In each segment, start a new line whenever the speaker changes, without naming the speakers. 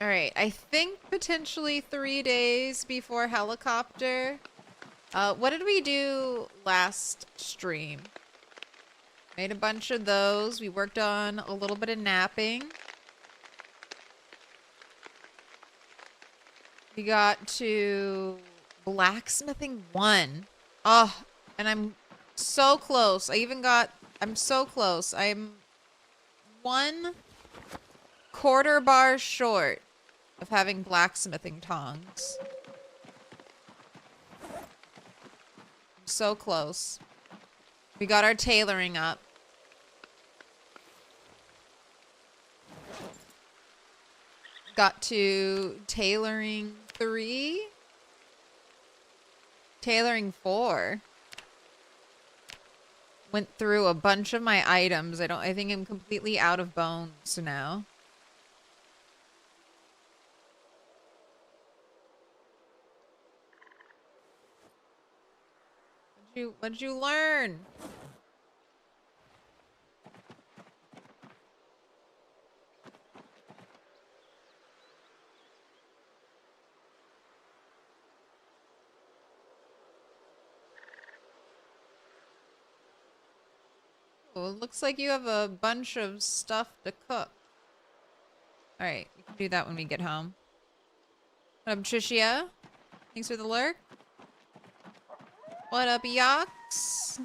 All right, I think potentially 3 days before helicopter. What did we do last stream? Made a bunch of those. We worked on a little bit of napping. We got to blacksmithing 1. Oh, and I'm so close. I'm so close. I'm 1 quarter bar short of having blacksmithing tongs. I'm so close. We got our tailoring up. Got to tailoring 3. Tailoring 4. Went through a bunch of my items. I think I'm completely out of bones now. What'd you learn? Oh, it looks like you have a bunch of stuff to cook. Alright, we can do that when we get home. What up, Trishia? Thanks for the lurk. What up, Yox?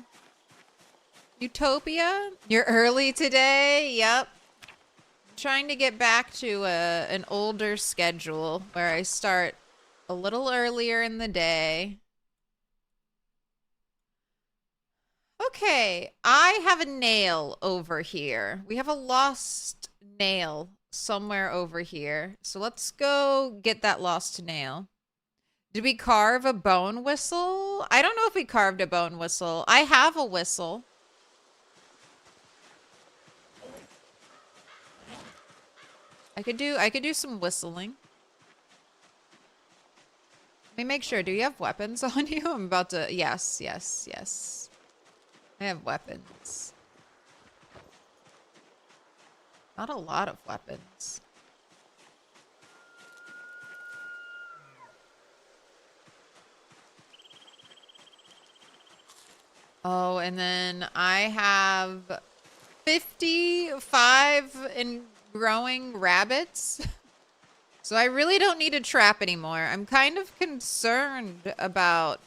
Utopia? You're early today? Yep. I'm trying to get back to an older schedule where I start a little earlier in the day. Okay, I have a nail over here. We have a lost nail somewhere over here. So let's go get that lost nail. Did we carve a bone whistle? I don't know if we carved a bone whistle. I have a whistle. I could do some whistling. Let me make sure. Do you have weapons on you? I'm about to... Yes, yes, yes. I have weapons. Not a lot of weapons. Oh, and then I have 55 in growing rabbits. So I really don't need a trap anymore. I'm kind of concerned about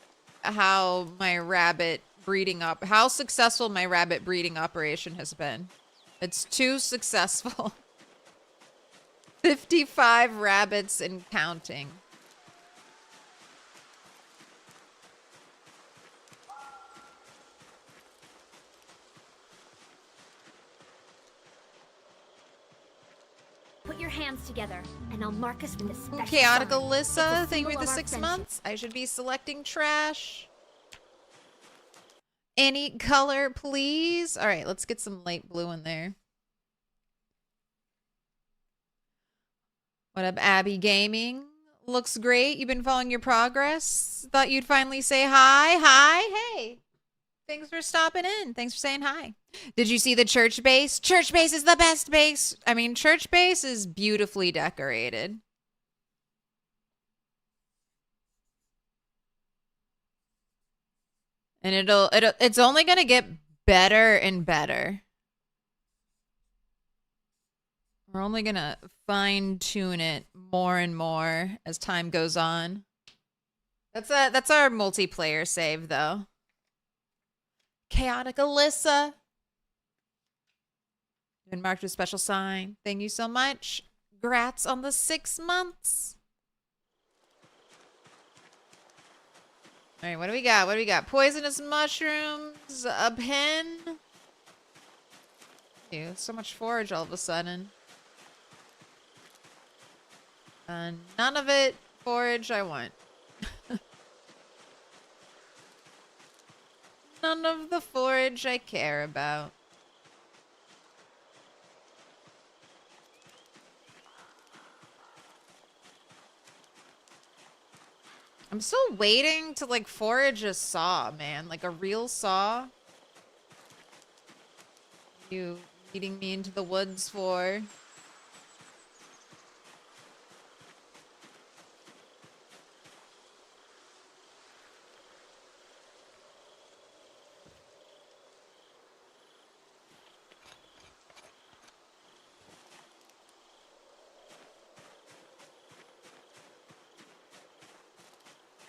how my rabbit breeding up, how successful my rabbit breeding operation has been. It's too successful. 55 rabbits and counting.
Put your hands together, and I'll mark us with a special
Chaotic
sign.
Alyssa, thank you for the 6 months. I should be selecting trash. Any color, please. All right, let's get some light blue in there. What up, Abby Gaming? Looks great. You've been following your progress. Thought you'd finally say hi. Hi. Hey. Thanks for stopping in. Thanks for saying hi. Did you see the church base? Church base is the best base. I mean, church base is beautifully decorated. And it's only going to get better and better. We're only going to fine tune it more and more as time goes on. That's our multiplayer save though. Chaotic Alyssa. Been marked with a special sign. Thank you so much. Grats on the 6 months. All right, what do we got? What do we got? Poisonous mushrooms, a pen. Ew, so much forage all of a sudden. None of it forage I want. None of the forage I care about. I'm still waiting to like forage a saw, man. Like a real saw. You leading me into the woods for?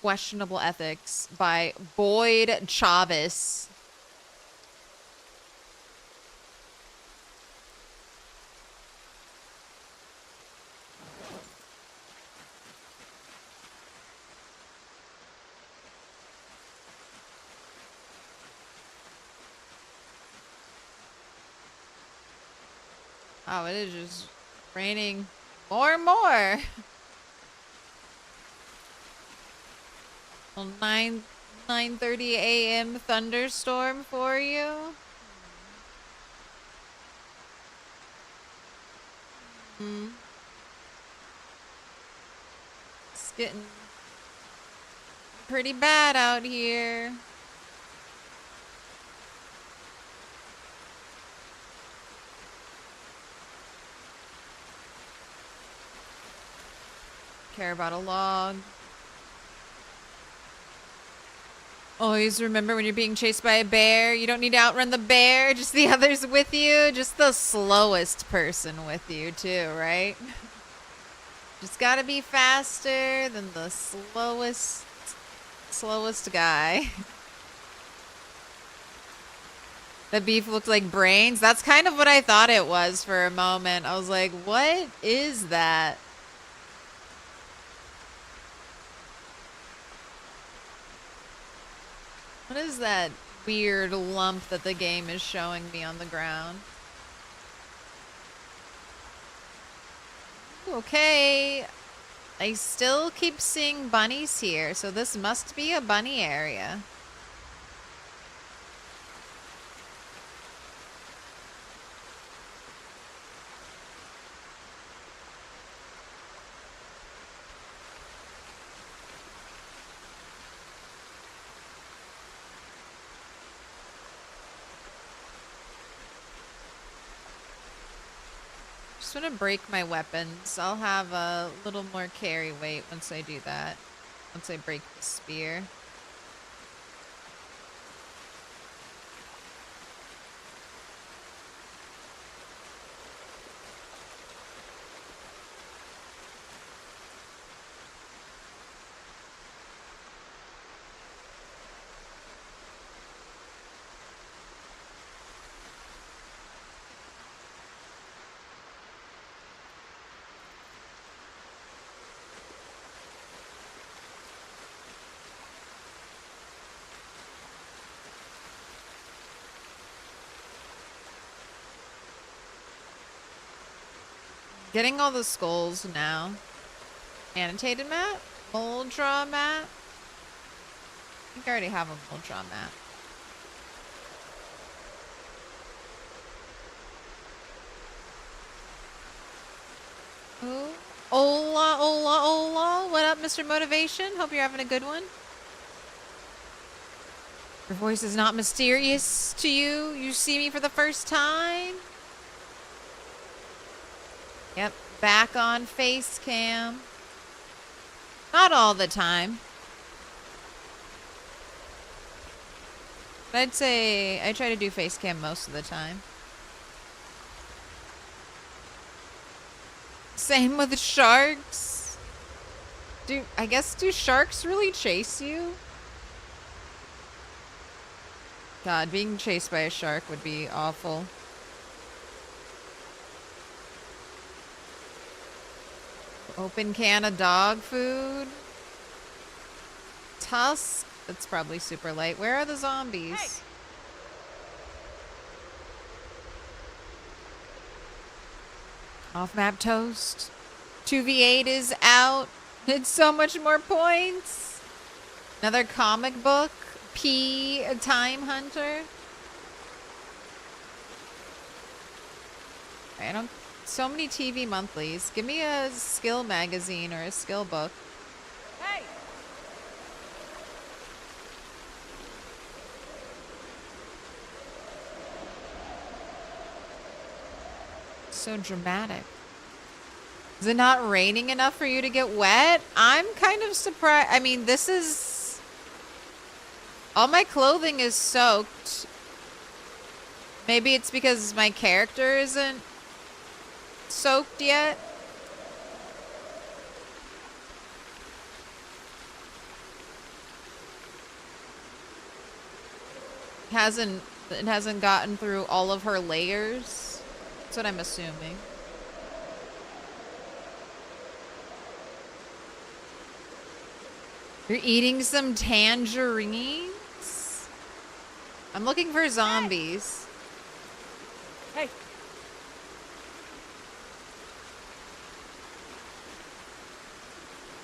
Questionable Ethics by Boyd Chavis. Oh, it is just raining more and more. Well, 9:30 a.m. thunderstorm for you. It's getting pretty bad out here. Care about a log. Always remember when you're being chased by a bear, you don't need to outrun the bear, just the others with you. Just the slowest person with you too, right? Just gotta be faster than the slowest guy. The beef looked like brains. That's kind of what I thought it was for a moment. I was like, what is that? What is that weird lump that the game is showing me on the ground? Okay. I still keep seeing bunnies here, so this must be a bunny area. Just want to break my weapons. I'll have a little more carry weight once I do that. Once I break the spear. Getting all the skulls now. Annotated map? Mold draw map? I think I already have a mold draw map. Ooh. Hola, hola, hola. What up, Mr. Motivation? Hope you're having a good one. Your voice is not mysterious to you. You see me for the first time. Yep, back on face cam. Not all the time. But I'd say I try to do face cam most of the time. Same with sharks. I guess do sharks really chase you? God, being chased by a shark would be awful. Open can of dog food. Tusk. That's probably super light. Where are the zombies? Hey. Off-map toast. 2v8 is out. It's so much more points. Another comic book. P. Time Hunter. I don't... So many TV monthlies. Give me a skill magazine or a skill book. Hey! So dramatic. Is it not raining enough for you to get wet? I'm kind of surprised. I mean, this is... All my clothing is soaked. Maybe it's because my character isn't soaked yet. . It hasn't gotten through all of her layers. That's what I'm assuming. You're eating some tangerines? I'm looking for zombies.
Hey.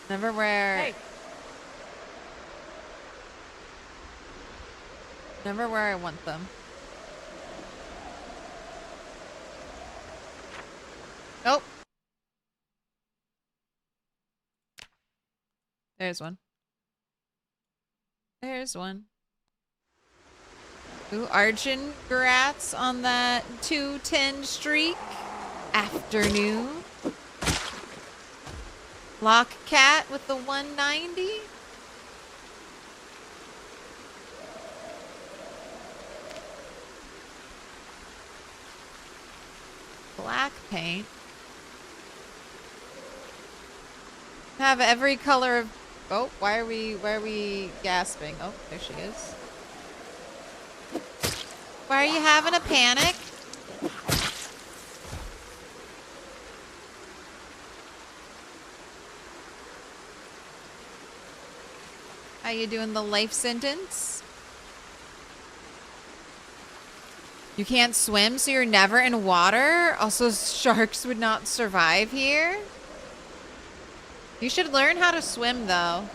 Never where.
Hey.
Never where I want them. Oh. There's one. There's one. Ooh, Archon grats on that 210 streak. Afternoon. Lock Cat with the 190. Black paint. Have every color of... Oh, why are we gasping? Oh, there she is. Why are you having a panic? How you doing the life sentence? You can't swim, so you're never in water? Also, sharks would not survive here? You should learn how to swim, though.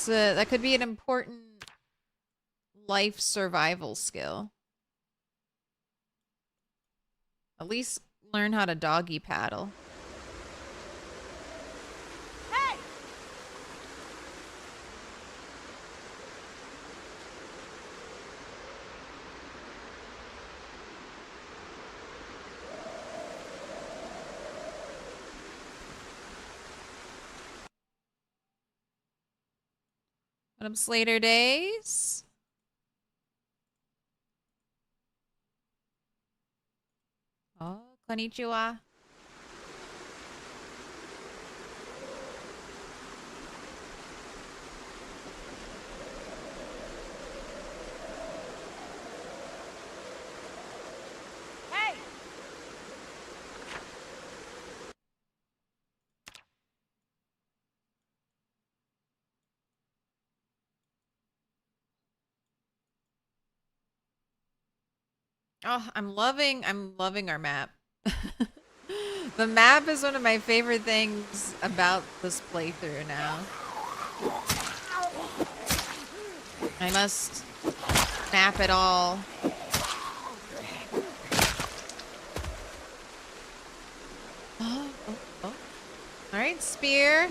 That could be an important life survival skill. At least learn how to doggy paddle.
Hey!
Madam Slater Days. Oh, konnichiwa.
Hey!
Oh, I'm loving our map. The map is one of my favorite things about this playthrough now. I must map it all. Oh. All right, spear.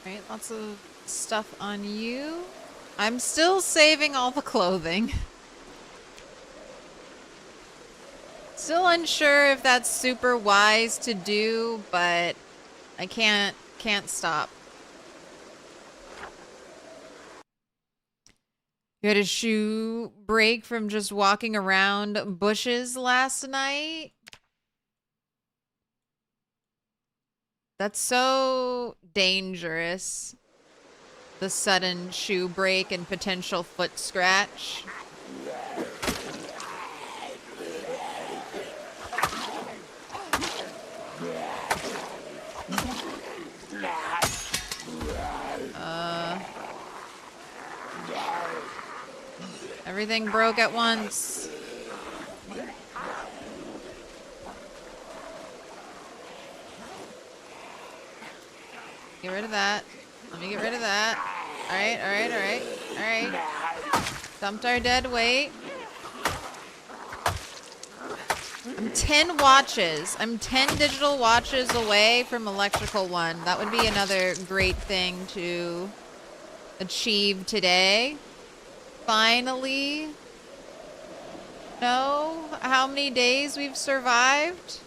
Right, lots of stuff on you. I'm still saving all the clothing. Still unsure if that's super wise to do, but I can't stop. You had a shoe break from just walking around bushes last night? That's so dangerous. The sudden shoe break and potential foot scratch. Everything broke at once. Get rid of that. Let me get rid of that. Alright, alright, alright. Alright. Dumped our dead weight. I'm 10 watches. I'm 10 digital watches away from electrical 1. That would be another great thing to achieve today. Finally know how many days we've survived.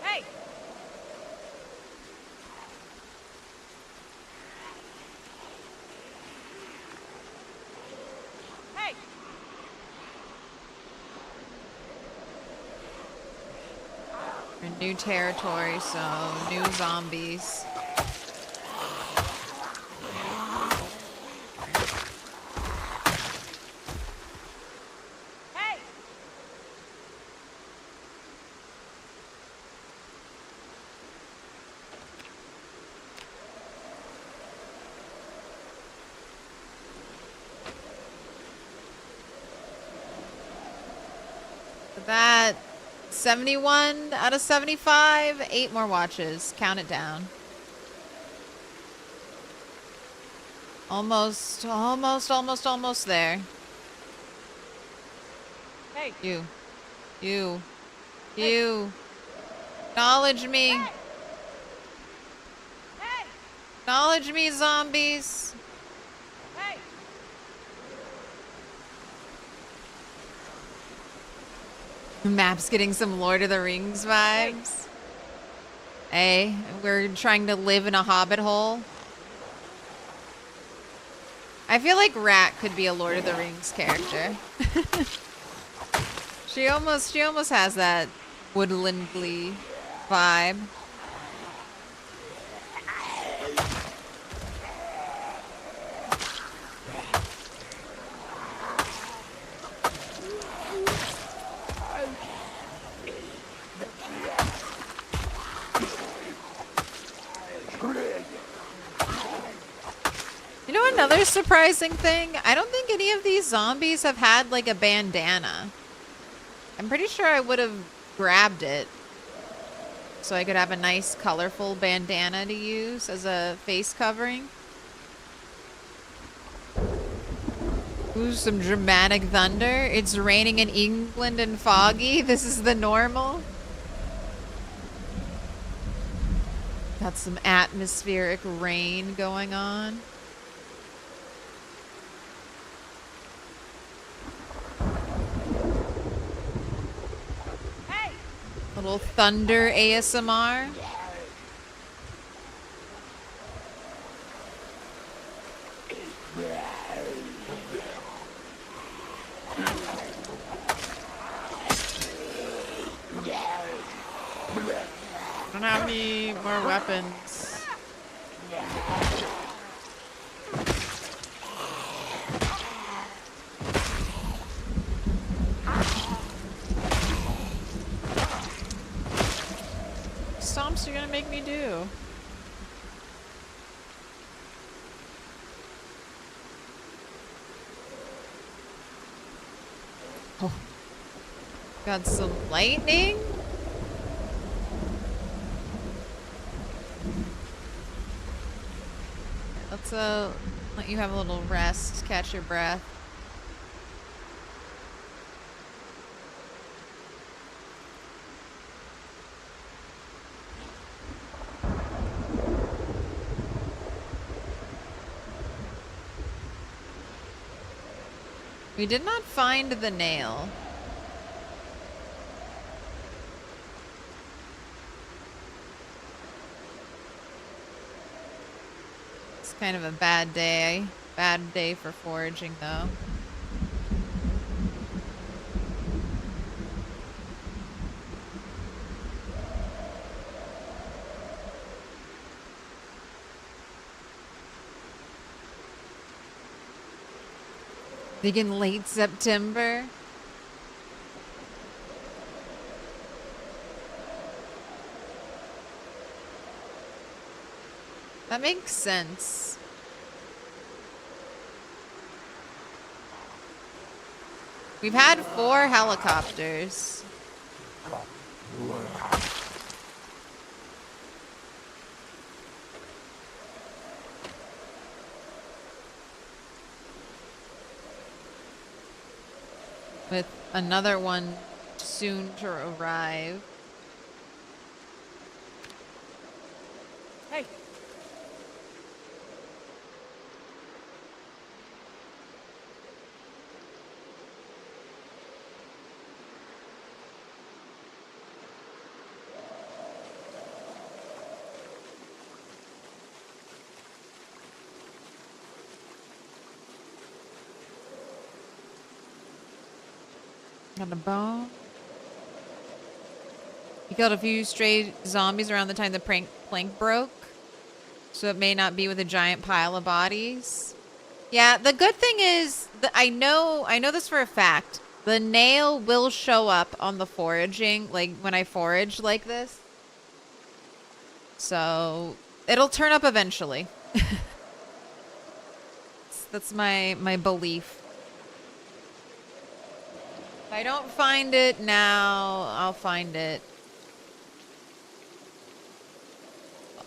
Hey! Hey!
We're in new territory, so new zombies.
Hey!
That 71 out of 75, 8 more watches. Count it down. Almost, almost there.
Hey!
You. Acknowledge me.
Hey! Hey!
Acknowledge me, zombies.
Hey!
The map's getting some Lord of the Rings vibes. Hey, we're trying to live in a hobbit hole. I feel like Rat could be a Lord of the Rings character. She almost has that woodlandly vibe. You know another surprising thing? I don't think any of these zombies have had like a bandana. I'm pretty sure I would have grabbed it so I could have a nice colorful bandana to use as a face covering. Ooh, some dramatic thunder. It's raining in England and foggy. This is the normal. Got some atmospheric rain going on.
Hey!
Little thunder ASMR. I don't have any more weapons. Stomps you're gonna make me do. Oh. Got some lightning. Let's let you have a little rest, catch your breath. We did not find the nail. It's kind of a bad day. Bad day for foraging, though. Begin late September. That makes sense. We've had 4 helicopters. With another one soon to arrive.
Hey.
Got a bone. You killed a few stray zombies around the time the plank broke. So it may not be with a giant pile of bodies. Yeah, the good thing is that I know this for a fact. The nail will show up on the foraging, like when I forage like this. So it'll turn up eventually. That's my belief. If I don't find it now, I'll find it.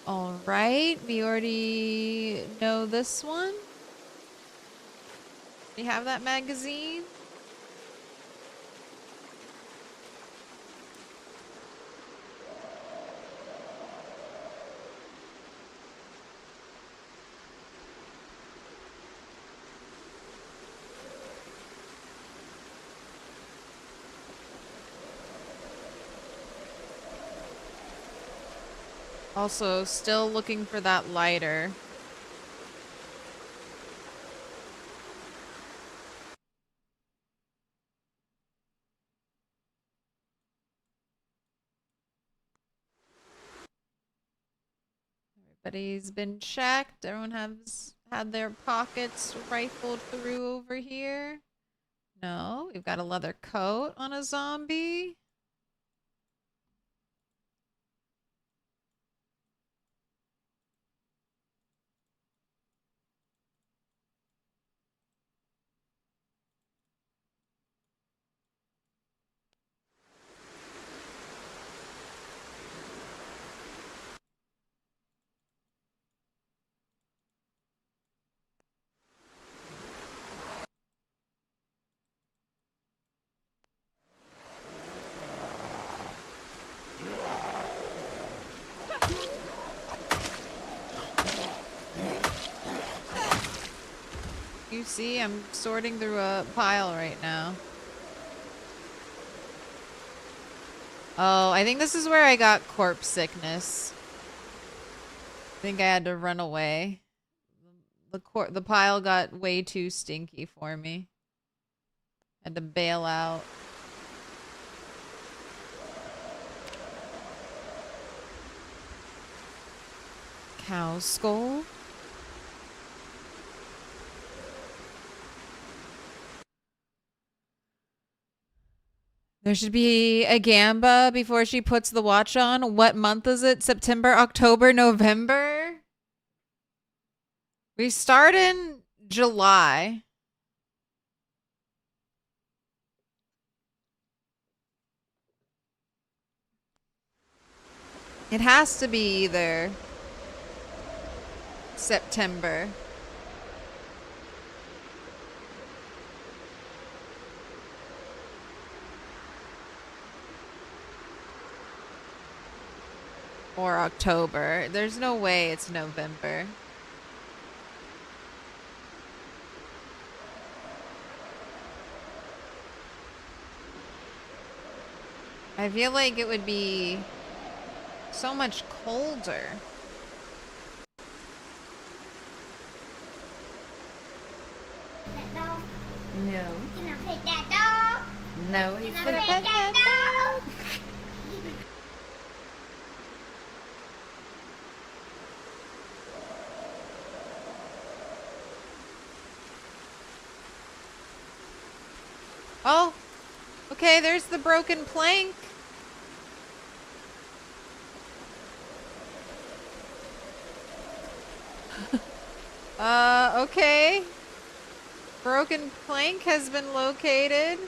All right, we already know this one. We have that magazine. Also, still looking for that lighter. Everybody's been checked. Everyone has had their pockets rifled through over here. No, we've got a leather coat on a zombie. You see, I'm sorting through a pile right now. Oh, I think this is where I got corpse sickness. I think I had to run away. The pile got way too stinky for me. Had to bail out. Cow skull. There should be a Gamba before she puts the watch on. What month is it? September, October, November? We start in July. It has to be either September. Or October. There's no way it's November. I feel like it would be so much colder.
No.
Can I pet that dog?
No, he's
Can I pet that dog?
Oh, okay, there's the broken plank. Okay. Broken plank has been located.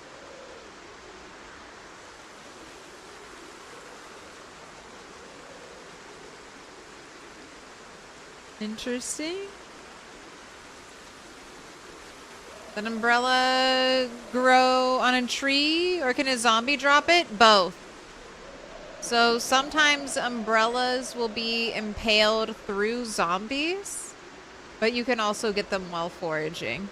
Interesting. An umbrella grow on a tree, or can a zombie drop it? Both. So sometimes umbrellas will be impaled through zombies, but you can also get them while foraging.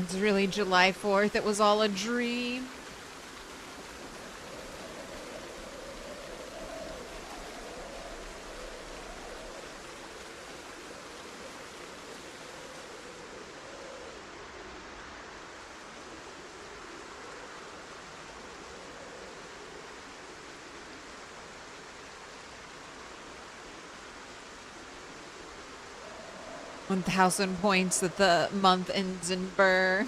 It's really July 4th. It was all a dream. $1,000 that the month ends in burr.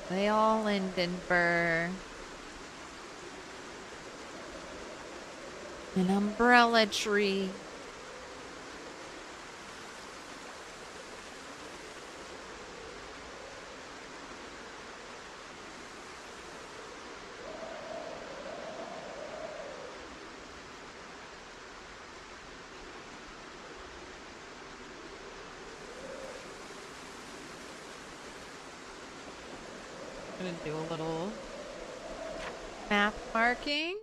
They all end in burr. An umbrella tree. I'm gonna do a little map marking.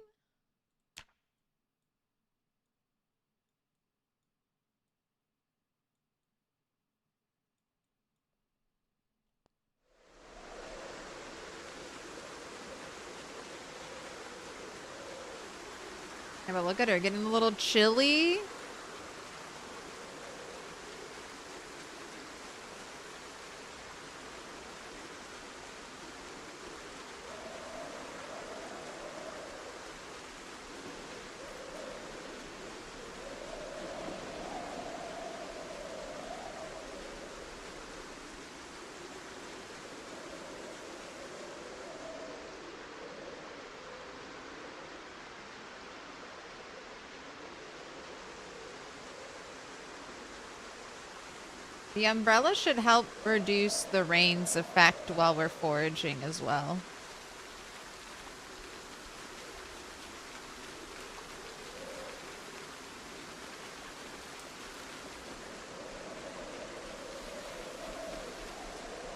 Have a look at her, getting a little chilly. The umbrella should help reduce the rain's effect while we're foraging as well.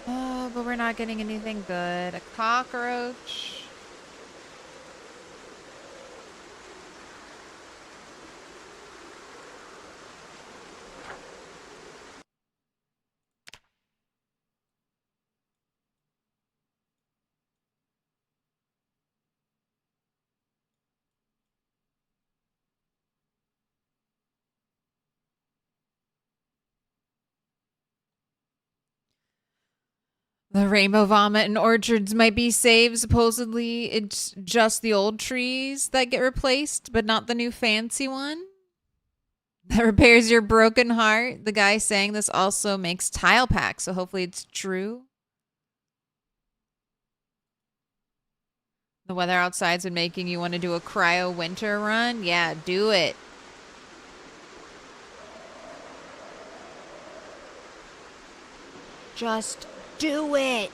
Oh, but we're not getting anything good. A cockroach. The rainbow vomit in orchards might be saved. Supposedly, it's just the old trees that get replaced, but not the new fancy one. That repairs your broken heart. The guy saying this also makes tile packs, so hopefully it's true. The weather outside's been making you want to do a cryo winter run? Yeah, do it. Just do it.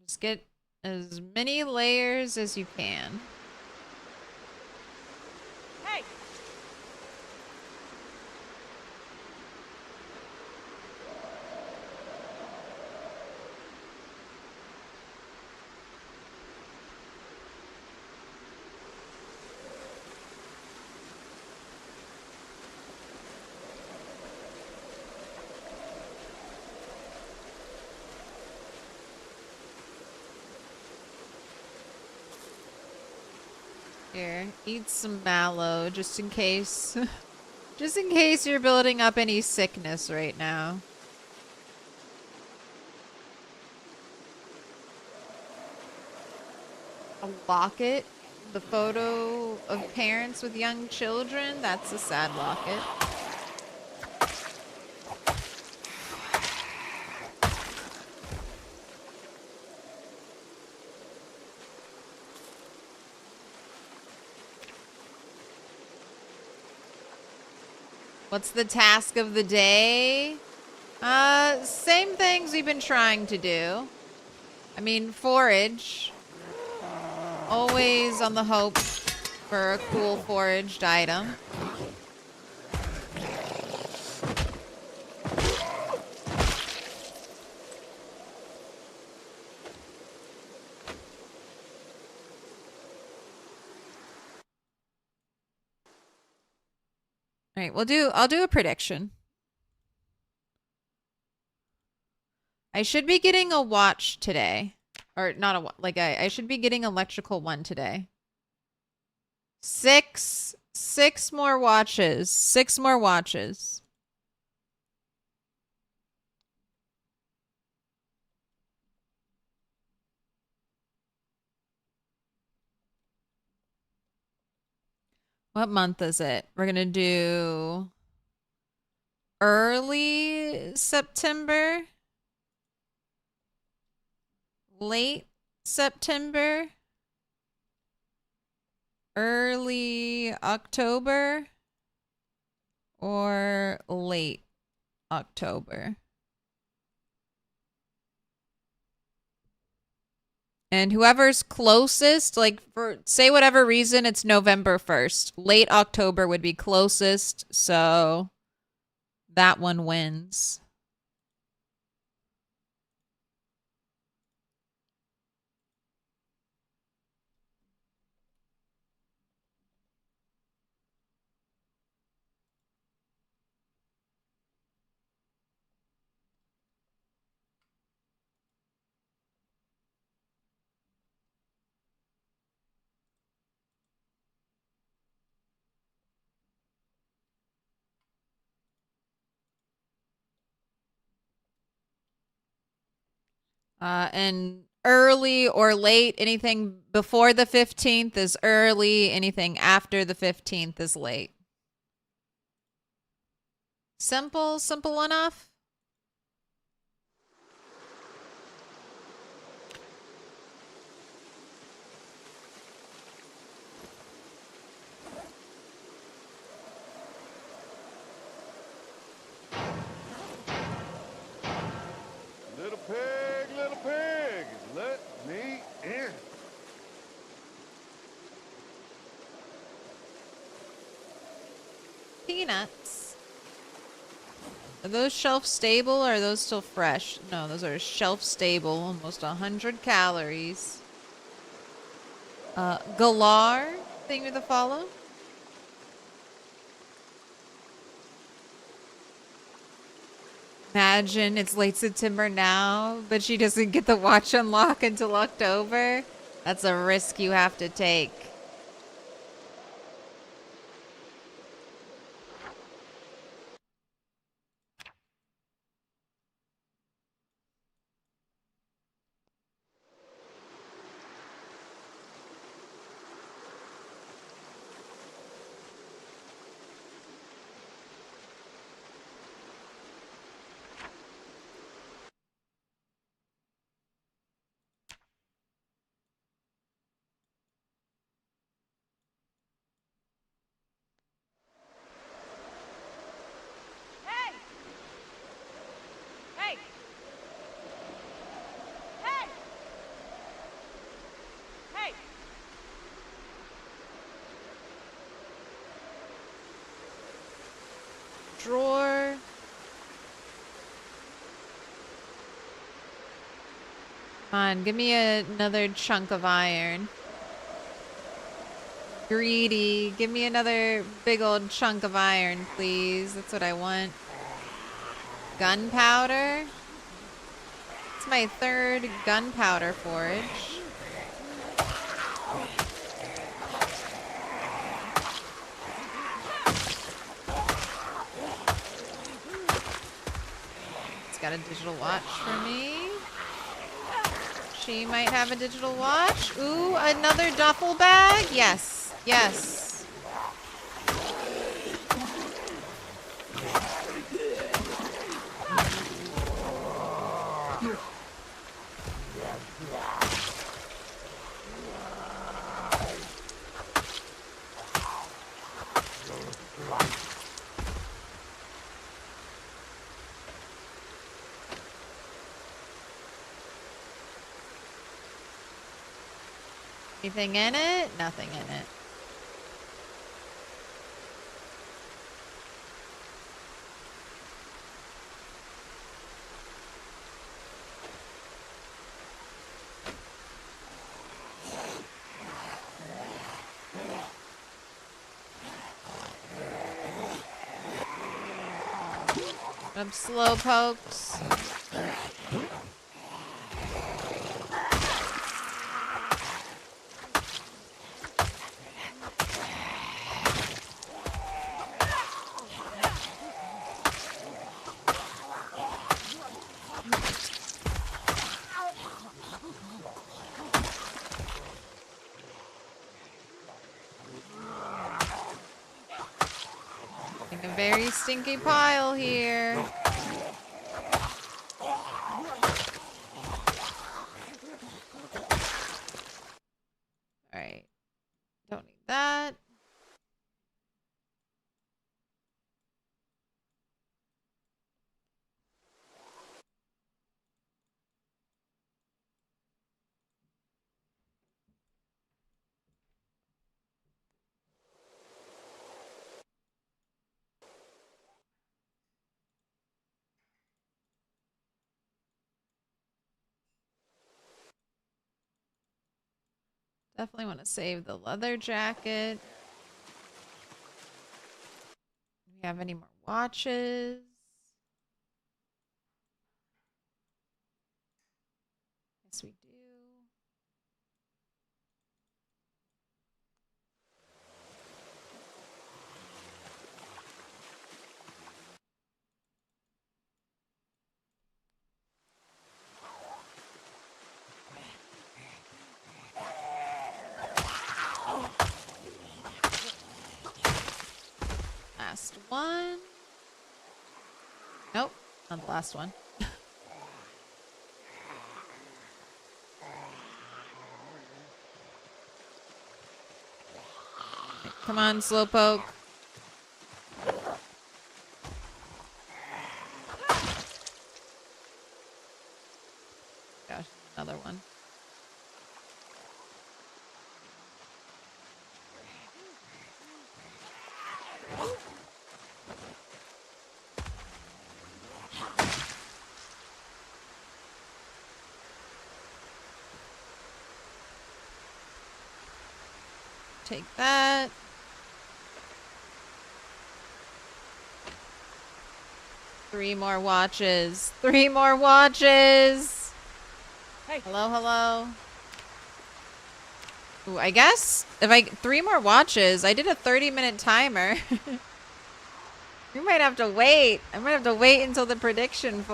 Just get as many layers as you can.
Hey!
Here, eat some mallow just in case. Just in case you're building up any sickness right now. A locket. The photo of parents with young children. That's a sad locket. What's the task of the day? Same things we've been trying to do. I mean, forage. Always on the hope for a cool foraged item. All right, I'll do a prediction. I should be getting a watch today. Or not a, like I should be getting electrical one today. Six more watches. 6 more watches. What month is it? We're gonna do early September, late September, early October, or late October. And whoever's closest, like for say whatever reason, it's November 1st. Late October would be closest, so that one wins. And early or late, anything before the 15th is early, anything after the 15th is late. Simple enough?
Little pig, let me in.
Peanuts. Are those shelf stable or are those still fresh? No, those are shelf stable, almost 100 calories. Galar, thing with the follow. Imagine it's late September now, but she doesn't get the watch unlock until October. That's a risk you have to take.
Hey! Hey! Hey! Hey!
Drawer. Come on, give me another chunk of iron. Greedy. Give me another big old chunk of iron, please. That's what I want. Gunpowder. It's my 3rd gunpowder forage. got a digital watch for me. She might have a digital watch. Ooh, another duffel bag. Yes, yes. Anything in it? Nothing in it. Some slow pokes. A very stinky pile here. Alright. Don't need that. Definitely want to save the leather jacket. Do we have any more watches? Yes, we do. Last one. Nope, not the last one. Come on, slowpoke. Gosh, another one. Take that. Three more watches. Three more watches.
Hey.
Hello, hello. Ooh, I guess if I three more watches, I did a 30-minute timer. We might have to wait. I might have to wait until the prediction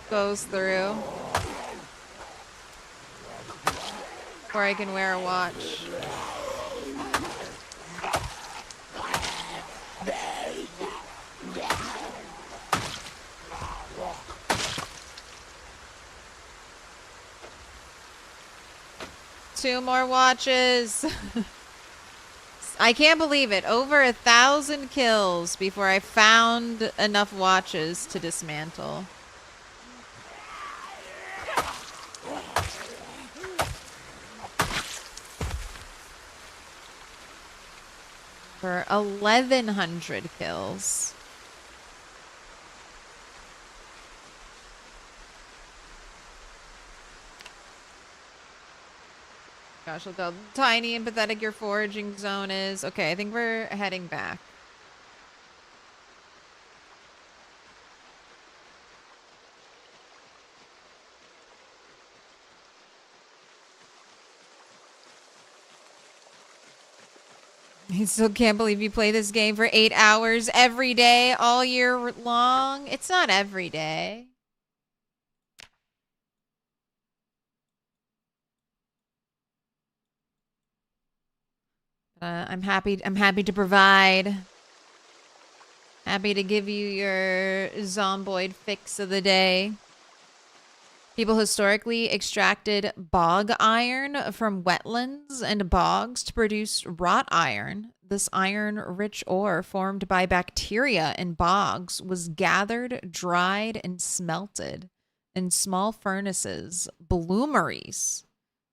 goes through before I can wear a watch. Two more watches. I can't believe it. Over 1,000 kills before I found enough watches to dismantle. For 1,100 kills. Gosh, look how tiny and pathetic your foraging zone is. Okay, I think we're heading back. I still can't believe you play this game for 8 hours every day, all year long. It's not every day. I'm happy to provide. Happy to give you your zomboid fix of the day. People historically extracted bog iron from wetlands and bogs to produce wrought iron. This iron-rich ore formed by bacteria in bogs was gathered, dried, and smelted in small furnaces, bloomeries,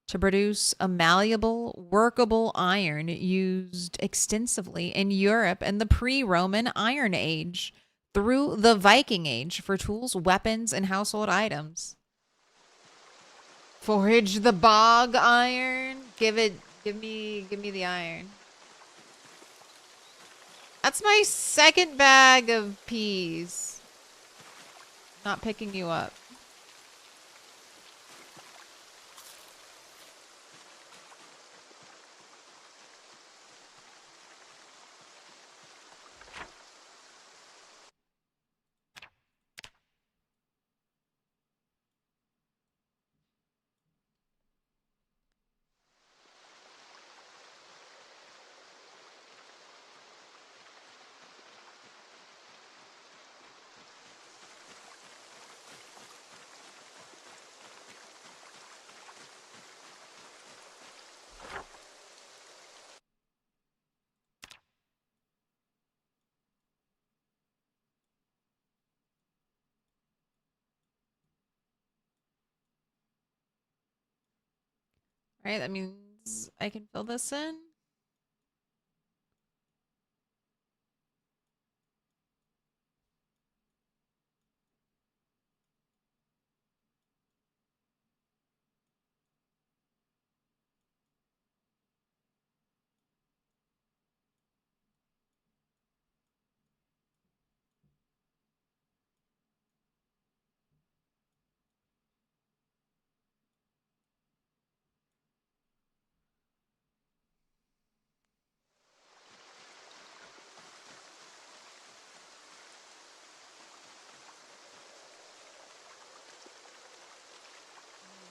to produce a malleable, workable iron used extensively in Europe in the pre-Roman Iron Age through the Viking Age for tools, weapons, and household items. Forage the bog iron. Give me the iron. That's my second bag of peas. Not picking you up. All right, that means I can fill this in.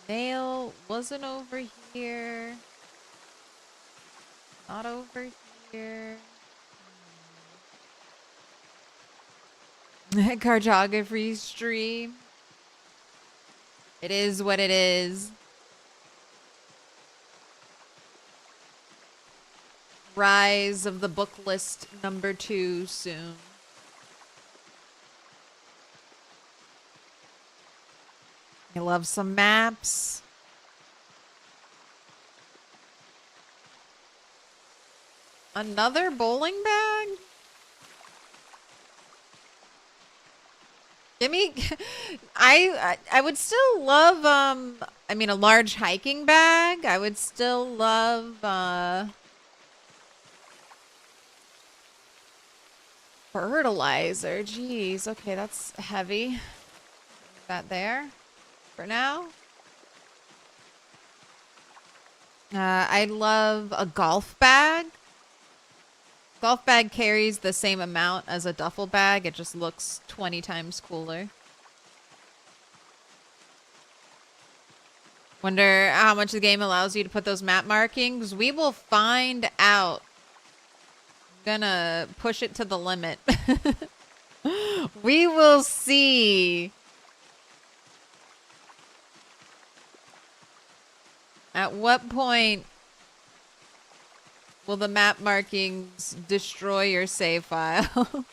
Mail wasn't over here. Not over here. Cartography stream. It is what it is. Rise of the book list #2 soon. I love some maps. Another bowling bag? Give me I would still love I mean a large hiking bag. I would still love fertilizer. Jeez. Okay, that's heavy. Leave that there for now. I'd love a golf bag. Golf bag carries the same amount as a duffel bag. It just looks 20 times cooler. Wonder how much the game allows you to put those map markings. We will find out. I'm gonna push it to the limit. We will see. At what point will the map markings destroy your save file?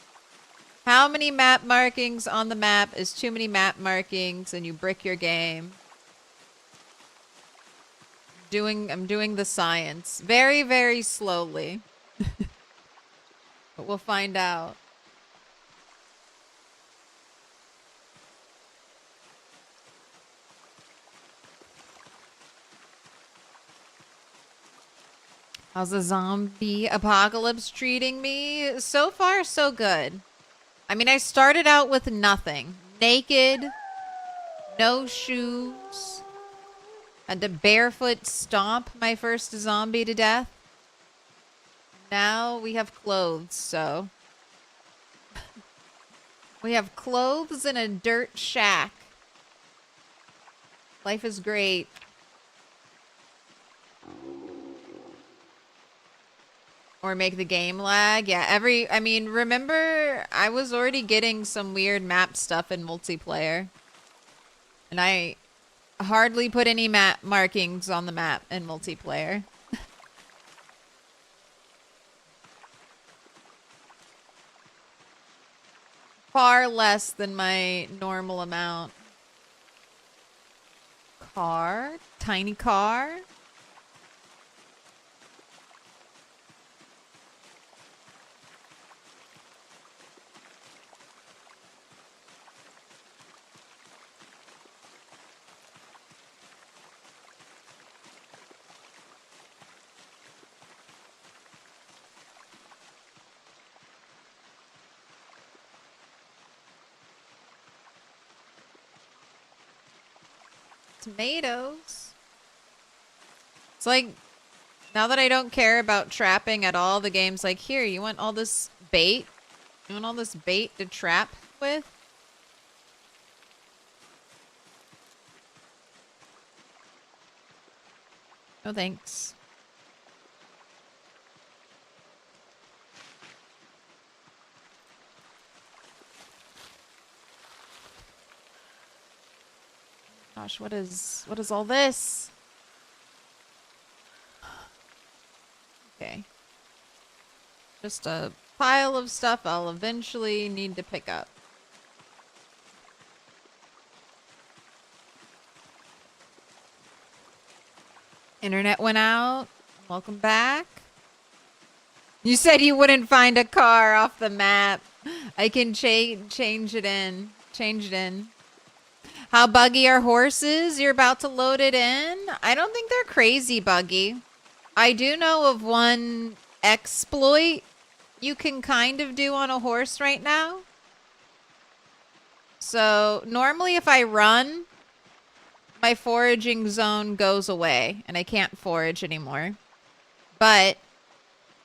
How many map markings on the map is too many map markings and you brick your game? I'm doing the science. Very, very slowly. But we'll find out. How's the zombie apocalypse treating me? So far, so good. I mean, I started out with nothing. Naked. No shoes. Had to barefoot stomp my first zombie to death. Now we have clothes, so. We have clothes in a dirt shack. Life is great. Or make the game lag. Yeah, I mean, remember, I was already getting some weird map stuff in multiplayer. And I hardly put any map markings on the map in multiplayer. Far less than my normal amount. Car? Tiny car? Tomatoes? It's like, now that I don't care about trapping at all, the game's like, here, you want all this bait? You want all this bait to trap with? No thanks. Gosh, what is all this? Okay. Just a pile of stuff I'll eventually need to pick up. Internet went out. Welcome back. You said you wouldn't find a car off the map. I can change it in. Change it in. How buggy are horses? You're about to load it in? I don't think they're crazy buggy. I do know of one exploit you can kind of do on a horse right now. So normally if I run, my foraging zone goes away and I can't forage anymore. But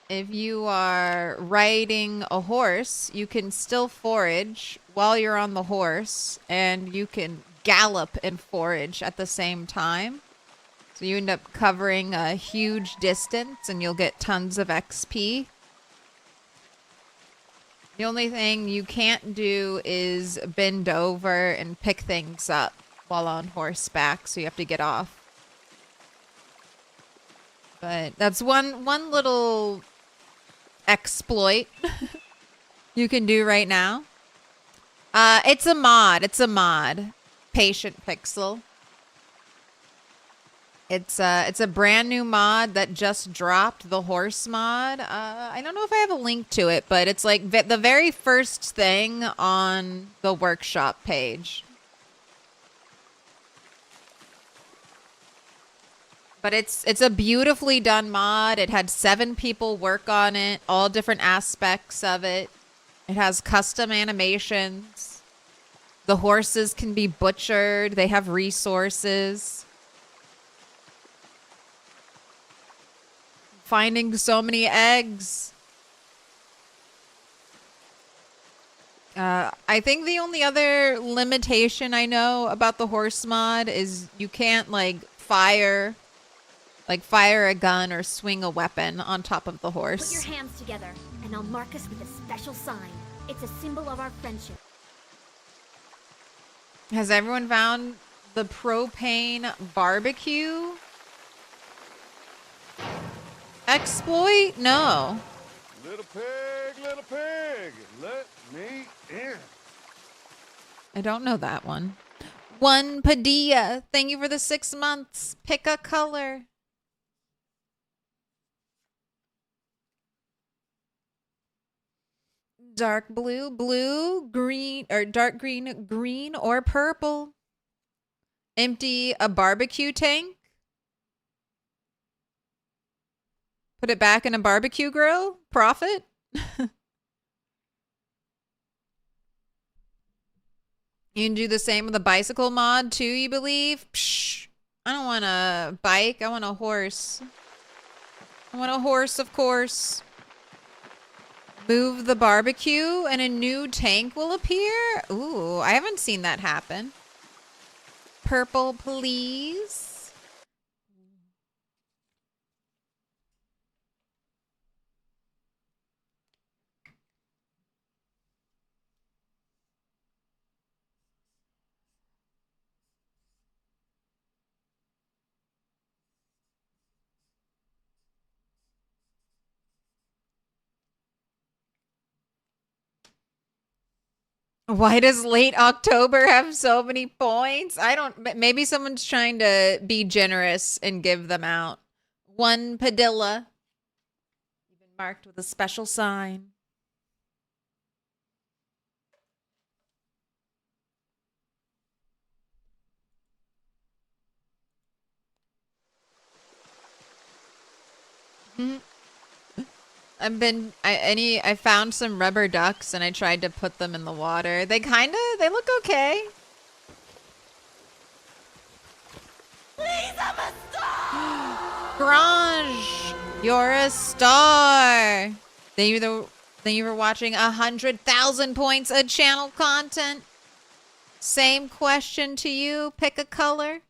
if you are riding a horse, you can still forage while you're on the horse, and you can gallop and forage at the same time. So you end up covering a huge distance and you'll get tons of XP. The only thing you can't do is bend over and pick things up while on horseback, so you have to get off. But that's one little exploit you can do right now. It's a mod. It's a mod. Patient Pixel. It's a brand new mod that just dropped, the horse mod. I don't know if I have a link to it, but it's like the very first thing on the workshop page. But it's a beautifully done mod. It had 7 people work on it, all different aspects of it. It has custom animations. The horses can be butchered. They have resources. Finding so many eggs. I think the only other limitation I know about the horse mod is you can't fire a gun or swing a weapon on top of the horse.
Put your hands together, and I'll mark us with a special sign. It's a symbol of our friendship.
Has everyone found the propane barbecue exploit? No.
Little pig, let me in.
I don't know that one. One Padilla, thank you for the 6 months. Pick a color. Dark blue, blue, green, or dark green, green, or purple. Empty a barbecue tank. Put it back in a barbecue grill. Profit. You can do the same with a bicycle mod too, you believe? Psh, I don't want a bike. I want a horse. I want a horse, of course. Move the barbecue and a new tank will appear? Ooh, I haven't seen that happen. Purple, please. Why does late October have so many points? I don't. Maybe someone's trying to be generous and give them out. One Padilla. Even marked with a special sign. I found some rubber ducks and I tried to put them in the water. They look okay.
Please, I'm a star!
Grange, you're a star. Thank you for watching 100,000 points of channel content. Same question to you. Pick a color.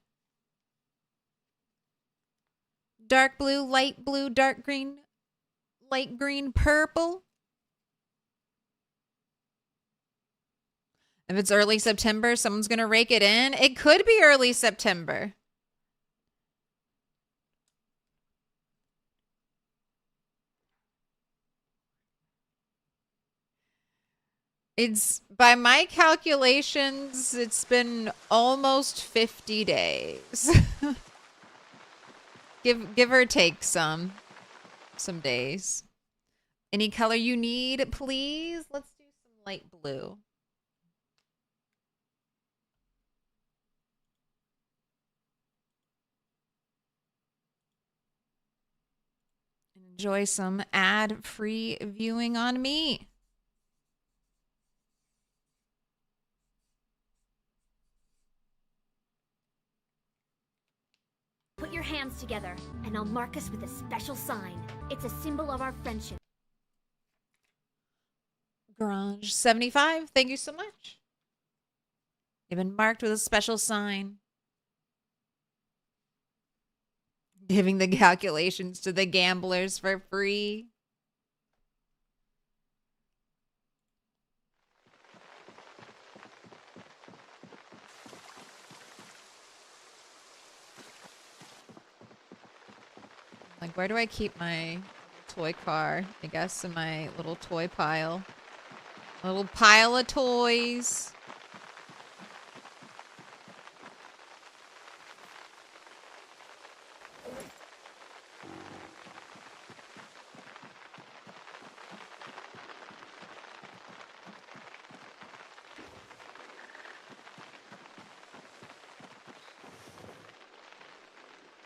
Dark blue, dark green, light green, purple. If it's early September, someone's going to rake it in. It could be early September. It's, by my calculations, it's been almost 50 days. Give or take some days. Any color you need, please? Let's do some light blue. Enjoy some ad-free viewing on me.
Put your hands together, and I'll mark us with a special sign. It's a symbol of our friendship.
Garage 75, thank you so much. They've been marked with a special sign. Giving the calculations to the gamblers for free. Like, where do I keep my toy car? I guess in my little toy pile. A little pile of toys.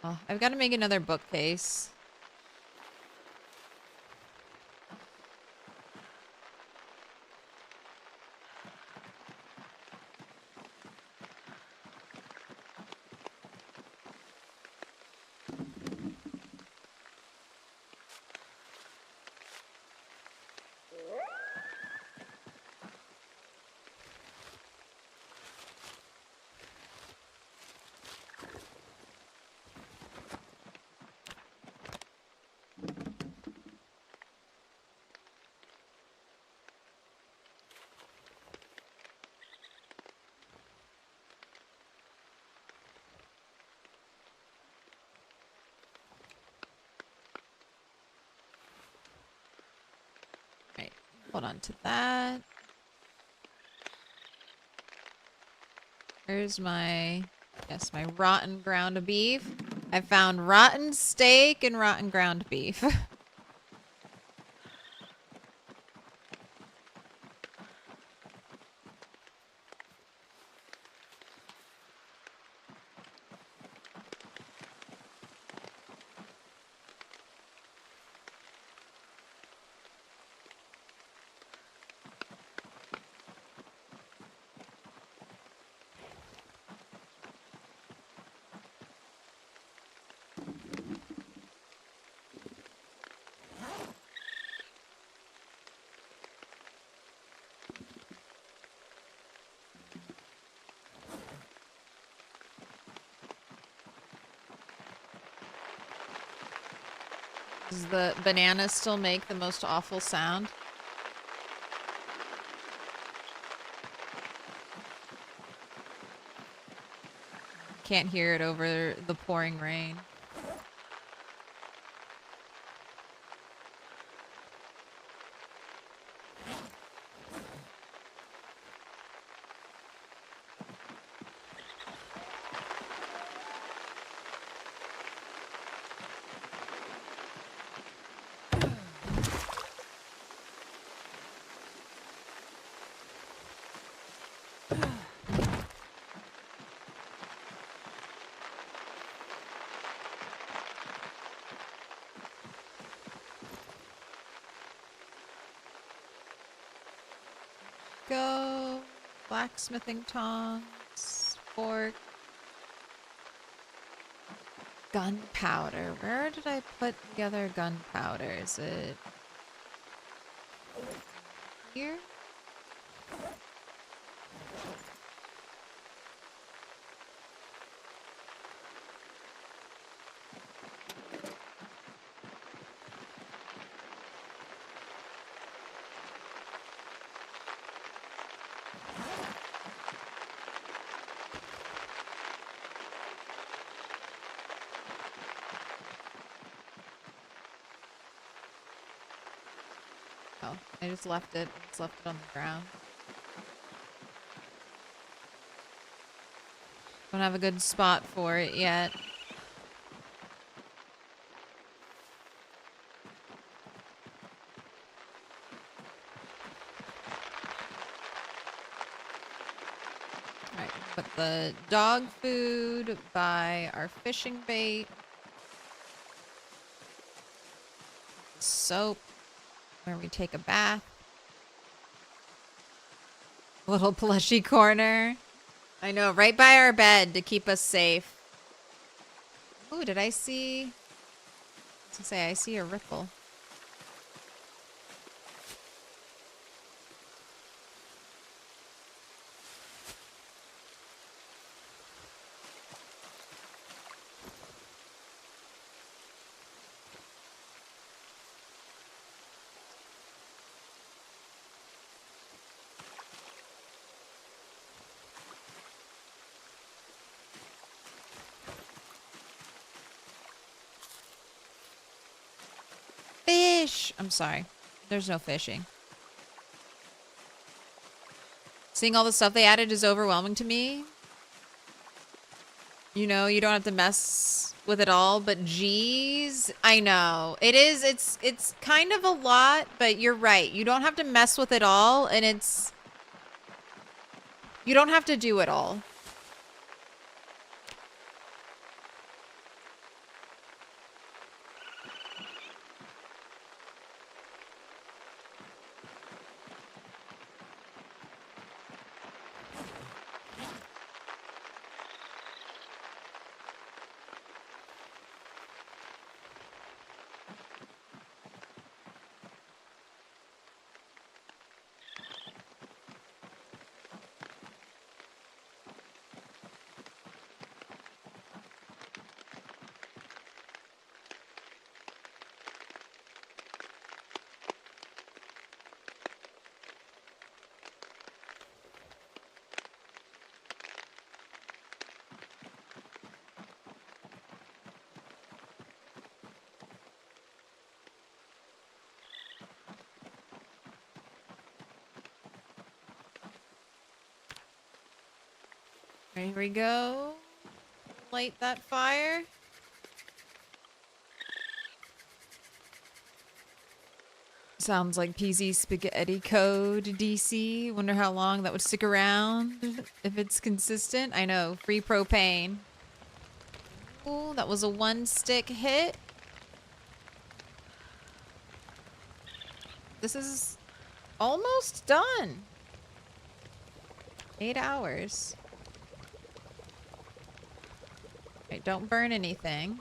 Oh, I've got to make another bookcase. Hold on to that. Here's my, yes, my rotten ground beef. I found rotten steak and rotten ground beef. Does the banana still make the most awful sound? Can't hear it over the pouring rain. Go. Blacksmithing tongs. Fork. Gunpowder. Where did I put the other gunpowder? Is it here? Oh, I just left it. Just left it on the ground. Don't have a good spot for it yet. Alright, put the dog food by our fishing bait. Soap, where we take a bath. Little plushy corner. I know, right by our bed to keep us safe. Ooh, did I see... I was gonna say, I see a ripple. Fish! I'm sorry. There's no fishing. Seeing all the stuff they added is overwhelming to me. You know, you don't have to mess with it all, but geez, I know. It is, it's kind of a lot, but you're right. You don't have to mess with it all, and it's... You don't have to do it all. Here we go. Light that fire. Sounds like PZ spaghetti code DC. Wonder how long that would stick around if it's consistent. I know, free propane. Ooh, that was a 1-stick hit. This is almost done. 8 hours. Okay, don't burn anything.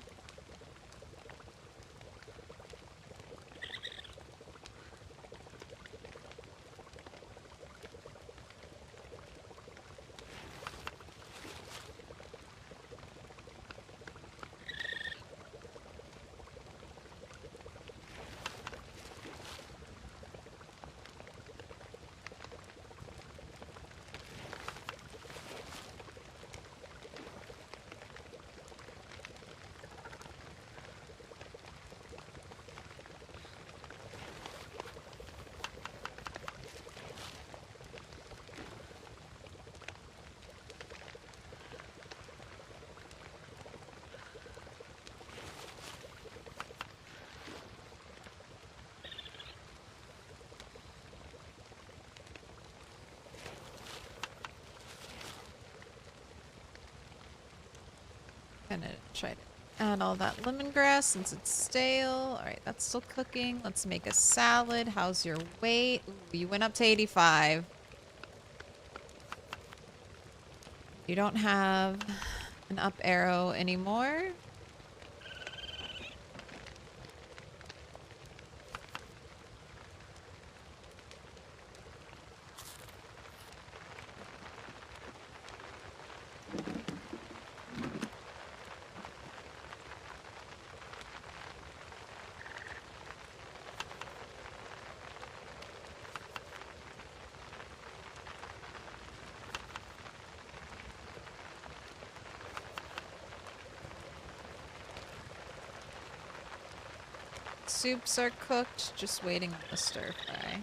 Gonna try to add all that lemongrass since it's stale. Alright, that's still cooking. Let's make a salad. How's your weight? Ooh, you went up to 85. You don't have an up arrow anymore. Soups are cooked, just waiting on the stir fry.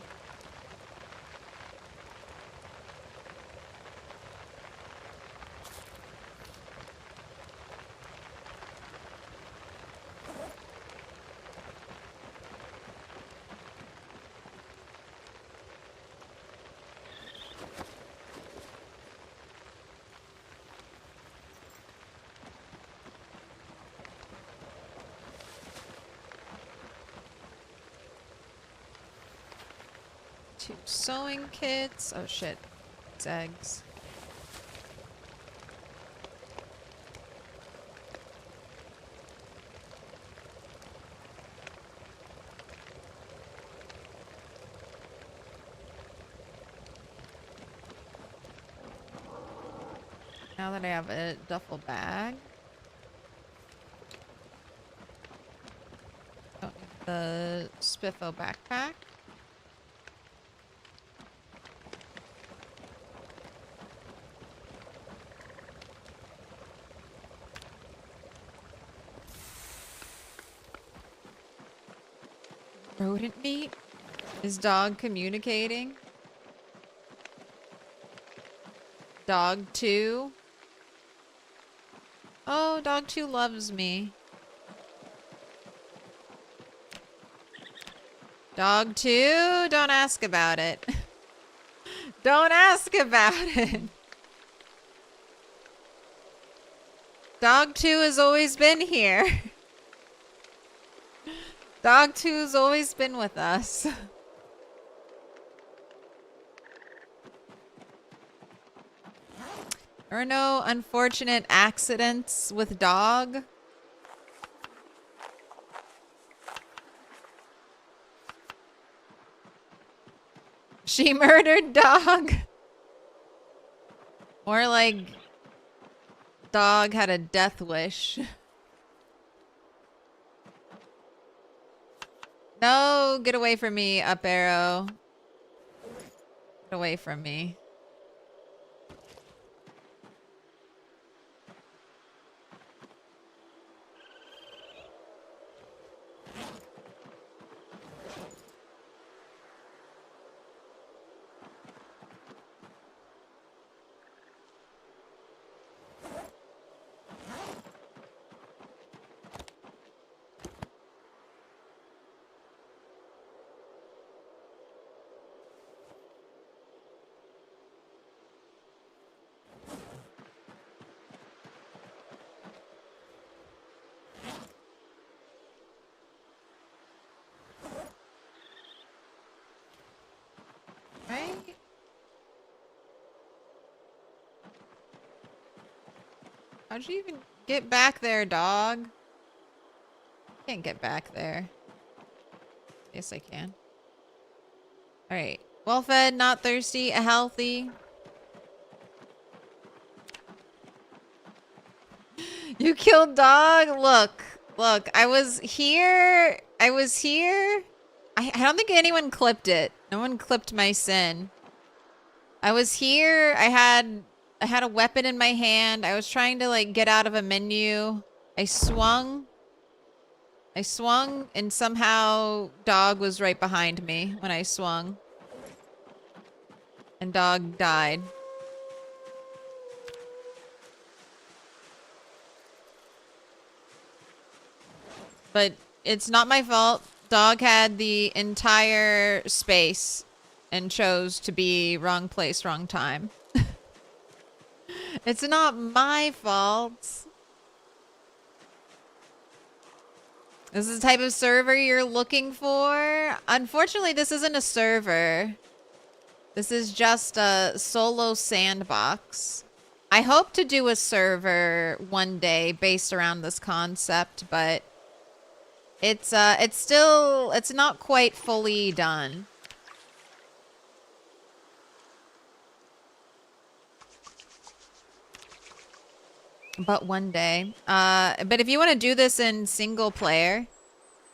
Two sewing kits. Oh shit. It's eggs. Now that I have a duffel bag. Don't need the Spiffo backpack. Rodent meat? Is dog communicating? Dog 2? Oh, dog 2 loves me. Dog 2? Don't ask about it. Don't ask about it. Dog 2 has always been here. Dog 2's always been with us. There are no unfortunate accidents with dog. She murdered dog. More like dog had a death wish. No, get away from me, up arrow. Get away from me. Right? How'd you even get back there, dog? Can't get back there. Yes, I can. Alright. Well fed, not thirsty, a healthy. You killed dog? Look. Look, I was here. I don't think anyone clipped it. No one clipped my sin. I was here. I had a weapon in my hand. I was trying to like get out of a menu. I swung and somehow dog was right behind me when I swung. And dog died. But it's not my fault. Dog had the entire space and chose to be wrong place, wrong time. It's not my fault. This is the type of server you're looking for? Unfortunately, this isn't a server. This is just a solo sandbox. I hope to do a server one day based around this concept, but it's not quite fully done. But one day. But if you want to do this in single player,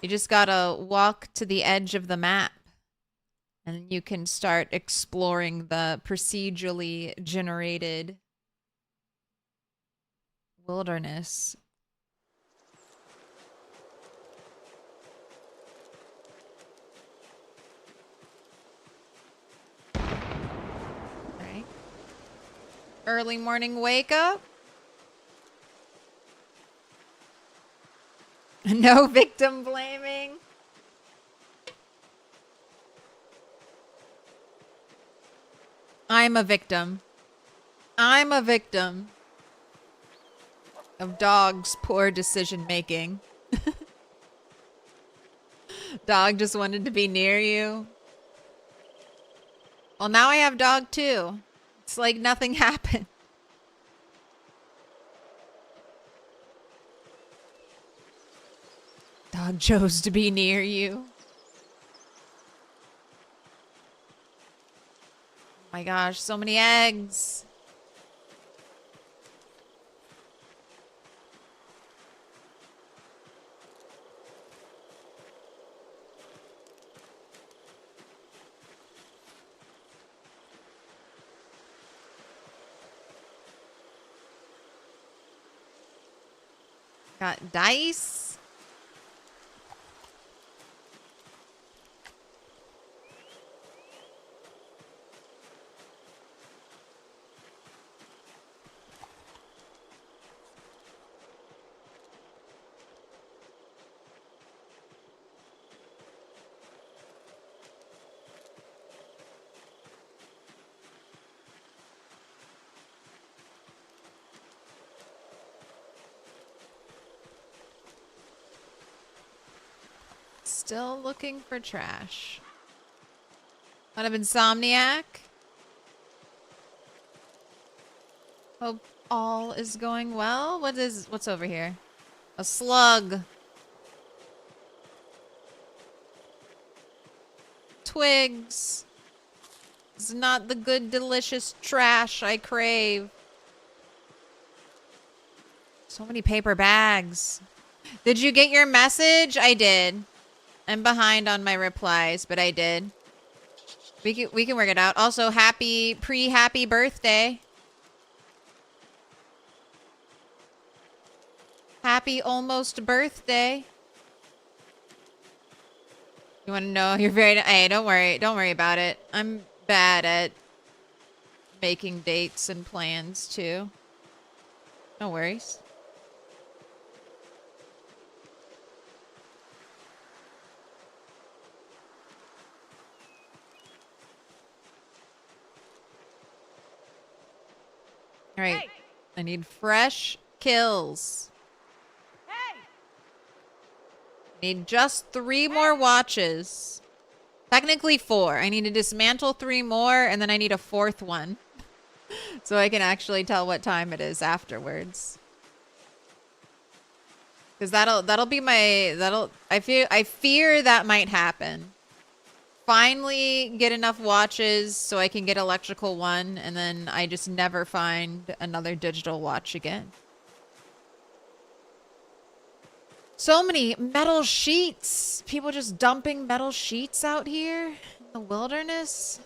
you just gotta walk to the edge of the map. And you can start exploring the procedurally generated wilderness. Right. Early morning wake up. No victim blaming. I'm a victim. I'm a victim of dog's poor decision making. Dog just wanted to be near you. Well, now I have dog too. It's like nothing happened. Dog chose to be near you. Oh my gosh, so many eggs. Got dice. Still looking for trash. What of Insomniac? Hope all is going well. What's over here? A slug. Twigs. It's not the good, delicious trash I crave. So many paper bags. Did you get your message? I did. I'm behind on my replies, but I did. We can work it out. Also, happy birthday. Happy almost birthday. You want to know? You're very... Hey, don't worry. Don't worry about it. I'm bad at making dates and plans, too. No worries. All right.
Hey.
I need fresh kills.
Hey!
Need just 3 more watches. Technically 4. I need to dismantle 3 more, and then I need a 4th one. So I can actually tell what time it is afterwards. Because that'll be my... I fear that might happen. Finally get enough watches so I can get electrical 1, and then I just never find another digital watch again. So many metal sheets. People just dumping metal sheets out here in the wilderness.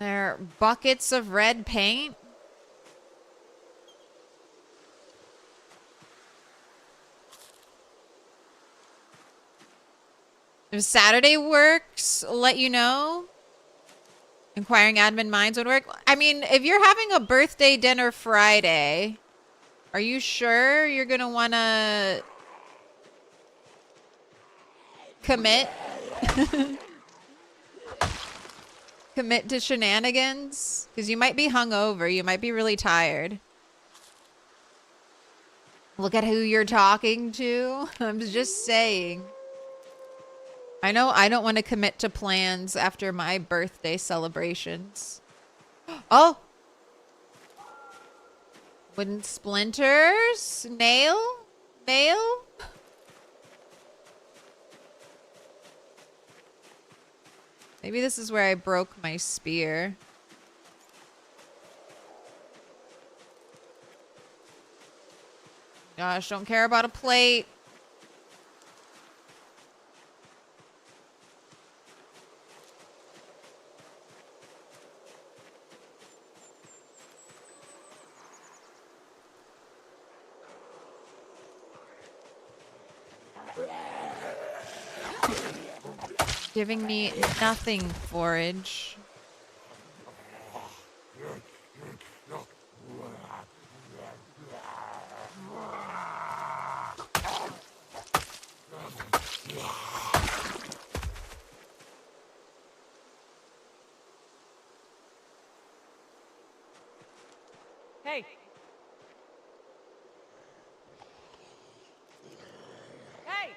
There are buckets of red paint. If Saturday works, let you know. Inquiring admin minds would work. I mean, if you're having a birthday dinner Friday, are you sure you're going to want to commit? Commit to shenanigans? Because you might be hungover. You might be really tired. Look at who you're talking to. I'm just saying. I know I don't want to commit to plans after my birthday celebrations. Oh! Wooden splinters? Nail? Nail? Maybe this is where I broke my spear. Gosh, don't care about a plate. Giving me nothing, forage.
Hey! Hey!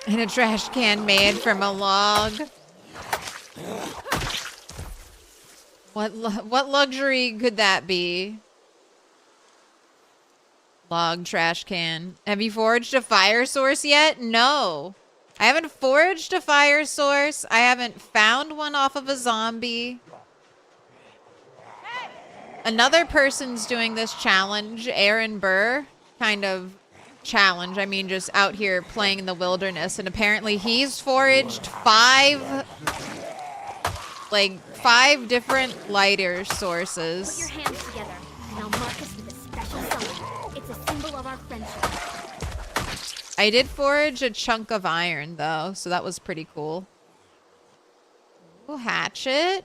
In a trash can made from a log. What luxury could that be? Log trash can. Have you foraged a fire source yet? No. I haven't foraged a fire source. I haven't found one off of a zombie. Another person's doing this challenge, Aaron Burr, kind of challenge. I mean, just out here playing in the wilderness. And apparently he's foraged five different lighter sources.
Put your hands together, and I'll mark us with a special sign. It's a symbol of our friendship.
I did forage a chunk of iron, though, so that was pretty cool. Ooh, hatchet.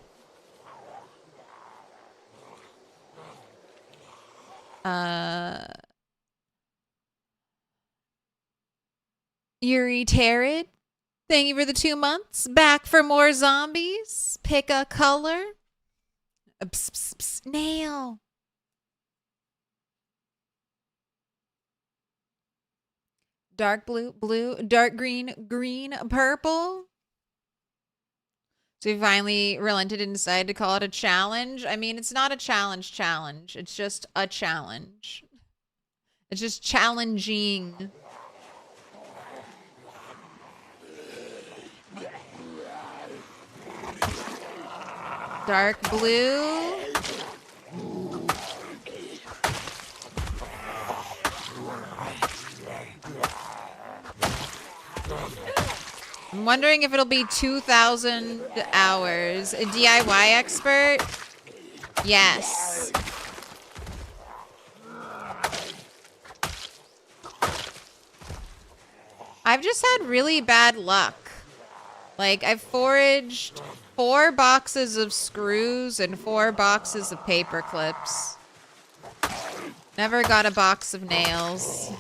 Yuri Tarot, thank you for the 2 months. Back for more zombies. Pick a color. Psst, psst, psst. Nail. Dark blue, blue, dark green, green, purple. So we finally relented and decided to call it a challenge. I mean, it's not a challenge. It's just a challenge. It's just challenging. Dark blue. I'm wondering if it'll be 2,000 hours. A DIY expert? Yes. I've just had really bad luck. Like, I've foraged 4 boxes of screws and 4 boxes of paper clips. Never got a box of nails.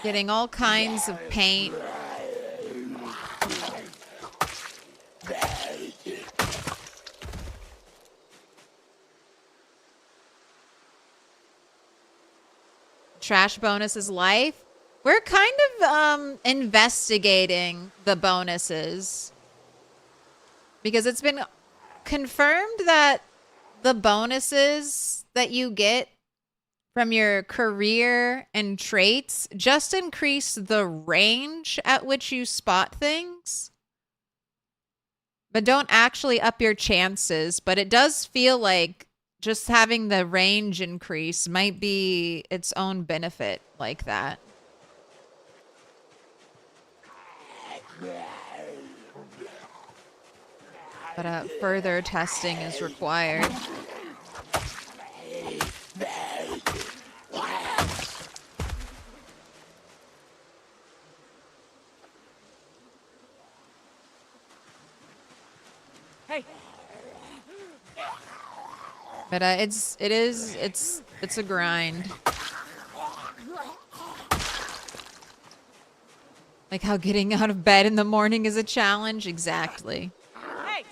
Getting all kinds of paint. Trash bonuses life. We're kind of investigating the bonuses. Because it's been confirmed that the bonuses that you get from your career and traits just increase the range at which you spot things, but don't actually up your chances. But it does feel like just having the range increase might be its own benefit like that. But further testing is required.
Hey!
But it's a grind. Like how getting out of bed in the morning is a challenge. Exactly.
Hey!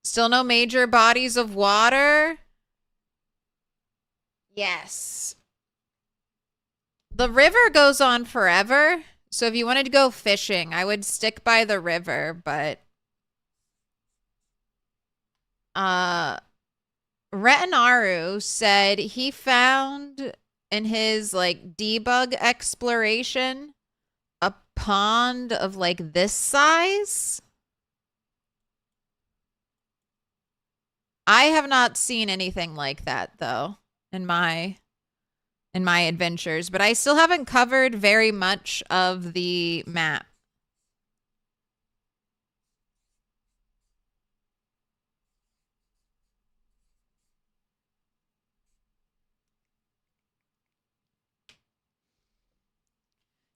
Still no major bodies of water? Yes. The river goes on forever. So if you wanted to go fishing, I would stick by the river, but Retinaru said he found in his like debug exploration a pond of like this size. I have not seen anything like that though in my adventures, but I still haven't covered very much of the map.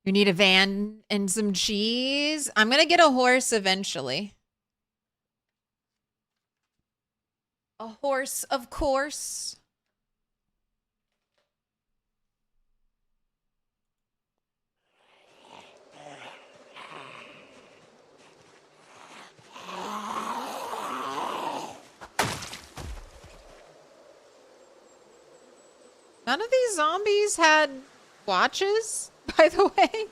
You need a van and some cheese. I'm going to get a horse eventually. A horse, of course. None of these zombies had watches, by the way.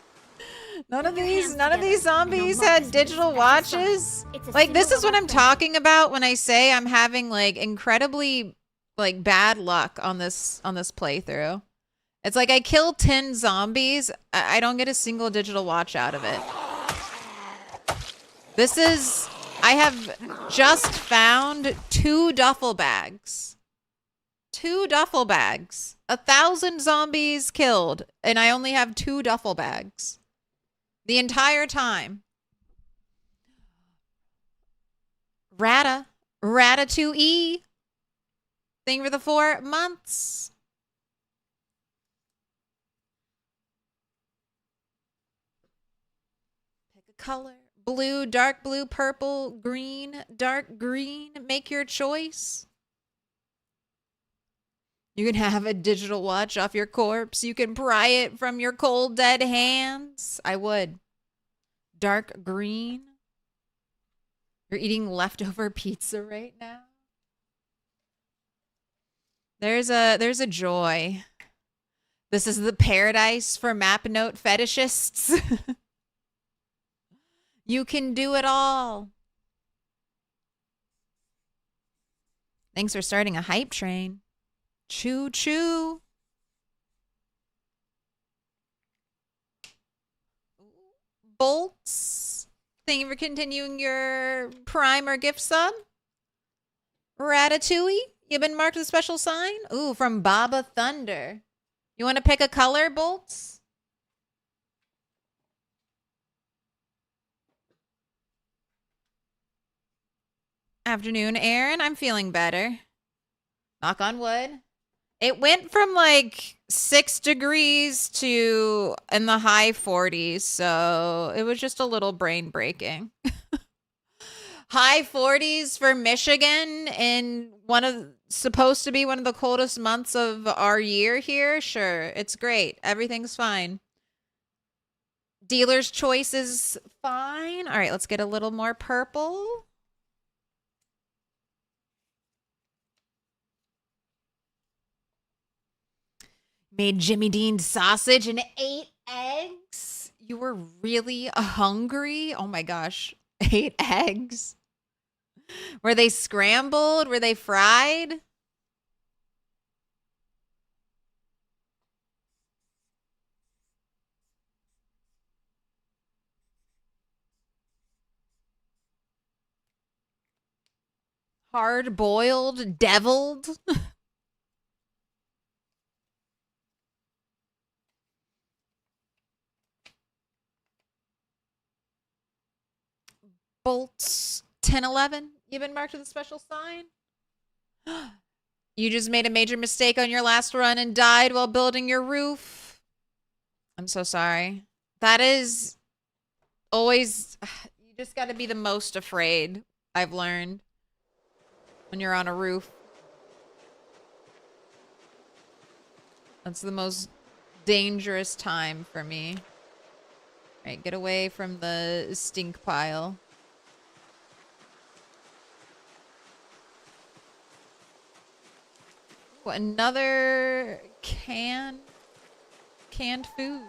None of these zombies had digital watches. Like, this is what I'm talking about when I say I'm having like incredibly like bad luck on this playthrough. It's like I kill 10 zombies, I don't get a single digital watch out of it. I have just found 2 duffel bags. 2 duffel bags. 1,000 zombies killed, and I only have 2 duffel bags. The entire time. Ratatouille. Thing for the 4 months. Pick a color. Blue, dark blue, purple, green, dark green. Make your choice. You can have a digital watch off your corpse. You can pry it from your cold, dead hands. I would. Dark green. You're eating leftover pizza right now. There's a joy. This is the paradise for map note fetishists. You can do it all. Thanks for starting a hype train. Choo choo. Bolts. Thank you for continuing your Prime or gift sub. Ratatouille. You've been marked with a special sign. Ooh, from Baba Thunder. You want to pick a color, Bolts? Afternoon, Aaron. I'm feeling better. Knock on wood. It went from like 6 degrees to in the high 40s, so it was just a little brain breaking. High 40s for Michigan in supposed to be one of the coldest months of our year here. Sure, it's great. Everything's fine. Dealer's choice is fine. All right, let's get a little more purple. Made Jimmy Dean sausage and 8 eggs. You were really hungry? Oh my gosh. 8 eggs. Were they scrambled? Were they fried? Hard boiled, deviled? Bolts 1011. You've been marked with a special sign. You just made a major mistake on your last run and died while building your roof. I'm so sorry. That is always, you just got to be the most afraid, I've learned, when you're on a roof. That's the most dangerous time for me. All right, get away from the stink pile. Ooh, another canned food.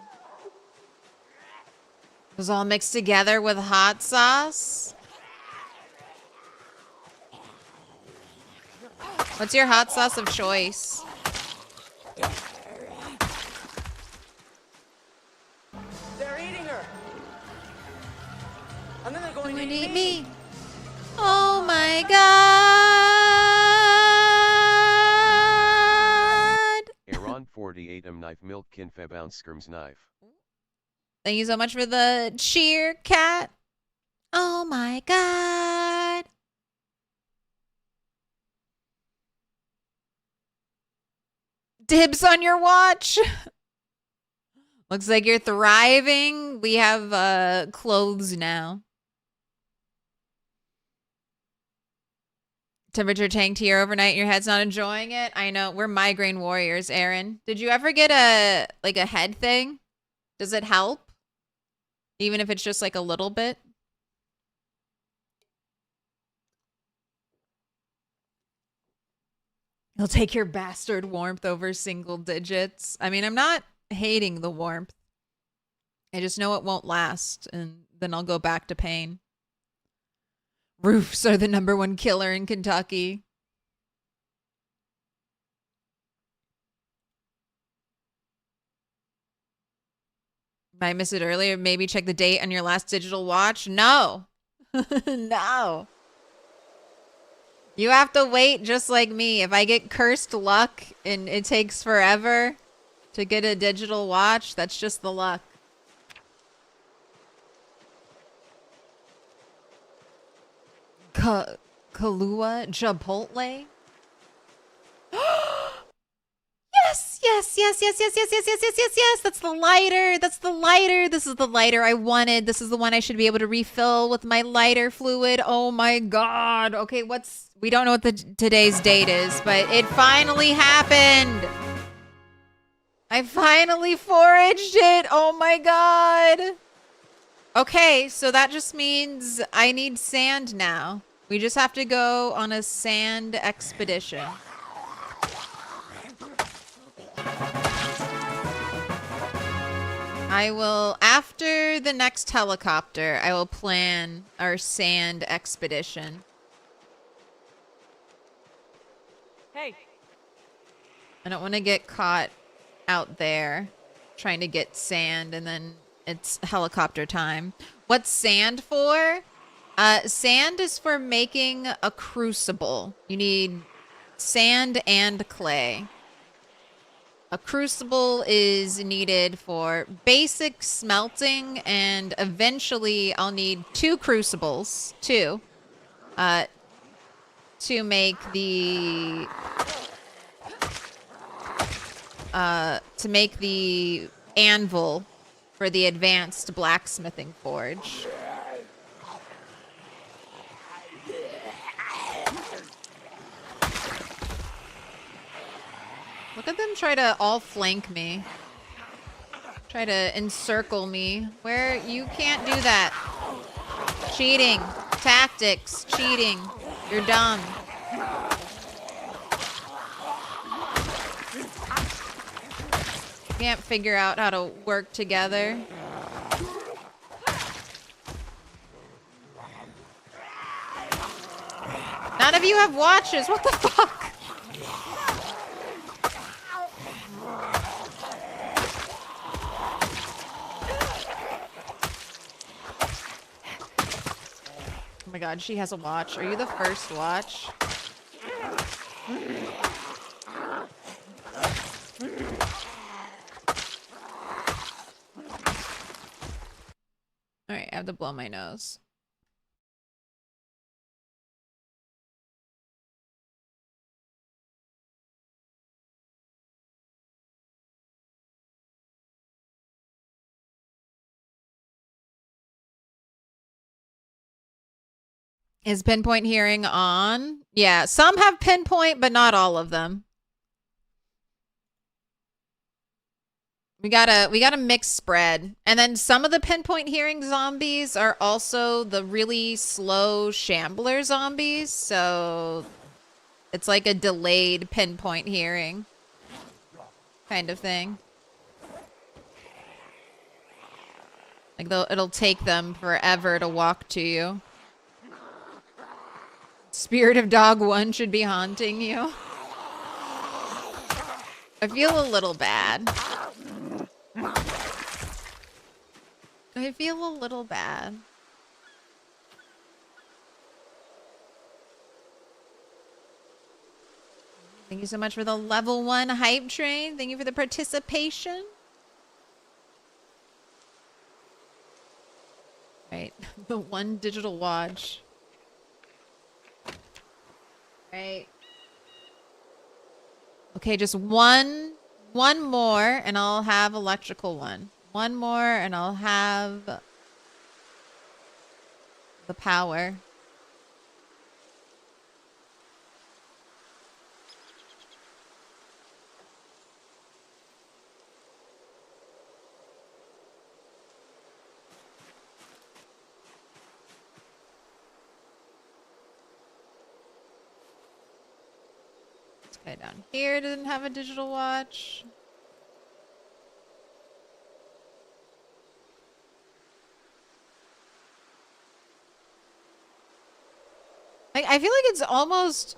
It was all mixed together with hot sauce. What's your hot sauce of choice?
They're eating her. And then they're going to
Would
eat
eat
me.
me. Oh my god.
Iran 48 knife milk kin febounce skirms knife.
Thank you so much for the cheer, cat. Oh my god. Dibs on your watch. Looks like you're thriving. We have clothes now. Temperature tanked here overnight. Your head's not enjoying it. I know. We're migraine warriors, Aaron. Did you ever get a head thing? Does it help? Even if it's just like a little bit? You'll take your bastard warmth over single digits. I mean, I'm not hating the warmth. I just know it won't last, and then I'll go back to pain. Roofs are the #1 killer in Kentucky. Might miss it earlier. Maybe check the date on your last digital watch. No. No. You have to wait just like me. If I get cursed luck and it takes forever to get a digital watch, that's just the luck. Kahlua Chipotle? Yes, yes, yes, yes, yes, yes, yes, yes, yes, yes, yes. That's the lighter. That's the lighter. This is the lighter I wanted. This is the one I should be able to refill with my lighter fluid. Oh my god. Okay, we don't know what today's date is, but it finally happened. I finally foraged it. Oh my god. Okay, so that just means I need sand now. We just have to go on a sand expedition. I will, after the next helicopter, I will plan our sand expedition.
Hey,
I don't want to get caught out there trying to get sand and then it's helicopter time. What's sand for? Sand is for making a crucible. You need sand and clay. A crucible is needed for basic smelting, and eventually I'll need 2 crucibles, to make the anvil for the advanced blacksmithing forge. Look at them try to all flank me. Try to encircle me. Where you can't do that. Cheating. Tactics. Cheating. You're dumb. Can't figure out how to work together. None of you have watches. What the fuck? Oh my god, she has a watch. Are you the first watch? Alright, I have to blow my nose. Is pinpoint hearing on? Yeah, some have pinpoint, but not all of them. We got a mixed spread. And then some of the pinpoint hearing zombies are also the really slow shambler zombies, so it's like a delayed pinpoint hearing kind of thing. Like it'll take them forever to walk to you. Spirit of Dog 1 should be haunting you. I feel a little bad. I feel a little bad. Thank you so much for the level 1 hype train. Thank you for the participation. Right, the 1 digital watch. Right. Okay, just one more and I'll have electrical 1. One more and I'll have the power. This guy down here doesn't have a digital watch. I feel like it's almost,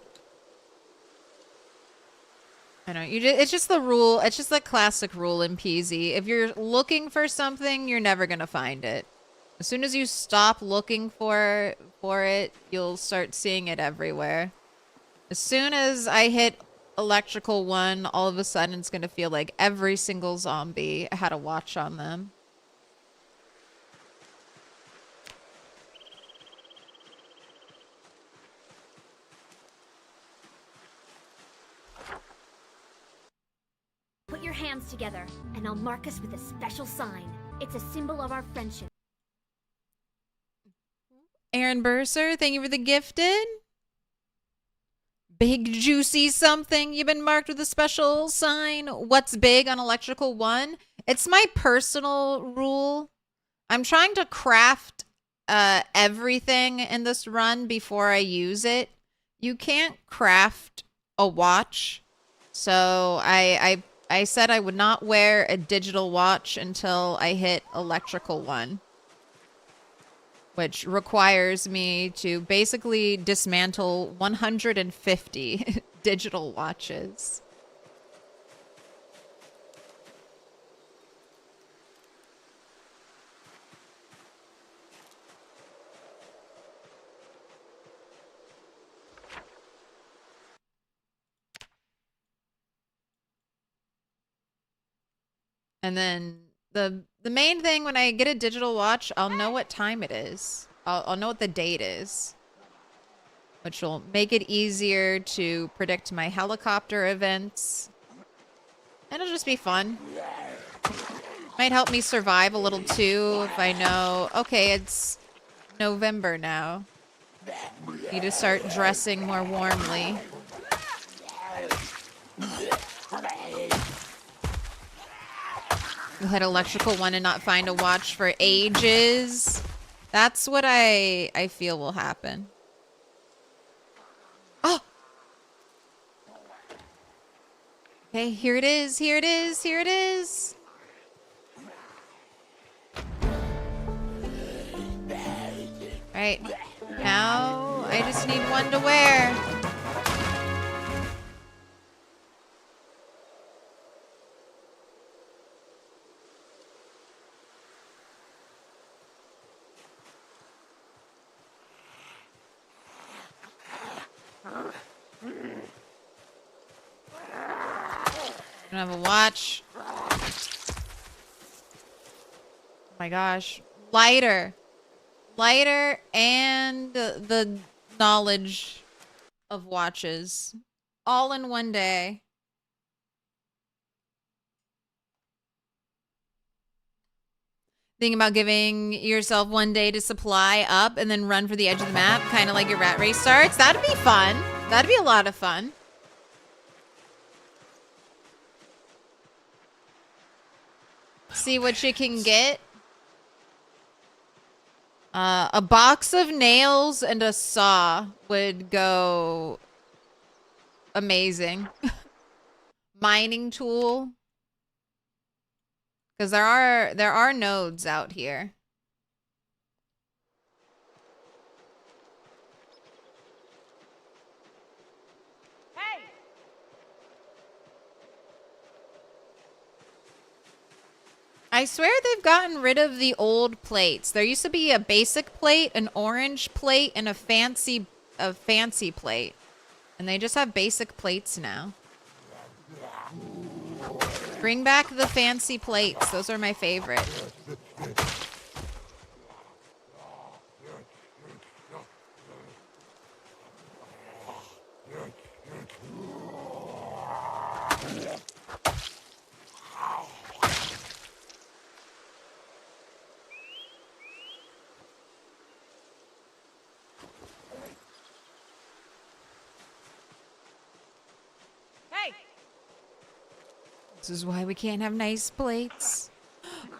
I don't know, it's just the rule, it's just the classic rule in PZ. If you're looking for something, you're never going to find it. As soon as you stop looking for it, you'll start seeing it everywhere. As soon as I hit electrical 1, all of a sudden it's going to feel like every single zombie had a watch on them.
Put your hands together, and I'll mark us with a special sign. It's a symbol of our friendship.
Aaron Burser, thank you for the gifted. Big juicy something. You've been marked with a special sign. What's big on electrical 1? It's my personal rule. I'm trying to craft everything in this run before I use it. You can't craft a watch. So I said I would not wear a digital watch until I hit electrical 1. Which requires me to basically dismantle 150 digital watches. And then the main thing when I get a digital watch, I'll know what time it is. I'll know what the date is. Which will make it easier to predict my helicopter events. And it'll just be fun. Might help me survive a little too if I know, okay, it's November now. Need to start dressing more warmly. You'll hit electrical 1 and not find a watch for ages. That's what I feel will happen. Oh! Okay, here it is, here it is, here it is. Right, now I just need 1 to wear. I don't have a watch. Oh my gosh. Lighter. Lighter and the knowledge of watches. All in one day. Thinking about giving yourself 1 day to supply up and then run for the edge of the map, kind of like your rat race starts. That'd be fun. That'd be a lot of fun. See what you can get. A box of nails and a saw would go amazing. Mining tool. Because there are nodes out here.
Hey!
I swear they've gotten rid of the old plates. There used to be a basic plate, an orange plate, and a fancy plate. And they just have basic plates now. Bring back the fancy plates. Those are my favorite.
Hey!
This is why we can't have nice plates.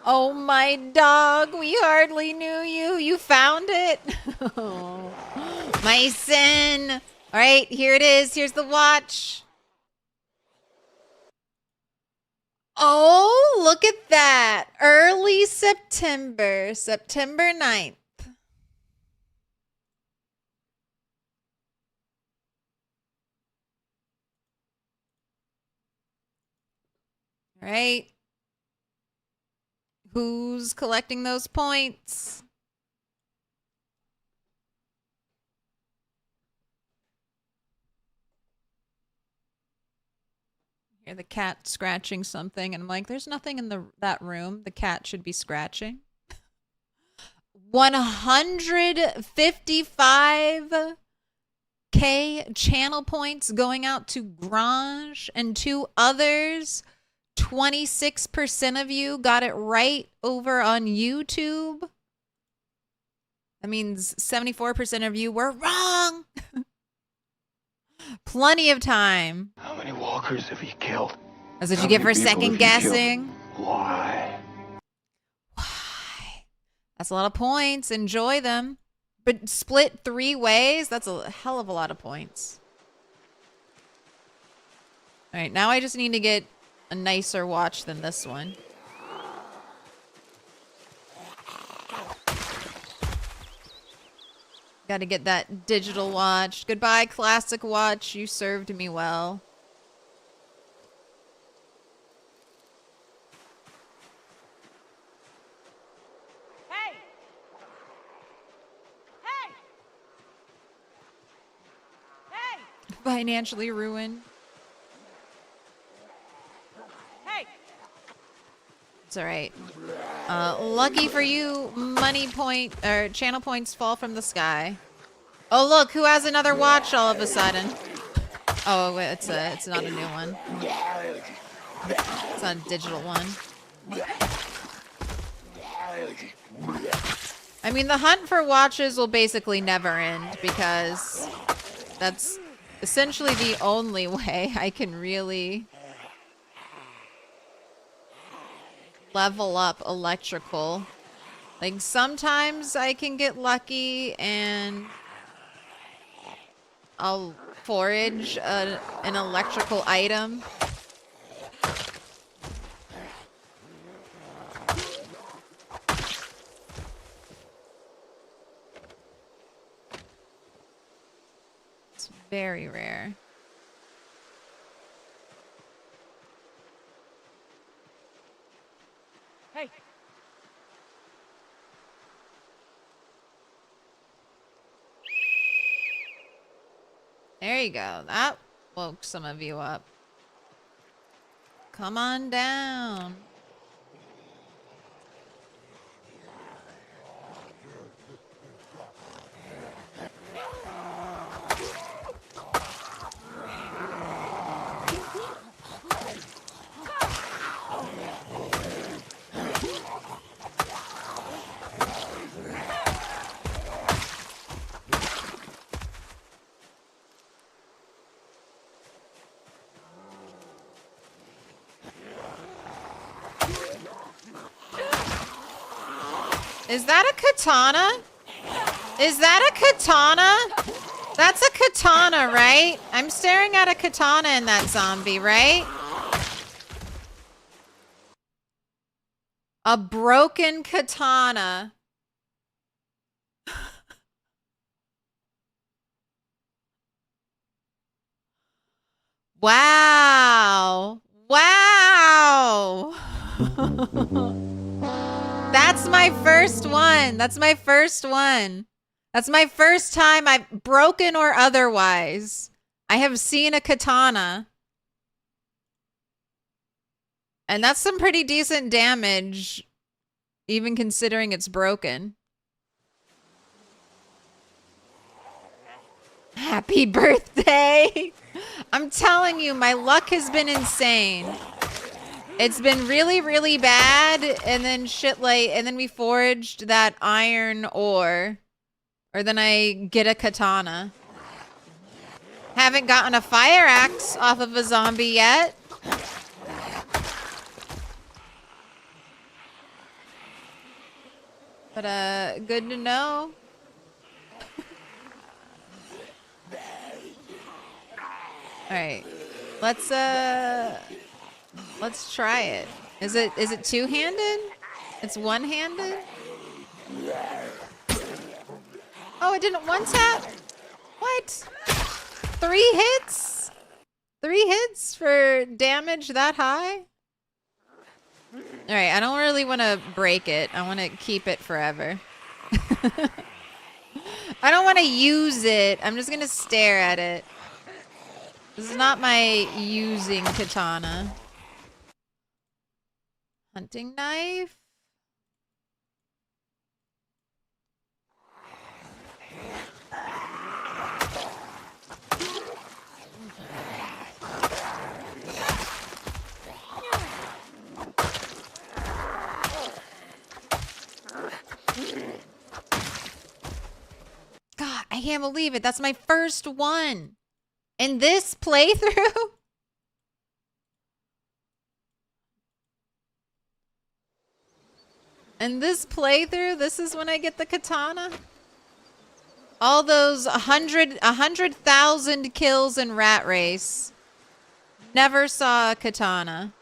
Oh, my dog. We hardly knew you. You found it. Oh, my sin. All right, here it is. Here's the watch. Oh, look at that. Early September. September 9th. All right. Who's collecting those points? Hear the cat scratching something, and I'm like, there's nothing in that room. The cat should be scratching. 155K channel points going out to Grange and 2 others. 26% of you got it right over on YouTube. That means 74% of you were wrong. Plenty of time.
How many walkers have you killed?
That's what
How
you get
many
for
people
second
have you killed?
guessing.
Why?
Why? That's a lot of points. Enjoy them. But split 3 ways? That's a hell of a lot of points. All right, now I just need to get a nicer watch than this one. Got to get that digital watch. Goodbye, classic watch. You served me well.
Hey! Hey! Hey!
Financially ruined.
Hey!
It's all right. Lucky for you, money point or channel points fall from the sky. Oh look, who has another watch all of a sudden? Oh wait, it's not a new one. It's not a digital one. I mean, the hunt for watches will basically never end because that's essentially the only way I can really level up electrical. Like sometimes I can get lucky and I'll forage an electrical item. It's very rare.
Hey!
There you go. That woke some of you up. Come on down. Is that a katana? Is that a katana? That's a katana, right? I'm staring at a katana in that zombie, right? A broken katana. Wow. Wow. That's my first one. That's my first one. That's my first time I've broken or otherwise. I have seen a katana. And that's some pretty decent damage, even considering it's broken. Happy birthday! I'm telling you, my luck has been insane. It's been really, really bad, and then and then we foraged that iron ore. Or then I get a katana. Haven't gotten a fire axe off of a zombie yet. But, good to know. Alright. Let's try it. Is it two-handed? It's one-handed? Oh, it didn't one-tap? What? 3 hits? 3 hits for damage that high? Alright, I don't really want to break it. I want to keep it forever. I don't want to use it. I'm just going to stare at it. This is not my using katana. Hunting knife? God, I can't believe it. That's my first one. In this playthrough? In this playthrough, this is when I get the katana? All those 100,000 kills in Rat Race. Never saw a katana.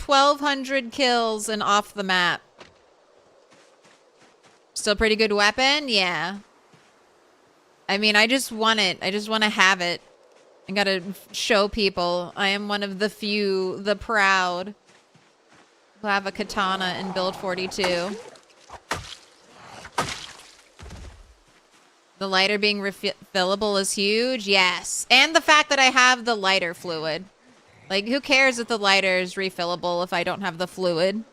1,200 kills and off the map. Still pretty good weapon? Yeah. I mean, I just want it. I just want to have it. I gotta show people. I am one of the few, the proud, who have a katana in build 42. The lighter being refillable is huge. Yes. And the fact that I have the lighter fluid. Like, who cares if the lighter is refillable if I don't have the fluid?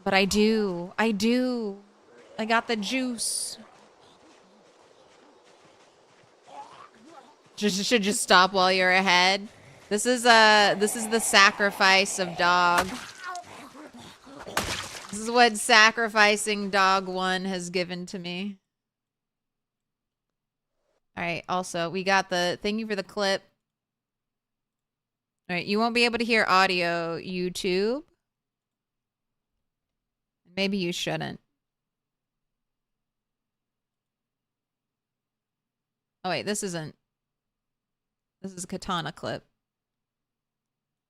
But I do. I do. I got the juice. Should just stop while you're ahead. This is the sacrifice of dog. This is what sacrificing dog 1 has given to me. Alright, also, we got the thank you for the clip. Alright, you won't be able to hear audio, YouTube. Maybe you shouldn't. Oh wait, this isn't. This is a katana clip.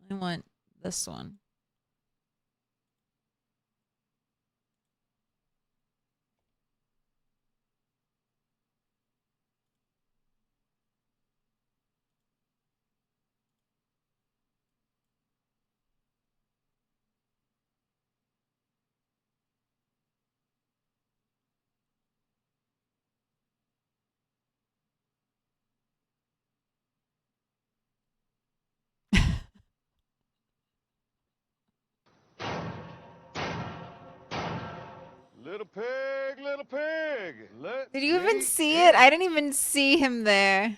I want this one.
Little pig, let
Did you even
me
see
in.
it? I didn't even see him there.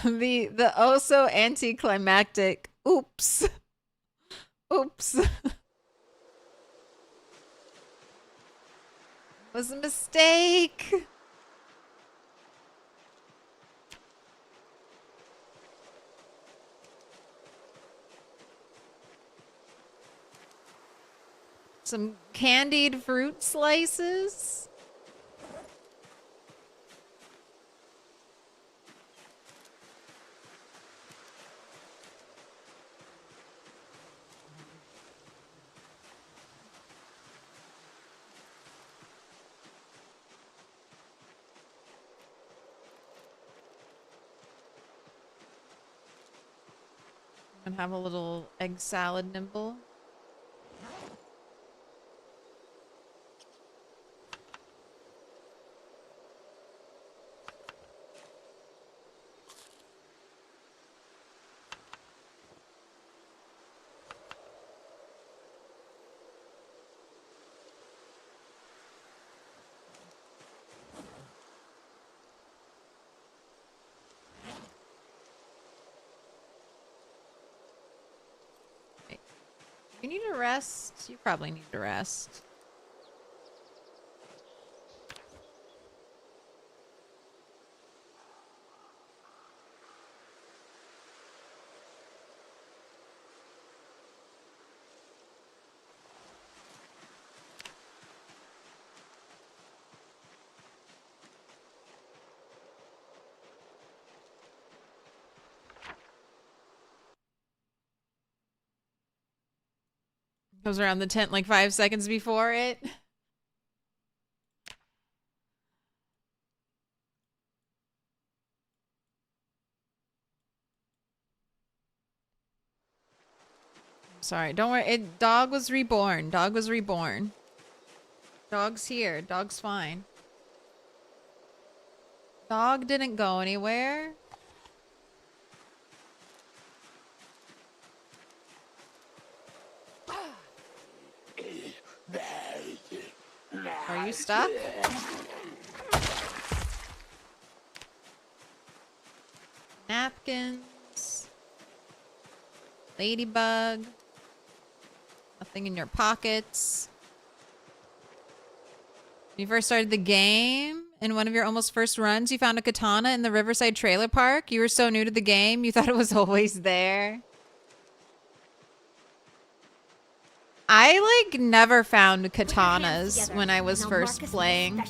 The oh so anticlimactic oops. Oops. Was a mistake. Some candied fruit slices. And have a little egg salad nibble. You need to rest. You probably need to rest. Goes around the tent like 5 seconds before it. Sorry, don't worry. Dog was reborn. Dog was reborn. Dog's here. Dog's fine. Dog didn't go anywhere. Are you stuck? Napkins. Ladybug. Nothing in your pockets. When you first started the game, in one of your almost first runs, you found a katana in the Riverside Trailer Park. You were so new to the game, you thought it was always there. I, like, never found katanas when I was first playing.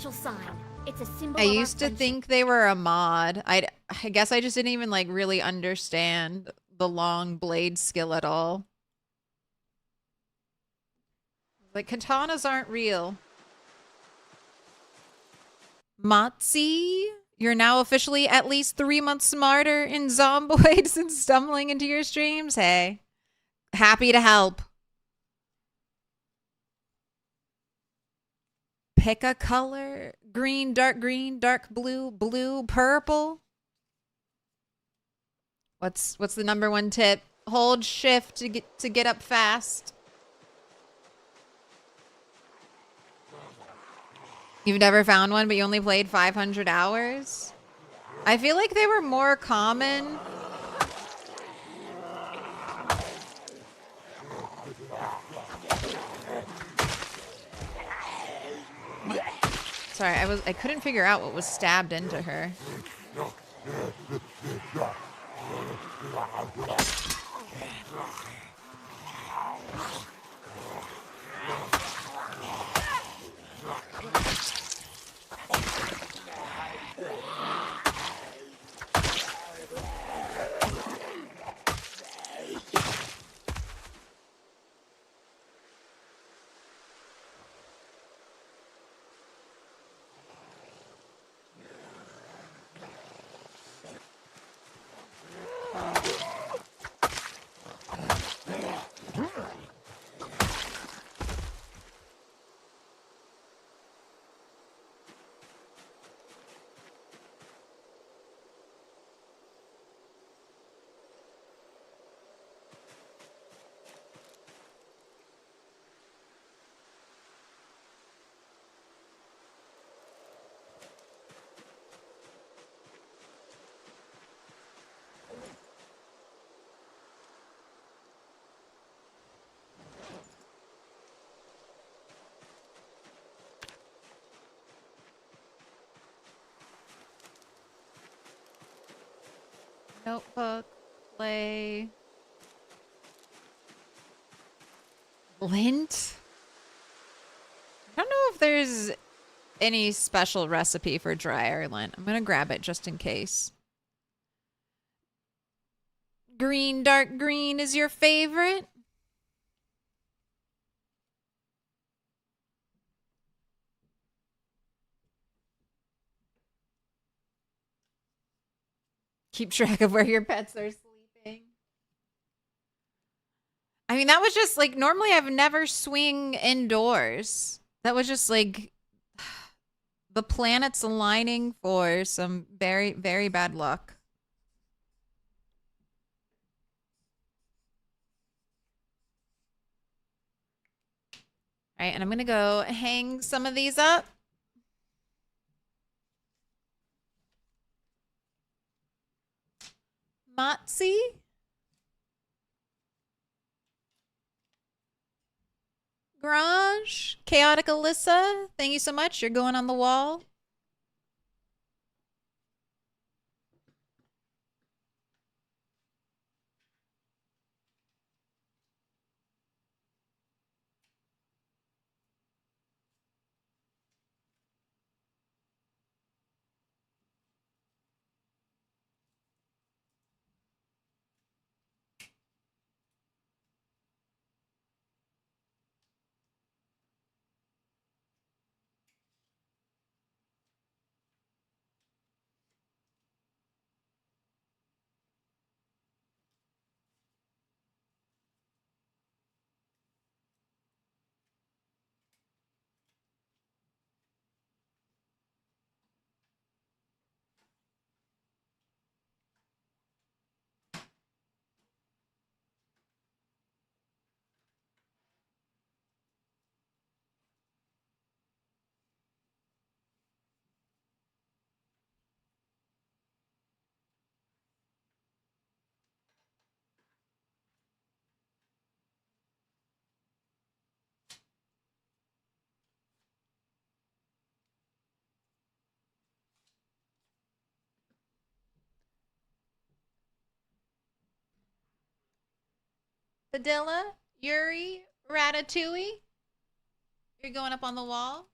I used to think they were a mod. I guess I just didn't even, like, really understand the long blade skill at all. Like, katanas aren't real. Motzi, you're now officially at least 3 months smarter in Zomboid since stumbling into your streams. Hey, happy to help. Pick a color. Green, dark blue, blue, purple. What's the number one tip? Hold shift to get up fast. You've never found one, but you only played 500 hours? I feel like they were more common. Sorry, I couldn't figure out what was stabbed into her. Notebook, play. Lint? I don't know if there's any special recipe for dryer lint. I'm gonna grab it just in case. Green, dark green is your favorite? Keep track of where your pets are sleeping. I mean, that was just like, normally I've never swing indoors. That was just like the planets aligning for some very, very bad luck. All right, and I'm gonna go hang some of these up. Motzi? Garage? Chaotic Alyssa? Thank you so much. You're going on the wall. Padilla, Yuri, Ratatouille. You're going up on the wall.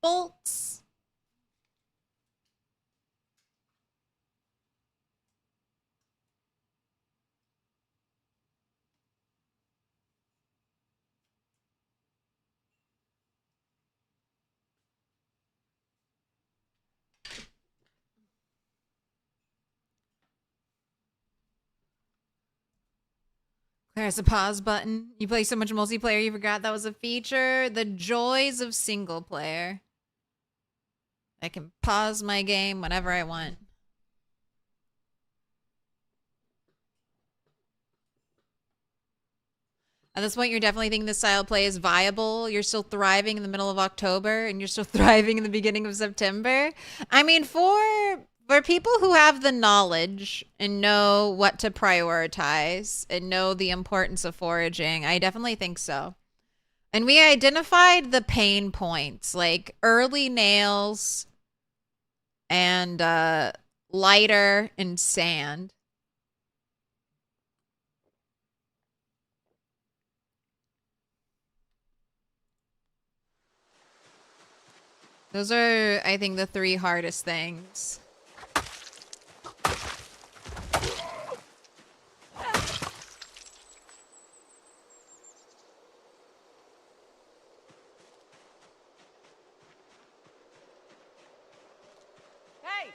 Bolts. There's a pause button. You play so much multiplayer, you forgot that was a feature. The joys of single player. I can pause my game whenever I want. At this point, you're definitely thinking this style of play is viable. You're still thriving in the middle of October, and you're still thriving in the beginning of September. I mean, for people who have the knowledge and know what to prioritize and know the importance of foraging, I definitely think so. And we identified the pain points, like early nails and lighter and sand. Those are, I think, the 3 hardest things.
Hey!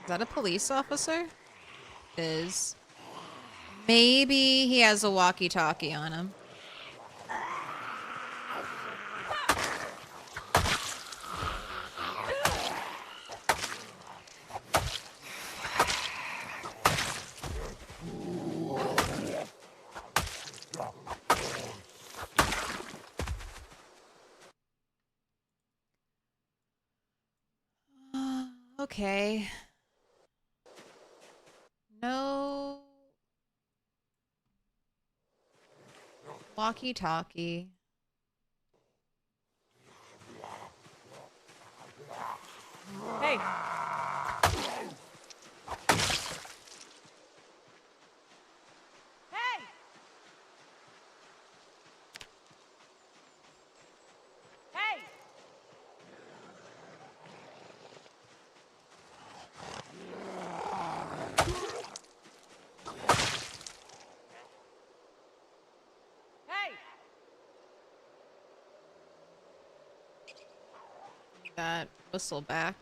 Is that a police officer? It is. Maybe he has a walkie-talkie on him. Okay. No walkie-talkie.
Hey! Hey! Hey! Hey!
That whistle back.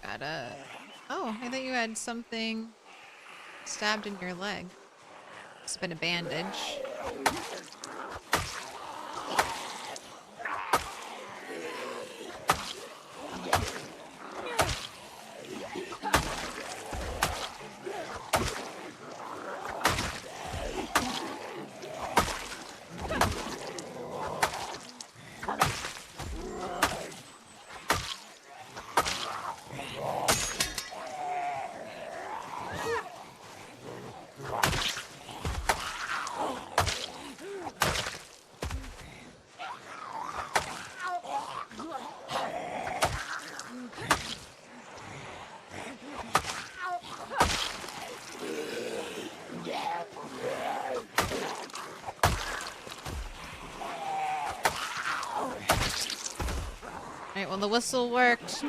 Gotta... Oh, I thought you had something stabbed in your leg. It's been a bandage. Alright, well the whistle worked.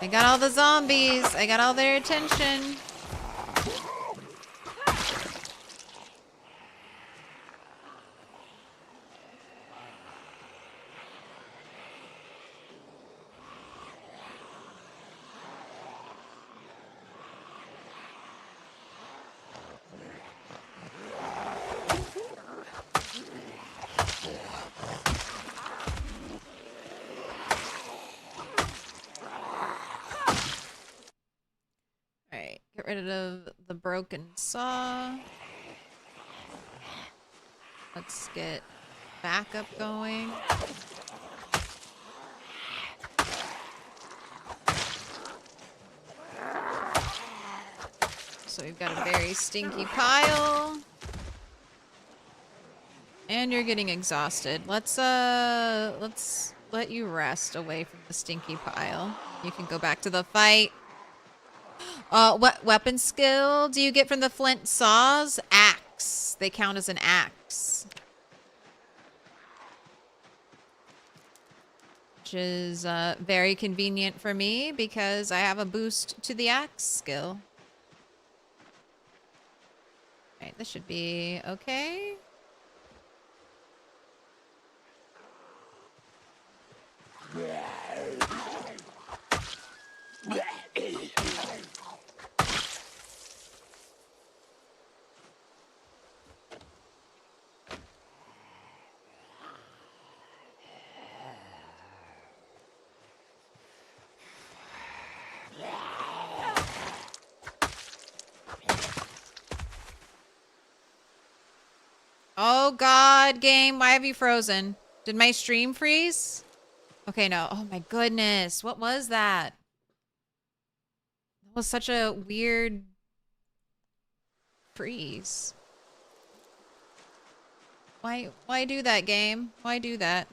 I got all the zombies. I got all their attention. Alright, get rid of the broken saw. Let's get backup going. So we've got a very stinky pile. And you're getting exhausted. Let's let you rest away from the stinky pile. You can go back to the fight. What weapon skill do you get from the flint saws? Axe. They count as an axe. Which is very convenient for me because I have a boost to the axe skill. Alright, this should be okay. Oh god, game, why have you frozen? Did my stream freeze? Okay, no. Oh my goodness, what was that? That was such a weird freeze. Why do that, game? Why do that?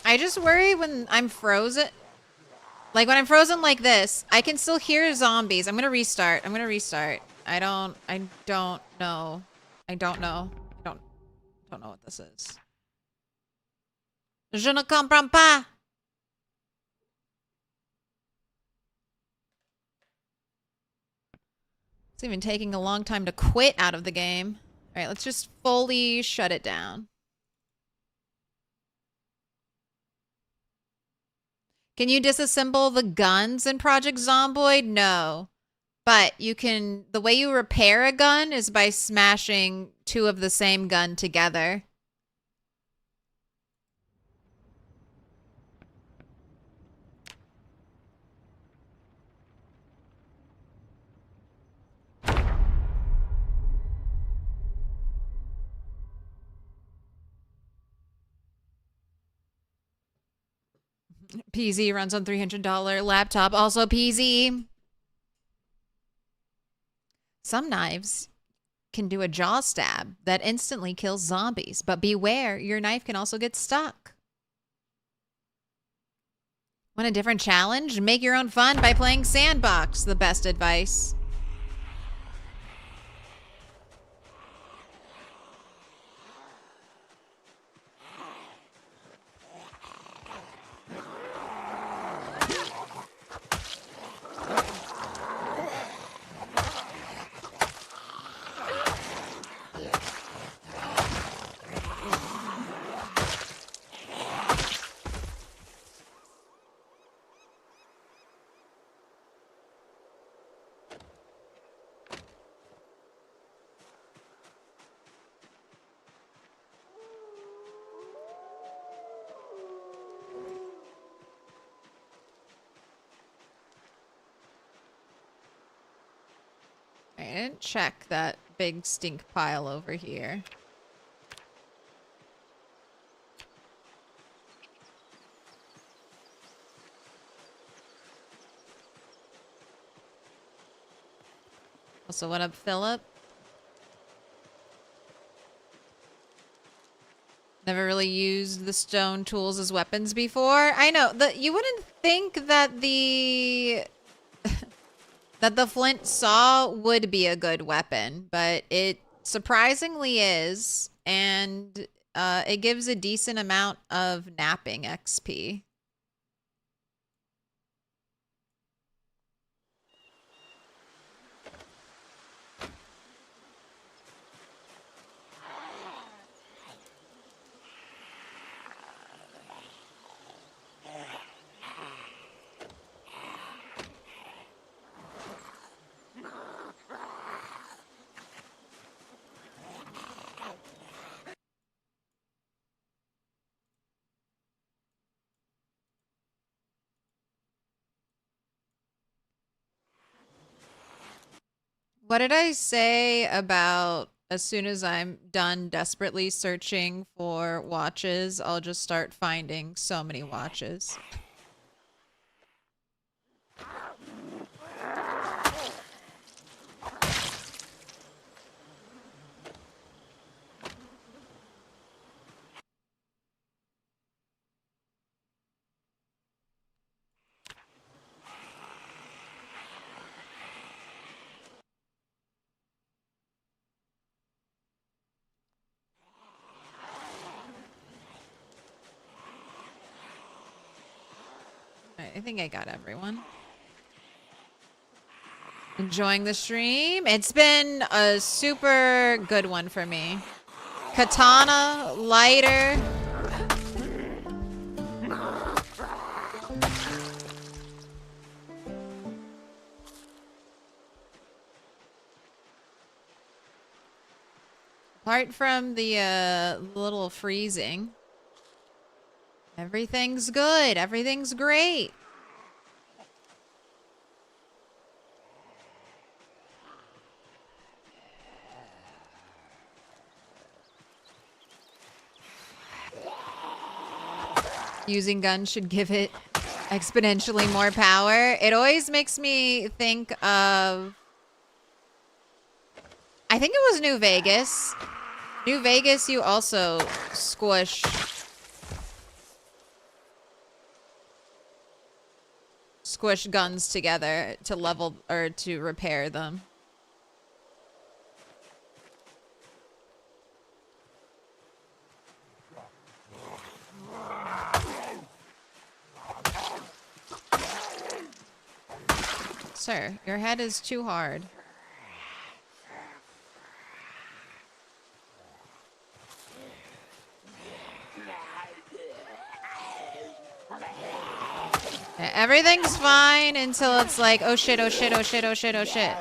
I just worry when I'm frozen. Like when I'm frozen like this, I can still hear zombies. I'm gonna restart. I don't know. I don't know what this is. Je ne comprends pas. It's even taking a long time to quit out of the game. All right, let's just fully shut it down. Can you disassemble the guns in Project Zomboid? No. But you can, the way you repair a gun is by smashing two of the same gun together. PZ runs on $300 laptop. Also PZ. Some knives can do a jaw stab that instantly kills zombies, but beware, your knife can also get stuck. Want a different challenge? Make your own fun by playing Sandbox. The best advice. I didn't check that big stink pile over here. Also, what up, Philip? Never really used the stone tools as weapons before. I know that you wouldn't think that the that the flint saw would be a good weapon, but it surprisingly is, and it gives a decent amount of napping XP. What did I say about as soon as I'm done desperately searching for watches, I'll just start finding so many watches? I think I got everyone. Enjoying the stream. It's been a super good one for me. Katana, lighter. Apart from the little freezing, everything's good. Everything's great. Using guns should give it exponentially more power. It always makes me think of... I think it was New Vegas. New Vegas, you also squish squish guns together to level or to repair them. Sir, your head is too hard. Yeah, everything's fine until it's like, oh shit, oh shit, oh shit, oh shit, oh shit.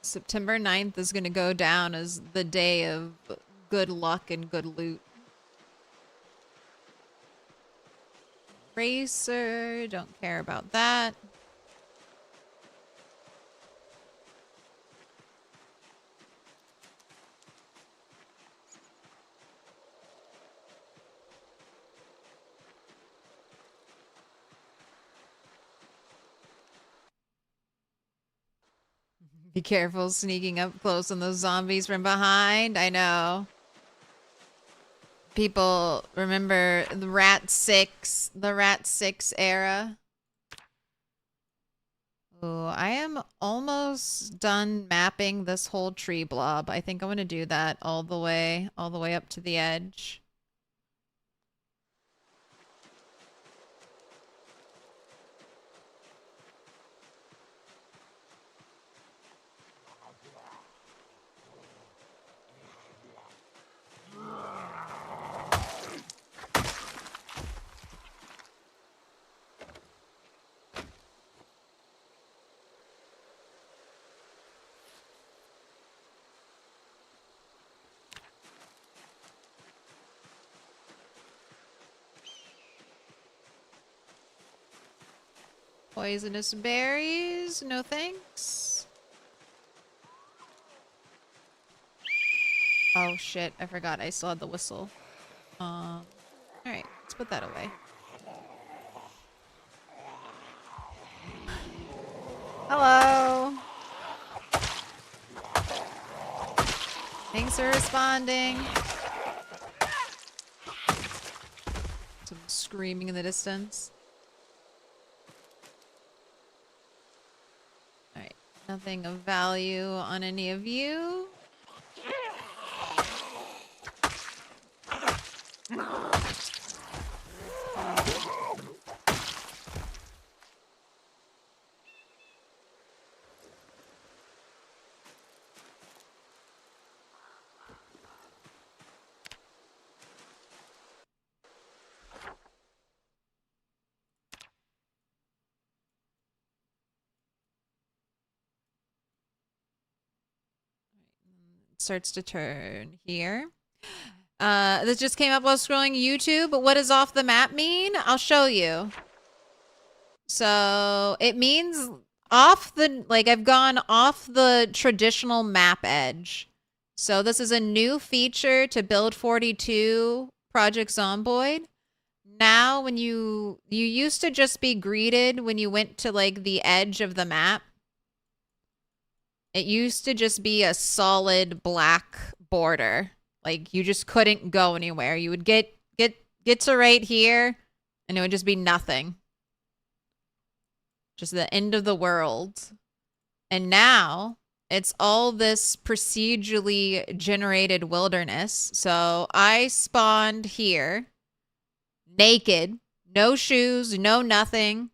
September 9th is going to go down as the day of good luck and good loot. Racer, don't care about that. Be careful sneaking up close on those zombies from behind. I know. People remember the Rat 6 era. Ooh, I am almost done mapping this whole tree blob. I think I'm gonna do that all the way up to the edge. Poisonous berries, no thanks. Oh shit, I forgot I still had the whistle. Alright, let's put that away. Hello! Thanks for responding. Some screaming in the distance. Alright, nothing of value on any of you. Starts to turn here. This just came up while scrolling YouTube, but what does off the map mean? I'll show you. So it means off the, like I've gone off the traditional map edge. So this is a new feature to Build 42 Project Zomboid. Now when you used to just be greeted when you went to like the edge of the map. It used to just be a solid black border. Like you just couldn't go anywhere. You would get to right here and it would just be nothing. Just the end of the world. And now it's all this procedurally generated wilderness. So I spawned here naked, no shoes, no nothing.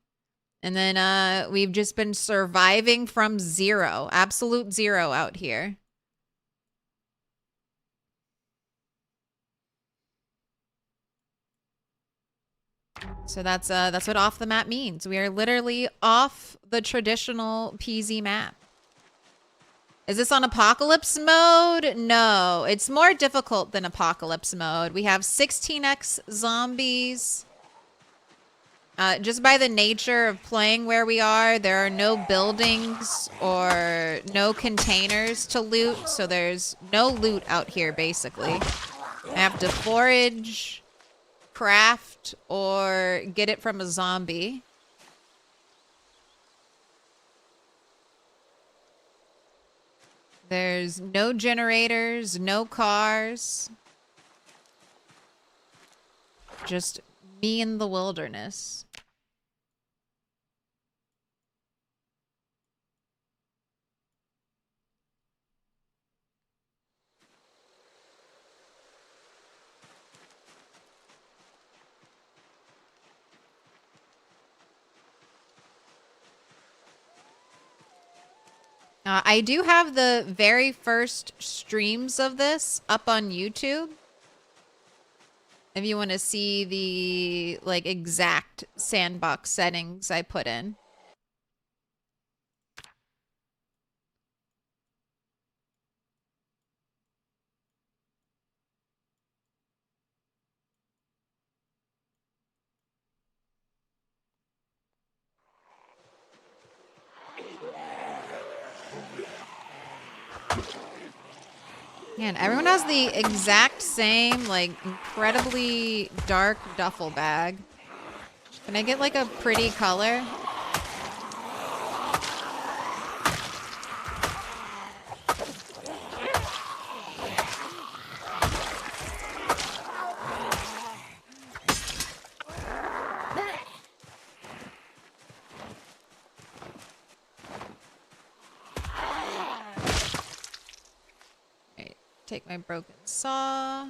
And then we've just been surviving from zero, absolute zero out here. So that's what off the map means. We are literally off the traditional PZ map. Is this on apocalypse mode? No, it's more difficult than apocalypse mode. We have 16x zombies. Just by the nature of playing where we are, there are no buildings or no containers to loot, so there's no loot out here, basically. I have to forage, craft, or get it from a zombie. There's no generators, no cars. Just me in the wilderness. I do have the very first streams of this up on YouTube. If you want to see the like exact sandbox settings I put in. Man, everyone has the exact same, like, incredibly dark duffel bag. Can I get, like, a pretty color? Take my broken saw.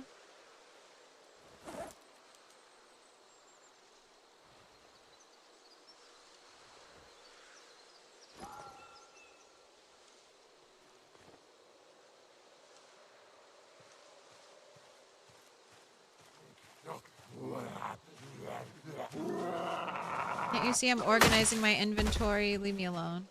Can't you see I'm organizing my inventory? Leave me alone.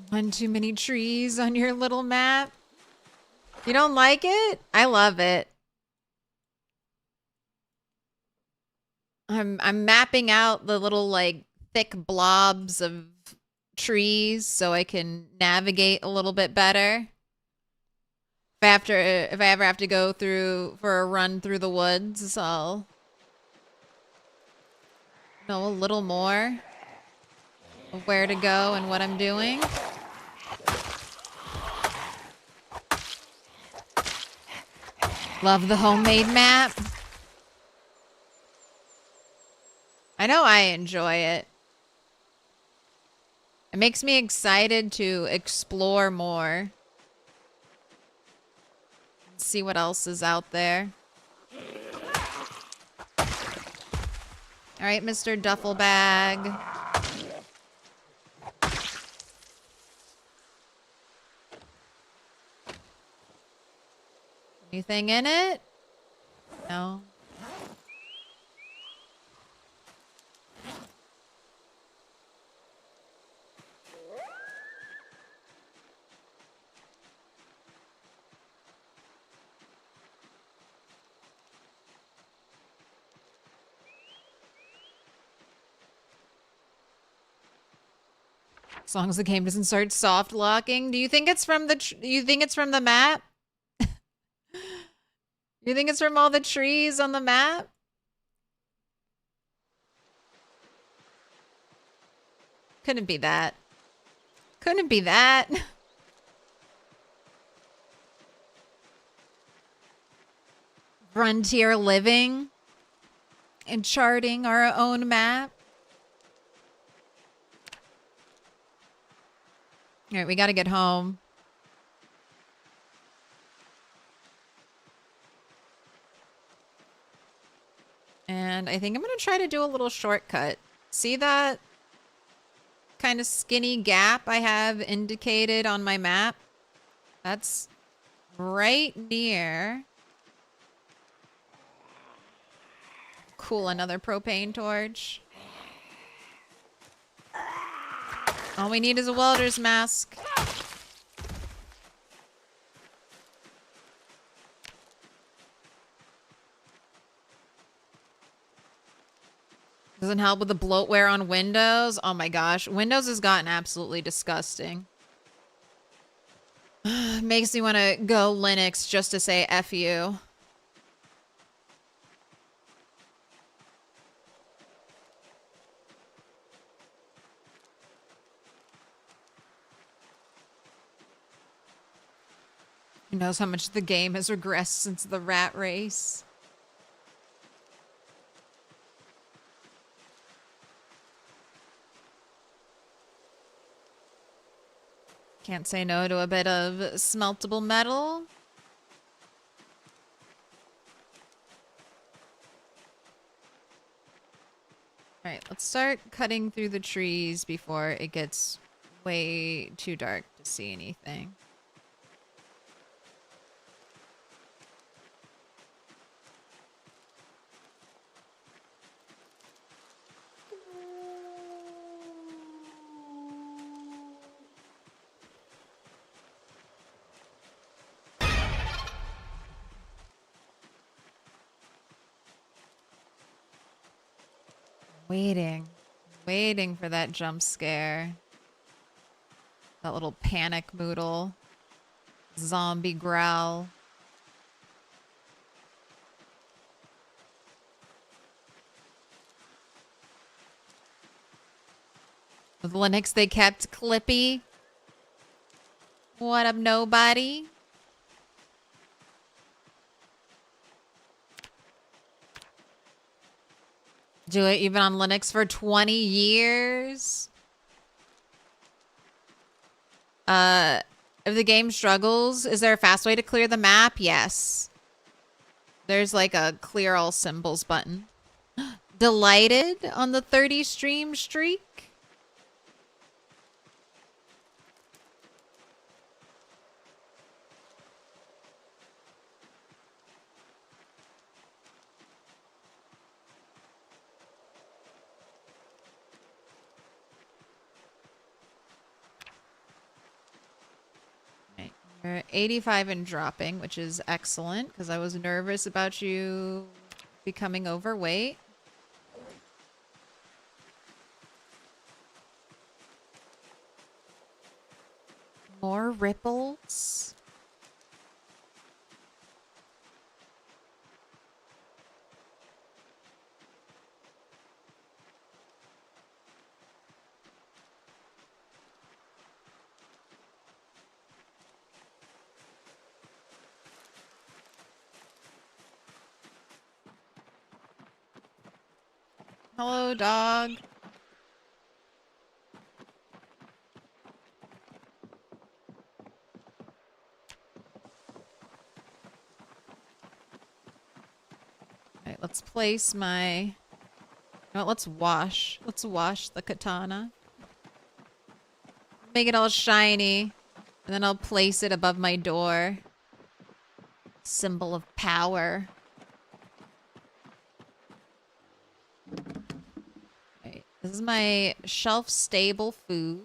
One too many trees on your little map. You don't like it? I love it. I'm mapping out the little like thick blobs of trees so I can navigate a little bit better. If I ever have to go through for a run through the woods, I'll know a little more of where to go and what I'm doing. Love the homemade map. I know I enjoy it. It makes me excited to explore more. See what else is out there. All right, Mr. Duffel Bag. Anything in it? No. As long as the game doesn't start soft locking. Do you think it's from the map? You think it's from all the trees on the map? Couldn't be that. Couldn't be that. Frontier living and charting our own map. All right, we got to get home. And I think I'm going to try to do a little shortcut. See that kind of skinny gap I have indicated on my map? That's right near. Cool, another propane torch. All we need is a welder's mask. Doesn't help with the bloatware on Windows. Oh my gosh, Windows has gotten absolutely disgusting. Makes me want to go Linux just to say F you. Who knows how much the game has regressed since the rat race. Can't say no to a bit of smeltable metal. Alright, let's start cutting through the trees before it gets way too dark to see anything. Waiting for that jump scare. That little panic moodle. Zombie growl. With Linux, they kept Clippy. What up, nobody? Do it even on Linux for 20 years. If the game struggles, is there a fast way to clear the map? Yes. There's like a clear all symbols button. Delighted on the 30 stream streak? You're 85 and dropping, which is excellent because I was nervous about you becoming overweight. More ripples. Hello, dog. Alright, let's place my... No, let's wash. Let's wash the katana. Make it all shiny. And then I'll place it above my door. Symbol of power. This is my shelf-stable food.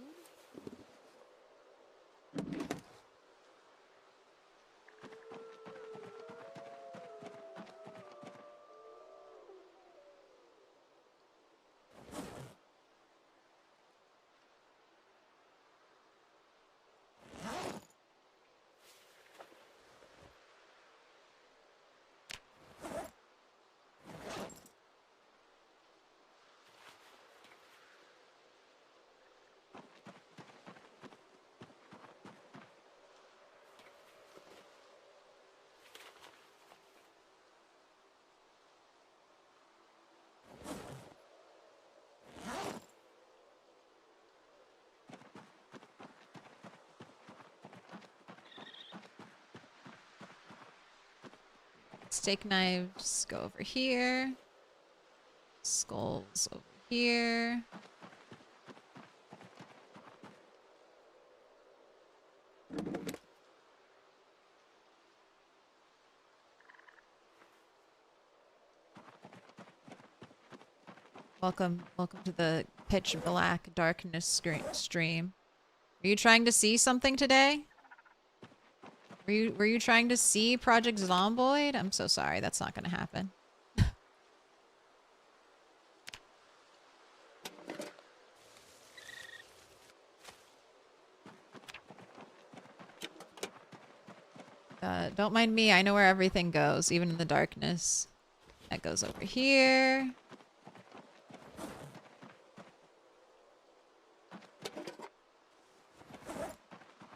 Steak knives go over here. Skulls over here. Welcome to the pitch black darkness stream. Are you trying to see something today? Were you trying to see Project Zomboid? I'm so sorry, that's not gonna happen. Don't mind me, I know where everything goes, even in the darkness. That goes over here.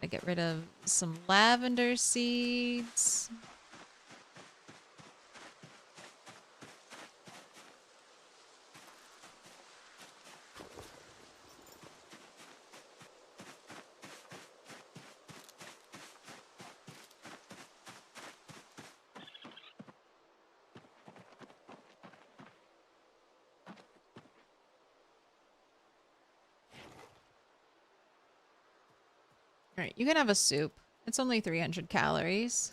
I get rid of some lavender seeds. Alright, you can have a soup. It's only 300 calories.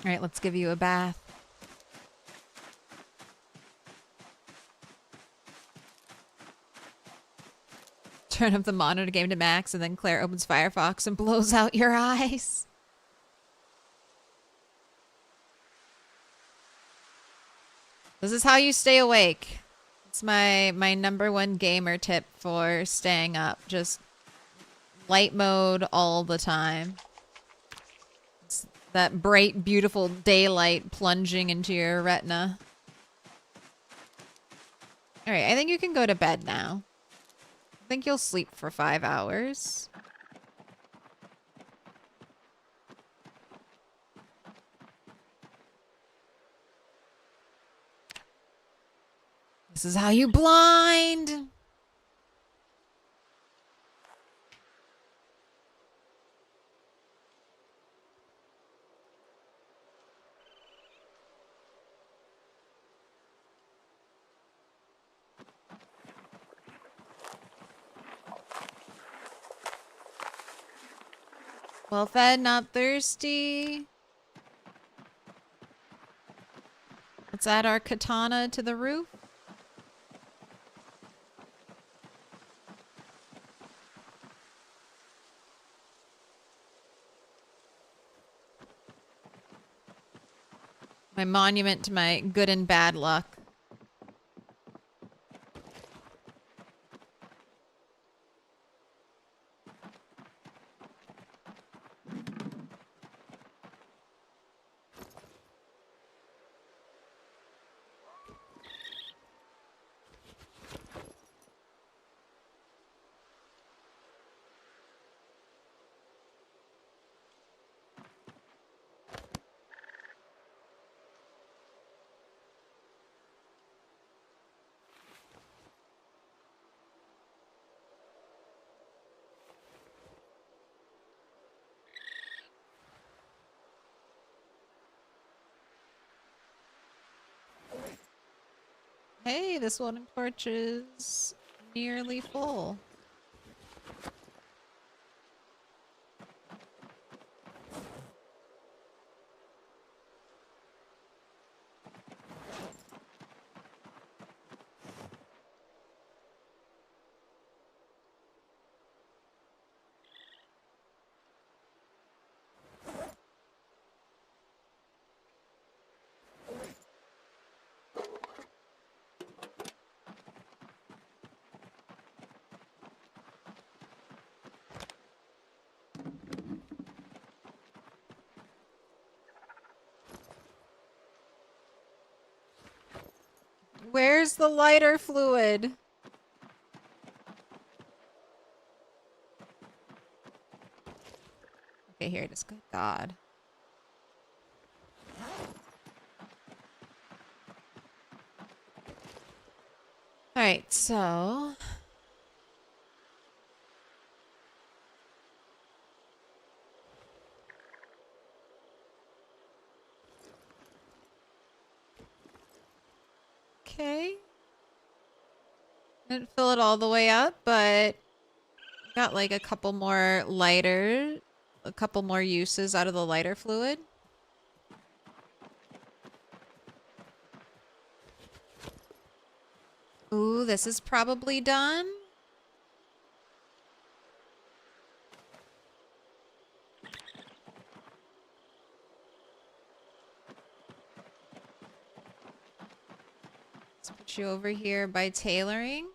Alright, let's give you a bath. Turn up the monitor game to max, and then Claire opens Firefox and blows out your eyes. This is how you stay awake. It's my #1 gamer tip for staying up. Just light mode all the time. It's that bright, beautiful daylight plunging into your retina. Alright, I think you can go to bed now. I think you'll sleep for 5 hours. This is how you blind! Well fed, not thirsty. Let's add our katana to the roof. My monument to my good and bad luck. Hey, this one torch is nearly full. Where's the lighter fluid? Okay, here it is. Good God. Alright, so... Okay. Didn't fill it all the way up, but got like a couple more uses out of the lighter fluid. Ooh, this is probably done. Let's put you over here by tailoring.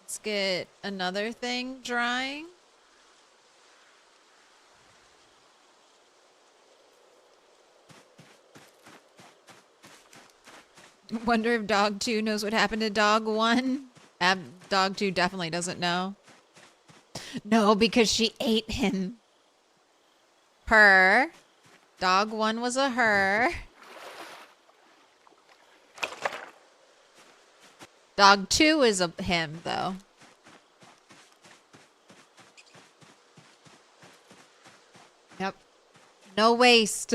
Let's get another thing drying. Wonder if dog 2 knows what happened to dog 1. Dog 2 definitely doesn't know. No, because she ate him. Her. Dog 1 was a her. Dog 2 is a him, though. Yep. No waste.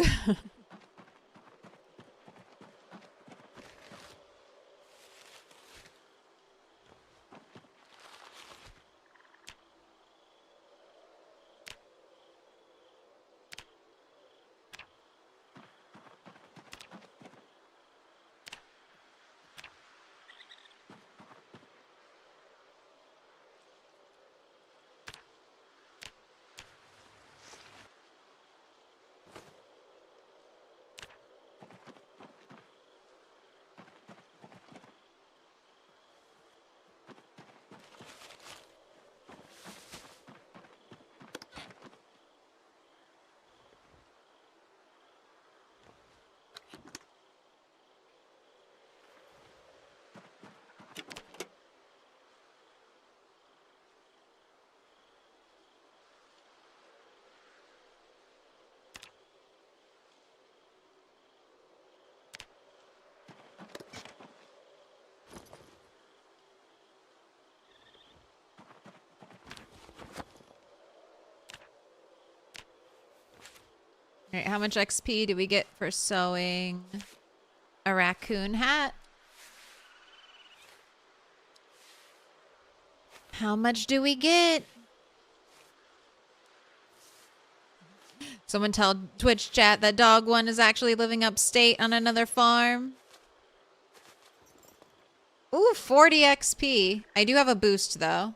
Alright, how much XP do we get for sewing a raccoon hat? How much do we get? Someone tell Twitch chat that dog 1 is actually living upstate on another farm. Ooh, 40 XP. I do have a boost though.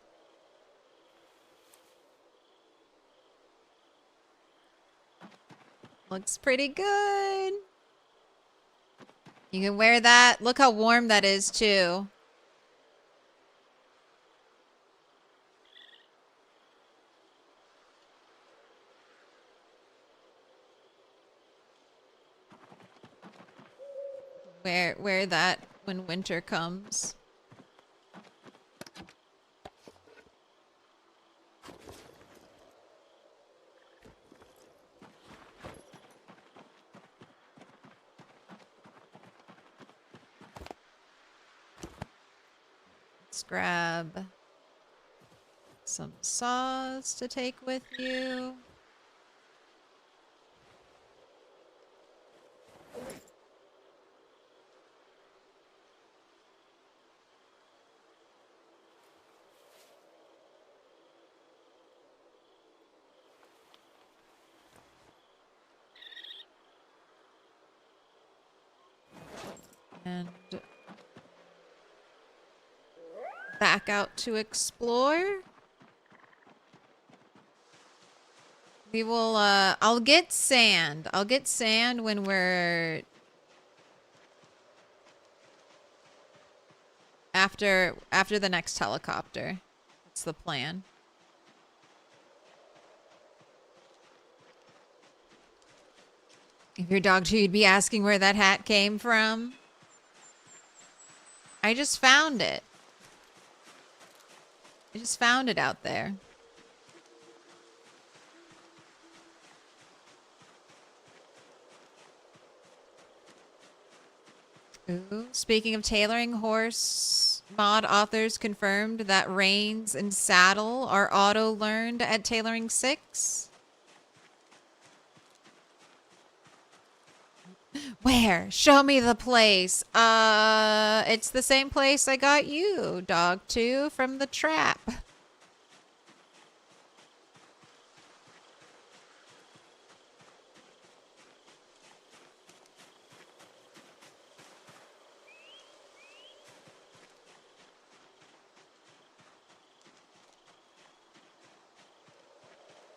Looks pretty good. You can wear that. Look how warm that is too. Wear that when winter comes. Let's grab some saws to take with you. And back out to explore. We will, I'll get sand. I'll get sand when we're... After the next helicopter. That's the plan. If your dog too, you'd be asking where that hat came from. I just found it. I just found it out there. Ooh. Speaking of tailoring, horse mod authors confirmed that reins and saddle are auto-learned at tailoring 6. Where? Show me the place. It's the same place I got you, dog 2, from the trap.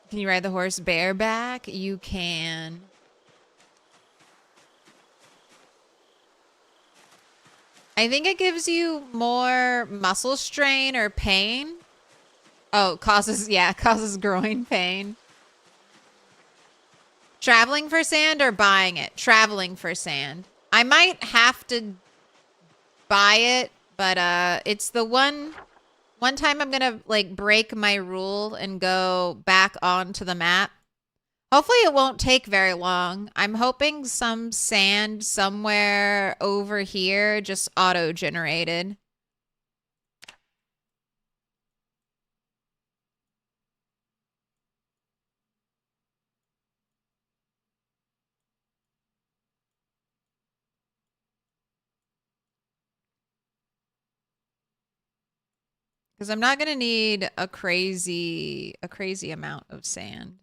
Can you ride the horse bareback? You can. I think it gives you more muscle strain or pain. Oh, causes groin pain. Traveling for sand or buying it? Traveling for sand. I might have to buy it, but it's the one time I'm gonna like break my rule and go back onto the map. Hopefully it won't take very long. I'm hoping some sand somewhere over here just auto-generated. Because I'm not gonna need a crazy amount of sand.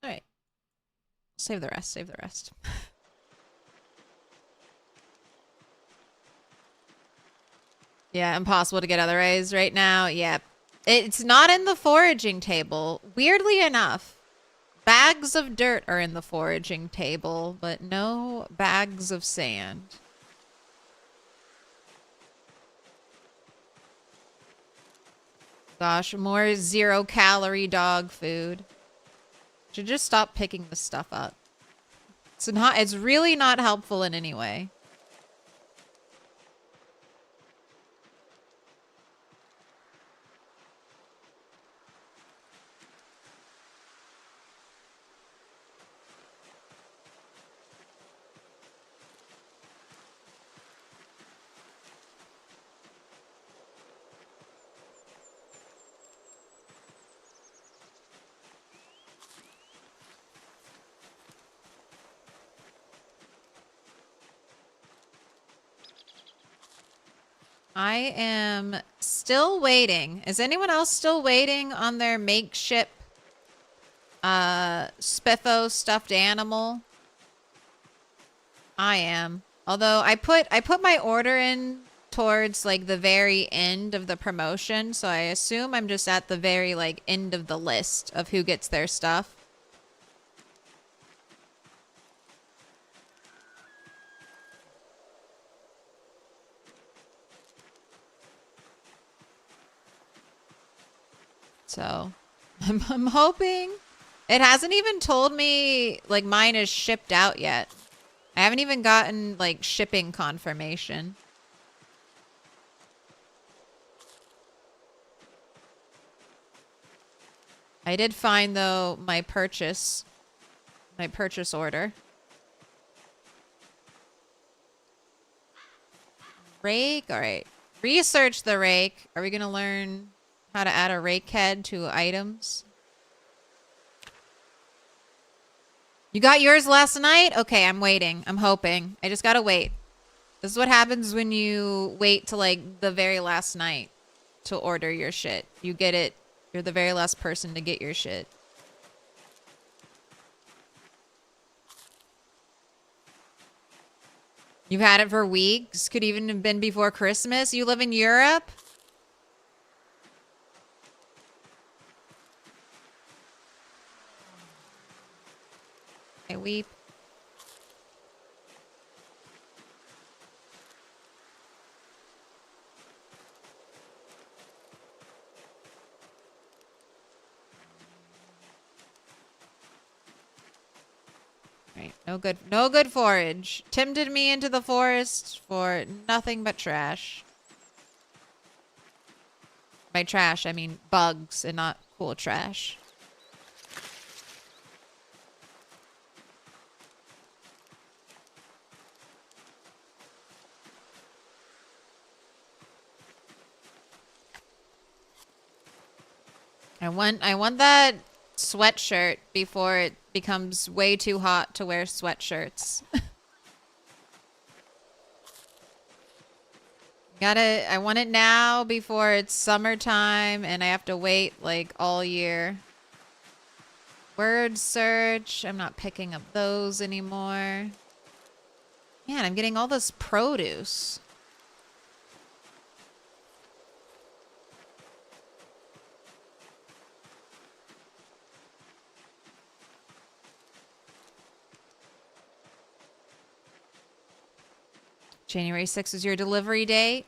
All right. Save the rest, save the rest. Yeah, impossible to get other A's right now. Yep. It's not in the foraging table. Weirdly enough, bags of dirt are in the foraging table, but no bags of sand. Gosh, more 0-calorie dog food. Should just stop picking this stuff up. It's really not helpful in any way. I am still waiting. Is anyone else still waiting on their makeshift Spiffo stuffed animal? I am. Although I put my order in towards like the very end of the promotion, so I assume I'm just at the very like end of the list of who gets their stuff. So, I'm hoping. It hasn't even told me, like, mine is shipped out yet. I haven't even gotten, like, shipping confirmation. I did find, though, my purchase order. Rake? Alright. Research the rake. Are we gonna learn how to add a rake head to items? You got yours last night? Okay, I'm waiting. I'm hoping. I just gotta wait. This is what happens when you wait till like the very last night to order your shit. You get it. You're the very last person to get your shit. You've had it for weeks. Could even have been before Christmas. You live in Europe? I weep. Right, no good forage. Tempted me into the forest for nothing but trash. By trash, I mean bugs and not cool trash. I want that sweatshirt before it becomes way too hot to wear sweatshirts. I want it now before it's summertime and I have to wait like all year. Word search. I'm not picking up those anymore. Man, I'm getting all this produce. January 6th is your delivery date.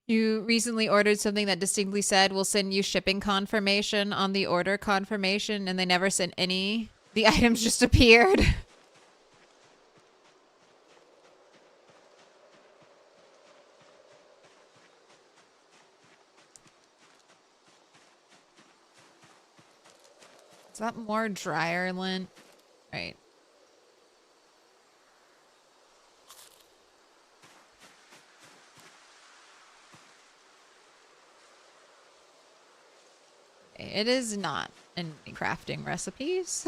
You recently ordered something that distinctly said, we'll send you shipping confirmation on the order confirmation, and they never sent any. The items just appeared. Is that more dryer lint? Right. It is not in any crafting recipes.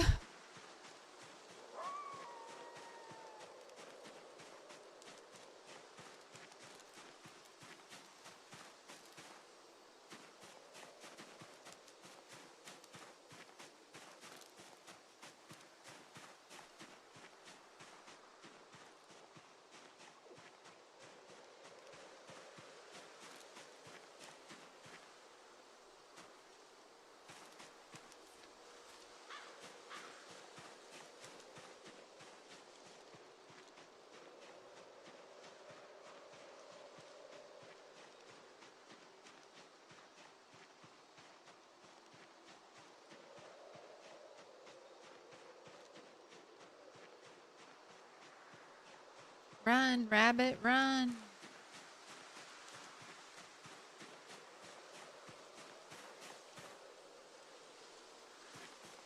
Run, rabbit, run.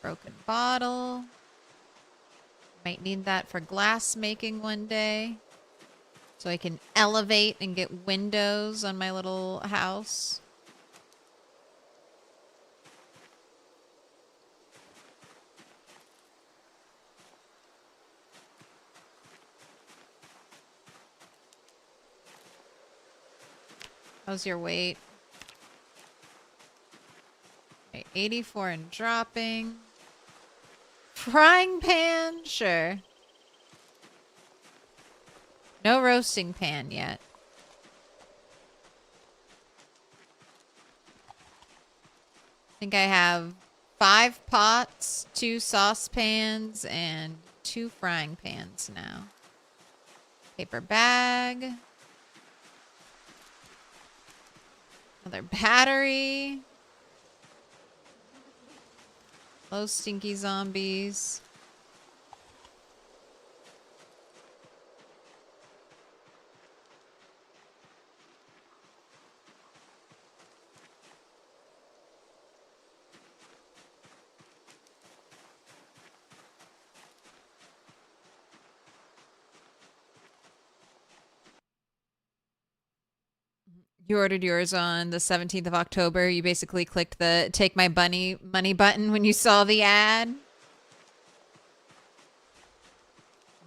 Broken bottle. Might need that for glass making one day. So I can elevate and get windows on my little house. How's your weight? Okay, 84 and dropping. Frying pan? Sure. No roasting pan yet. I think I have 5 pots, 2 saucepans, and 2 frying pans now. Paper bag. Another battery. Hello, stinky zombies. You ordered yours on the 17th of October. You basically clicked the take my bunny money button when you saw the ad.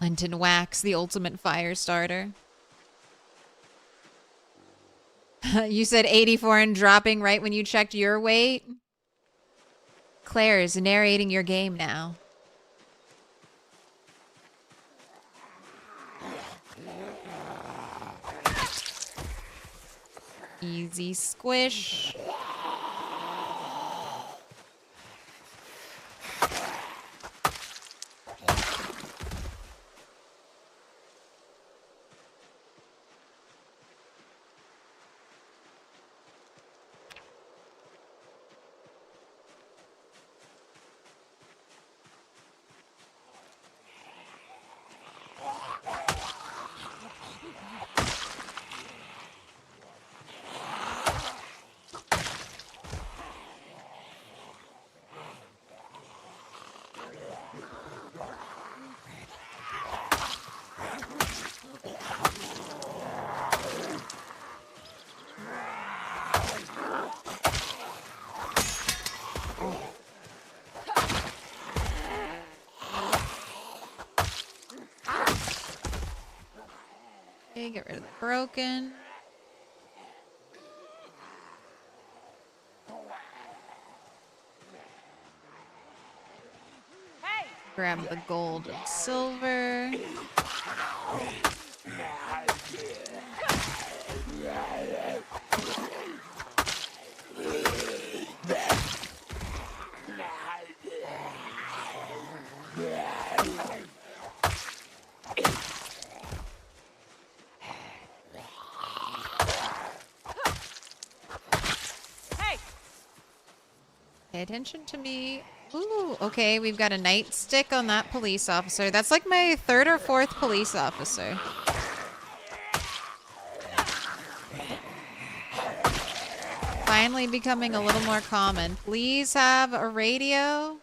Lenten wax, the ultimate fire starter. You said 84 and dropping right when you checked your weight. Claire is narrating your game now. Easy squish. Okay, get rid of the broken.
Hey!
Grab the gold and silver.
Hey!
Pay attention to me. Ooh, okay, we've got a nightstick on that police officer. That's like my third or fourth police officer. Finally becoming a little more common. Please have a radio.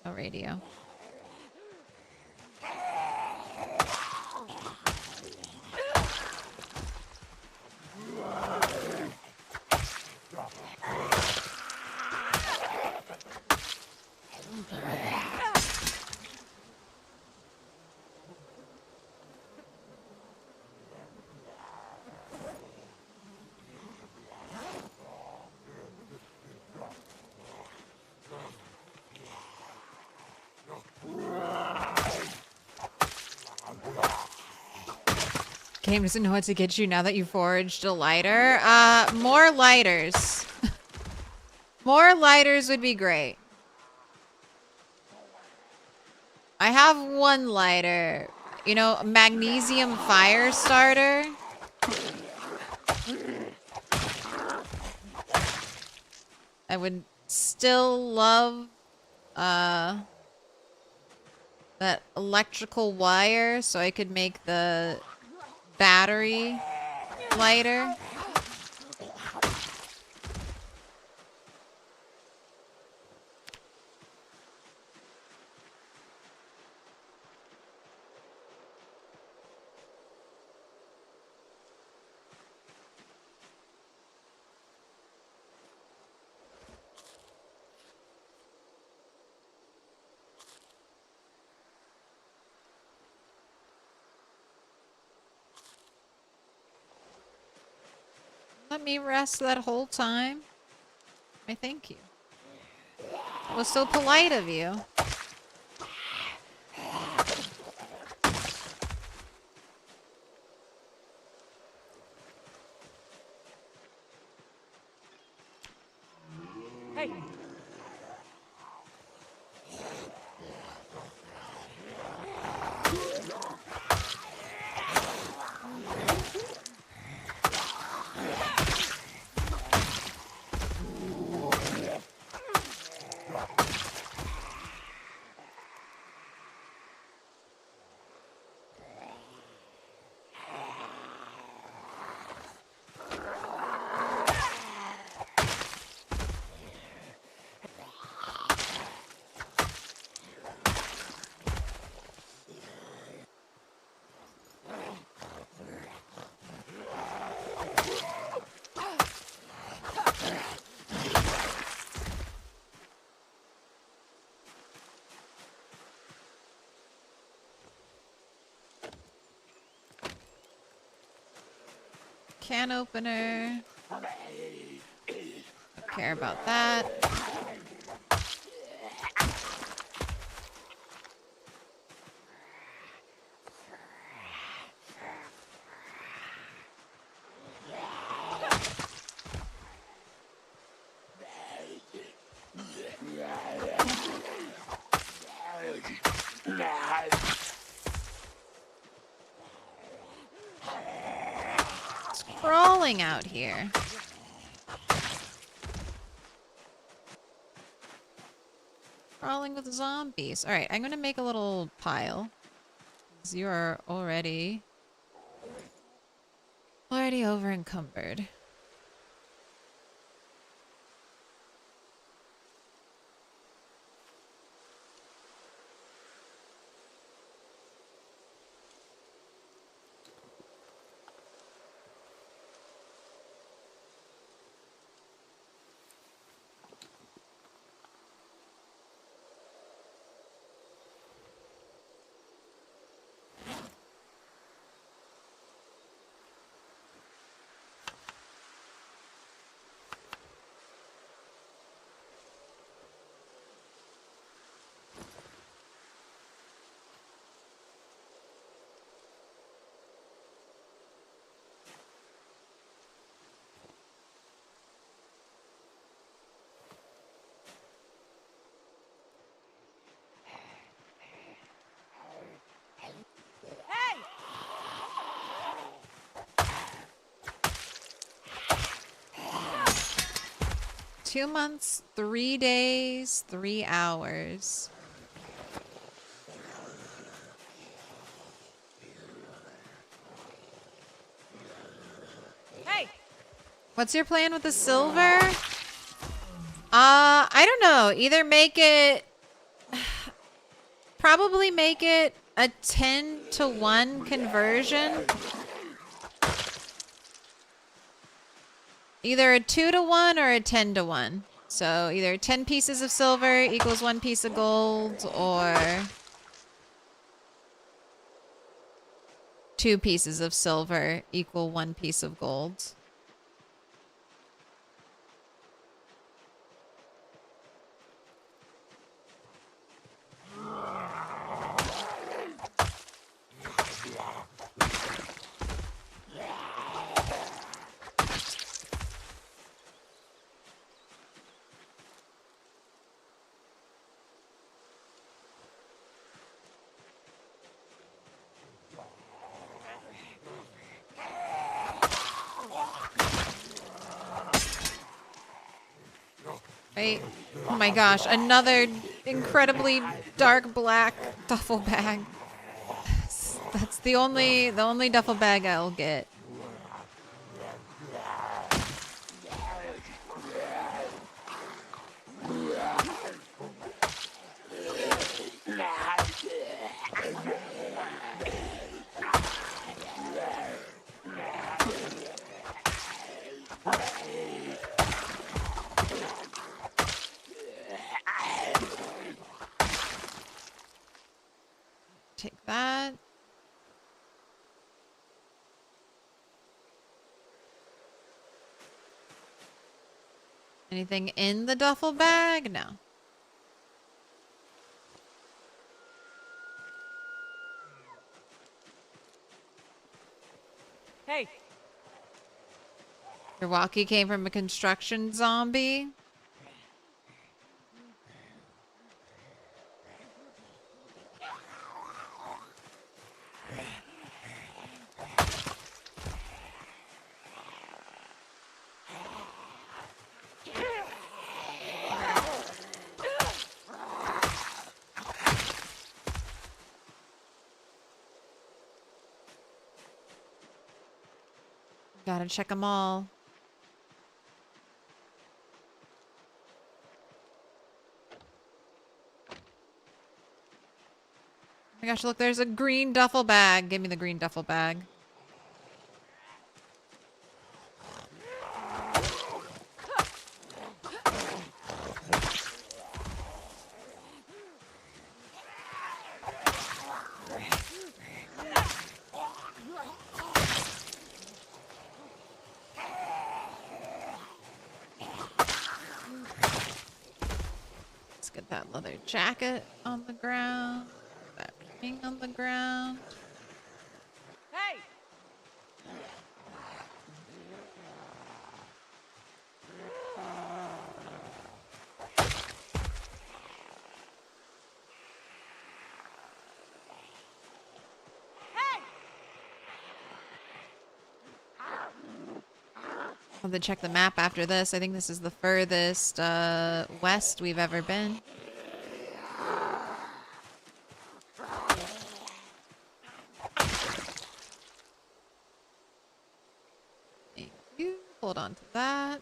No radio. Game doesn't know what to get you now that you foraged a lighter. More lighters. More lighters would be great. I have one lighter. You know, a magnesium fire starter. I would still love that electrical wire so I could make the battery lighter. Let me rest that whole time. I thank you. It was so polite of you.
Hey!
can opener. Don't care about that. It's crawling out here. Crawling with zombies. Alright, I'm gonna make a little pile. 'Cause you are already over encumbered.
Hey!
2 months, 3 days, 3 hours.
Hey!
What's your plan with the silver? I don't know. Either make it... Probably make it a 10-to-1 conversion. Either a 2-to-1 or a 10-to-1. So either 10 pieces of silver equals 1 piece of gold, or 2 pieces of silver equal 1 piece of gold. Right? Oh my gosh, another incredibly dark black duffel bag. That's the only duffel bag I'll get. Take that. Anything in the duffel bag? No.
Hey!
Your walkie came from a construction zombie? Gotta check them all. Oh my gosh, look, there's a green duffel bag. Give me the green duffel bag. Get that leather jacket on the ground. That ring on the ground.
Hey!
I'll have to check the map after this. I think this is the furthest west we've ever been. Thank you. Hold on to that.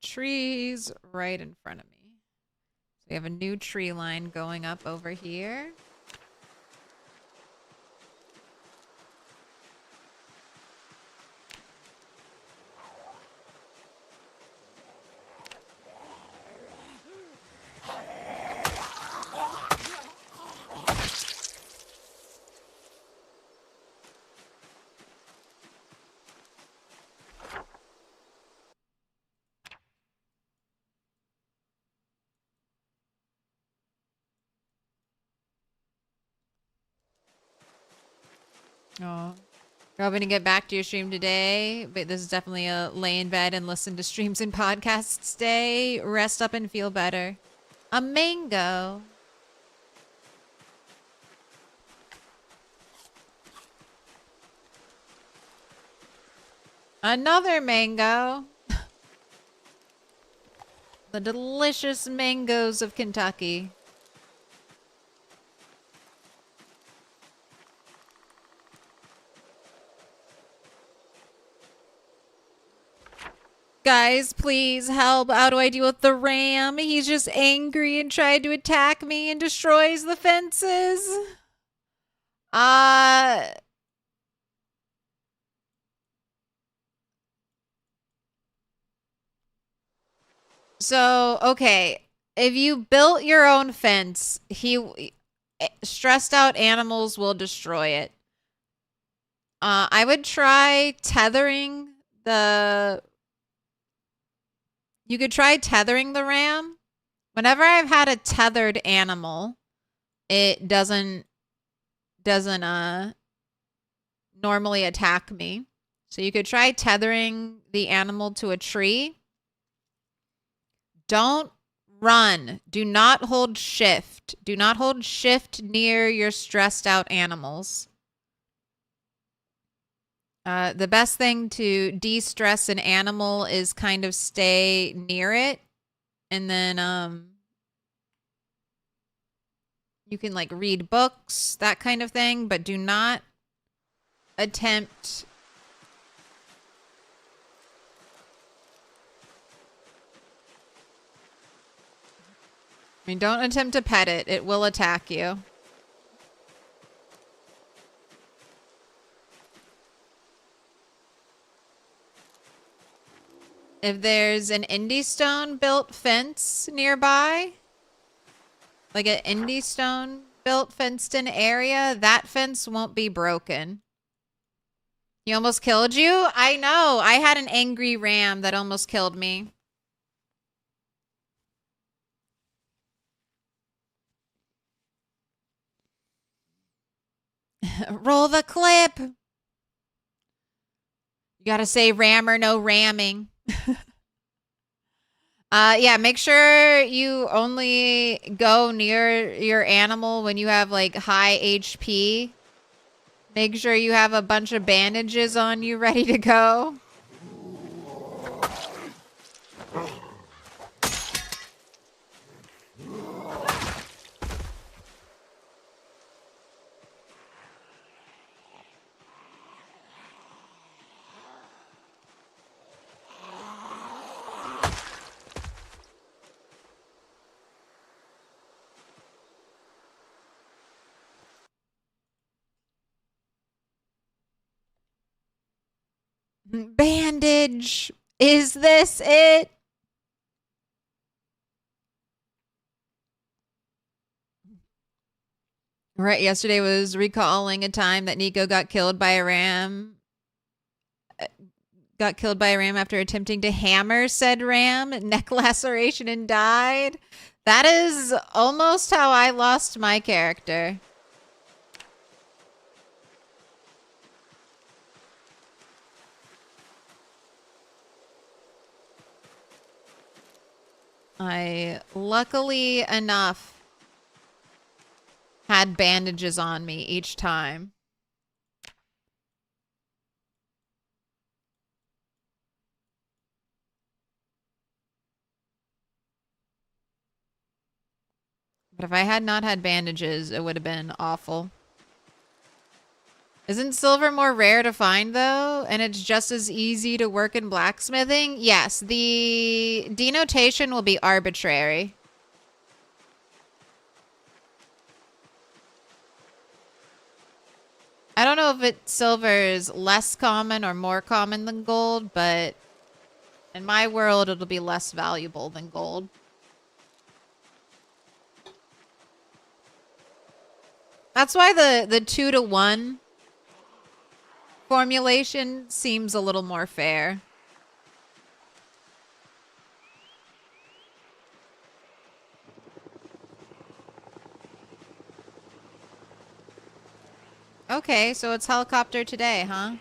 Trees right in front of me. So we have a new tree line going up over here. Oh, you're hoping to get back to your stream today, but this is definitely a lay in bed and listen to streams and podcasts day. Rest up and feel better. A mango. Another mango. The delicious mangoes of Kentucky. Guys, please help. How do I deal with the ram? He's just angry and tried to attack me and destroys the fences. So, okay. If you built your own fence, stressed out animals will destroy it. I would try tethering the... You could try tethering the ram. Whenever I've had a tethered animal, it doesn't normally attack me. So you could try tethering the animal to a tree. Don't run. Do not hold shift. Do not hold shift near your stressed out animals. The best thing to de-stress an animal is kind of stay near it. And then you can like read books, that kind of thing, but do not attempt... I mean, don't attempt to pet it. It will attack you. If there's an indie stone built fence nearby, like an indie stone built fenced in area, that fence won't be broken. He almost killed you? I know. I had an angry ram that almost killed me. Roll the clip. You gotta say ram or no ramming. Yeah, make sure you only go near your animal when you have like high HP. Make sure you have a bunch of bandages on you ready to go. Bandage. Is this it? Right, yesterday was recalling a time that Nico got killed by a ram. Got killed by a ram after attempting to hammer said ram, neck laceration, and died. That is almost how I lost my character. I, luckily enough, had bandages on me each time. But if I had not had bandages, it would have been awful. Isn't silver more rare to find, though? And it's just as easy to work in blacksmithing? Yes, the denotation will be arbitrary. I don't know if silver is less common or more common than gold, but in my world, it'll be less valuable than gold. That's why the 2-to-1 formulation seems a little more fair. Okay, so it's helicopter today, huh?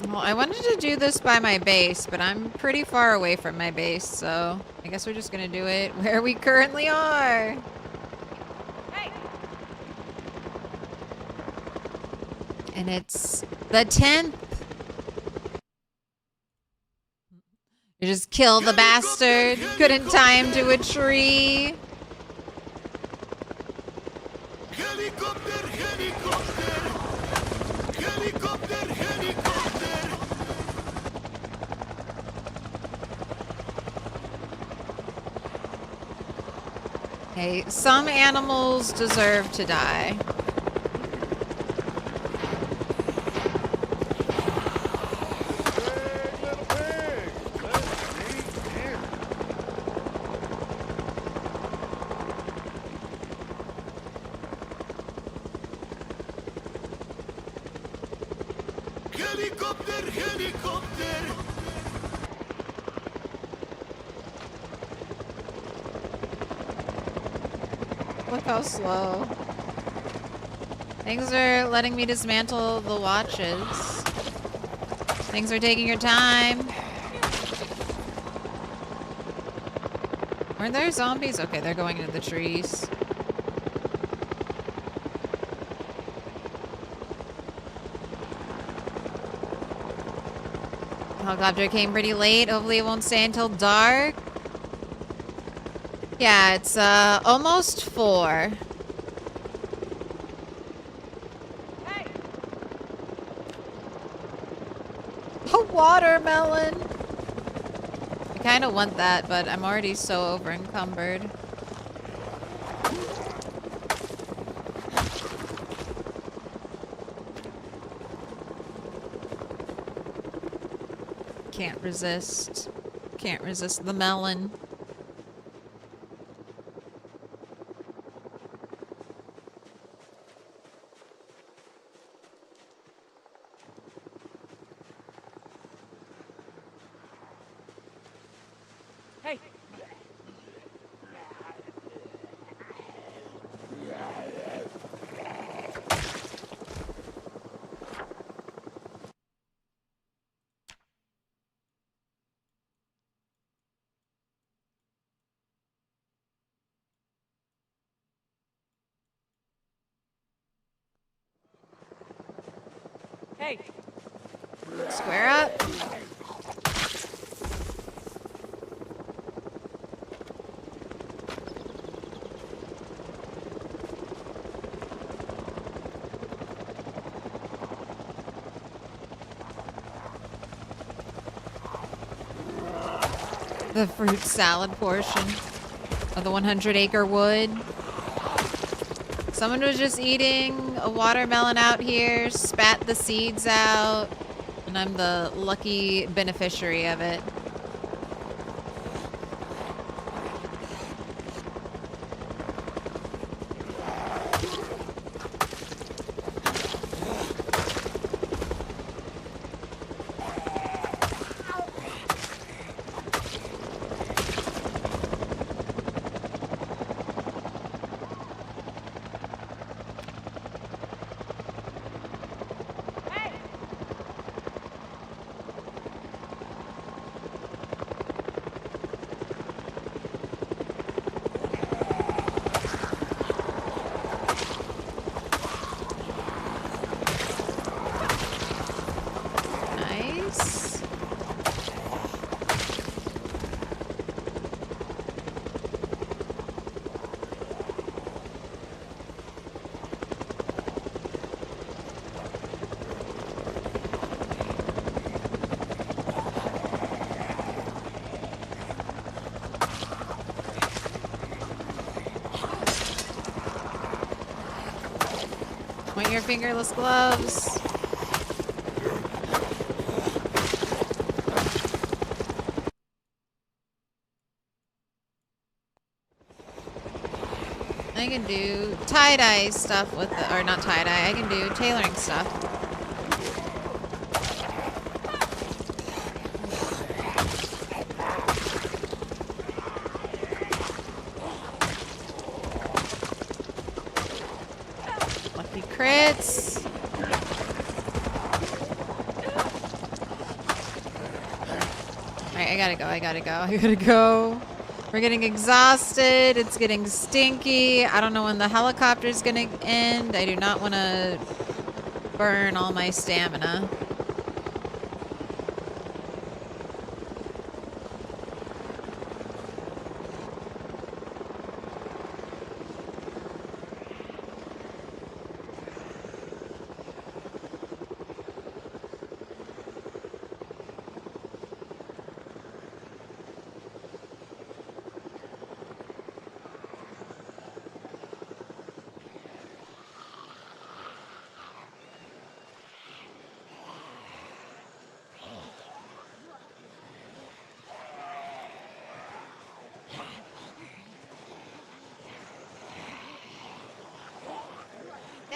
Well, I wanted to do this by my base, but I'm pretty far away from my base, so I guess we're just gonna do it where we currently are.
Hey!
And it's the 10th. You just kill the bastard. Couldn't tie him to a tree.
Helicopter, helicopter! Helicopter, helicopter!
Hey, some animals deserve to die.
Big little pig. Let's eat here.
Helicopter, helicopter!
Look how slow. Things are letting me dismantle the watches. Things are taking your time. Weren't there zombies? Okay, they're going into the trees. Helicopter came pretty late. Hopefully it won't stay until dark. Yeah, it's almost 4.
Hey!
A watermelon! I kind of want that, but I'm already so over encumbered. Can't resist. Can't resist the melon.
Hey! Hey,
Square up. The fruit salad portion of the 100-acre wood. Someone was just eating a watermelon out here, spat the seeds out, and I'm the lucky beneficiary of it.
hey!
Nice. Want your fingerless gloves? I can do tie-dye stuff with the, or not tie-dye, I can do tailoring stuff. Lucky crits. Alright, I gotta go. We're getting exhausted. It's getting stinky. I don't know when the helicopter's gonna end. I do not want to burn all my stamina.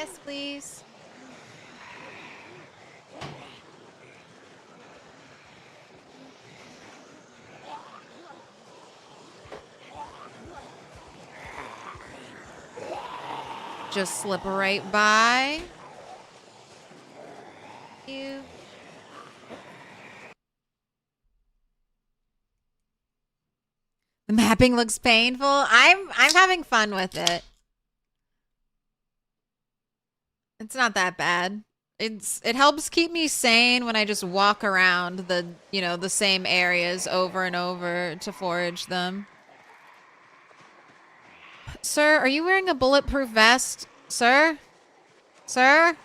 Yes, please. Just slip right by. You. The mapping looks painful. I'm having fun with it. It's not that bad. It helps keep me sane when I just walk around the, the same areas over and over to forage them. Sir, are you wearing a bulletproof vest? Sir? Sir?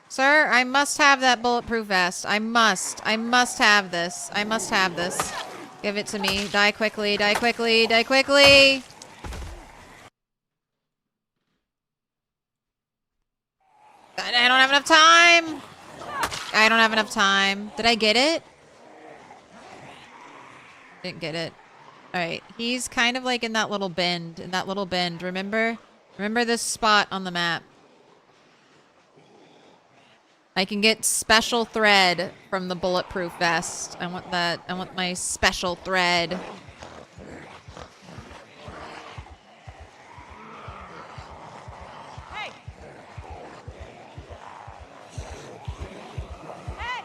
Sir, I must have that bulletproof vest. I must have this. I must have this. Give it to me. Die quickly, die quickly, die quickly! I don't have enough time! I don't have enough time. Did I get it? Didn't get it. Alright, he's kind of like in that little bend. Remember? Remember this spot on the map. I can get special thread from the bulletproof vest. I want that. I want my special thread.
Hey! Hey!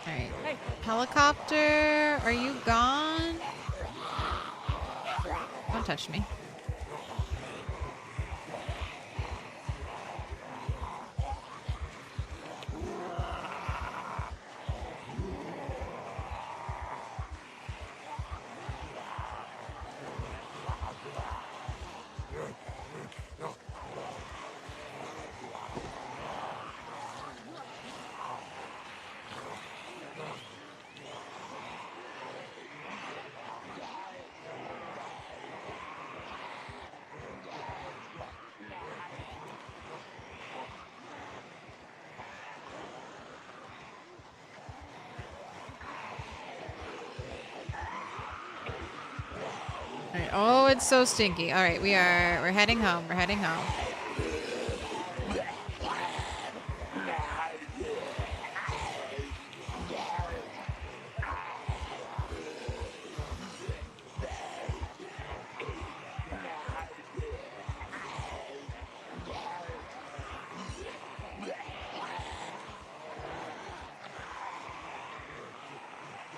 Alright.
Hey!
Helicopter, are you gone? Don't touch me. Oh, it's so stinky. All right, we're heading home. We're heading home.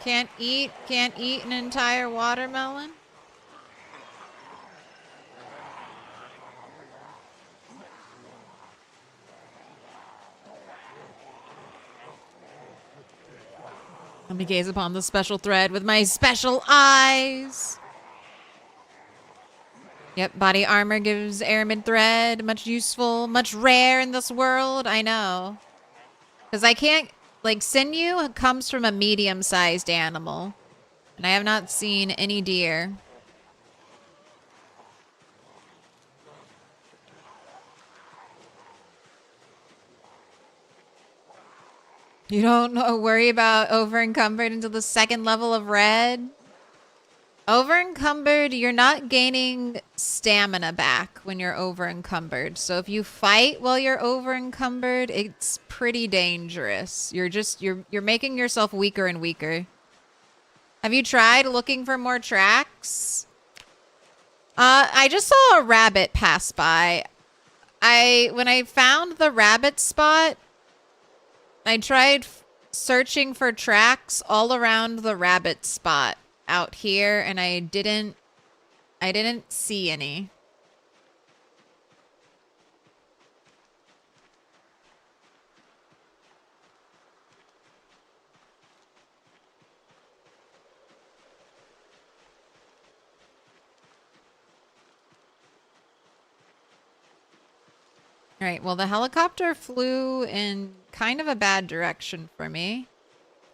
Can't eat an entire watermelon? Let me gaze upon the special thread with my special eyes. Yep, body armor gives airman thread. Much useful, much rare in this world. I know. Because I can't, like, sinew comes from a medium-sized animal. And I have not seen any deer. You don't worry about over-encumbered until the second level of red? Over-encumbered, you're not gaining stamina back when you're over-encumbered. So if you fight while you're over-encumbered, it's pretty dangerous. You're making yourself weaker and weaker. Have you tried looking for more tracks? I just saw a rabbit pass by. When I found the rabbit spot, I tried searching for tracks all around the rabbit spot out here, and I didn't see any. All right, well, the helicopter flew in kind of a bad direction for me.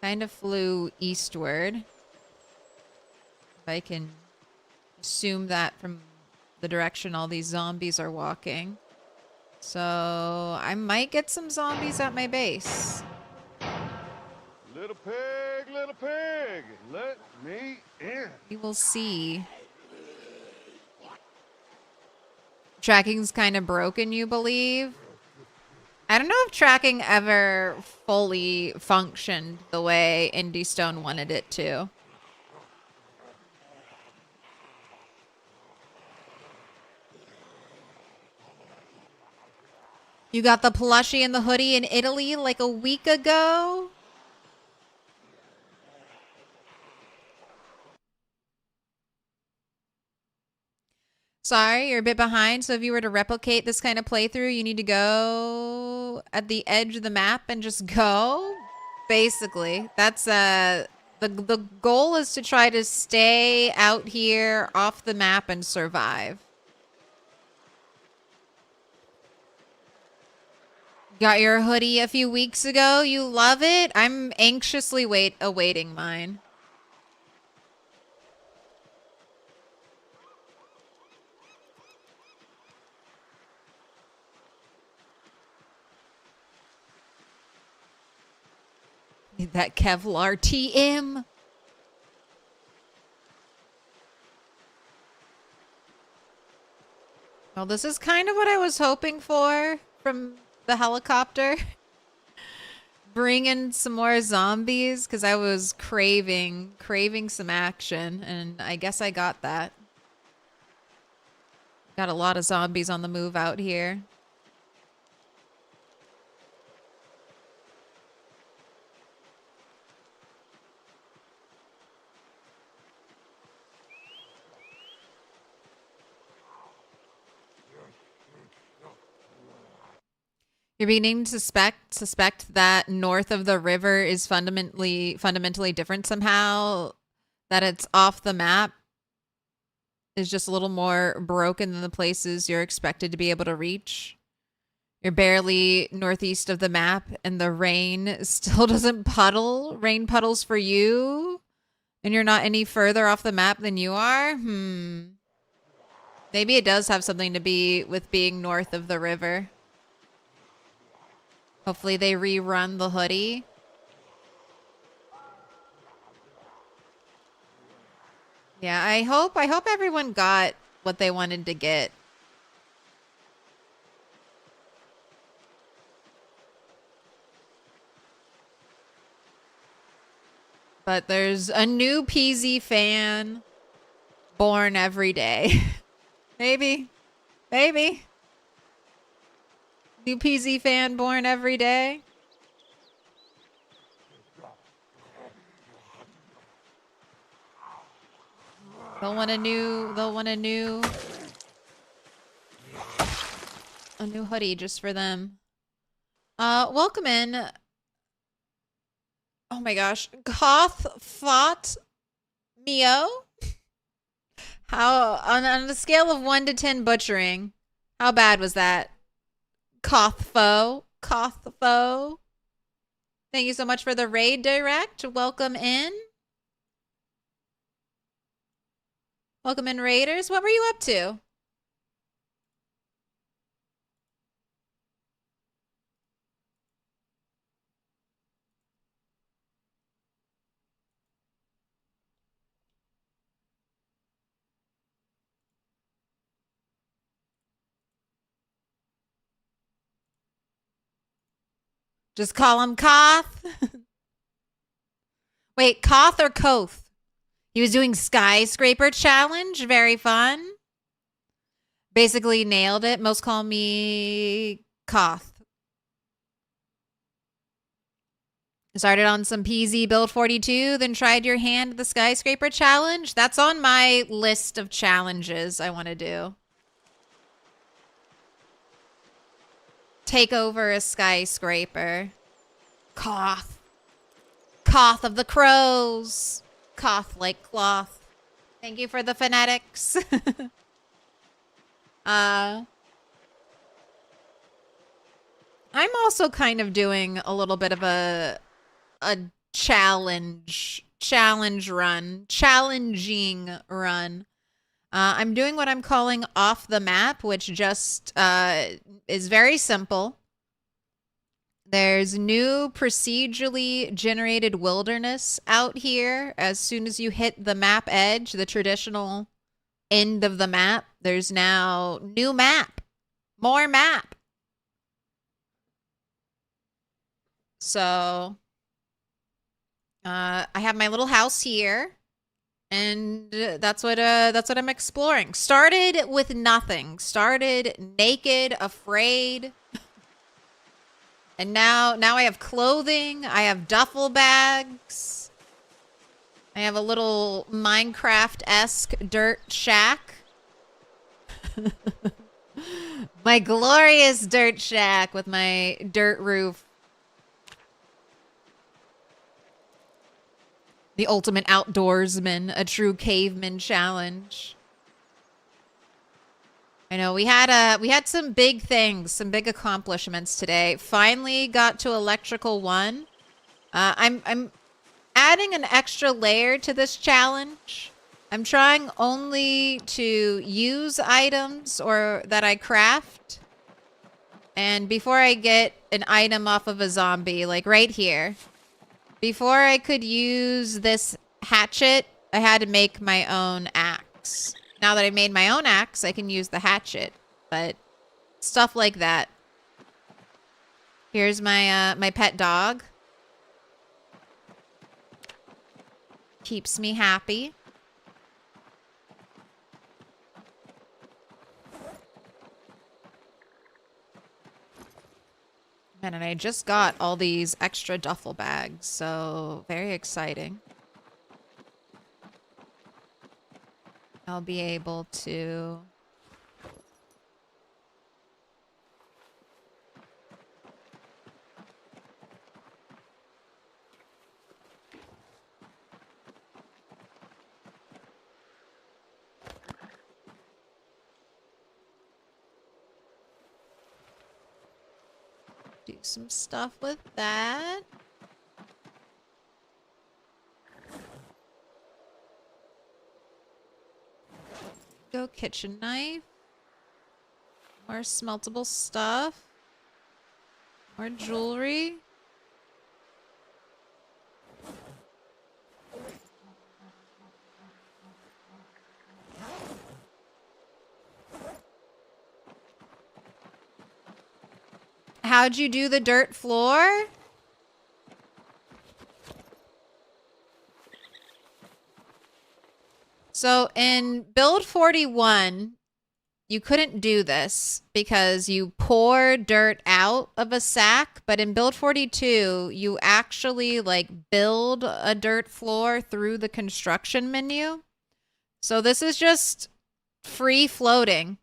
Kind of flew eastward. If I can assume that from the direction all these zombies are walking. So I might get some zombies at my base.
Little pig, let me in.
We will see. Tracking's kind of broken, you believe? I don't know if tracking ever fully functioned the way Indie Stone wanted it to. You got the plushie and the hoodie in Italy like a week ago? Sorry, you're a bit behind. So if you were to replicate this kind of playthrough, you need to go at the edge of the map and just go. Basically, that's the goal is to try to stay out here off the map and survive. Got your hoodie a few weeks ago. You love it. I'm anxiously awaiting mine. Need that Kevlar TM. Well, this is kind of what I was hoping for from the helicopter. Bring in some more zombies because I was craving some action, and I guess I got that. Got a lot of zombies on the move out here. You're beginning to suspect that north of the river is fundamentally different somehow. That it's off the map is just a little more broken than the places you're expected to be able to reach. You're barely northeast of the map, and the rain still doesn't puddle. Rain puddles for you, and you're not any further off the map than you are? Maybe it does have something to be with being north of the river. Hopefully they rerun the hoodie. Yeah, I hope everyone got what they wanted to get. But there's a new PZ fan born every day. Maybe. Maybe. New PZ fan born every day. They'll want a new hoodie just for them. Welcome in. Oh my gosh. Goth fought Mio? How on a scale of 1 to 10 butchering, how bad was that? Kothfo. Kothfo. Thank you so much for the raid direct. Welcome in. Welcome in, raiders. What were you up to? Just call him Koth. Wait, Koth or Koth? He was doing skyscraper challenge. Very fun. Basically nailed it. Most call me Koth. Started on some PZ build 42, then tried your hand at the skyscraper challenge. That's on my list of challenges I want to do. Take over a skyscraper. Koth. Koth of the crows. Koth like cloth. Thank you for the phonetics. I'm also kind of doing a little bit of a challenging run. I'm doing what I'm calling off the map, which just is very simple. There's new procedurally generated wilderness out here. As soon as you hit the map edge, the traditional end of the map, there's now new map, more map. So I have my little house here, and that's what I'm exploring. Started with nothing. Started naked, afraid. And now I have clothing, I have duffel bags. I have a little Minecraft-esque dirt shack. My glorious dirt shack with my dirt roof. The ultimate outdoorsman, a true caveman challenge. I know we had some big things, some big accomplishments today. Finally got to electrical 1. I'm adding an extra layer to this challenge. I'm trying only to use items or that I craft. And before I get an item off of a zombie, like right here, before I could use this hatchet, I had to make my own axe. Now that I made my own axe, I can use the hatchet. But stuff like that. Here's my my pet dog. Keeps me happy. And I just got all these extra duffel bags, so very exciting. I'll be able to do some stuff with that. Go kitchen knife. More smeltable stuff. More jewelry. How'd you do the dirt floor? So in build 41, you couldn't do this because you pour dirt out of a sack, but in build 42, you actually like build a dirt floor through the construction menu. So this is just free floating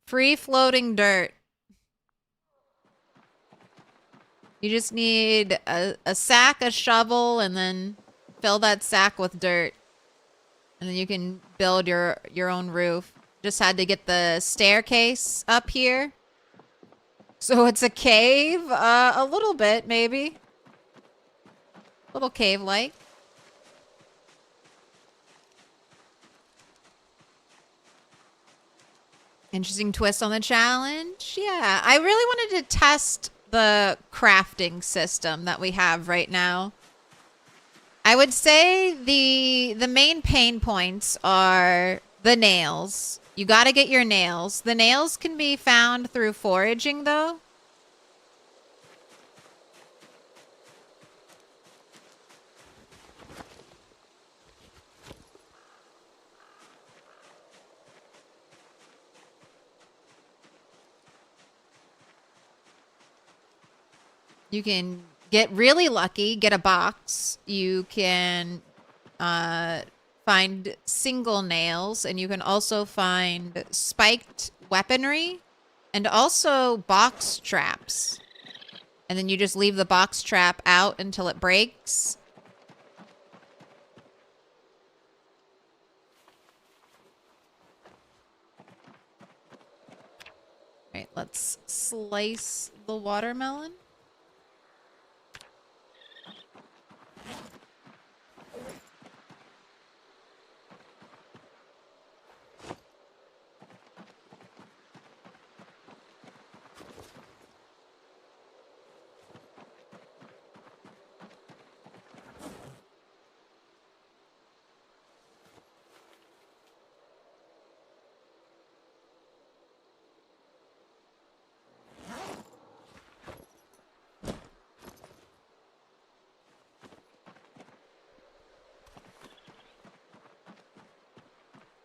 dirt. You just need a sack, a shovel, and then fill that sack with dirt. And then you can build your own roof. Just had to get the staircase up here. So it's a cave, a little bit, maybe. Little cave-like. Interesting twist on the challenge. Yeah, I really wanted to test the crafting system that we have right now. I would say the main pain points are the nails. You got to get your nails. The nails can be found through foraging, though. You can get really lucky, get a box. You can find single nails, and you can also find spiked weaponry and also box traps. And then you just leave the box trap out until it breaks. All right, let's slice the watermelon.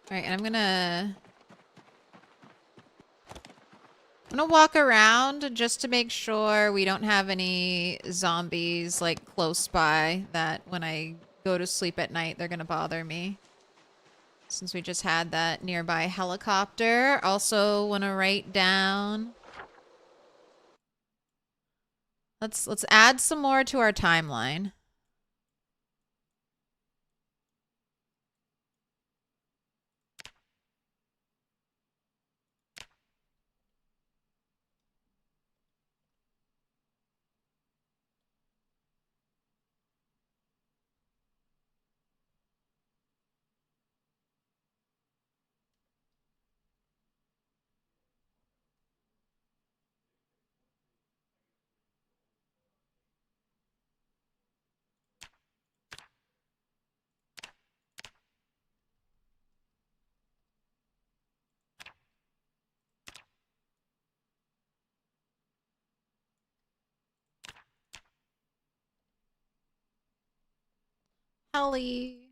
All right, and I'm gonna walk around just to make sure we don't have any zombies like close by that when I go to sleep at night, they're gonna bother me. Since we just had that nearby helicopter. Also want to write down. Let's add some more to our timeline. Heli.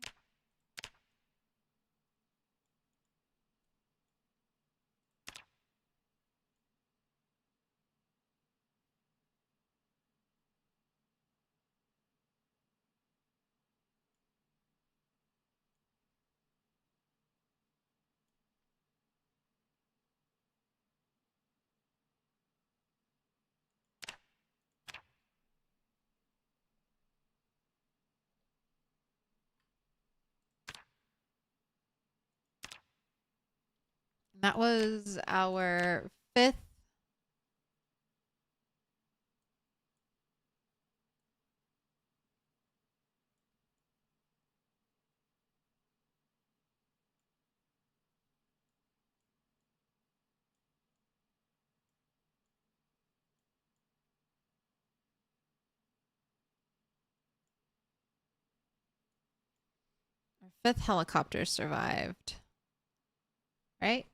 That was our fifth. Our fifth helicopter survived. Right?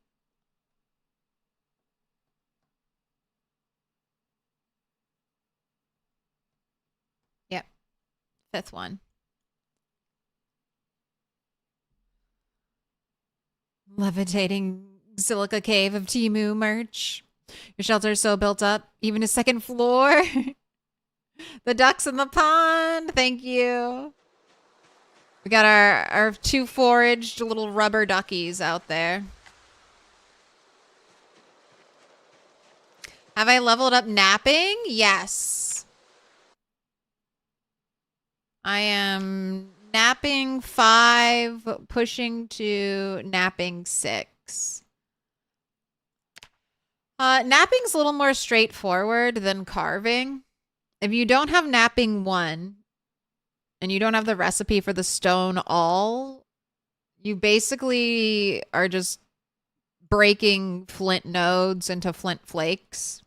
5th one. Levitating silica cave of Timu merch. Your shelter is so built up. Even a 2nd floor. The ducks in the pond. Thank you. We got our 2 foraged little rubber duckies out there. Have I leveled up napping? Yes. I am napping 5, pushing to napping 6. Napping's a little more straightforward than carving. If you don't have napping 1 and you don't have the recipe for the stone awl, you basically are just breaking flint nodes into flint flakes.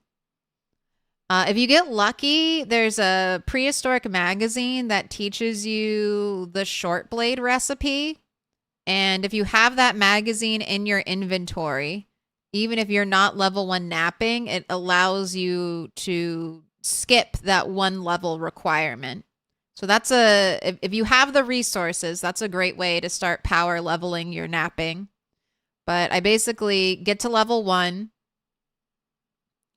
If you get lucky, there's a prehistoric magazine that teaches you the short blade recipe. And if you have that magazine in your inventory, even if you're not level 1 napping, it allows you to skip that 1 level requirement. So that's if you have the resources, that's a great way to start power leveling your napping. But I basically get to level 1.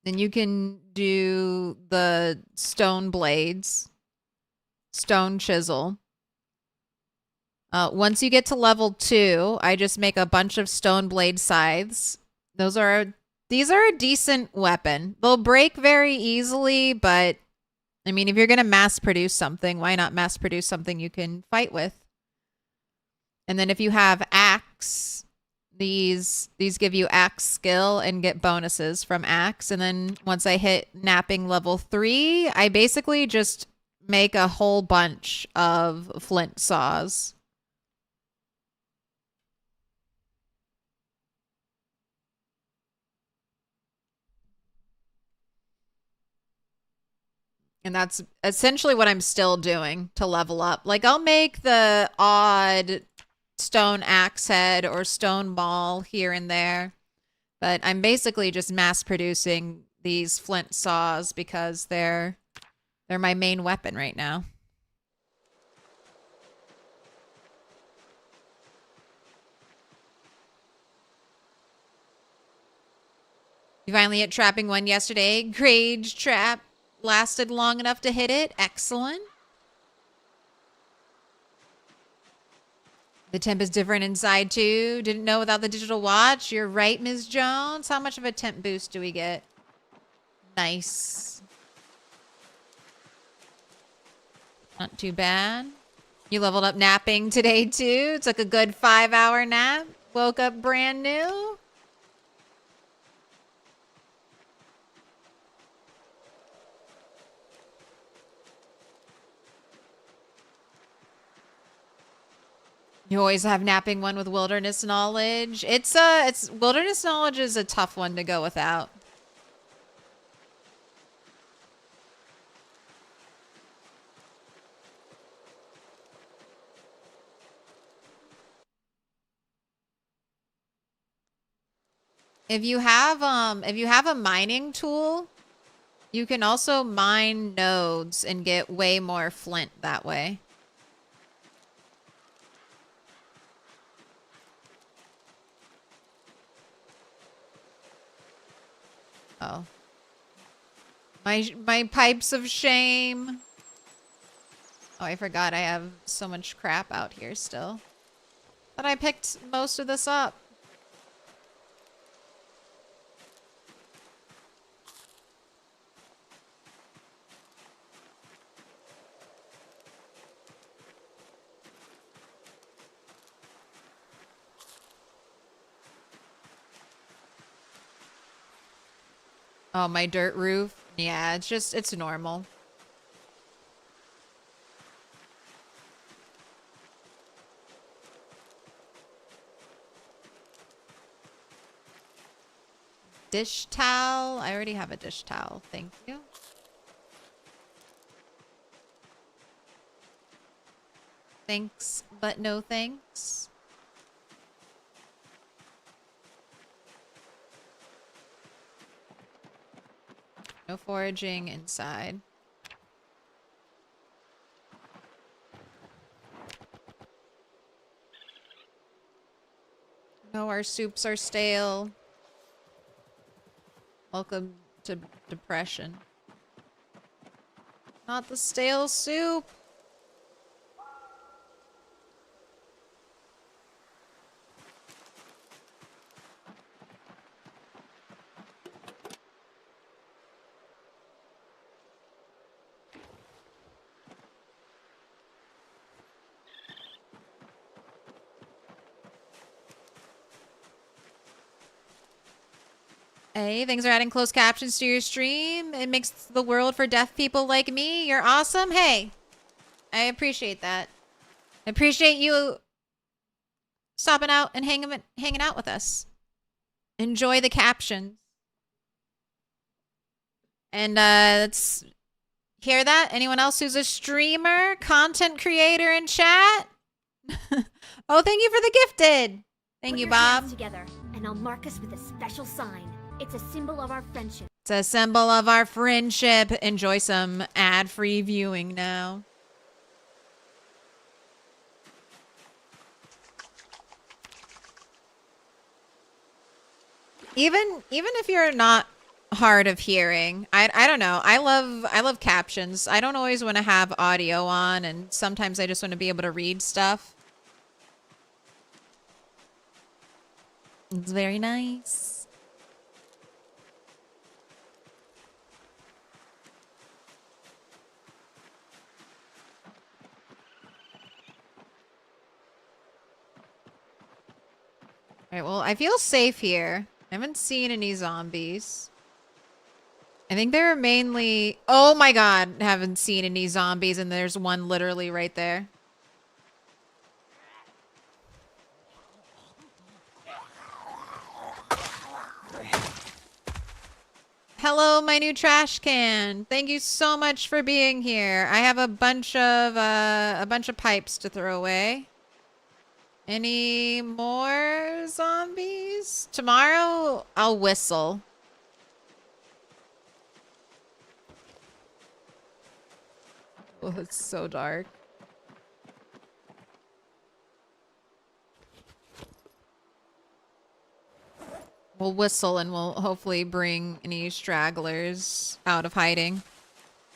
Then you can do the stone blades, stone chisel. Once you get to level 2, I just make a bunch of stone blade scythes. These are a decent weapon. They'll break very easily, but I mean, if you're going to mass produce something, why not mass produce something you can fight with? And then if you have axe, these give you axe skill and get bonuses from axe. And then once I hit napping level 3, I basically just make a whole bunch of flint saws. And that's essentially what I'm still doing to level up. Like, I'll make the odd stone axe head or stone maul here and there. But I'm basically just mass producing these flint saws because they're my main weapon right now. You finally hit trapping 1 yesterday. Grage trap lasted long enough to hit it. Excellent. The temp is different inside too. Didn't know without the digital watch. You're right, Ms. Jones. How much of a temp boost do we get? Nice. Not too bad. You leveled up napping today too. Took a good 5-hour nap. Woke up brand new. You always have napping 1 with wilderness knowledge. It's wilderness knowledge is a tough one to go without. If you have a mining tool, you can also mine nodes and get way more flint that way. Oh. My pipes of shame. Oh, I forgot I have so much crap out here still. But I picked most of this up. Oh, my dirt roof? Yeah, it's normal. Dish towel? I already have a dish towel. Thank you. Thanks, but no thanks. No foraging inside. Oh, our soups are stale. Welcome to depression. Not the stale soup. Hey, thanks for adding closed captions to your stream. It makes the world for deaf people like me. You're awesome. Hey, I appreciate that. I appreciate you stopping out and hanging out with us. Enjoy the captions. And let's hear that. Anyone else who's a streamer, content creator in chat? Oh, thank you for the gifted. Thank
Put
you,
your hands
Bob.
together, and I'll mark us with a special sign. It's a symbol of our friendship.
It's a symbol of our friendship. Enjoy some ad-free viewing now. Even if you're not hard of hearing, I don't know. I love captions. I don't always want to have audio on, and sometimes I just want to be able to read stuff. It's very nice. Alright, well, I feel safe here. I haven't seen any zombies. I think they're mainly... Oh my god, haven't seen any zombies, and there's one literally right there. Hello, my new trash can. Thank you so much for being here. I have a bunch of pipes to throw away. Any more zombies? Tomorrow, I'll whistle. Oh, it's so dark. We'll whistle and we'll hopefully bring any stragglers out of hiding.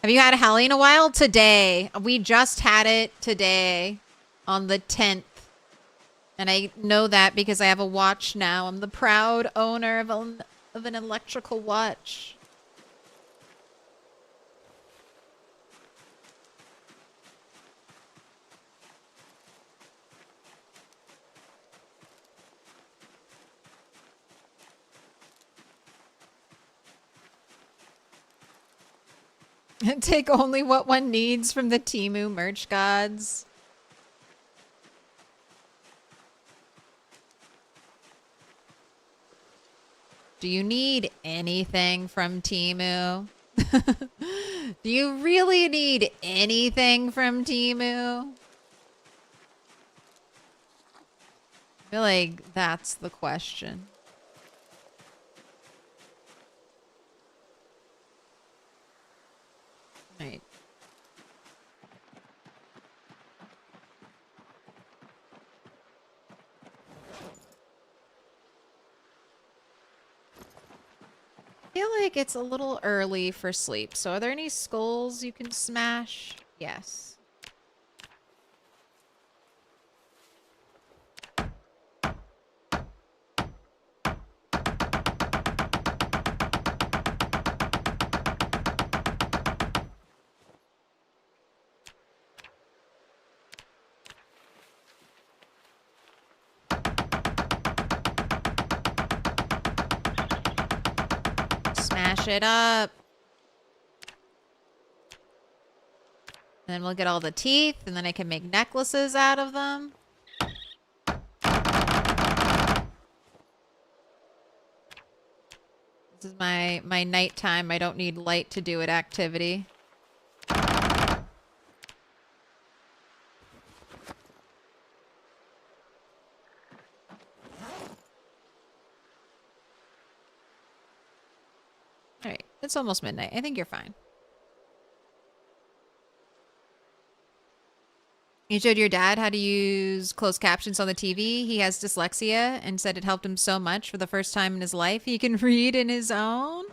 Have you had a heli in a while? Today. We just had it today on the 10th. And I know that because I have a watch now. I'm the proud owner of an electrical watch. Take only what one needs from the Temu merch gods. Do you need anything from Temu? Do you really need anything from Temu? I feel like that's the question. Right. I feel like it's a little early for sleep. So are there any skulls you can smash? Yes. Smash it up. And then we'll get all the teeth, and then I can make necklaces out of them. This is my nighttime. I don't need light to do it activity. Alright, it's almost midnight. I think you're fine. You showed your dad how to use closed captions on the TV. He has dyslexia and said it helped him so much for the first time in his life. He can read in his own.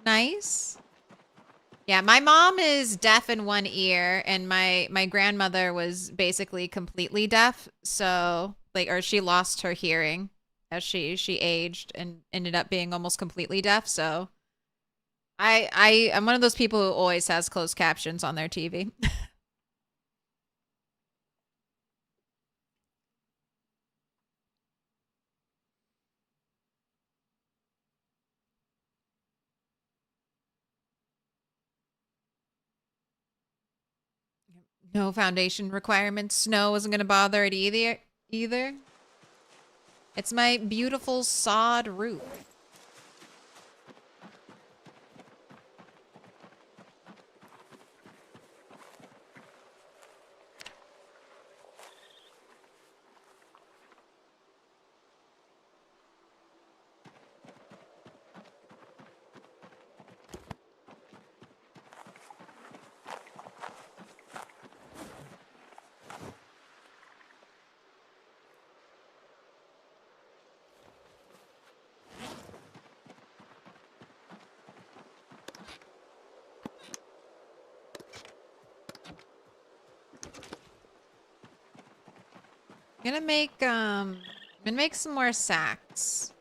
Nice. Yeah, my mom is deaf in one ear, and my grandmother was basically completely deaf. So, like, or she lost her hearing as she aged and ended up being almost completely deaf. So, I'm one of those people who always has closed captions on their TV. No foundation requirements. Snow wasn't going to bother it either. It's my beautiful sod roof. I'm gonna make some more sacks.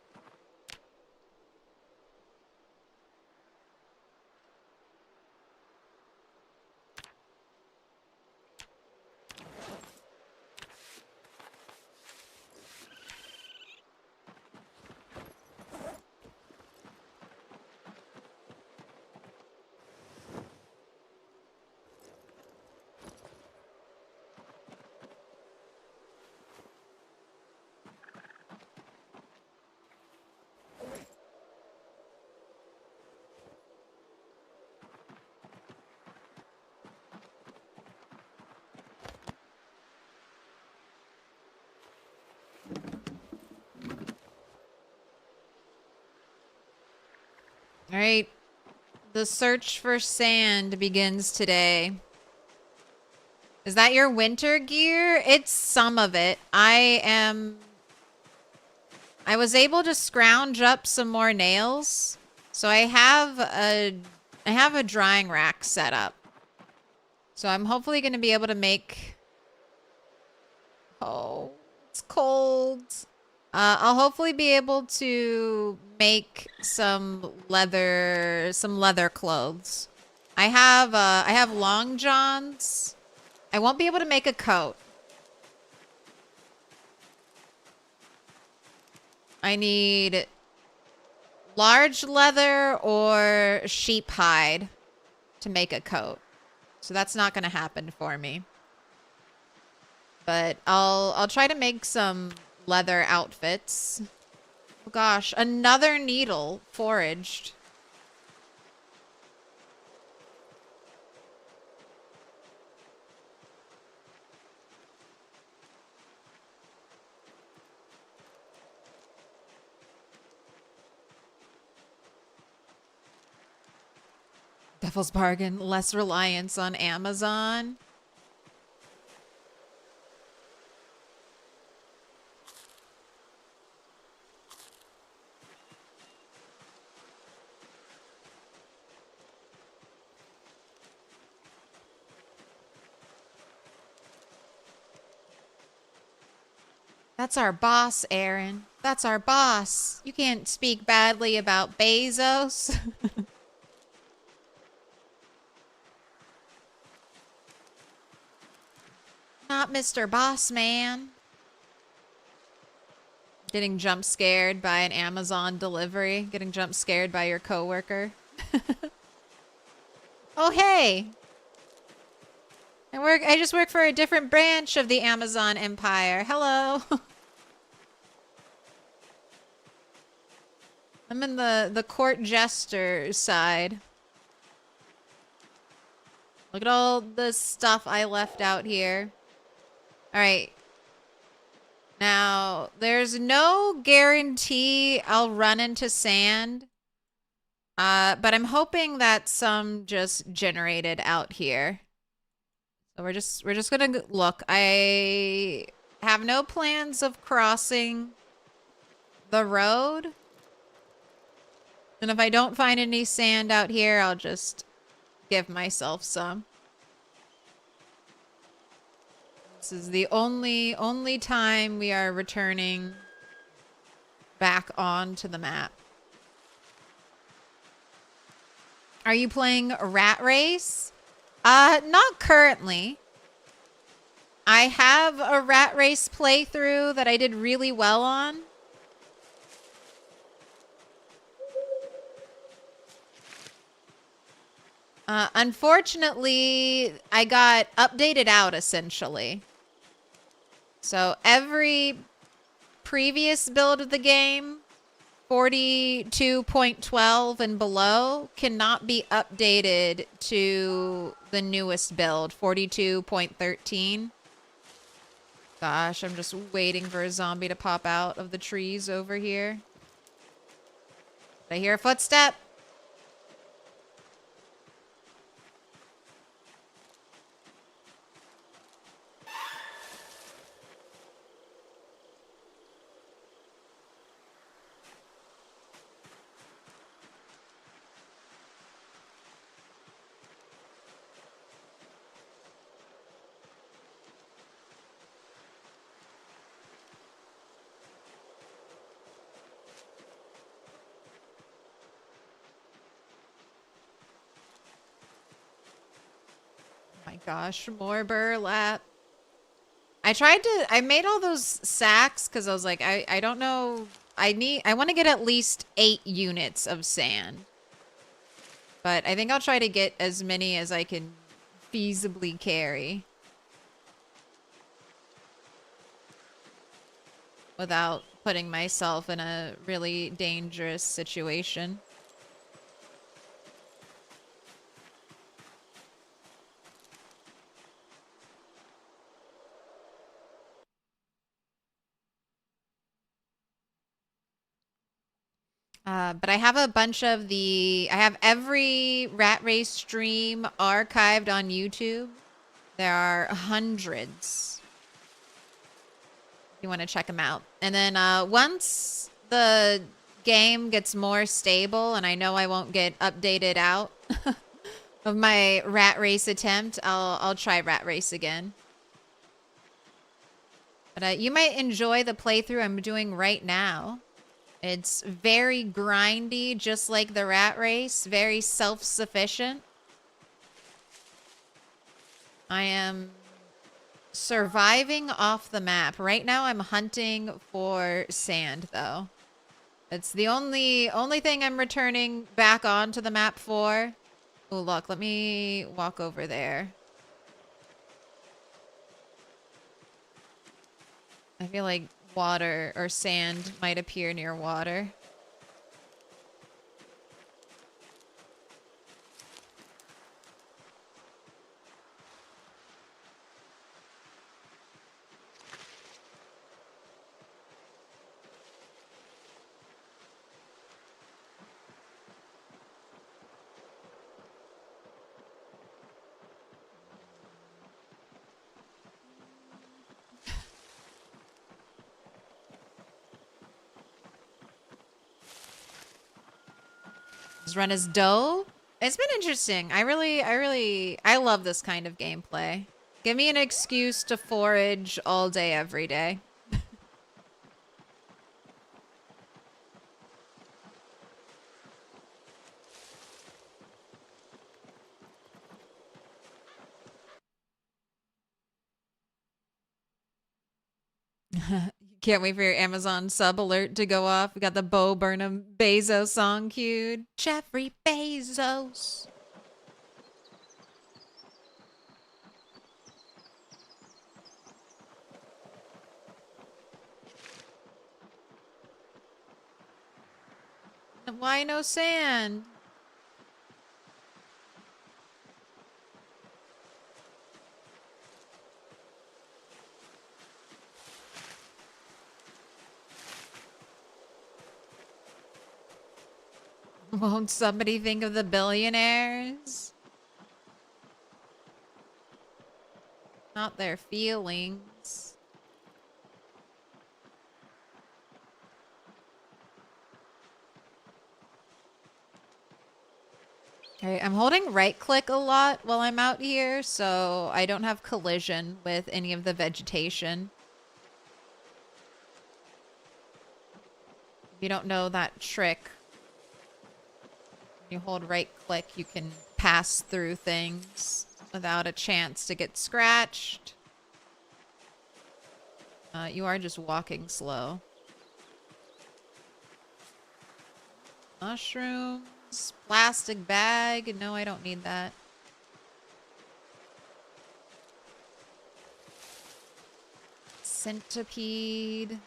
All right. The search for sand begins today. Is that your winter gear? It's some of it. I was able to scrounge up some more nails. So I have a drying rack set up. So I'm hopefully going to be able to make... Oh, it's cold. I'll hopefully be able to make some leather clothes. I have long johns. I won't be able to make a coat. I need large leather or sheep hide to make a coat. So that's not going to happen for me. But I'll try to make some leather outfits. Oh gosh, another needle foraged. Devil's bargain, less reliance on Amazon. That's our boss, Aaron. That's our boss. You can't speak badly about Bezos. Not Mr. Boss Man. Getting jump scared by an Amazon delivery. Getting jump scared by your coworker. Oh, hey. I just work for a different branch of the Amazon empire. Hello. I'm in the court jester side. Look at all the stuff I left out here. All right. Now, there's no guarantee I'll run into sand. But I'm hoping that some just generated out here. So we're just gonna look. I have no plans of crossing the road. And if I don't find any sand out here, I'll just give myself some. This is the only time we are returning back onto the map. Are you playing Rat Race? Not currently. I have a Rat Race playthrough that I did really well on. Unfortunately, I got updated out essentially. So every previous build of the game, 42.12 and below, cannot be updated to the newest build, 42.13. Gosh, I'm just waiting for a zombie to pop out of the trees over here. Did I hear a footstep? My gosh, more burlap. I made all those sacks because I was like, I don't know. I want to get at least 8 units of sand. But I think I'll try to get as many as I can feasibly carry. Without putting myself in a really dangerous situation. But I have a bunch of I have every Rat Race stream archived on YouTube. There are hundreds. If you want to check them out. And then once the game gets more stable and I know I won't get updated out of my Rat Race attempt, I'll try Rat Race again. But you might enjoy the playthrough I'm doing right now. It's very grindy, just like the Rat Race. Very self-sufficient. I am surviving off the map. Right now I'm hunting for sand, though. It's the only thing I'm returning back onto the map for. Oh, look, let me walk over there. I feel like water or sand might appear near water. Run as dough. It's been interesting. I love this kind of gameplay. Give me an excuse to forage all day, every day. Can't wait for your Amazon sub alert to go off. We got the Bo Burnham Bezos song queued. Jeffrey Bezos. Why no sand? Won't somebody think of the billionaires? not their feelings. Alright, I'm holding right click a lot while I'm out here, so I don't have collision with any of the vegetation. If you don't know that trick, you hold right click, you can pass through things without a chance to get scratched. You are just walking slow. Mushrooms, plastic bag. No, I don't need that. Centipede.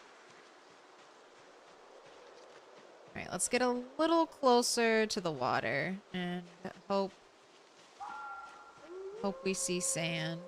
Alright, let's get a little closer to the water and hope we see sand.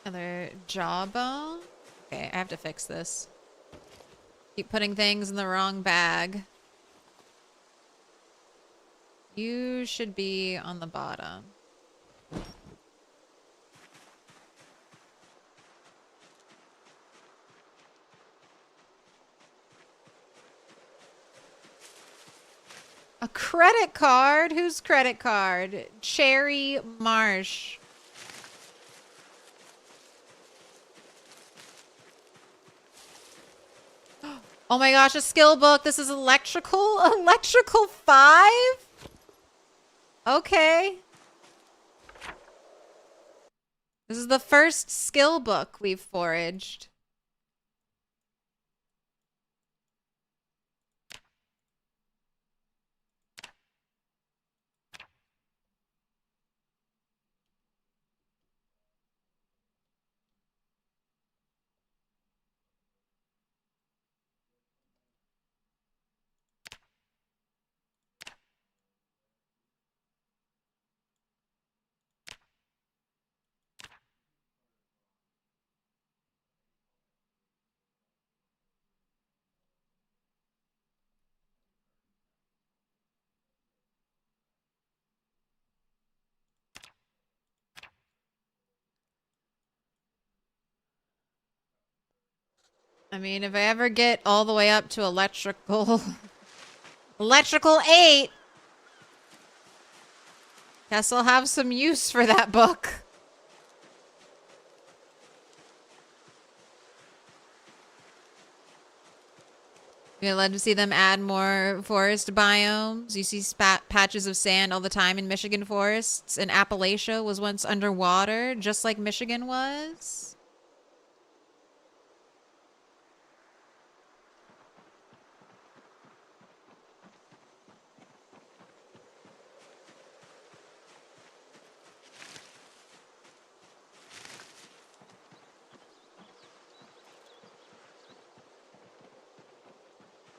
Another jawbone. Okay, I have to fix this. Keep putting things in the wrong bag. You should be on the bottom. A credit card? Whose credit card? Cherry Marsh. Oh my gosh, a skill book. This is electrical? Electrical 5? Okay. This is the first skill book we've foraged. I mean, if I ever get all the way up to electrical... electrical 8! Guess I'll have some use for that book. You're allowed to see them add more forest biomes. You see patches of sand all the time in Michigan forests. And Appalachia was once underwater, just like Michigan was.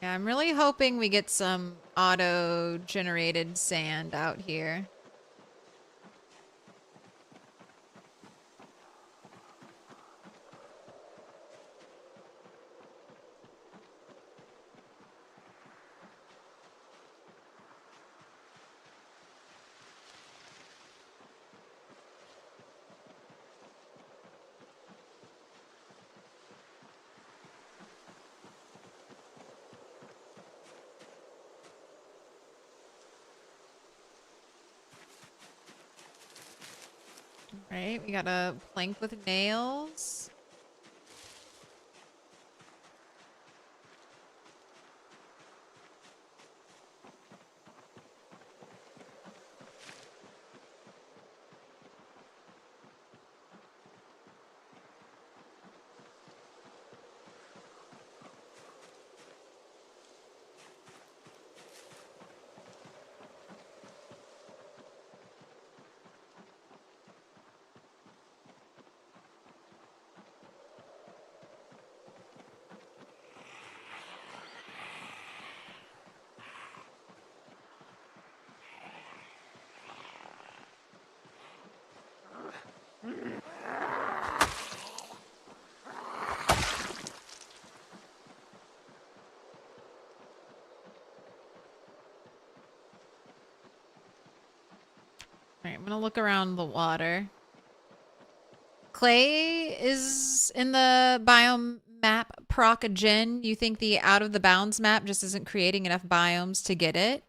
Yeah, I'm really hoping we get some auto-generated sand out here. Right, we got a plank with nails. Alright, I'm gonna look around the water. Clay is in the biome map proc gen. You think the out of the bounds map just isn't creating enough biomes to get it?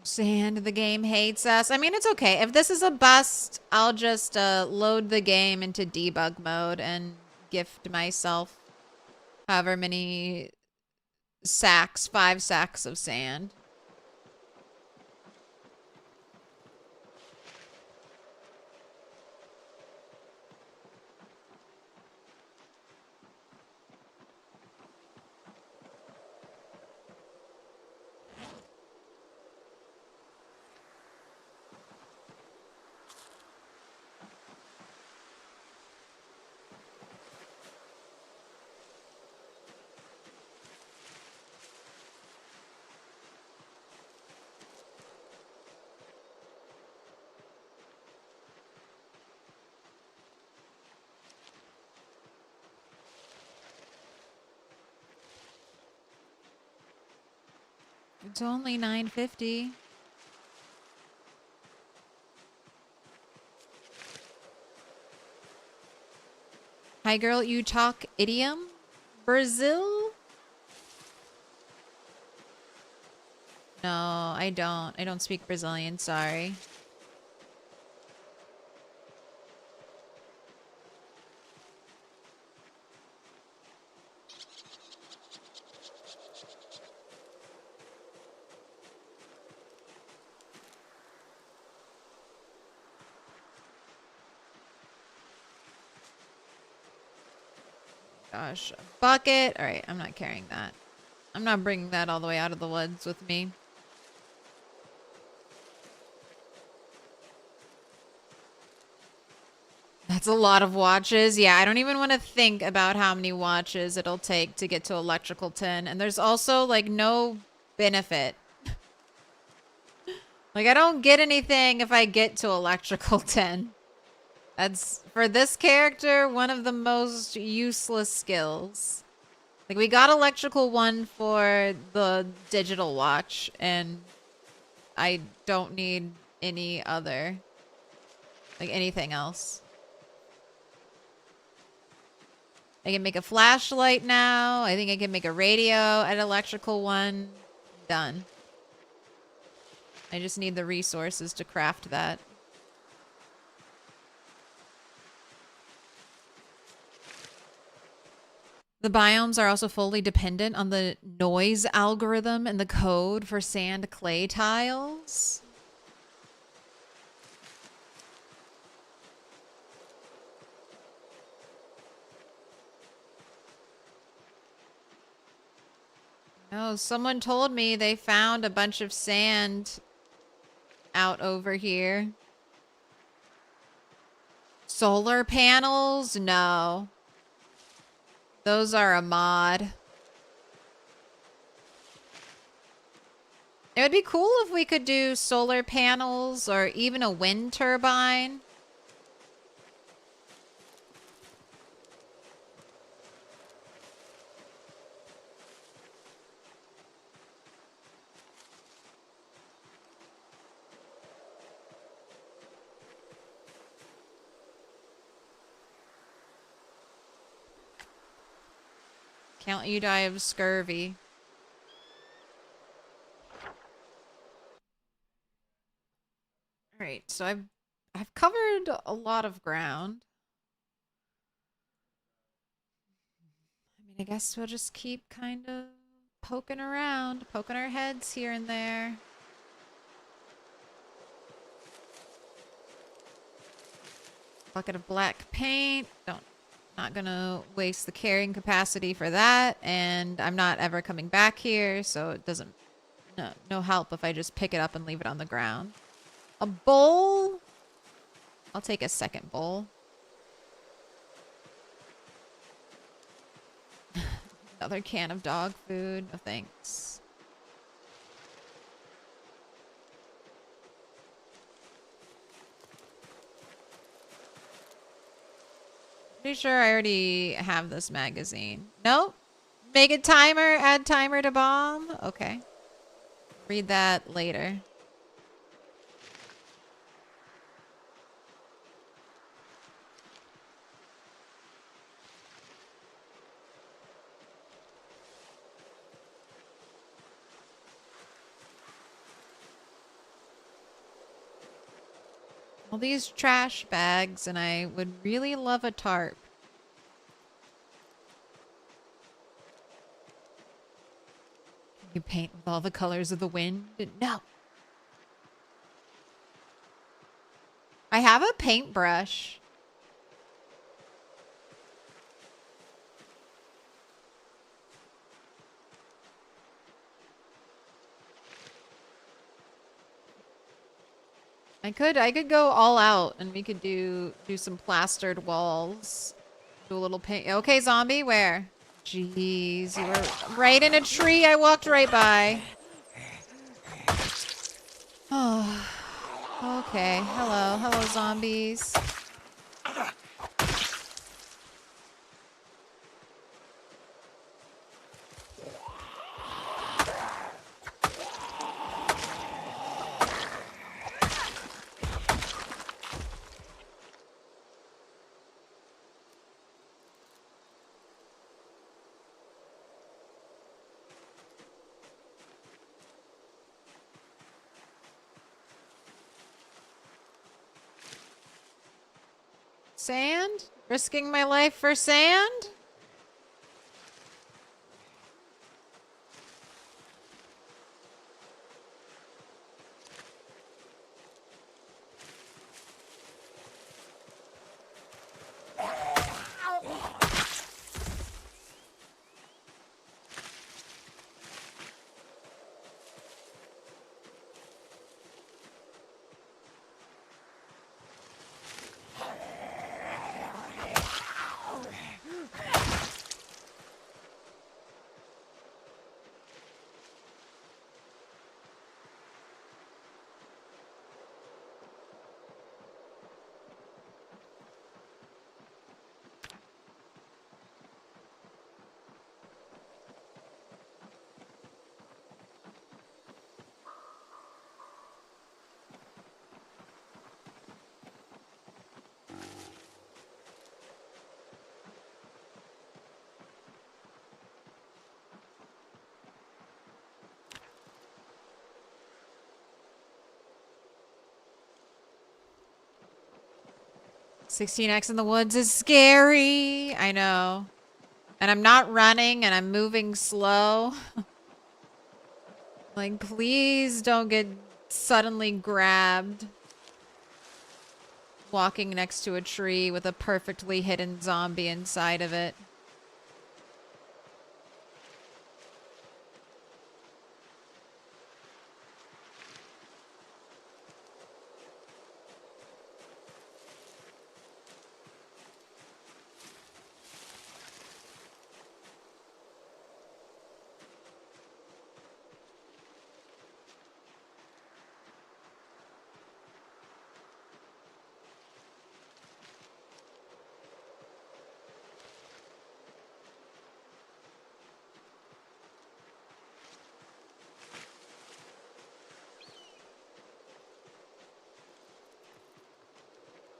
Sand, the game hates us. I mean, it's okay. If this is a bust, I'll just load the game into debug mode and gift myself however many sacks, 5 sacks of sand. It's only 9:50. Hi girl, you talk idiom? Brazil? No, I don't. I don't speak Brazilian, sorry. Gosh, a bucket. All right, I'm not carrying that. I'm not bringing that all the way out of the woods with me. That's a lot of watches. Yeah, I don't even want to think about how many watches it'll take to get to electrical 10. And there's also like no benefit. Like I don't get anything if I get to electrical 10. That's, for this character, one of the most useless skills. Like, we got electrical 1 for the digital watch, and I don't need any other, like, anything else. I can make a flashlight now. I think I can make a radio at electrical 1. Done. I just need the resources to craft that. The biomes are also fully dependent on the noise algorithm and the code for sand clay tiles. Oh, someone told me they found a bunch of sand out over here. Solar panels? No. Those are a mod. It would be cool if we could do solar panels or even a wind turbine. Can't you die of scurvy? All right, so I've covered a lot of ground. I mean, I guess we'll just keep kind of poking around, poking our heads here and there. Bucket of black paint. Not gonna waste the carrying capacity for that, and I'm not ever coming back here, so it doesn't, no help if I just pick it up and leave it on the ground. A bowl? I'll take a second bowl. Another can of dog food. No thanks. Pretty sure I already have this magazine. Nope. Make a timer, add timer to bomb. Okay. Read that later. All these trash bags, and I would really love a tarp. Can you paint with all the colors of the wind? No. I have a paintbrush. I could go all out and we could do some plastered walls. Do a little paint. Okay, zombie, where? Jeez, you were right in a tree I walked right by. Oh. Okay. Hello. Hello, zombies. Sand? Risking my life for sand? $16x in the woods is scary. I know. And I'm not running and I'm moving slow. Like, please don't get suddenly grabbed. Walking next to a tree with a perfectly hidden zombie inside of it.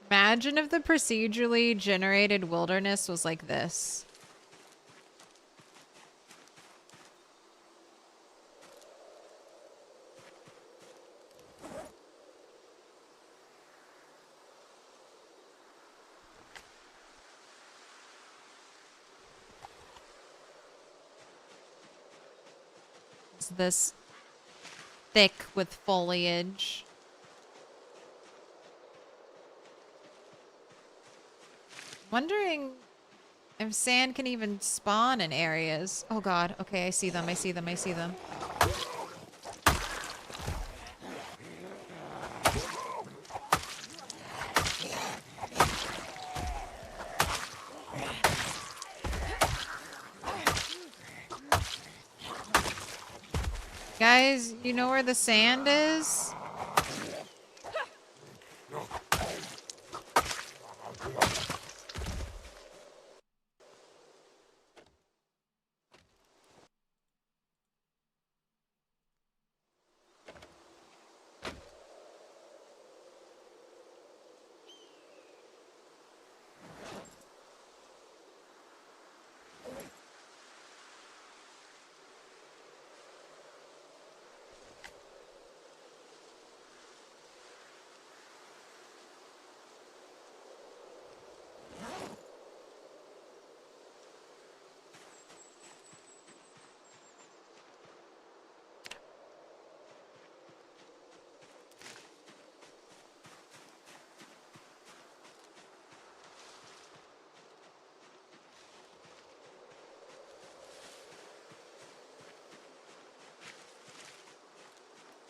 Imagine if the procedurally generated wilderness was like this. It's this thick with foliage. Wondering if sand can even spawn in areas. Oh god, okay, I see them, I see them, I see them. Guys, you know where the sand is?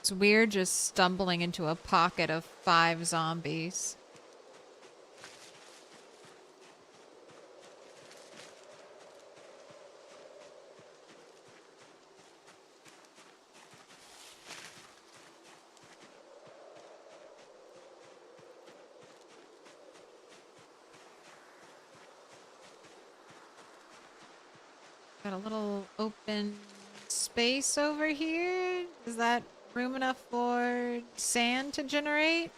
It's weird just stumbling into a pocket of 5 zombies. Got a little open space over here. Is that room enough for sand to generate?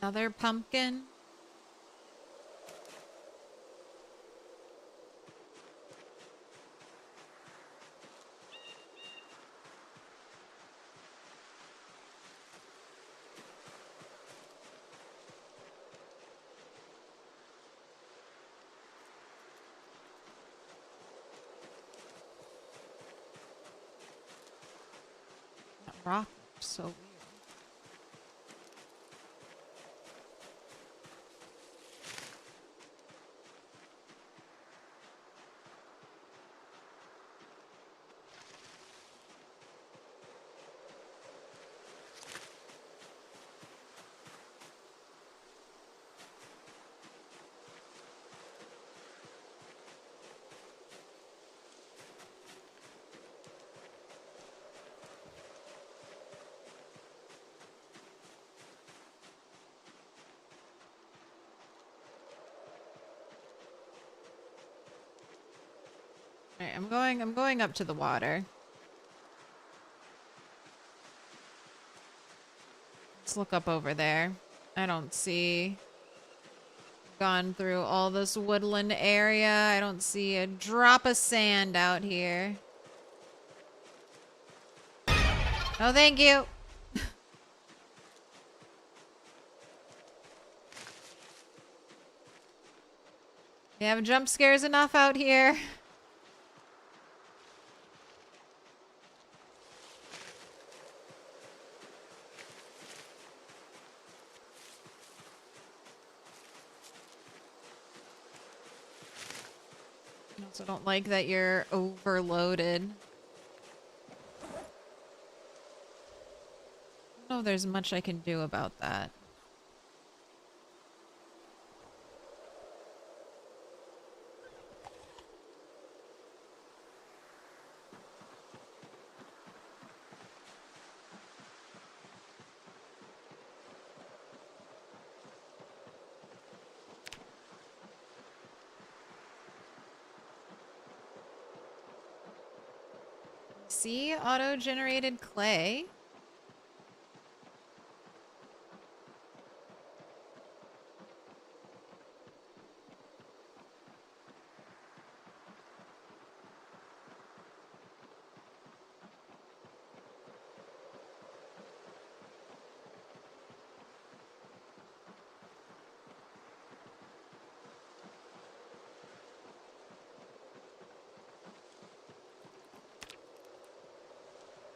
Another pumpkin. That rock looks so weird. Alright, I'm going up to the water. Let's look up over there. I don't see... Gone through all this woodland area. I don't see a drop of sand out here. Oh, thank you. You have jump scares enough out here. I also don't like that you're overloaded. I don't know if there's much I can do about that. See, auto-generated clay.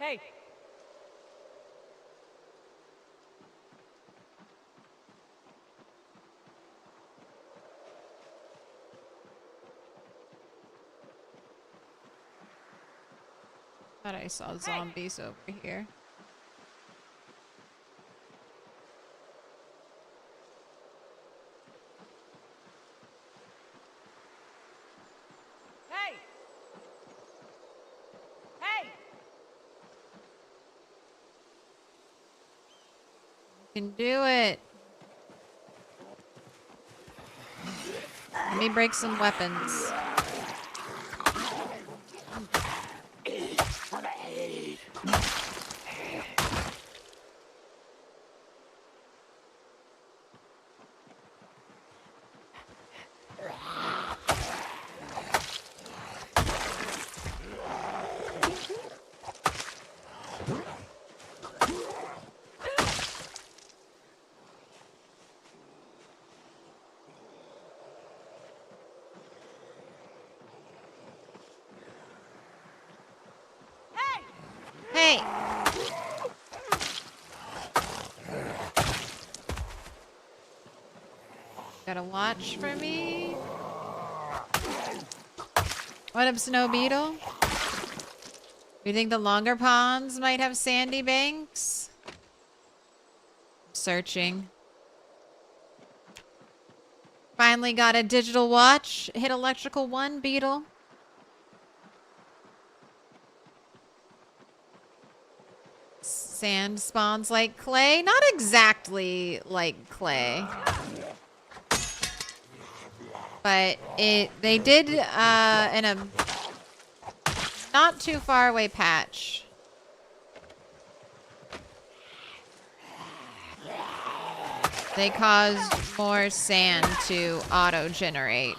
Hey!
Thought I saw zombies over here.
Hey! Hey!
You can do it. Let me break some weapons. gotta watch for me. What up, Snow Beetle? You think the longer ponds might have sandy banks? Searching. Finally got a digital watch. Hit electrical 1, Beetle. Sand spawns like clay. Not exactly like clay. But they did in a not too far away patch. They caused more sand to auto-generate.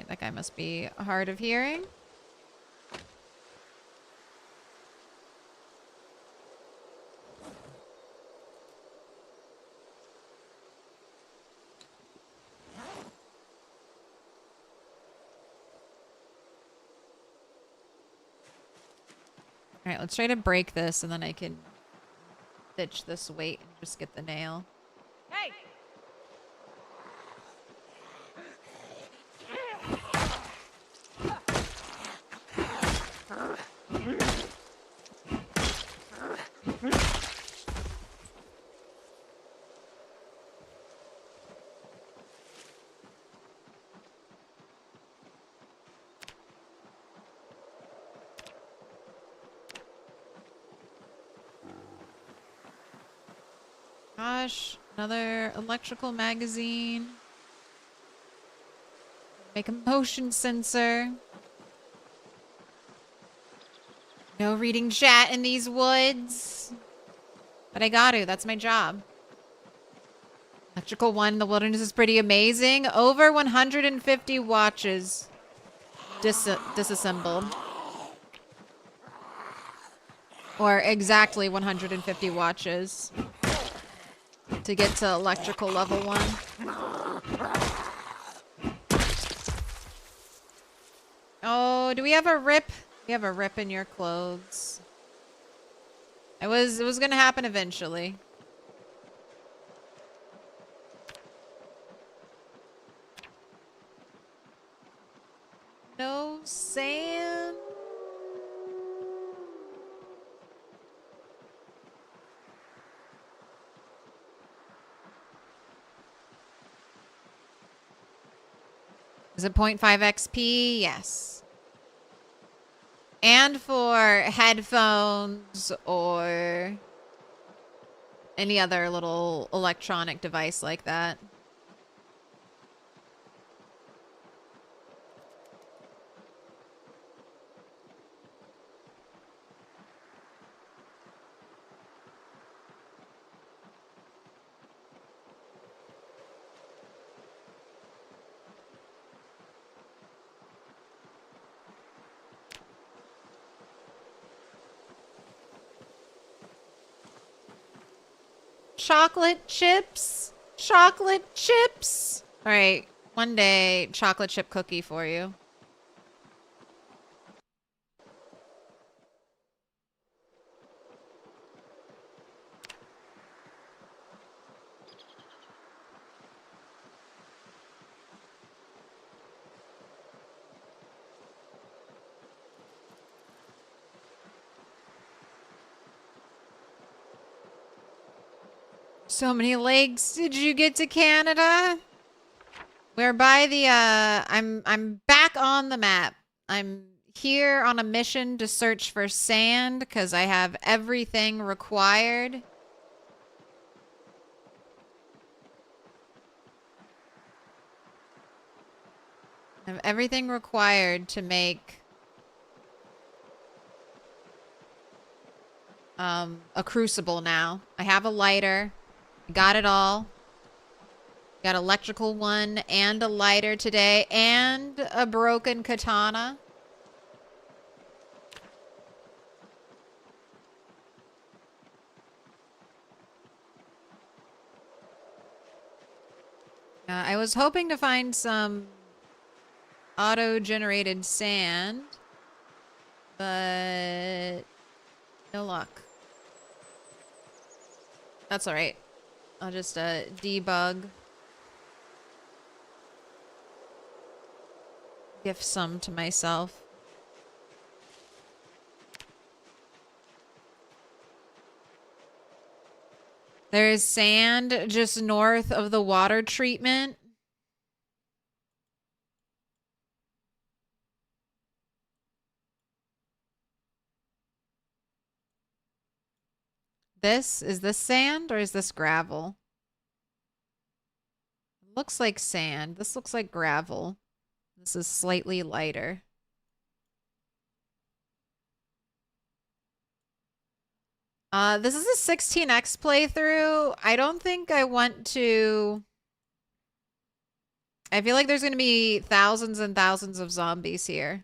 That guy must be hard of hearing. Alright, let's try to break this and then I can ditch this weight and just get the nail.
Hey!
Gosh, another electrical magazine. Make a motion sensor. No reading chat in these woods. But I got to, that's my job. Electrical 1 in the wilderness is pretty amazing. Over 150 watches disassembled. Or exactly 150 watches. To get to electrical level 1. Oh, do we have a rip? We have a rip in your clothes. It was gonna happen eventually. No sand. Is it 0.5 XP? Yes. And for headphones or any other little electronic device like that. Chocolate chips? Chocolate chips? Alright, one day, chocolate chip cookie for you. So many lakes. Did you get to Canada? We're by the I'm back on the map. I'm here on a mission to search for sand because I have everything required. I have everything required to make a crucible now. I have a lighter. Got it all. Got electrical 1 and a lighter today and a broken katana. I was hoping to find some auto-generated sand, but no luck. That's all right. I'll just debug. Gift some to myself. There's sand just north of the water treatment. Is this sand or is this gravel? Looks like sand. This looks like gravel. This is slightly lighter. This is a 16x playthrough. I don't think I want to... I feel like there's going to be thousands and thousands of zombies here.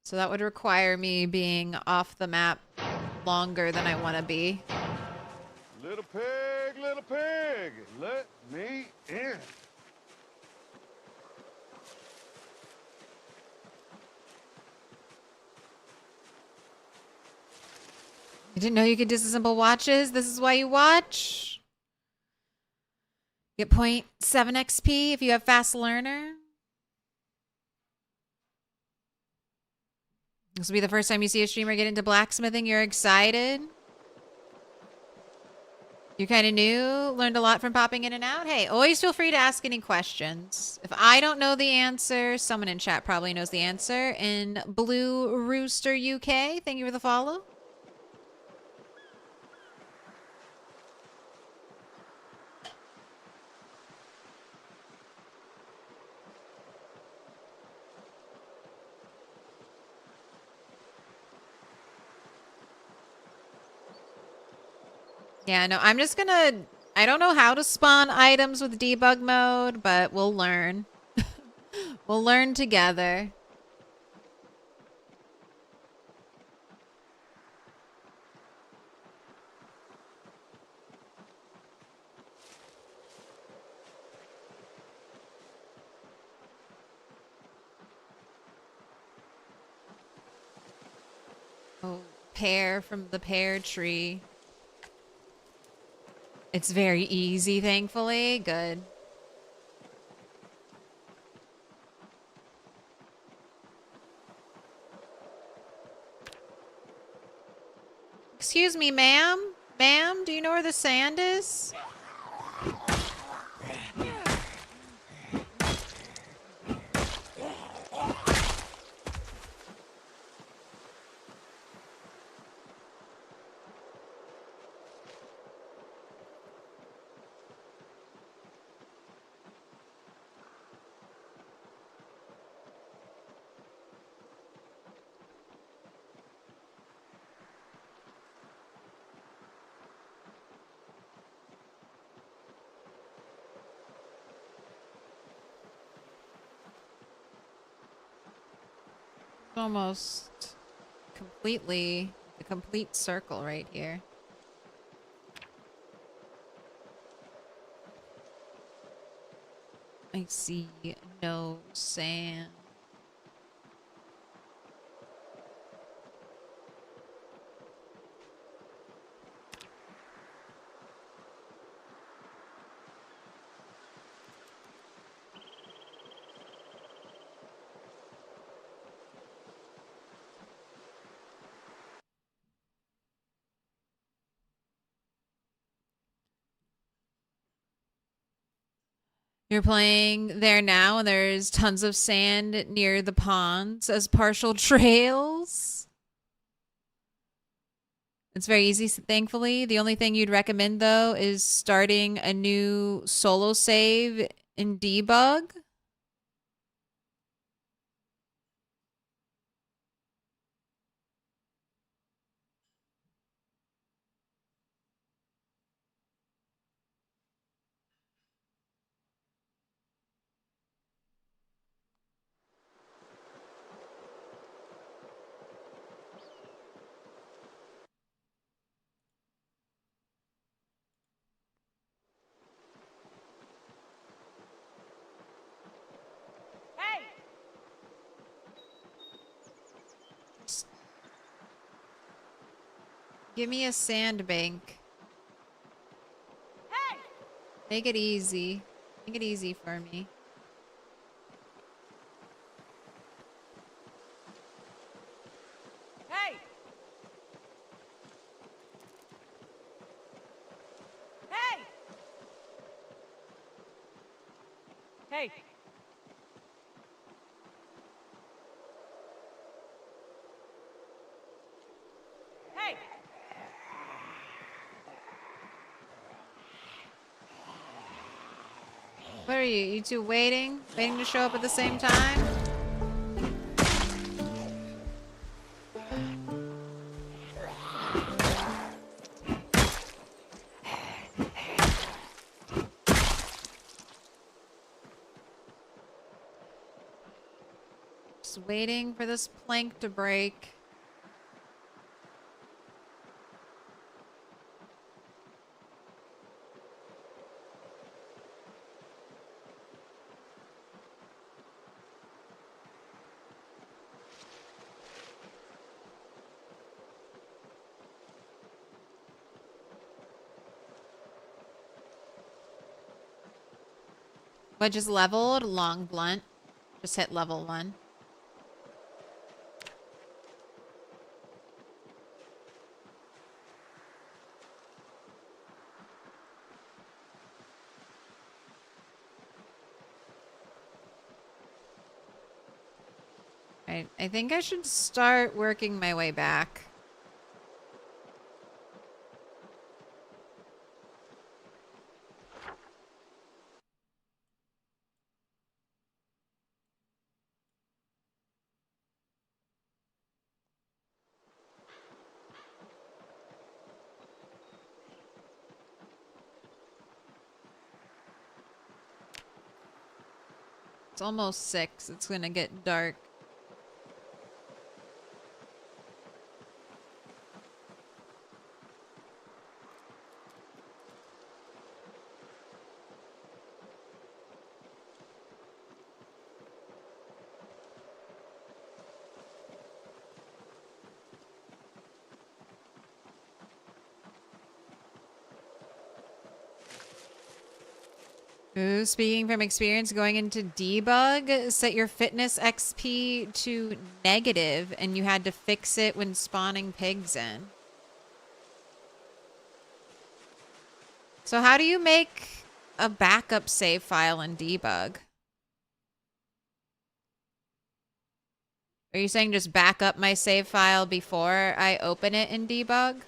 So that would require me being off the map longer than I want to be.
Little pig, let me in.
You didn't know you could disassemble watches? This is why you watch? Get 0.7 XP if you have fast learner. This will be the first time you see a streamer get into blacksmithing. You're excited. You're kind of new. Learned a lot from popping in and out. Hey, always feel free to ask any questions. If I don't know the answer, someone in chat probably knows the answer. In Blue Rooster UK, thank you for the follow. Yeah, no, I'm just gonna... I don't know how to spawn items with debug mode, but we'll learn. We'll learn together. Oh, pear from the pear tree. It's very easy, thankfully. Good. Excuse me, ma'am? Ma'am, do you know where the sand is? Almost completely a complete circle right here. I see no sand. You're playing there now, and there's tons of sand near the ponds as partial trails. It's very easy, thankfully. The only thing you'd recommend, though, is starting a new solo save in Debug. Give me a sandbank.
Hey!
Make it easy. Make it easy for me.
Hey! Hey! Hey! Hey!
What are you? You two waiting? Waiting to show up at the same time? Just waiting for this plank to break. What, just leveled? Long blunt. Just hit level 1. I think I should start working my way back. It's almost 6. It's gonna get dark. Ooh, speaking from experience, going into debug, set your fitness XP to negative, and you had to fix it when spawning pigs in. So how do you make a backup save file in debug? Are you saying just back up my save file before I open it in debug?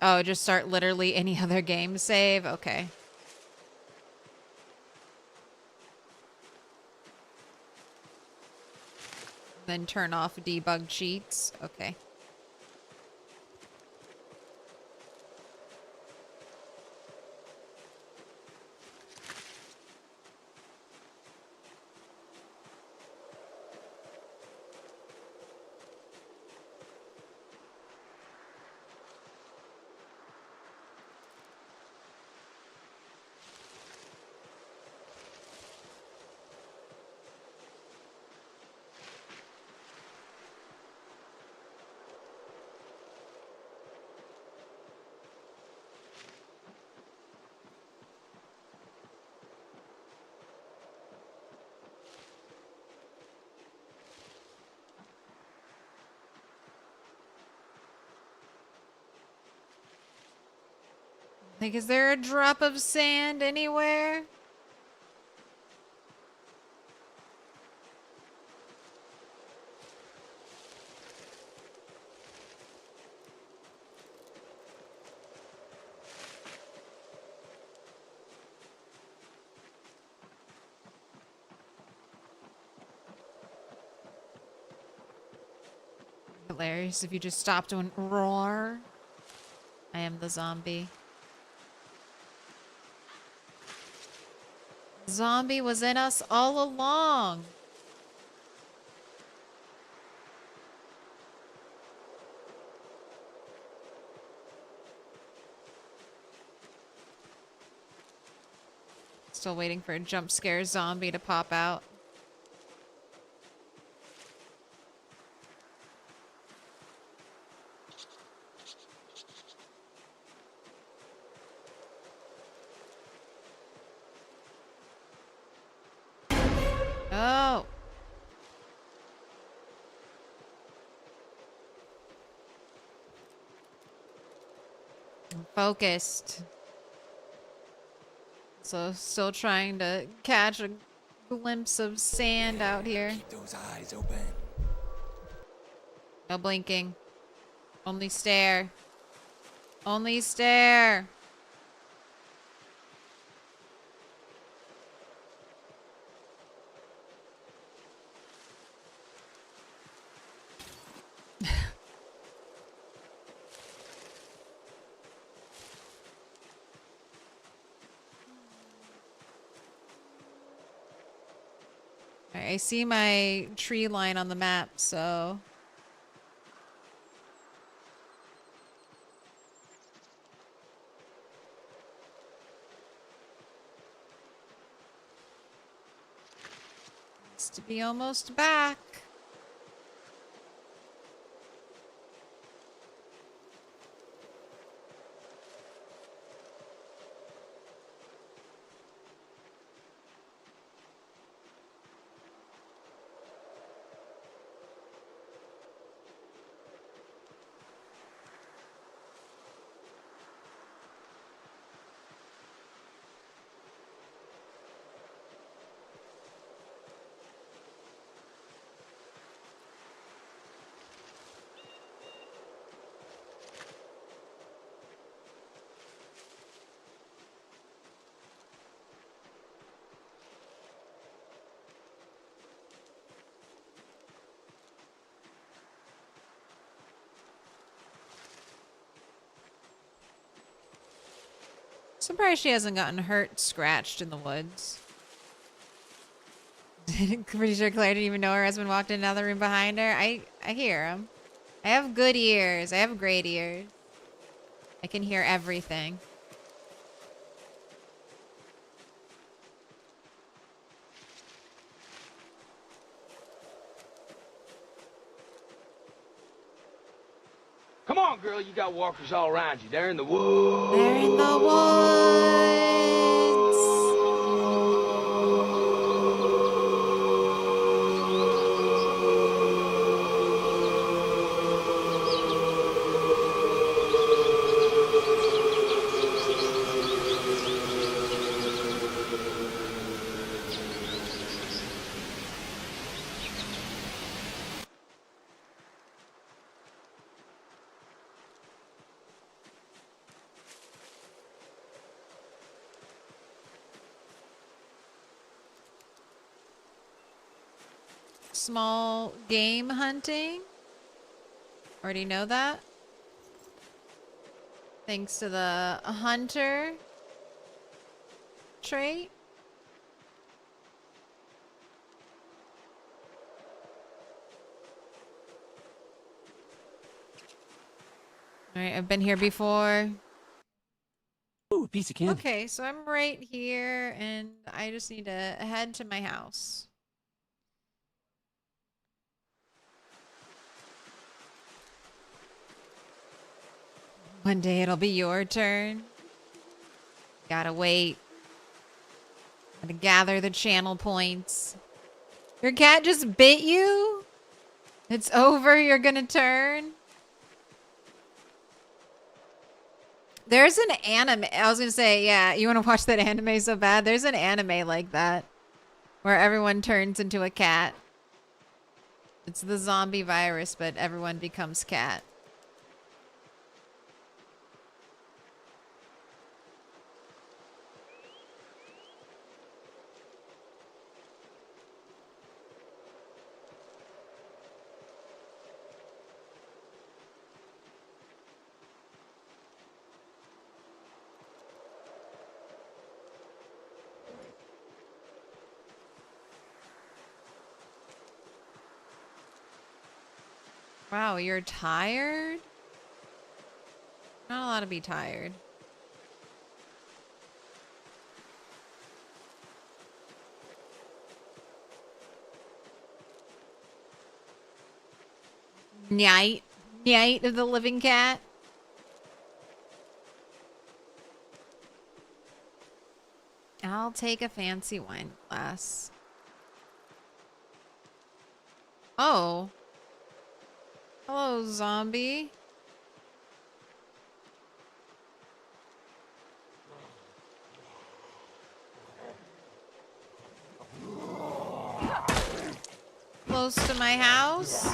Oh, just start literally any other game save? Okay. Then turn off debug cheats. Okay. Like, is there a drop of sand anywhere? Hilarious if you just stopped and roar. I am the zombie. Zombie was in us all along. Still waiting for a jump scare zombie to pop out. Oh. I'm focused. So still trying to catch a glimpse of sand out here.
Keep those eyes open.
No blinking. Only stare. Only stare. I see my tree line on the map, so... It's to be almost back. Surprised she hasn't gotten hurt, scratched in the woods. Pretty sure Claire didn't even know her husband walked in another room behind her. I hear him. I have good ears. I have great ears. I can hear everything.
Come on, girl, you got walkers all around you. They're in the woods.
They're in the woods. Small game hunting. Already know that. Thanks to the hunter trait. Alright, I've been here before.
Ooh, piece of candy.
Okay, so I'm right here and I just need to head to my house. One day it'll be your turn. Gotta wait. Gotta gather the channel points. Your cat just bit you? It's over, you're gonna turn? There's an anime. I was gonna say, yeah, you wanna watch that anime so bad? There's an anime like that. Where everyone turns into a cat. It's the zombie virus, but everyone becomes cat. Wow, you're tired? Not allowed to be tired. Nyite. Nyite of the living cat. I'll take a fancy wine glass. Oh. Hello, zombie. Close to my house.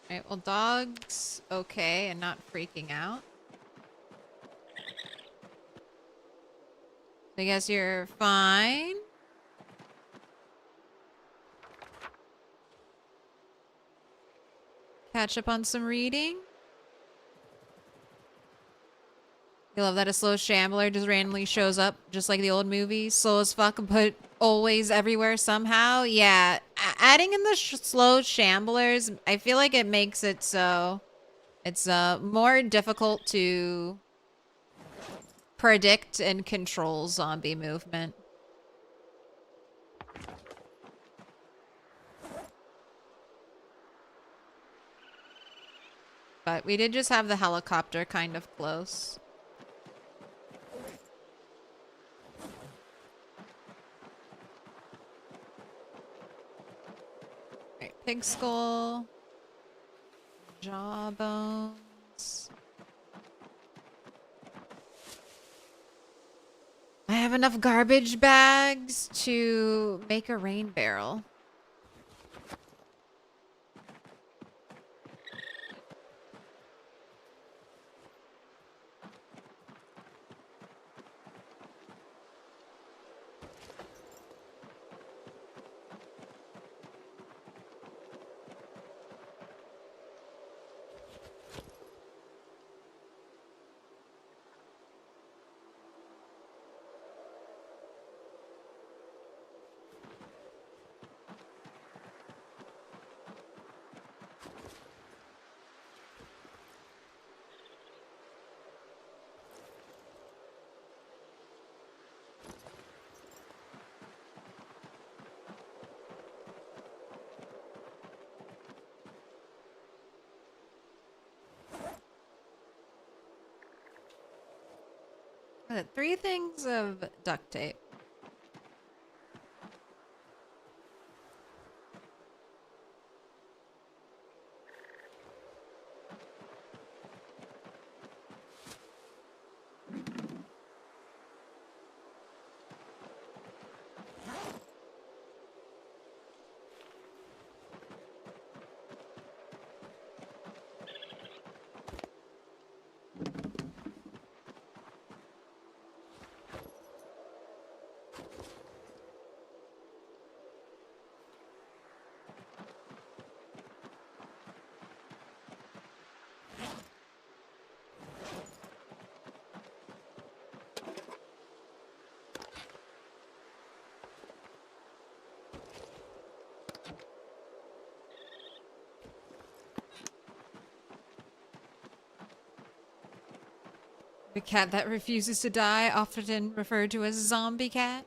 Alright, well, dog's okay and not freaking out. I guess you're fine. Catch up on some reading. You love that a slow shambler just randomly shows up, just like the old movie. Slow as fuck, but always everywhere somehow. Yeah, adding in the slow shamblers, I feel like it makes it so it's more difficult to predict and control zombie movement. But we did just have the helicopter kind of close. Right, pig skull. Jawbones. I have enough garbage bags to make a rain barrel. Got 3 things of duct tape. The cat that refuses to die, often referred to as zombie cat.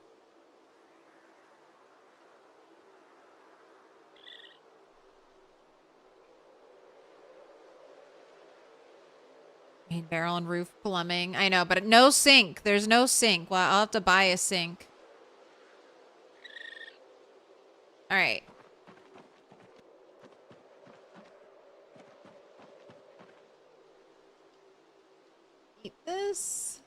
Main barrel and roof plumbing. I know, but no sink. There's no sink. Well, I'll have to buy a sink. All right. Eat this.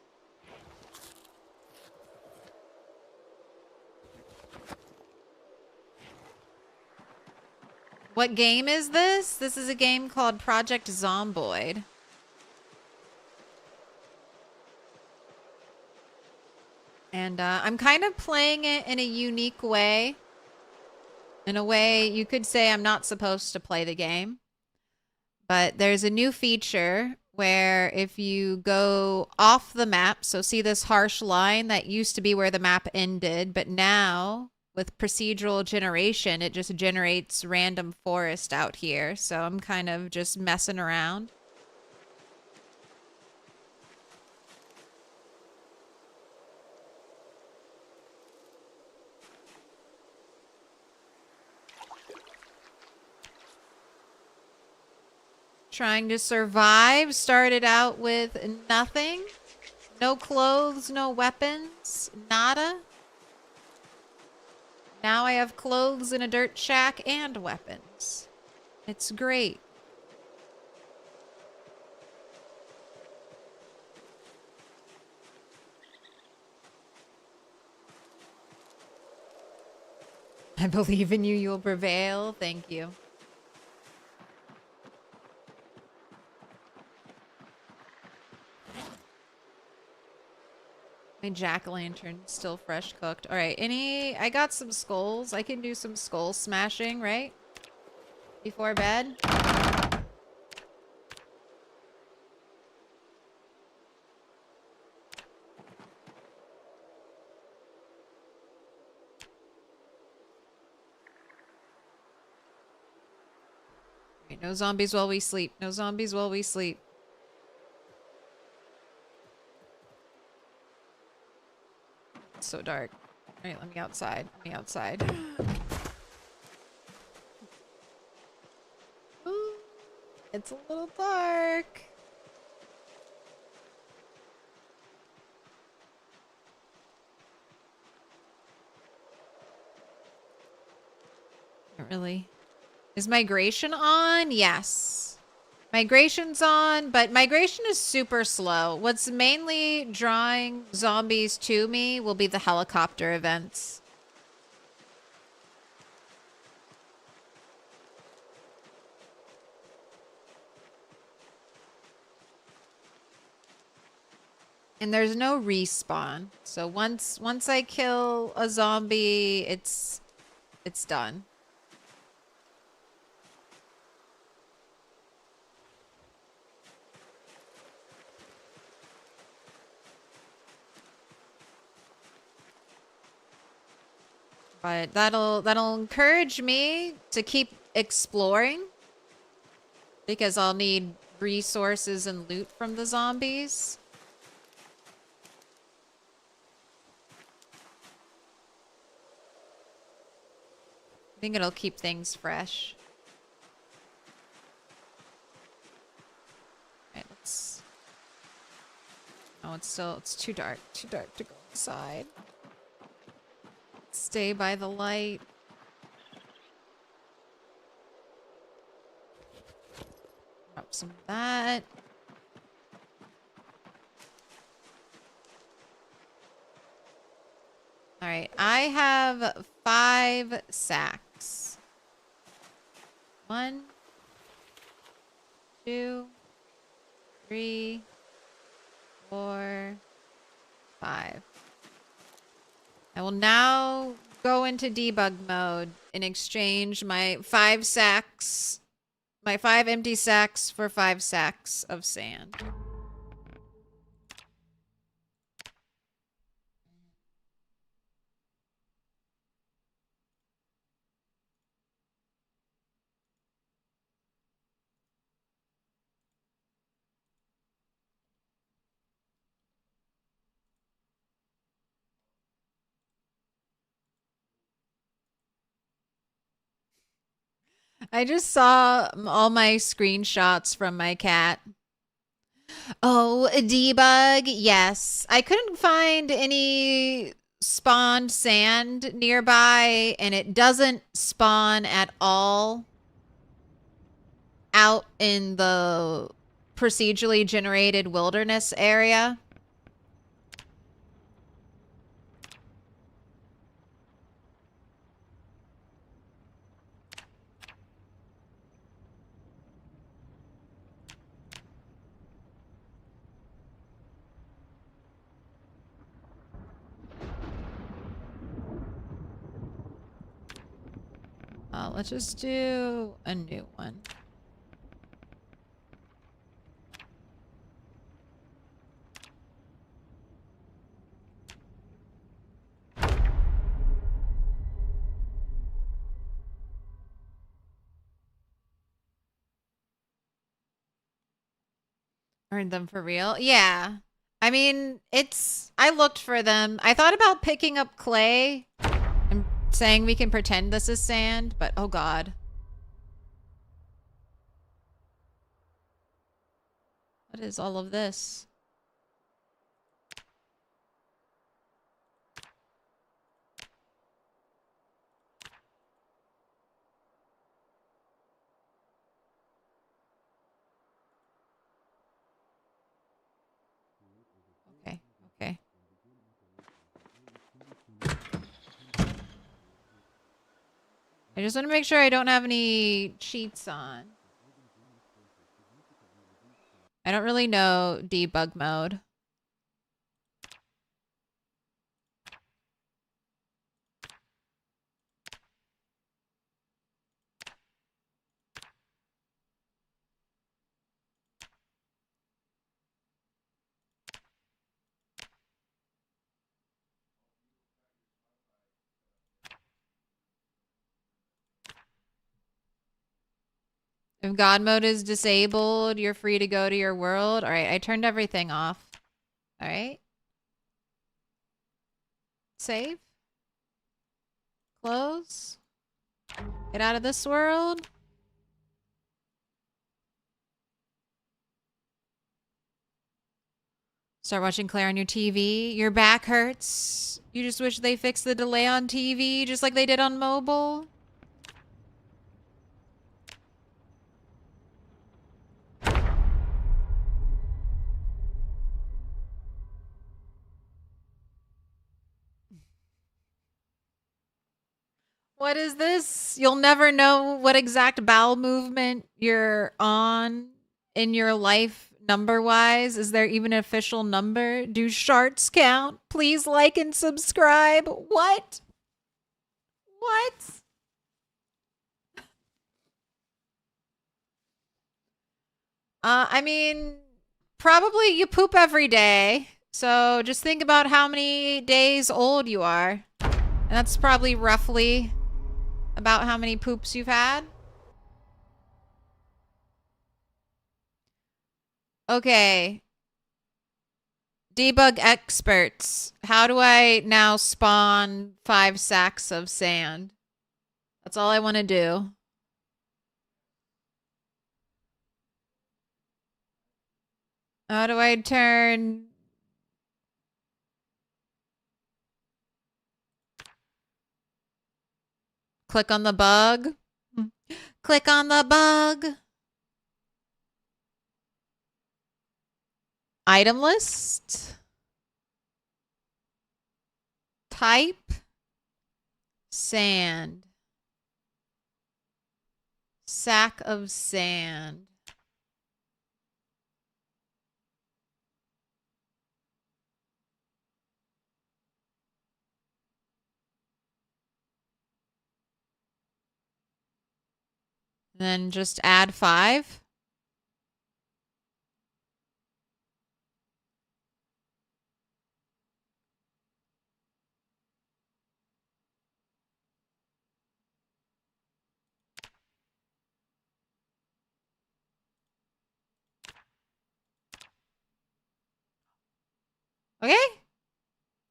What game is this? This is a game called Project Zomboid. And I'm kind of playing it in a unique way. In a way, you could say I'm not supposed to play the game. But there's a new feature where if you go off the map, so see this harsh line that used to be where the map ended, but now with procedural generation, it just generates random forest out here. So I'm kind of just messing around. Trying to survive. Started out with nothing. No clothes, no weapons, nada. Now I have clothes in a dirt shack and weapons. It's great. I believe in you, you'll prevail. Thank you. My jack-o'-lantern still fresh cooked. All right, I got some skulls. I can do some skull smashing, right? Before bed. Right, no zombies while we sleep. No zombies while we sleep. It's so dark. All right, let me outside. Let me outside. Ooh, it's a little dark. Not really. Is migration on? Yes. Migration's on, but migration is super slow. What's mainly drawing zombies to me will be the helicopter events. And there's no respawn. So once I kill a zombie, it's done. But that'll encourage me to keep exploring because I'll need resources and loot from the zombies. I think it'll keep things fresh. Alright, let's... Oh, it's too dark. Too dark to go inside. Stay by the light. Drop some of that. Alright, I have 5 sacks. 1, 2, 3, 4, 5. I will now go into debug mode and exchange my 5 sacks, my 5 empty sacks for 5 sacks of sand. I just saw all my screenshots from my cat. Oh, debug. Yes. I couldn't find any spawned sand nearby, and it doesn't spawn at all out in the procedurally generated wilderness area. No, let's just do a new one. Earned them for real? Yeah. I mean, I looked for them. I thought about picking up clay and saying we can pretend this is sand, but oh god. What is all of this? Okay, okay. I just want to make sure I don't have any cheats on. I don't really know debug mode. If God mode is disabled, you're free to go to your world. All right, I turned everything off. All right. Save. Close. Get out of this world. Start watching Claire on your TV. Your back hurts. You just wish they fixed the delay on TV just like they did on mobile. What is this? You'll never know what exact bowel movement you're on in your life number-wise. Is there even an official number? Do sharts count? Please like and subscribe. What? What? I mean, probably you poop every day. So just think about how many days old you are. And that's probably roughly about how many poops you've had. Okay. Debug experts. How do I now spawn 5 sacks of sand? That's all I want to do. How do I turn... Click on the bug? Click on the bug. Item list. Type. Sand. Sack of sand. Then just add 5. Okay.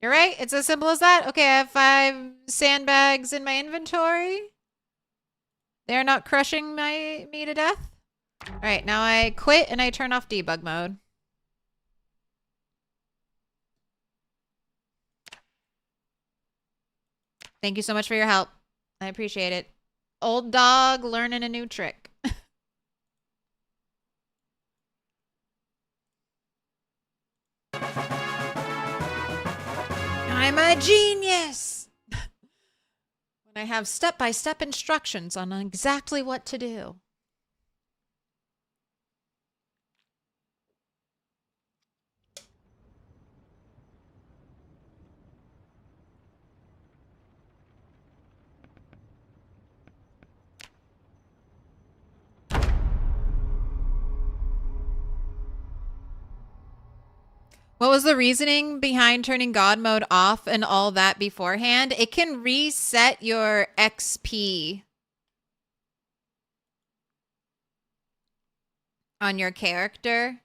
You're right. It's as simple as that. Okay, I have 5 sandbags in my inventory. They're not crushing me to death. All right, now I quit and I turn off debug mode. Thank you so much for your help. I appreciate it. Old dog learning a new trick. I'm a genius! When I have step-by-step instructions on exactly what to do. What was the reasoning behind turning God mode off and all that beforehand? It can reset your XP on your character.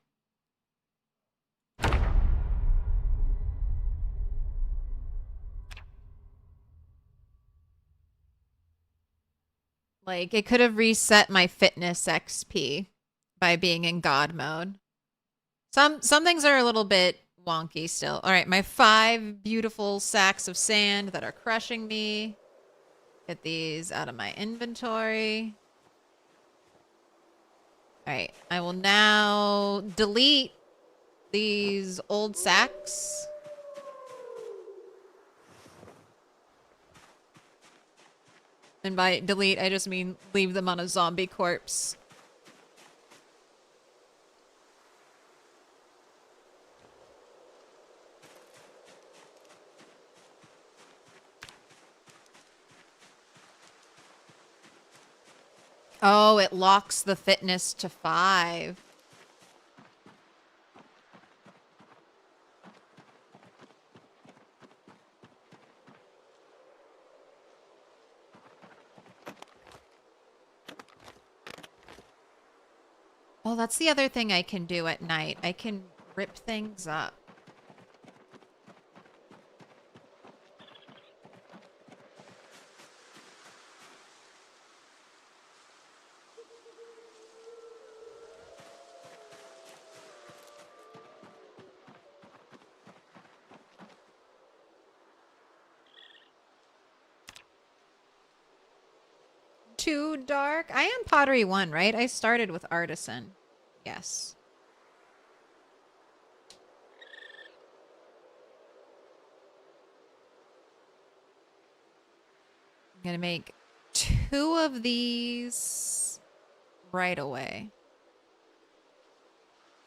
Like, it could have reset my fitness XP by being in God mode. Some things are a little bit wonky still. All right, my 5 beautiful sacks of sand that are crushing me. Get these out of my inventory. All right, I will now delete these old sacks. And by delete, I just mean leave them on a zombie corpse. Oh, it locks the fitness to 5. Oh, that's the other thing I can do at night. I can rip things up. Too dark? I am pottery 1, right? I started with artisan. Yes. I'm gonna make 2 of these right away.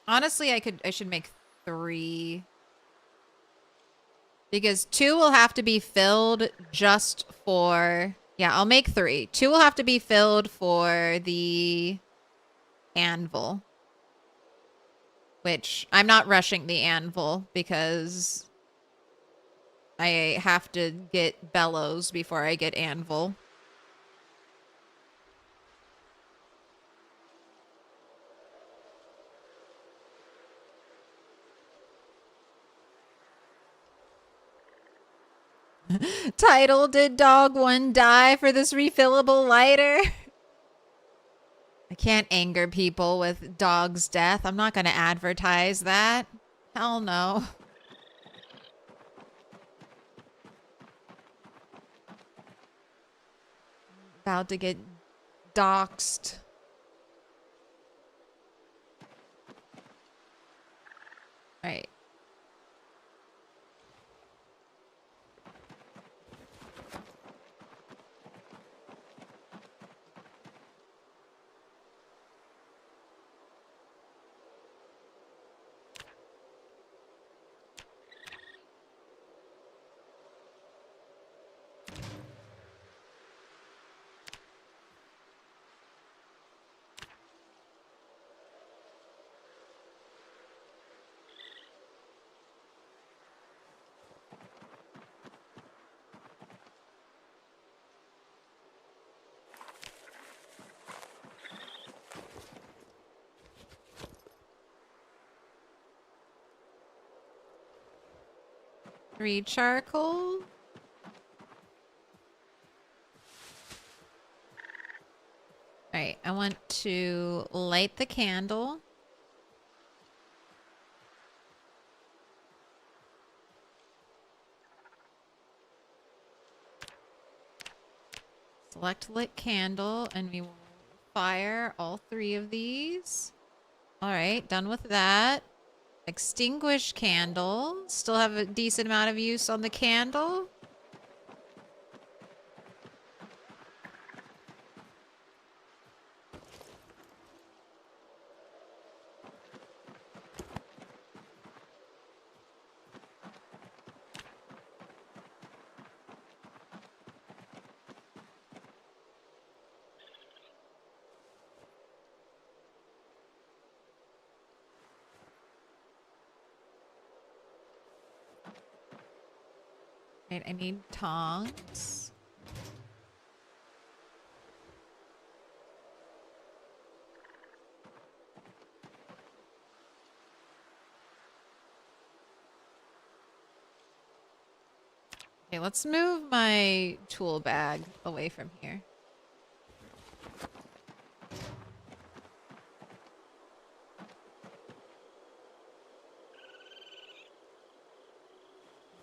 Honestly, I should make 3. Because 2 will have to be filled just for... Yeah, I'll make 3. 2 will have to be filled for the anvil. Which, I'm not rushing the anvil because I have to get bellows before I get anvil. Title, did dog 1 die for this refillable lighter? I can't anger people with dog's death. I'm not going to advertise that. Hell no. About to get doxxed. Right. Three charcoal. Alright, I want to light the candle. Select lit candle, and we will fire all 3 of these. Alright, done with that. Extinguish candle. Still have a decent amount of use on the candle. Right, I need tongs. Okay, let's move my tool bag away from here.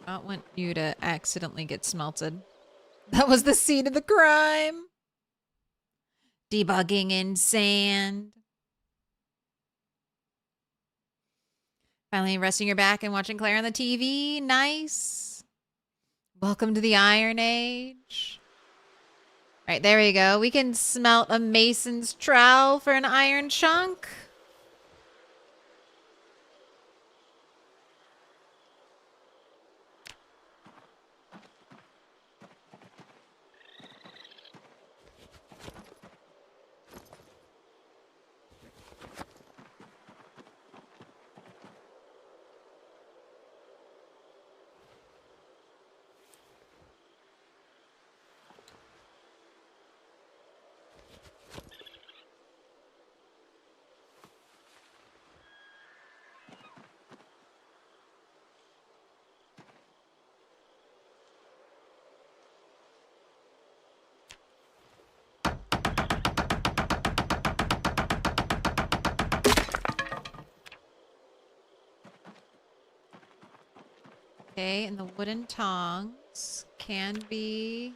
I don't want you to accidentally get smelted. That was the scene of the crime. Debugging in sand. Finally resting your back and watching Claire on the TV. Nice. Welcome to the Iron Age. All right, there we go. We can smelt a mason's trowel for an iron chunk. Okay, and the wooden tongs can be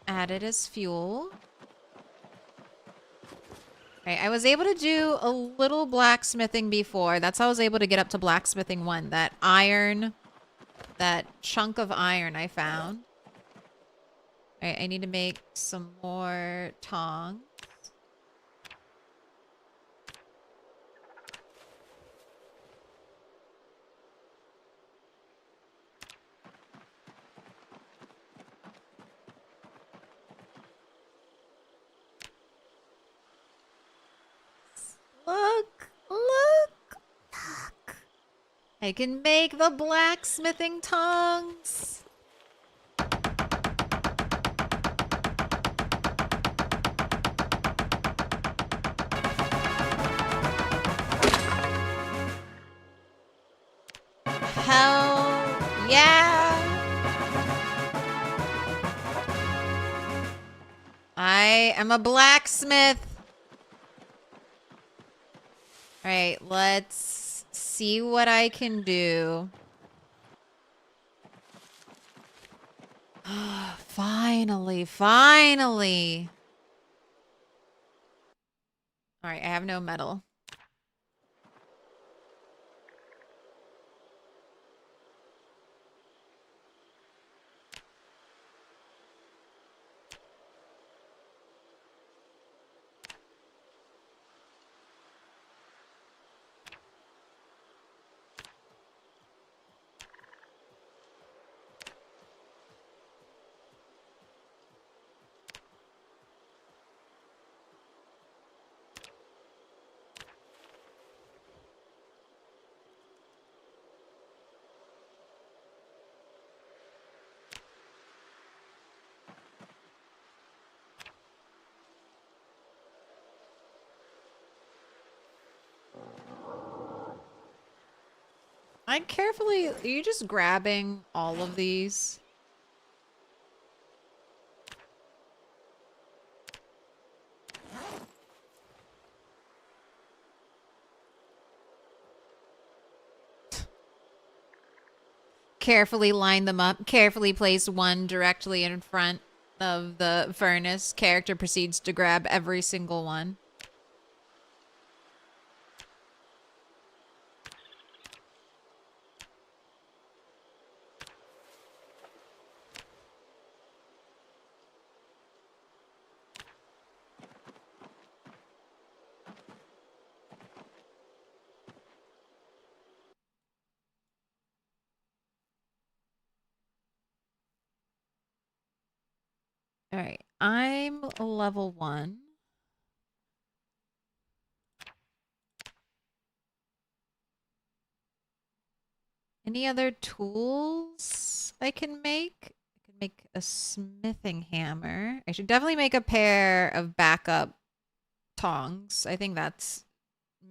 added as fuel. Right, I was able to do a little blacksmithing before. That's how I was able to get up to blacksmithing 1. That iron, that chunk of iron I found. All right, I need to make some more tongs. Look, look. I can make the blacksmithing tongs. Hell yeah. I am a blacksmith. All right, let's see what I can do. Finally, finally. All right, I have no metal. I carefully, are you just grabbing all of these? Carefully line them up. Carefully place one directly in front of the furnace. Character proceeds to grab every single one. All right, I'm level 1. Any other tools I can make? I can make a smithing hammer. I should definitely make a pair of backup tongs. I think that's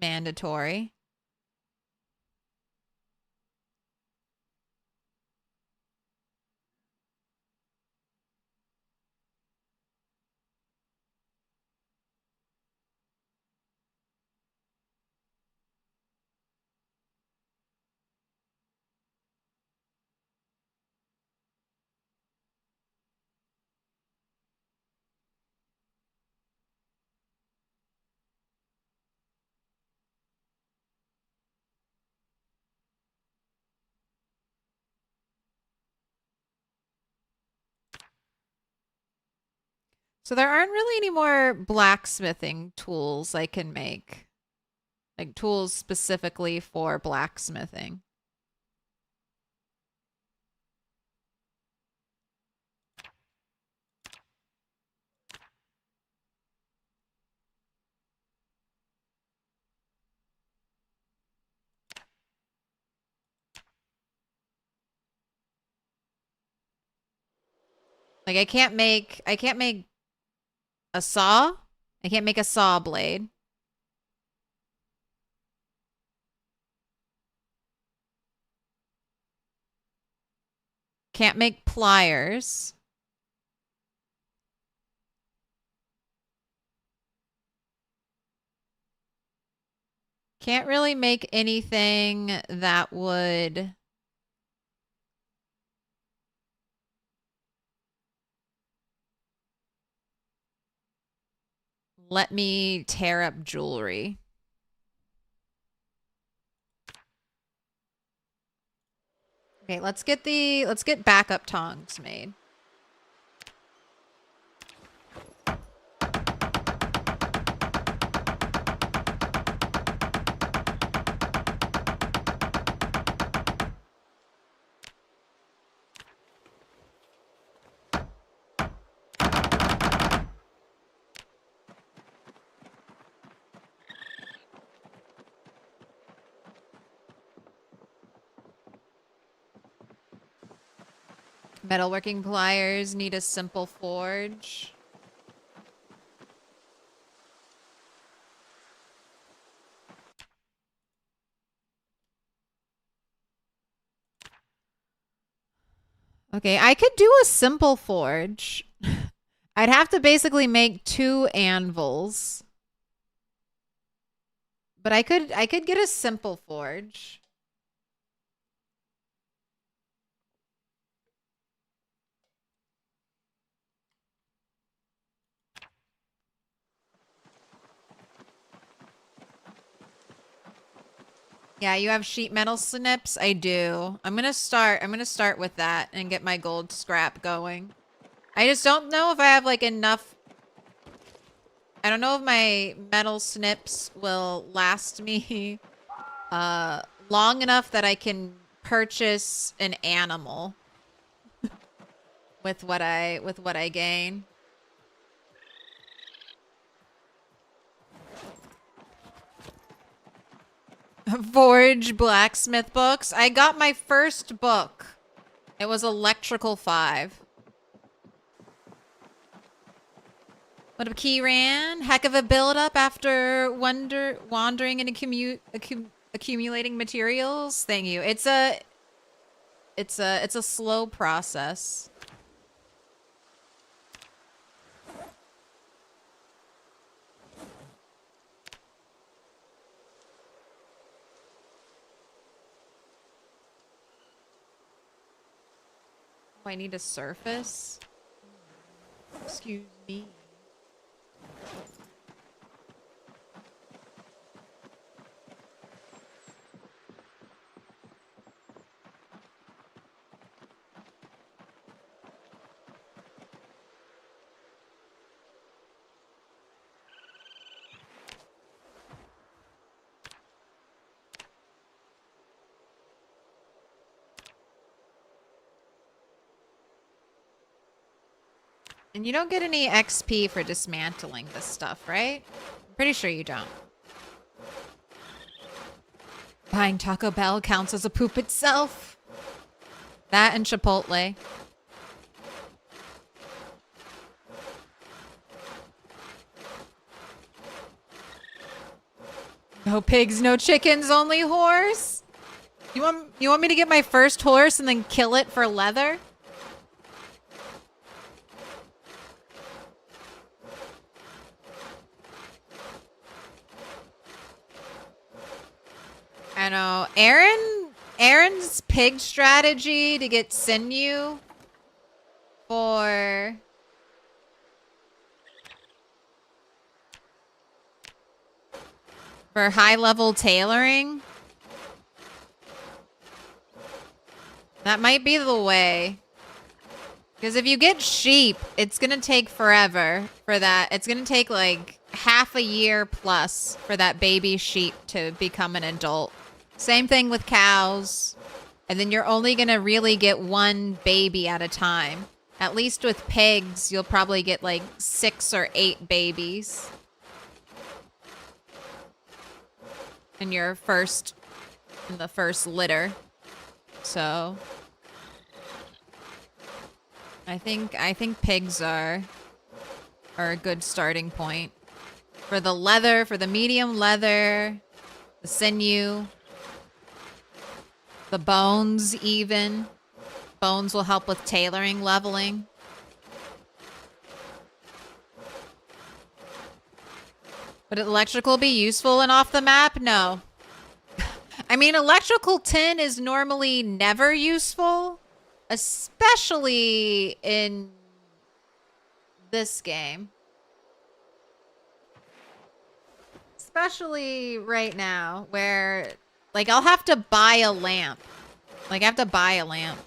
mandatory. So there aren't really any more blacksmithing tools I can make. Like tools specifically for blacksmithing. Like I can't make a saw. I can't make a saw blade. Can't make pliers. Can't really make anything that would let me tear up jewelry. Okay, let's get backup tongs made. Metalworking pliers need a simple forge. Okay, I could do a simple forge. I'd have to basically make 2 anvils. But I could get a simple forge. Yeah, you have sheet metal snips? I do. I'm gonna start with that and get my gold scrap going. I just don't know if I have like enough. I don't know if my metal snips will last me long enough that I can purchase an animal with what I gain. Forge blacksmith books. I got my first book. It was Electrical 5. What up, Keyran? Heck of a build-up after wandering and accumulating materials. Thank you. It's a slow process. I need a surface. Excuse me. And you don't get any XP for dismantling this stuff, right? I'm pretty sure you don't. Buying Taco Bell counts as a poop itself. That and Chipotle. No pigs, no chickens, only horse. You want me to get my first horse and then kill it for leather? I know. Aaron's pig strategy to get sinew for high level tailoring. That might be the way. Because if you get sheep, it's going to take forever for that. It's going to take like half a year plus for that baby sheep to become an adult. Same thing with cows. And then you're only going to really get one baby at a time. At least with pigs, you'll probably get like 6 or 8 babies. In the first litter. So I think pigs are a good starting point. For the leather, for the medium leather, the sinew, the bones even. Bones will help with tailoring, leveling. Would electrical be useful and off the map? No. I mean, electrical tin is normally never useful, especially in this game. Especially right now, where, like, I'll have to buy a lamp. Like, I have to buy a lamp.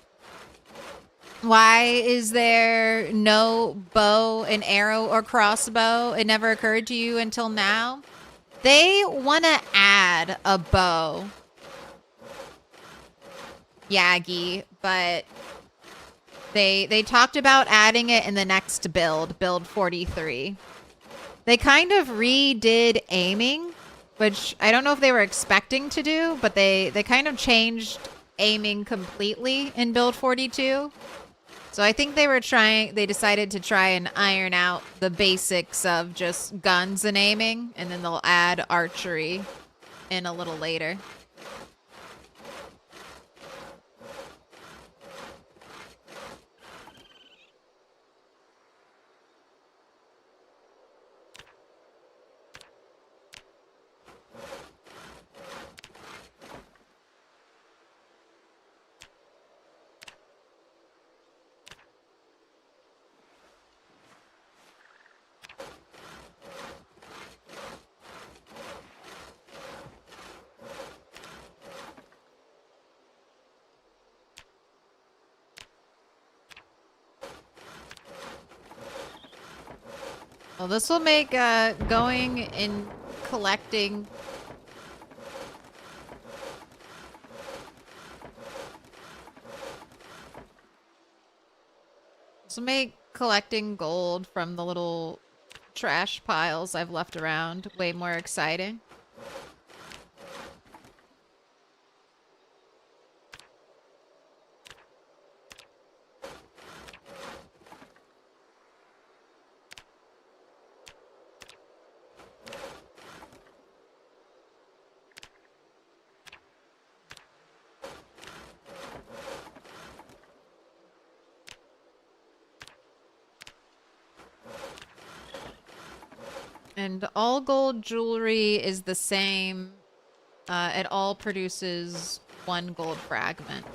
Why is there no bow and arrow or crossbow? It never occurred to you until now? They want to add a bow. Yagi, but they talked about adding it in the next build 43. They kind of redid aiming, which I don't know if they were expecting to do, but they kind of changed aiming completely in build 42. So I think they decided to try and iron out the basics of just guns and aiming, and then they'll add archery in a little later. Well, this will make going and collecting gold from the little trash piles I've left around way more exciting. And all gold jewelry is the same. It all produces 1 gold fragment.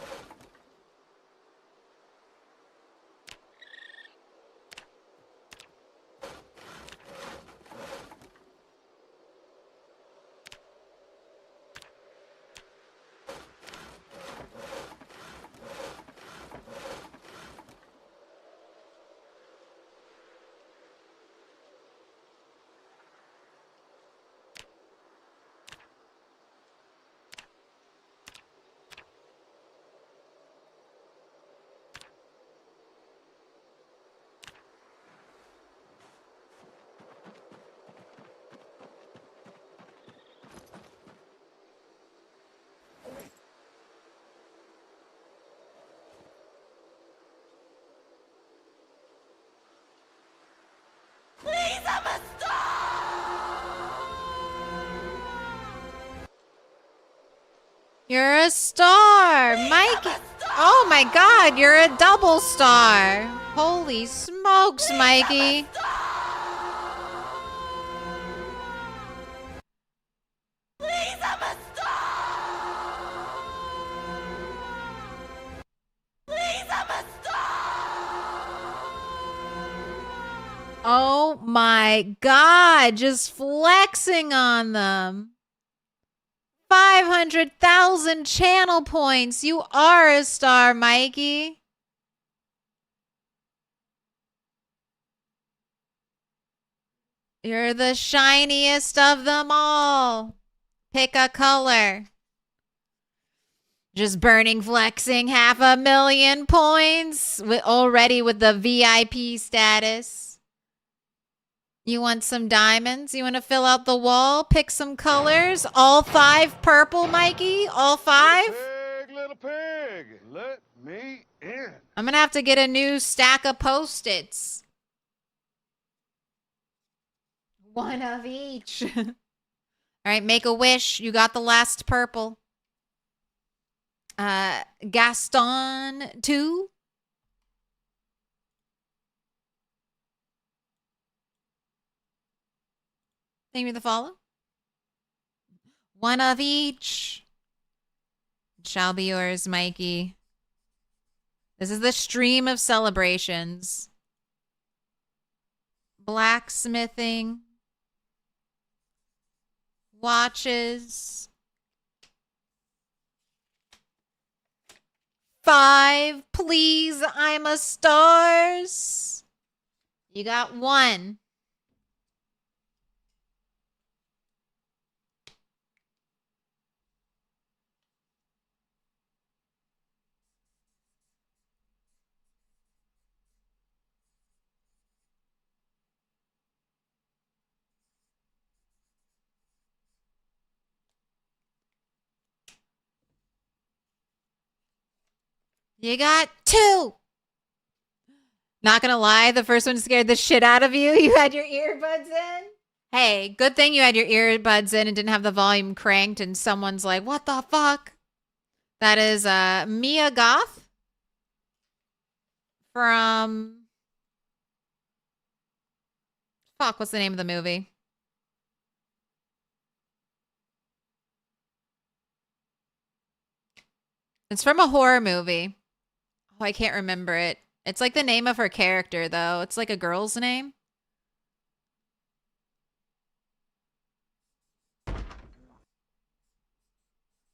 You're a star, Mikey. Oh my God, you're a double star. Holy smokes, Mikey.
Please, I'm a star! Please, I'm a star!
Oh my God, just flexing on them. 500,000 channel points. You are a star, Mikey. You're the shiniest of them all. Pick a color. Just burning, flexing 500,000 points already with the VIP status. You want some diamonds? You want to fill out the wall? Pick some colors? All 5 purple, Mikey? All 5?
Little pig, let me in.
I'm going to have to get a new stack of Post-its. One of each. All right, make a wish. You got the last purple. Gaston 2. Thank you for the follow. One of each. It shall be yours, Mikey. This is the stream of celebrations. Blacksmithing. Watches. 5, please. I'm a stars. You got 1. You got 2. Not gonna lie, the first one scared the shit out of you. You had your earbuds in. Hey, good thing you had your earbuds in and didn't have the volume cranked and someone's like, what the fuck? That is Mia Goth from... Fuck, what's the name of the movie? It's from a horror movie. Oh, I can't remember it. It's like the name of her character, though. It's like a girl's name.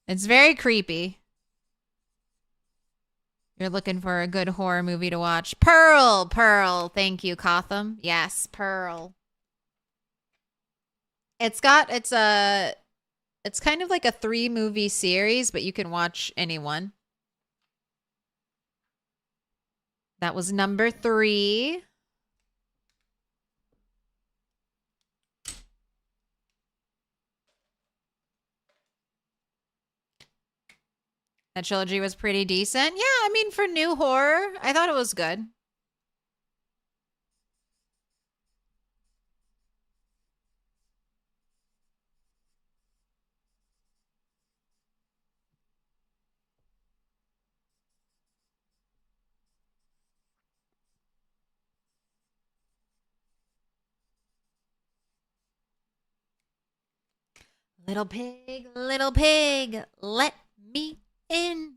It's very creepy. You're looking for a good horror movie to watch. Pearl! Pearl. Thank you, Gotham. Yes, Pearl. It's kind of like a 3-movie series, but you can watch any one. That was number 3. That trilogy was pretty decent. Yeah, I mean, for new horror, I thought it was good. Little pig, let me in.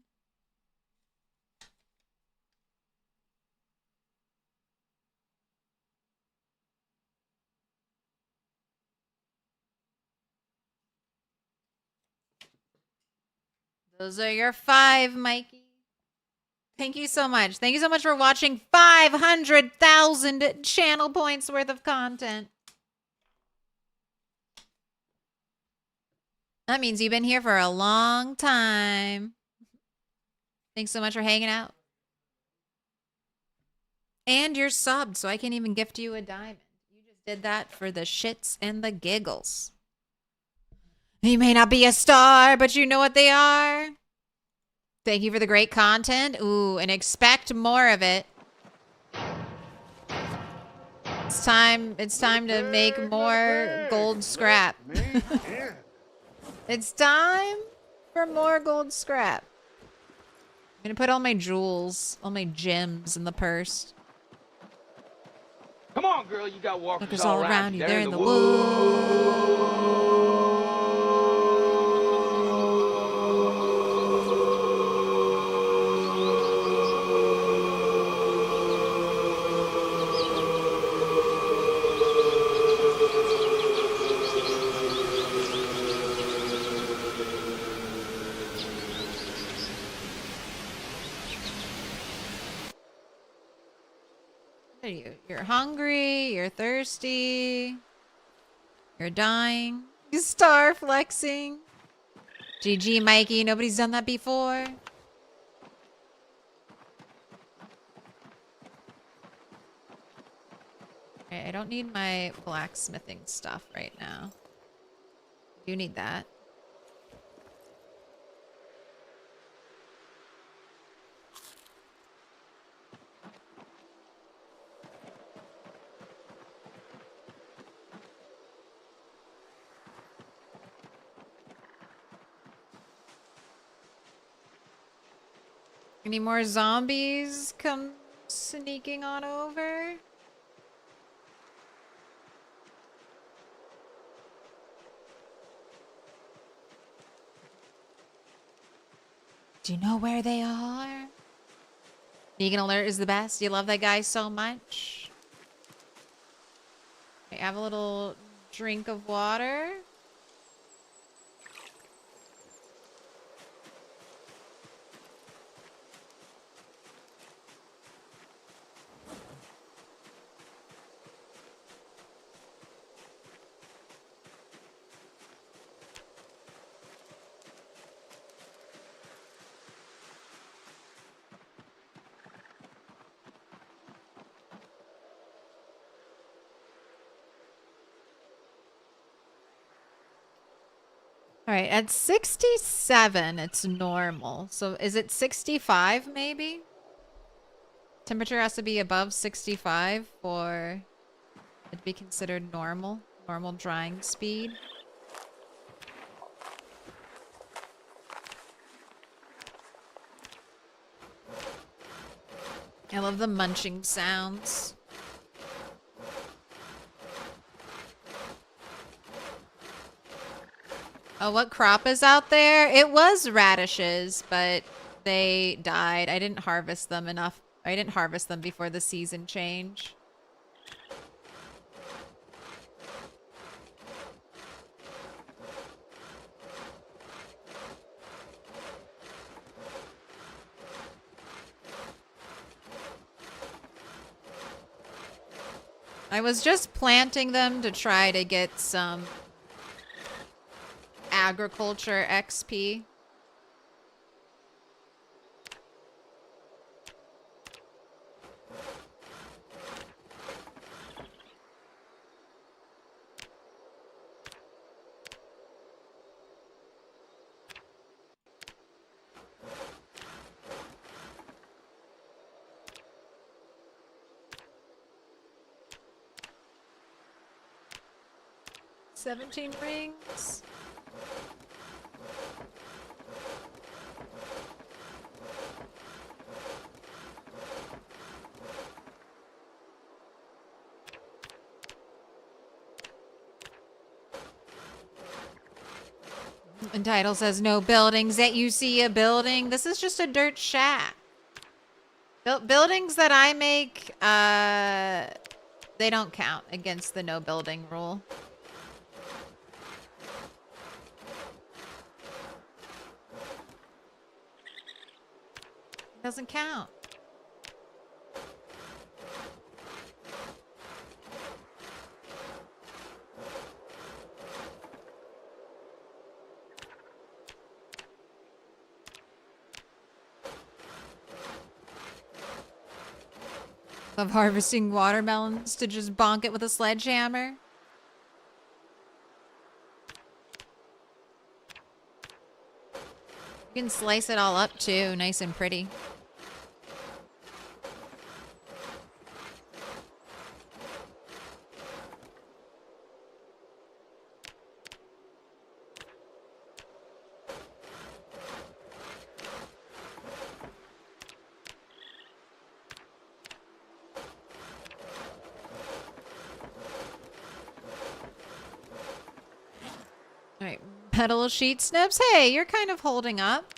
Those are your 5, Mikey. Thank you so much. Thank you so much for watching 500,000 channel points worth of content. That means you've been here for a long time. Thanks so much for hanging out. And you're subbed, so I can't even gift you a diamond. You just did that for the shits and the giggles. You may not be a star, but you know what they are. Thank you for the great content. Ooh, and expect more of it. It's time to make more gold scrap. It's time For more gold scrap. I'm gonna put all my jewels, all my gems in the purse.
Come on, girl, you got walkers
Walkers
all
all
around
around
you.
you.
They're
They're
in
in
the
the
woods.
What are you? You're hungry, you're thirsty, you're dying. You star flexing. GG, Mikey. Nobody's done that before. Okay, I don't need my blacksmithing stuff right now. I do need that. Any more zombies come sneaking on over? Do you know where they are? Vegan Alert is the best. You love that guy so much. Okay, have a little drink of water. All right, at 67, it's normal. So is it 65 maybe? Temperature has to be above 65 for it to be considered normal. Normal drying speed. I love the munching sounds. Oh, what crop is out there? It was radishes, but they died. I didn't harvest them enough. I didn't harvest them before the season change. I was just planting them to try to get some agriculture XP. "17 rings." And title says no buildings. That you see a building. This is just a dirt shack. Buildings that I make, they don't count against the no building rule. It doesn't count. Of harvesting watermelons to just bonk it with a sledgehammer. You can slice it all up too, nice and pretty. Alright, metal sheet snips. Hey, you're kind of holding up.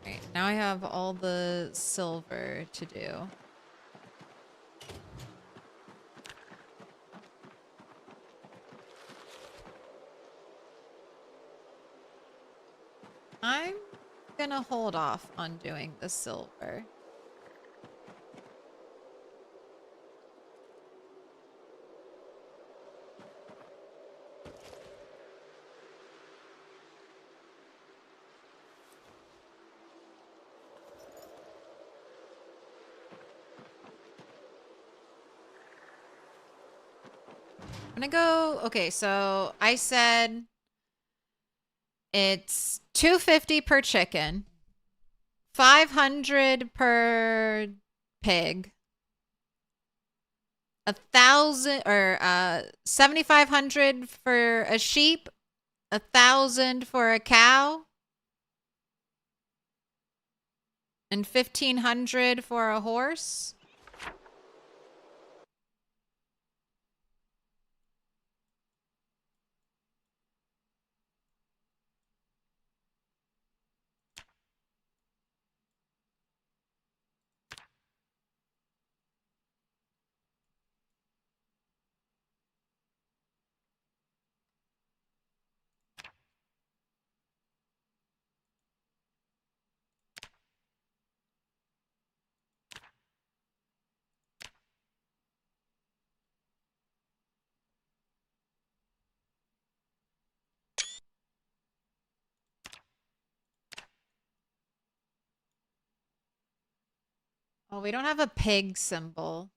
Right, now I have all the silver to do. I'm gonna hold off on doing the silver. I'm gonna go, okay, so I said it's $250 per chicken, 500 per pig, 1,000 or 7,500 for a sheep, 1,000 for a cow, and 1,500 for a horse. Oh, we don't have a pig symbol.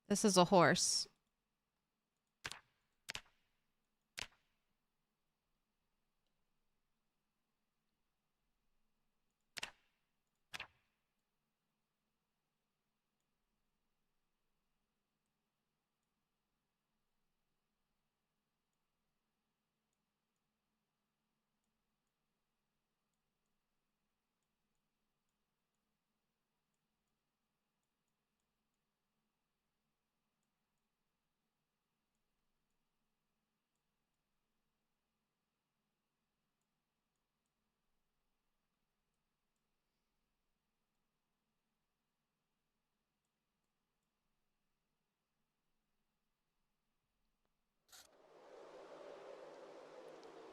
This is a horse.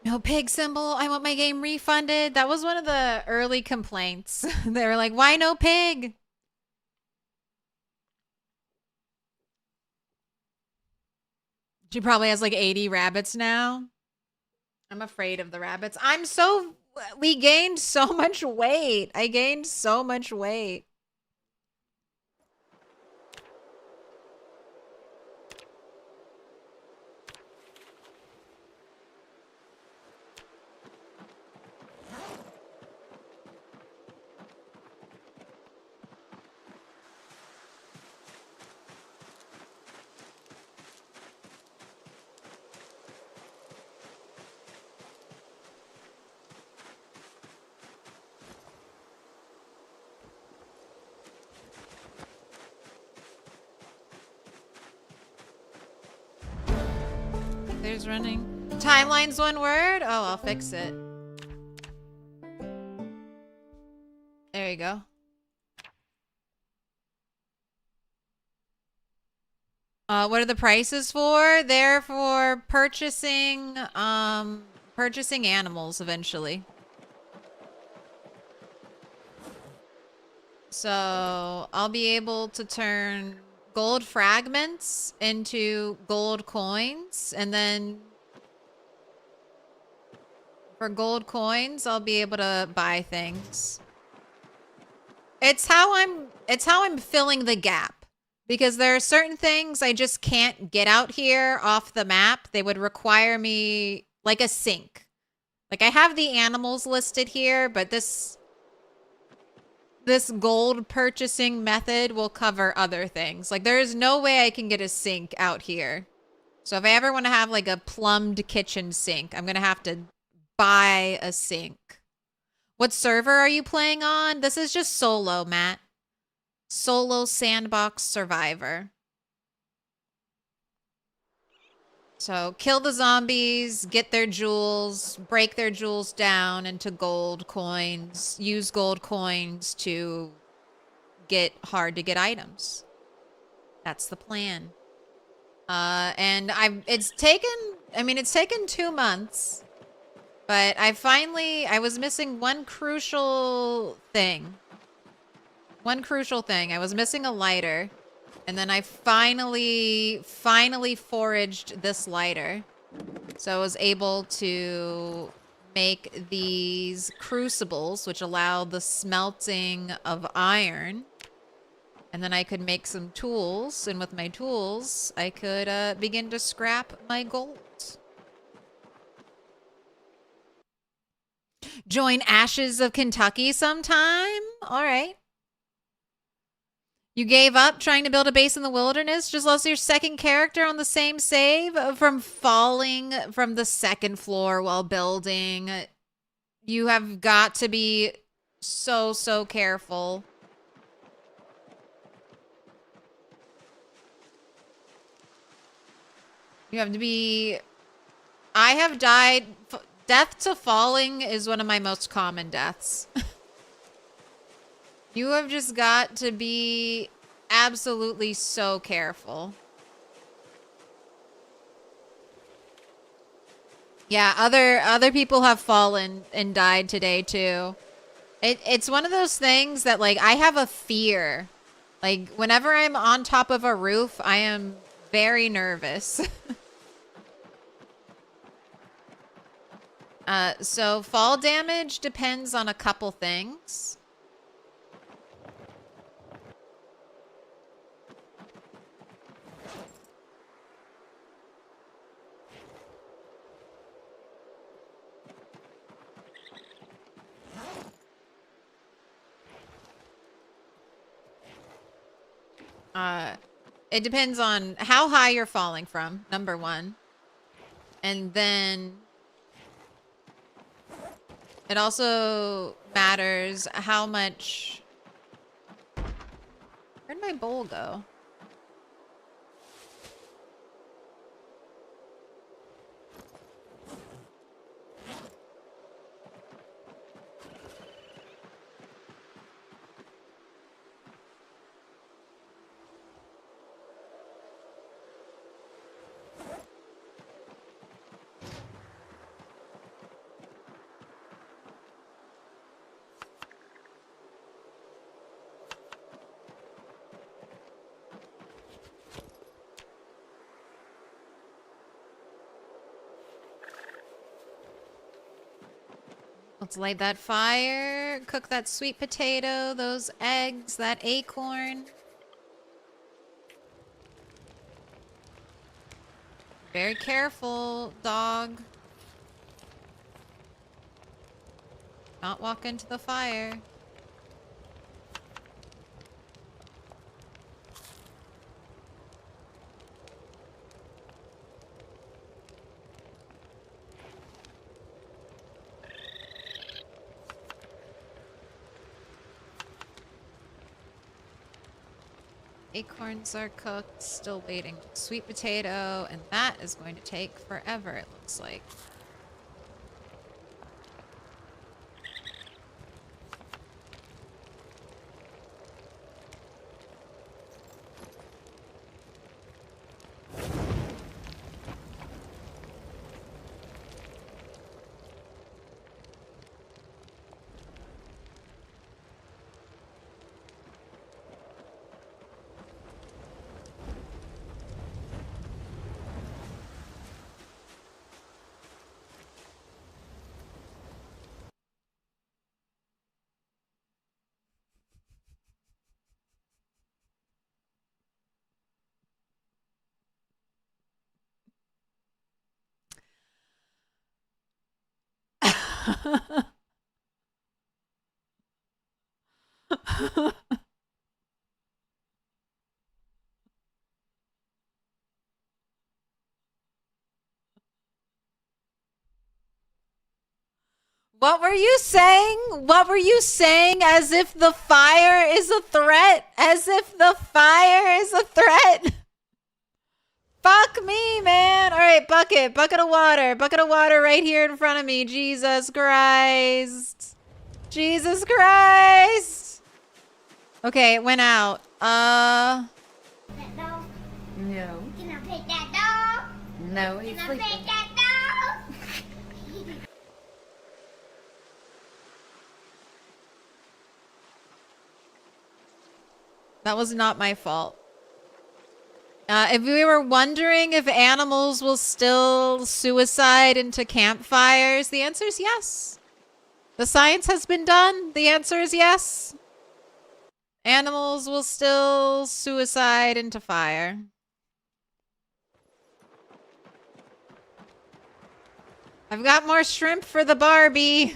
No pig symbol. I want my game refunded. That was one of the early complaints. They were like, why no pig? She probably has like 80 rabbits now. I'm afraid of the rabbits. We gained so much weight. I gained so much weight. server's running. Timeline's one word? Oh, I'll fix it. There you go. What are the prices for? They're for purchasing animals eventually. So I'll be able to turn gold fragments into gold coins, and then for gold coins, I'll be able to buy things. It's how I'm filling the gap. Because there are certain things I just can't get out here off the map. They would require me like a sink. Like I have the animals listed here, but this gold purchasing method will cover other things. Like there is no way I can get a sink out here. So if I ever want to have like a plumbed kitchen sink, I'm going to have to buy a sink. What server are you playing on? This is just solo, Matt. Solo sandbox survivor. So kill the zombies, get their jewels, break their jewels down into gold coins, use gold coins to get hard to get items. That's the plan. And it's taken 2 months, but I was missing one crucial thing. I was missing a lighter, and then I finally foraged this lighter. So I was able to make these crucibles, which allow the smelting of iron. And then I could make some tools, and with my tools, I could begin to scrap my gold. Join Ashes of Kentucky sometime? All right. You gave up trying to build a base in the wilderness? Just lost your second character on the same save from falling from the second floor while building. You have got to be so careful. You have to be... I have died... Death to falling is one of my most common deaths. You have just got to be absolutely so careful. Yeah, other people have fallen and died today too. It's one of those things that like I have a fear. Like whenever I'm on top of a roof, I am very nervous. So fall damage depends on a couple things. It depends on how high you're falling from, number one. And then it also matters how much... Where'd my bowl go? Let's light that fire, cook that sweet potato, those eggs, that acorn. Very careful, dog. Not walk into the fire. Acorns are cooked. Still waiting. Sweet potato. And that is going to take forever, it looks like. What were you saying? What were you saying? As if the fire is a threat? As if the fire is a threat? Fuck me, man. All right, bucket. Bucket of water. Bucket of water right here in front of me. Jesus Christ. Jesus Christ. Okay, it went out.
That dog?
No.
Can I pet that dog?
No, he's
Can I
sleeping.
pet that dog?
That was not my fault. If we were wondering if animals will still suicide into campfires, the answer is yes. The science has been done. The answer is yes. Animals will still suicide into fire. I've got more shrimp for the Barbie.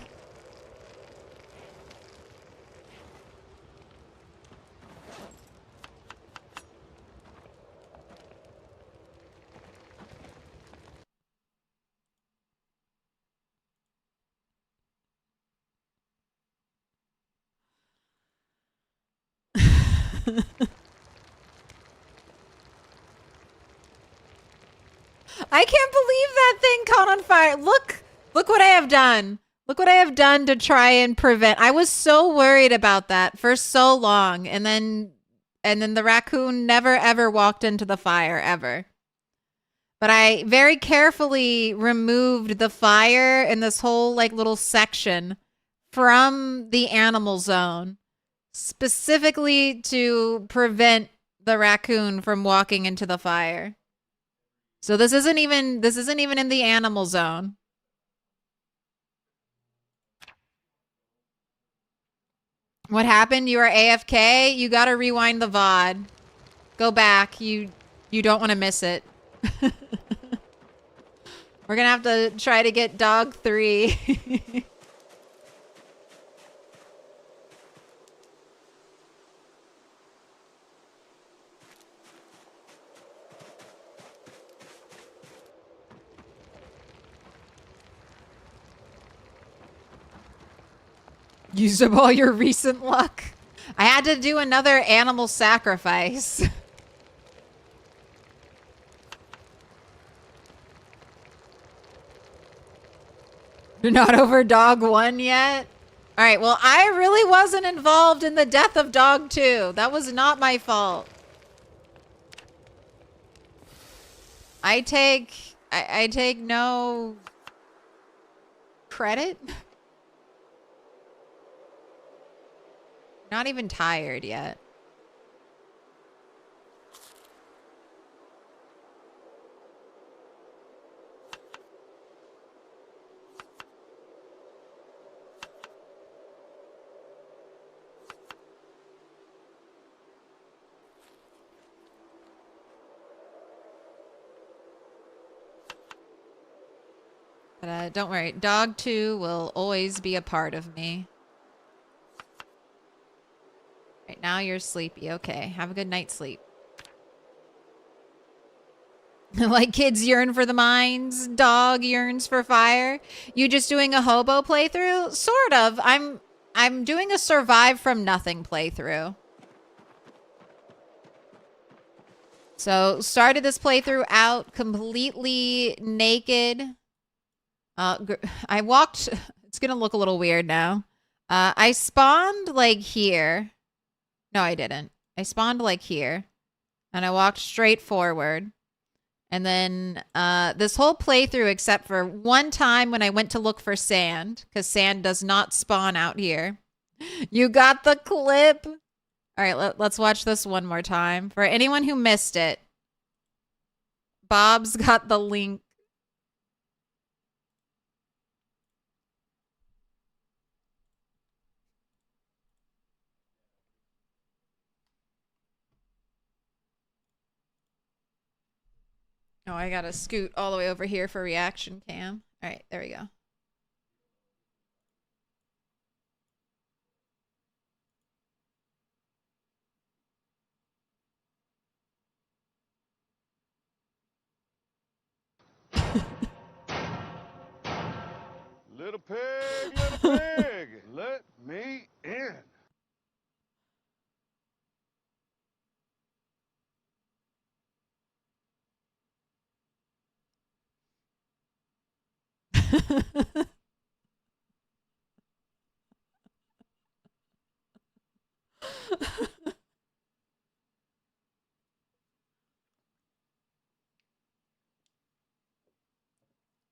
I can't believe that thing caught on fire. Look what I have done. Look what I have done to try and prevent. I was so worried about that for so long. And then the raccoon never ever walked into the fire ever. But I very carefully removed the fire in this whole like little section from the animal zone, specifically to prevent the raccoon from walking into the fire. So this isn't even in the animal zone. What happened? You are AFK? You gotta rewind the VOD. Go back. You don't want to miss it. We're gonna have to try to get dog 3. Used up all your recent luck. I had to do another animal sacrifice. You're not over dog 1 yet? All right, well, I really wasn't involved in the death of dog 2. That was not my fault. I take no credit. Not even tired yet. But don't worry, dog 2 will always be a part of me. Right now you're sleepy. Okay, have a good night's sleep. Like kids yearn for the mines, dog yearns for fire. You just doing a hobo playthrough? Sort of. I'm doing a survive from nothing playthrough. So started this playthrough out completely naked. I walked, it's gonna look a little weird now. I spawned like here. No, I didn't. I spawned like here. And I walked straight forward. And then this whole playthrough, except for one time when I went to look for sand, because sand does not spawn out here. You got the clip? All right, let's watch this one more time. For anyone who missed it, Bob's got the link. Oh, I gotta scoot all the way over here for reaction cam. All right, there we go.
Little pig, let me in.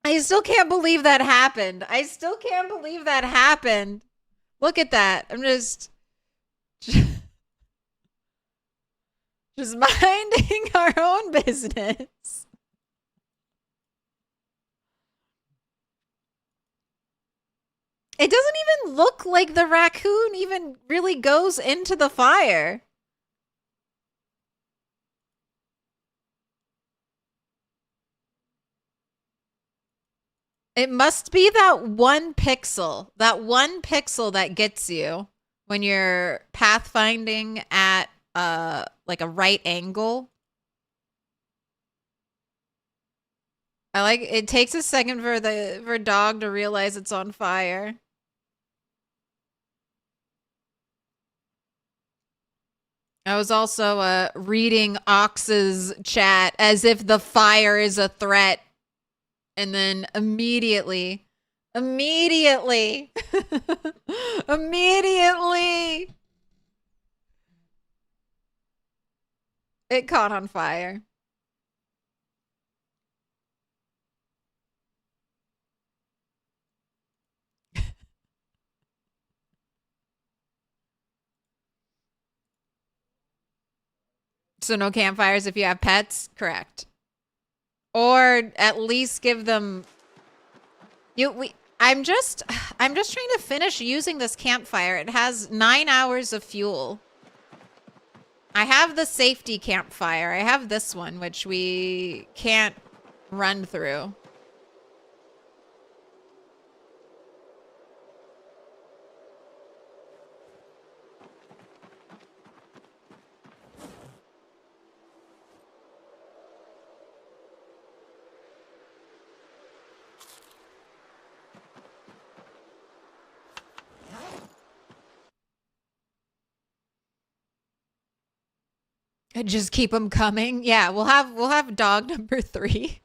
I still can't believe that happened. I still can't believe that happened. Look at that. I'm just minding our own business. It doesn't even look like the raccoon even really goes into the fire. It must be that one pixel that gets you when you're pathfinding at like a right angle. I like it takes a second for dog to realize it's on fire. I was also reading Ox's chat as if the fire is a threat. And then immediately, it caught on fire. So no campfires if you have pets? Correct. Or at least give them I'm just trying to finish using this campfire. It has 9 hours of fuel. I have the safety campfire. I have this one, which we can't run through. Just keep them coming. Yeah, we'll have dog number 3.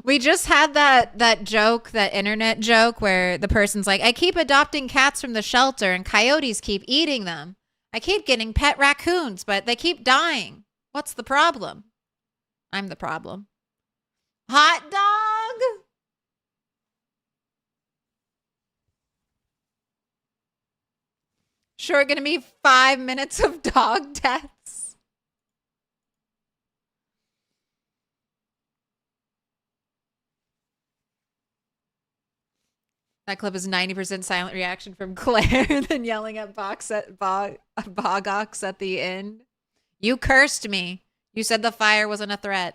We just had that joke, that internet joke where the person's like, I keep adopting cats from the shelter and coyotes keep eating them. I keep getting pet raccoons, but they keep dying. What's the problem? I'm the problem. Hot dog? Sure, gonna be 5 minutes of dog deaths. That clip is 90% silent reaction from Claire, then yelling at Bogox at the end. You cursed me. You said the fire wasn't a threat.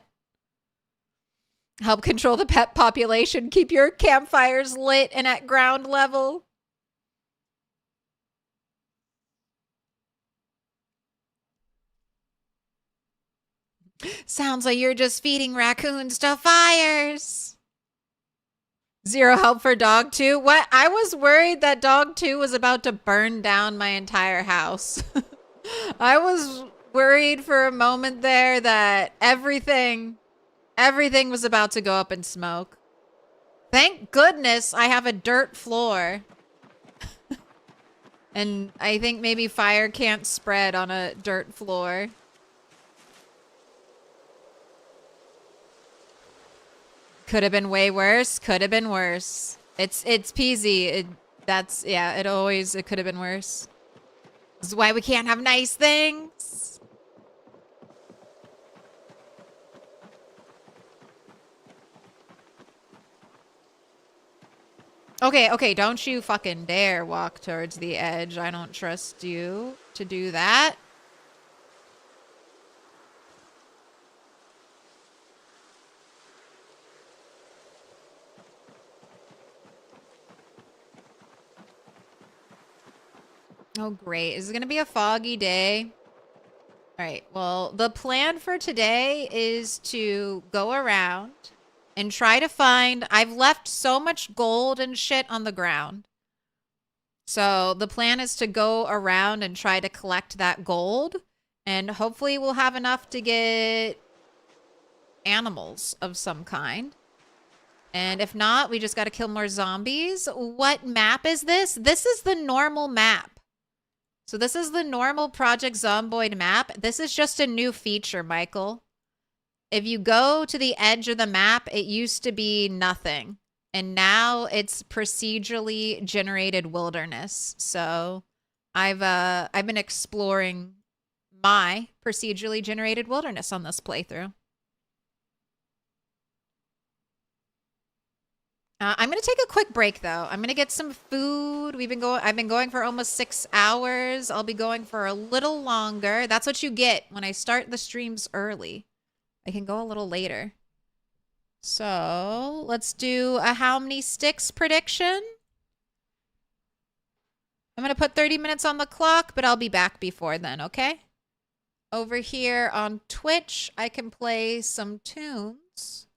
Help control the pet population. Keep your campfires lit and at ground level. Sounds like you're just feeding raccoons to fires. Zero help for dog 2. What? I was worried that dog 2 was about to burn down my entire house. I was worried for a moment there that everything was about to go up in smoke. Thank goodness I have a dirt floor. And I think maybe fire can't spread on a dirt floor. Could have been way worse. Could have been worse. It's peasy. It could have been worse. This is why we can't have nice things. Okay, don't you fucking dare walk towards the edge. I don't trust you to do that. Oh, great. Is it going to be a foggy day? All right. Well, the plan for today is to go around and try to find... I've left so much gold and shit on the ground. So the plan is to go around and try to collect that gold. And hopefully we'll have enough to get animals of some kind. And if not, we just got to kill more zombies. What map is this? This is the normal map. So this is the normal Project Zomboid map. This is just a new feature, Michael. If you go to the edge of the map, it used to be nothing. And now it's procedurally generated wilderness. So I've been exploring my procedurally generated wilderness on this playthrough. I'm going to take a quick break, though. I'm going to get some food. I've been going for almost 6 hours. I'll be going for a little longer. That's what you get when I start the streams early. I can go a little later. So let's do a how many sticks prediction. I'm going to put 30 minutes on the clock, but I'll be back before then, okay? Over here on Twitch, I can play some tunes.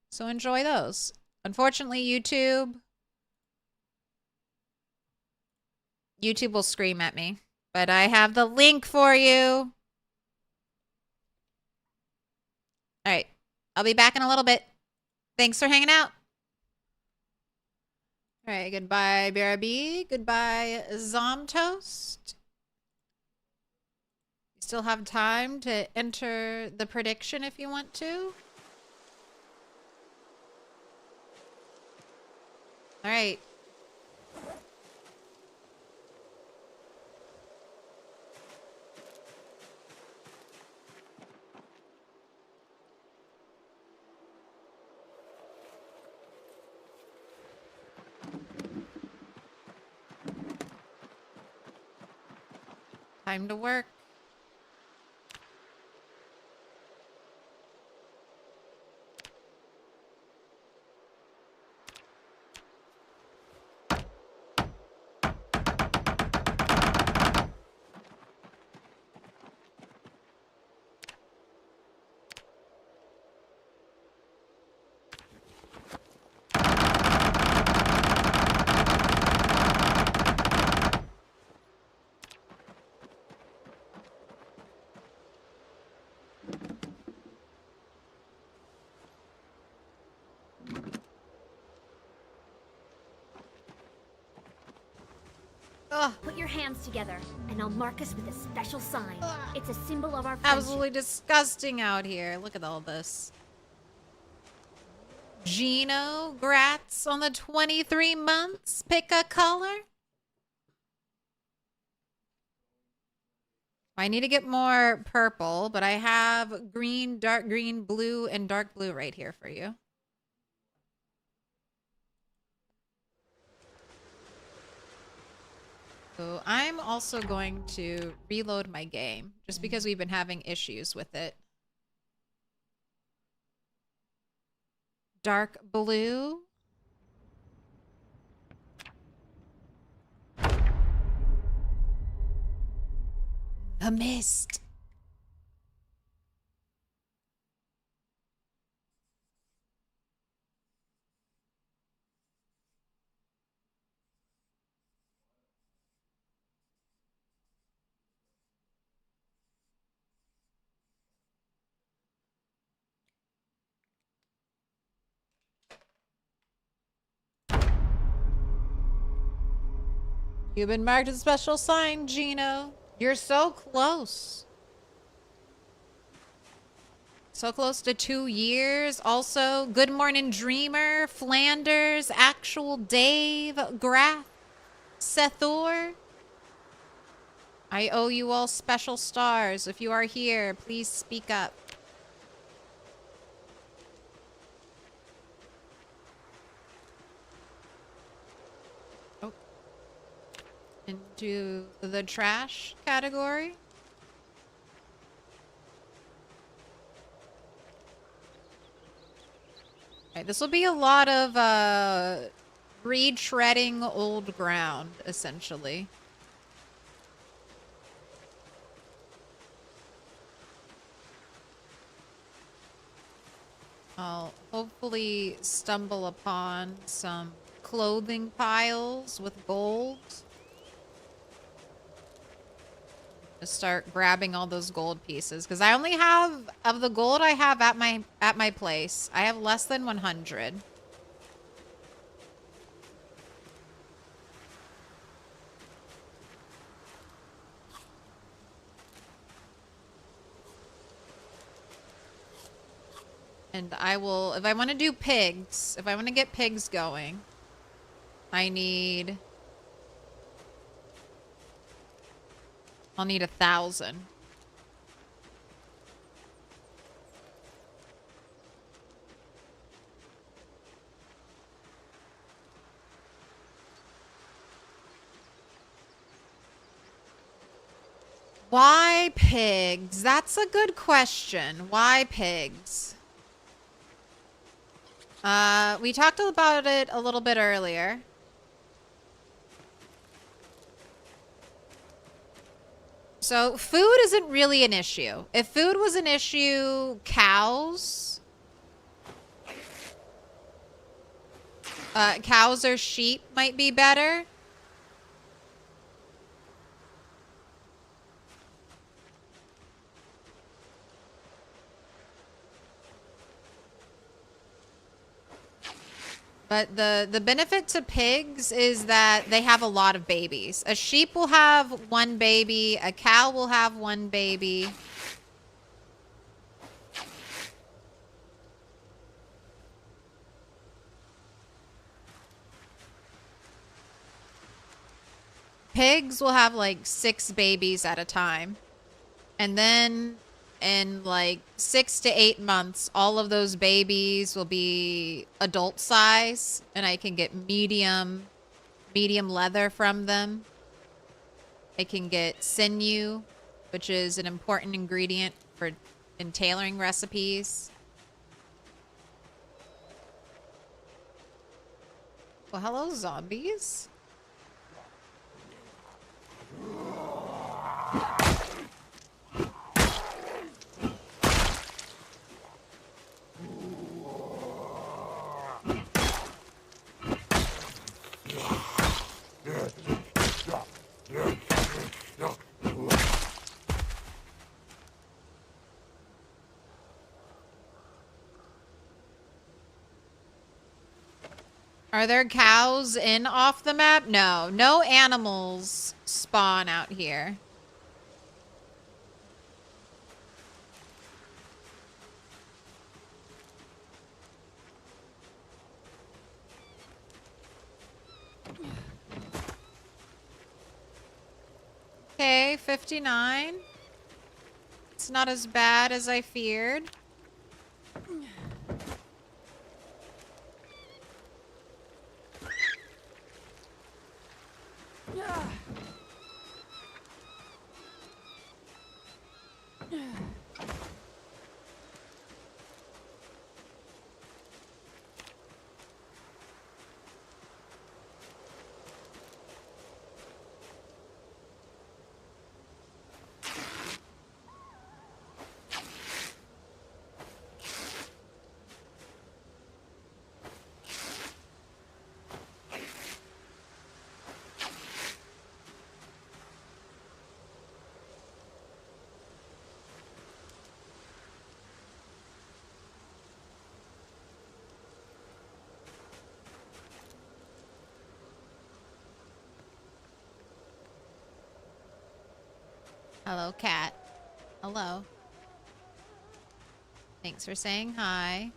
So enjoy those. Unfortunately, YouTube will scream at me, but I have the link for you. All right. I'll be back in a little bit. Thanks for hanging out. All right. Goodbye, BRB. Goodbye, Zomtoast. You still have time to enter the prediction if you want to. All right. Time to work. Ugh.
Put your hands together, and I'll mark us with a special sign. It's a symbol of our friendship.
Absolutely disgusting out here. Look at all this. Gino, grats on the 23 months. Pick a color. I need to get more purple, but I have green, dark green, blue, and dark blue right here for you. So I'm also going to reload my game just because we've been having issues with it. Dark blue. A mist. You've been marked as a special sign, Gino. You're so close. So close to 2 years. Also, Good Morning Dreamer, Flanders, Actual Dave, Graf, Sethor. I owe you all special stars. If you are here, please speak up. Oh. Into the trash category. Okay, this will be a lot of retreading old ground, essentially. I'll hopefully stumble upon some clothing piles with gold. Just start grabbing all those gold pieces because I only have, of the gold I have at my place, I have less than 100. And I will, if I want to do pigs, if I want to get pigs going, I'll need 1,000. Why pigs? That's a good question. Why pigs? We talked about it a little bit earlier. So food isn't really an issue. If food was an issue, cows or sheep might be better. But the benefit to pigs is that they have a lot of babies. A sheep will have 1 baby. A cow will have 1 baby. Pigs will have like 6 babies at a time. And then in like 6 to 8 months, all of those babies will be adult size, and I can get medium leather from them. I can get sinew, which is an important ingredient in tailoring recipes. Well, hello, zombies. Are there cows in off the map? No. No animals spawn out here. Okay, 59. It's not as bad as I feared. Hello, cat. Hello. Thanks for saying hi.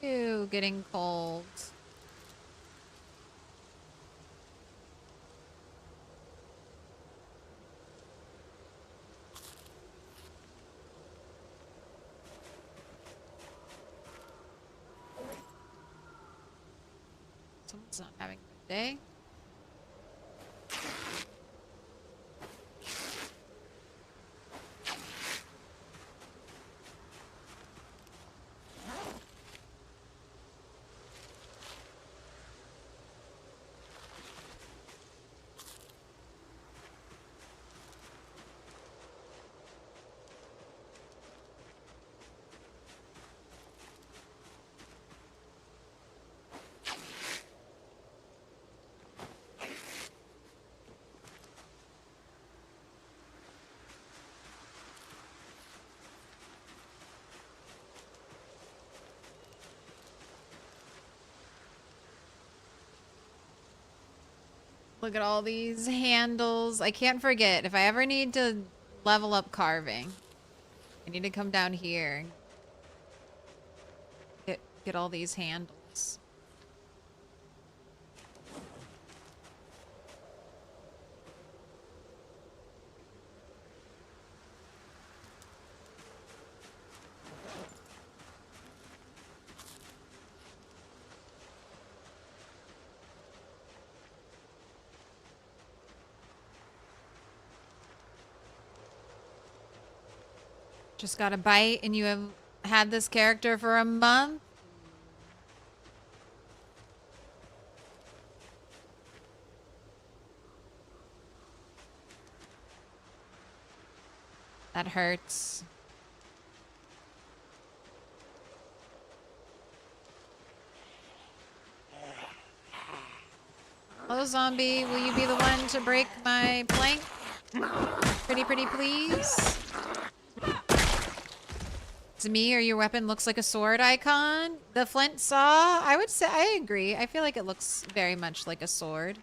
Ew, getting cold. Someone's not having a good day. Look at all these handles. I can't forget, if I ever need to level up carving, I need to come down here and get all these handles. Just got a bite and you have had this character for a month? That hurts. Hello, zombie. Will you be the one to break my plank? Pretty, please. To me, or your weapon looks like a sword icon. The flint saw, I would say, I agree. I feel like it looks very much like a sword.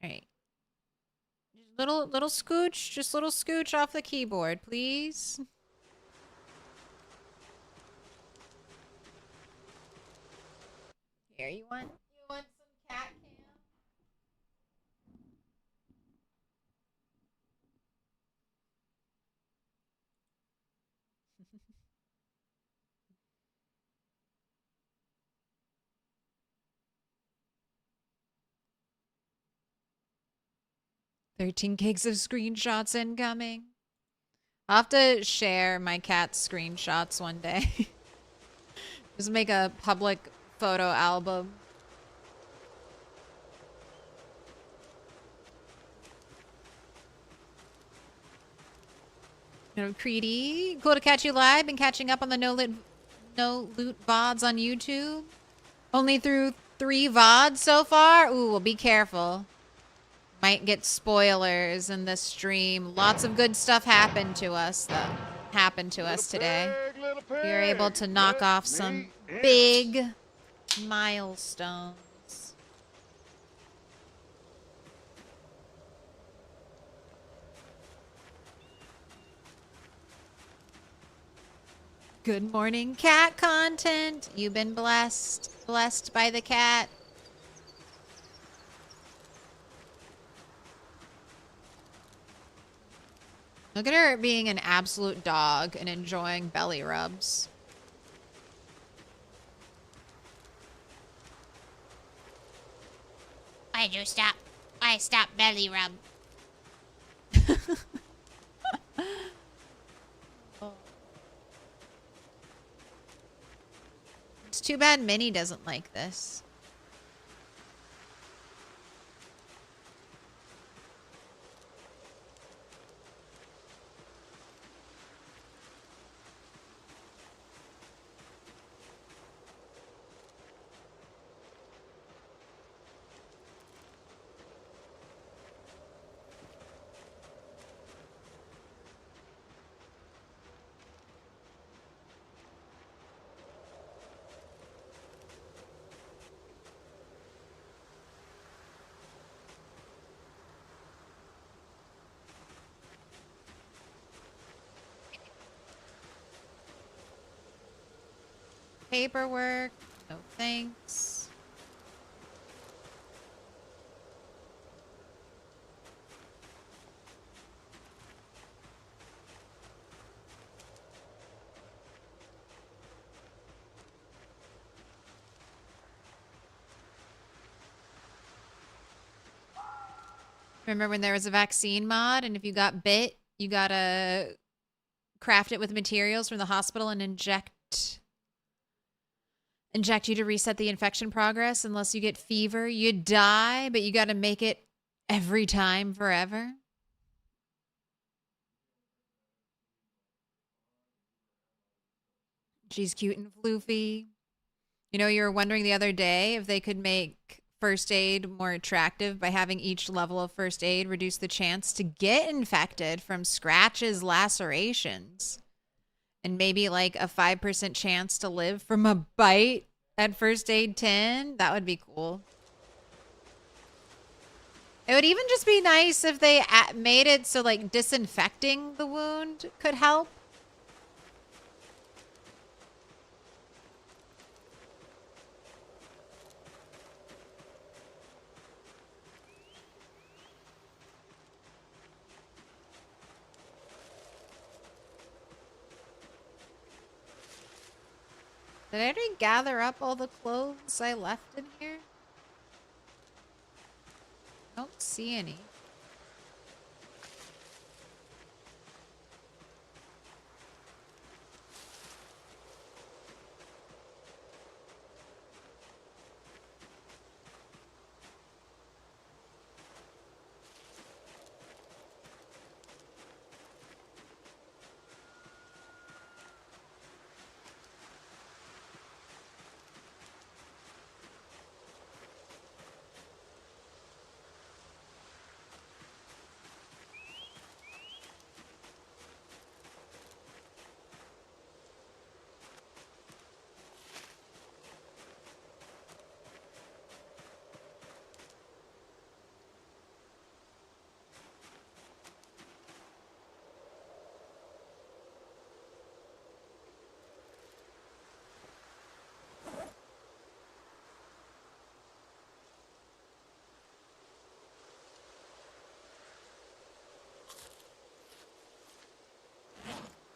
All right. Little scooch, just little scooch off the keyboard, please. Here, you want some cat cam? 13 gigs of screenshots incoming. I'll have to share my cat's screenshots one day. Just make a public photo album. Creedy. Cool to catch you live. Been catching up on the no loot VODs on YouTube. Only through 3 VODs so far. Ooh, well, be careful. Might get spoilers in this stream. Lots of good stuff happened to us today. We were able to knock off some big milestones. Good morning, cat content. You've been blessed. Blessed by the cat. Look at her being an absolute dog and enjoying belly rubs.
Why'd you stop? I stopped belly rub.
It's too bad Minnie doesn't like this. Paperwork. No thanks. Remember when there was a vaccine mod and if you got bit, you gotta craft it with materials from the hospital and inject you to reset the infection progress. Unless you get fever, you die, but you gotta make it every time forever. She's cute and floofy. You know, you were wondering the other day if they could make first aid more attractive by having each level of first aid reduce the chance to get infected from scratches, lacerations, and maybe like a 5% chance to live from a bite at first aid 10. That would be cool. It would even just be nice if they made it so like disinfecting the wound could help. Did I already gather up all the clothes I left in here? I don't see any.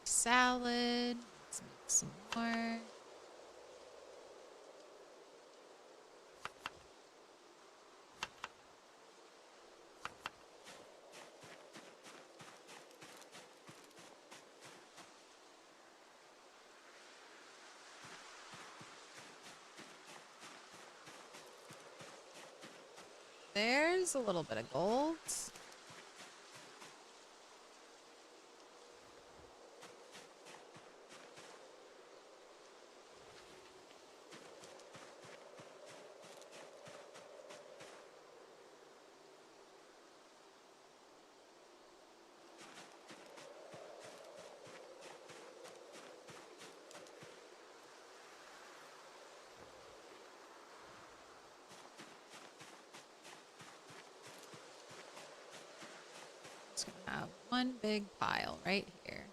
Salad. Let's make some more. There's a little bit of gold. Just gonna have one big pile right here.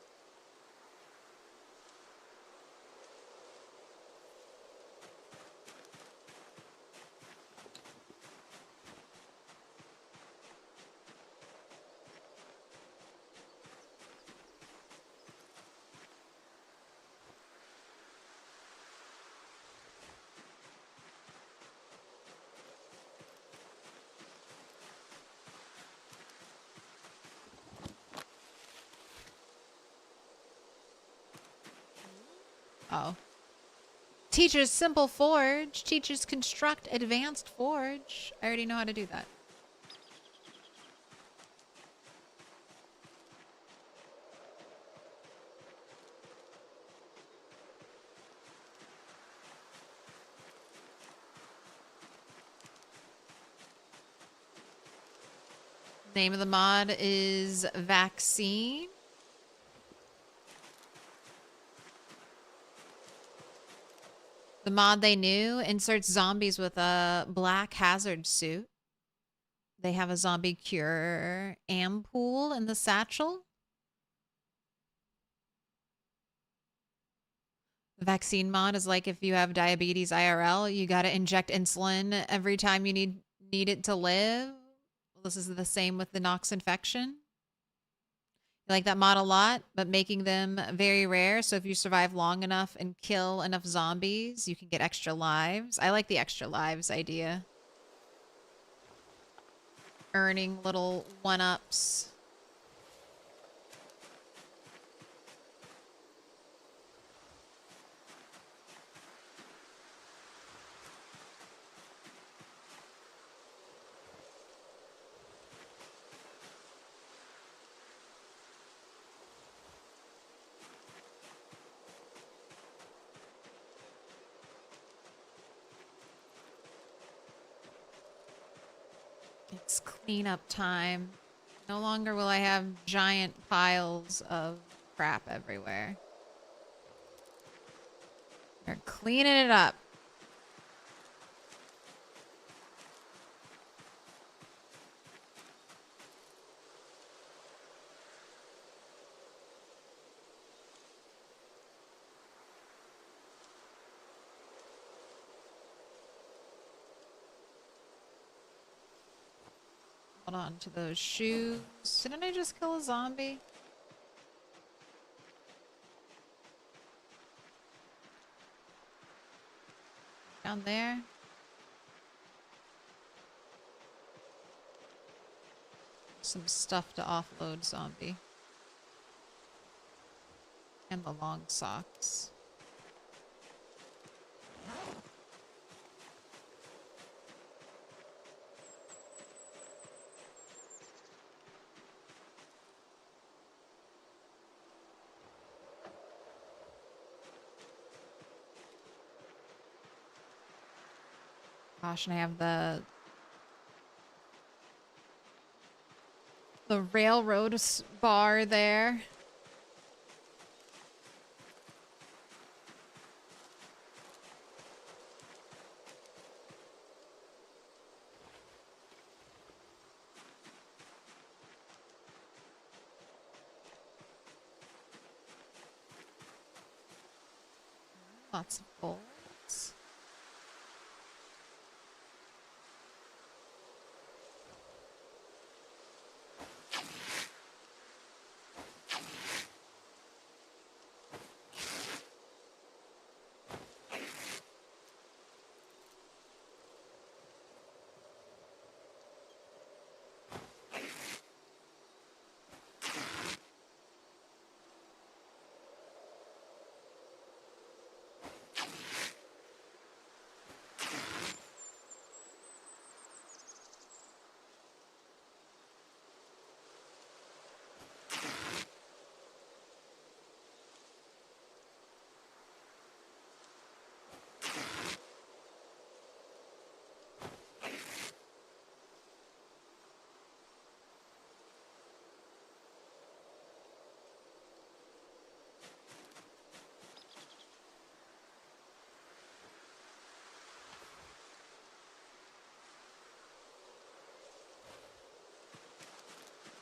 Oh. Teaches simple forge. Teaches construct advanced forge. I already know how to do that. Name of the mod is Vaccine. The mod they knew inserts zombies with a black hazard suit. They have a zombie cure ampoule in the satchel. The vaccine mod is like if you have diabetes IRL, you gotta inject insulin every time you need it to live. This is the same with the Nox infection. I like that mod a lot, but making them very rare. So if you survive long enough and kill enough zombies, you can get extra lives. I like the extra lives idea. Earning little one-ups. It's cleanup time. No longer will I have giant piles of crap everywhere. They're cleaning it up. Hold on to those shoes. Didn't I just kill a zombie? Down there? Some stuff to offload zombie. And the long socks. Gosh, and I have the railroad bar there. Lots of bolts.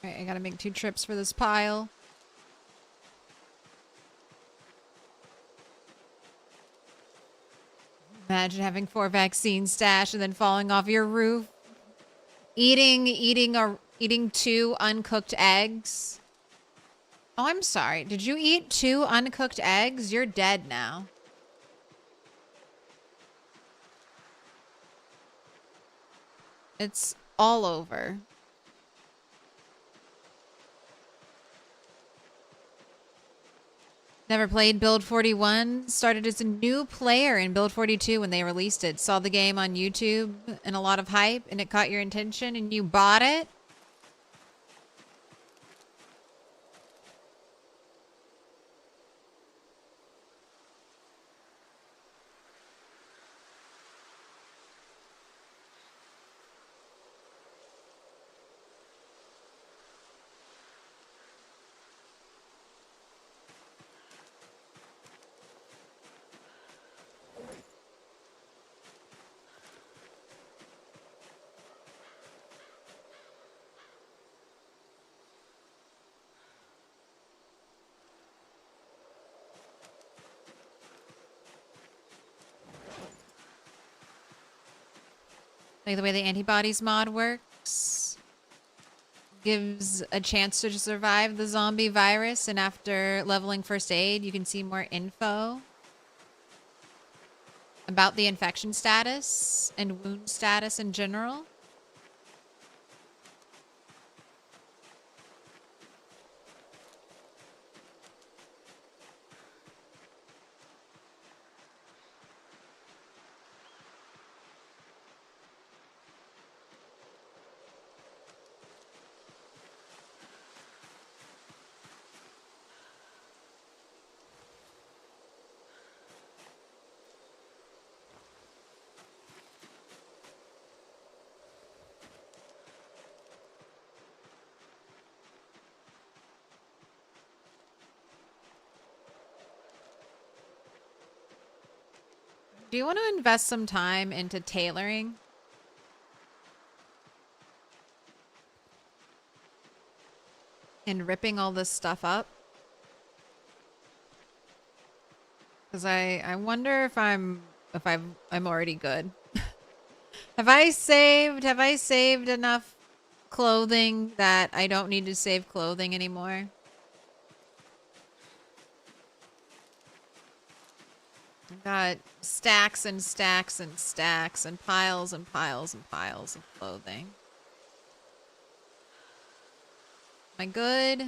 Alright, I gotta make 2 trips for this pile. Imagine having 4 vaccines stashed and then falling off your roof. Eating 2 uncooked eggs. Oh, I'm sorry. Did you eat 2 uncooked eggs? You're dead now. It's all over. Never played Build 41. Started as a new player in Build 42 when they released it. Saw the game on YouTube and a lot of hype, and it caught your attention and you bought it. Like the way the antibodies mod works. Gives a chance to survive the zombie virus, and after leveling first aid, you can see more info about the infection status and wound status in general. Do you want to invest some time into tailoring? And ripping all this stuff up? Because I wonder if I'm already good. Have I saved enough clothing that I don't need to save clothing anymore? I've got stacks and stacks and stacks and piles and piles and piles of clothing. Am I good?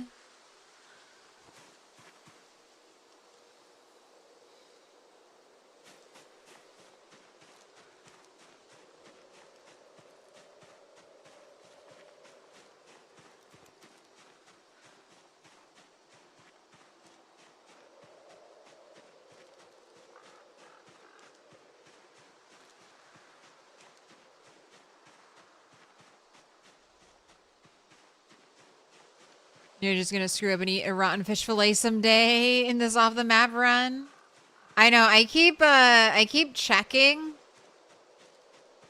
You're just gonna screw up and eat a rotten fish fillet someday in this off the map run? I know, I keep checking.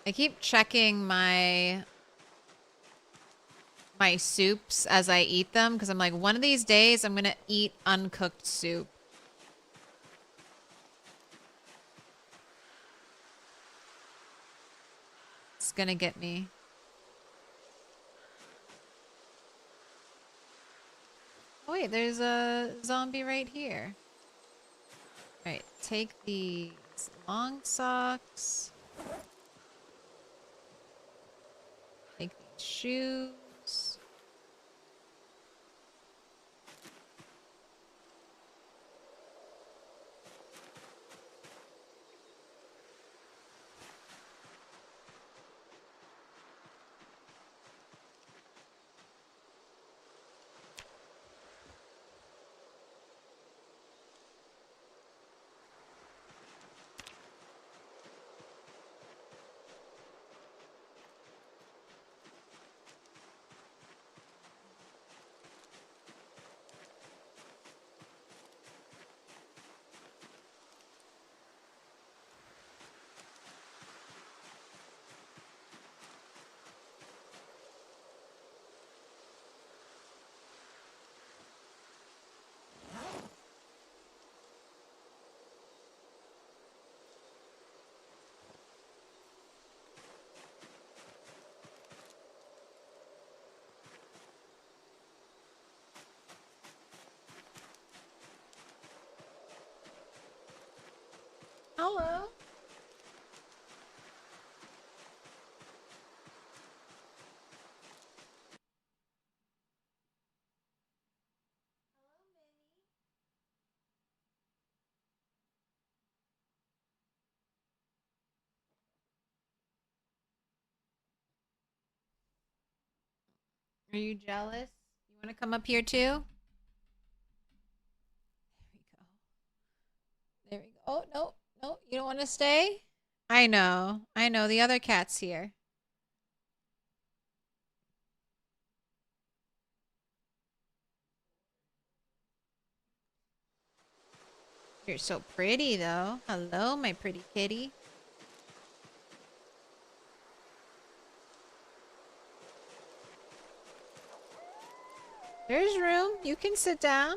I keep checking my soups as I eat them, because I'm like, one of these days I'm gonna eat uncooked soup. It's gonna get me. Oh wait, there's a zombie right here. Alright, take these long socks. Take these shoes. Hello. Are you jealous? You want to come up here too? There we go. There we go. Oh, no. No, you don't want to stay? I know. I know. The other cat's here. You're so pretty, though. Hello, my pretty kitty. There's room. You can sit down.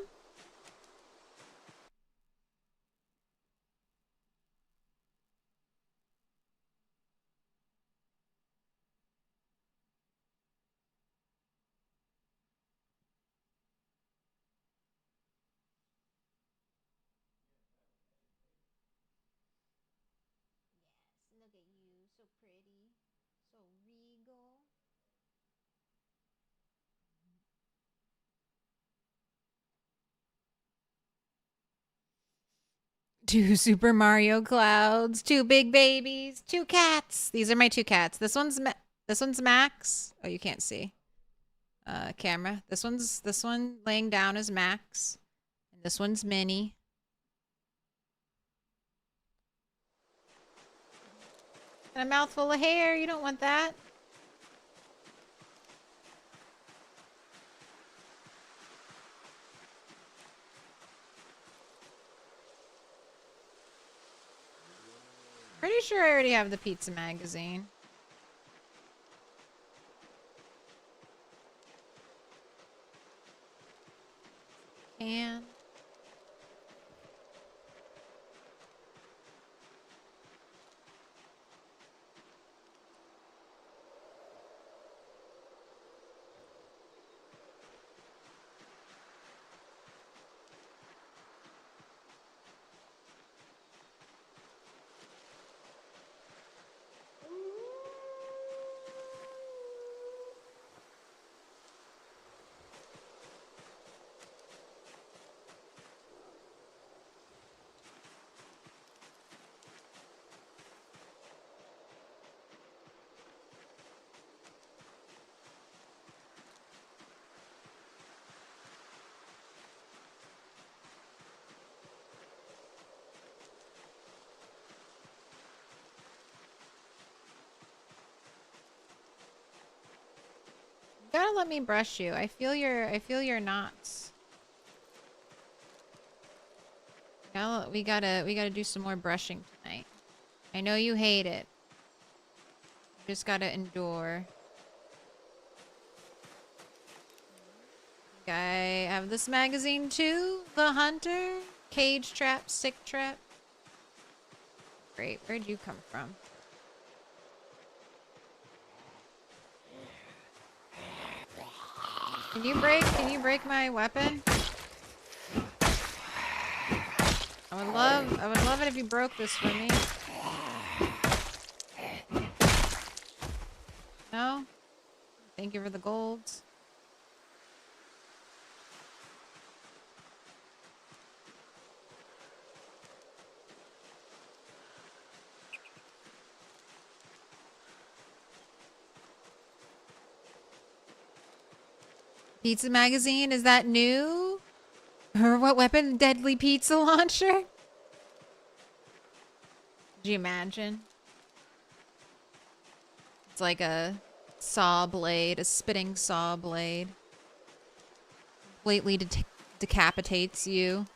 Yes, look at you. So pretty. So regal. Two Super Mario clouds, two big babies, two cats. These are my two cats. This one's Max. Oh, you can't see. Camera. This one laying down is Max. And this one's Minnie. And a mouthful of hair. You don't want that. Pretty sure I already have the pizza magazine. And you gotta let me brush you. I feel your knots. We gotta do some more brushing tonight. I know you hate it. You just gotta endure. I have this magazine too. The Hunter. Cage Trap, Sick Trap. Great. Where'd you come from? Can you break my weapon? I would love it if you broke this for me. No? Thank you for the golds. Pizza magazine, is that new? Or what weapon? Deadly pizza launcher? Could you imagine? It's like a saw blade, a spitting saw blade. Completely decapitates you.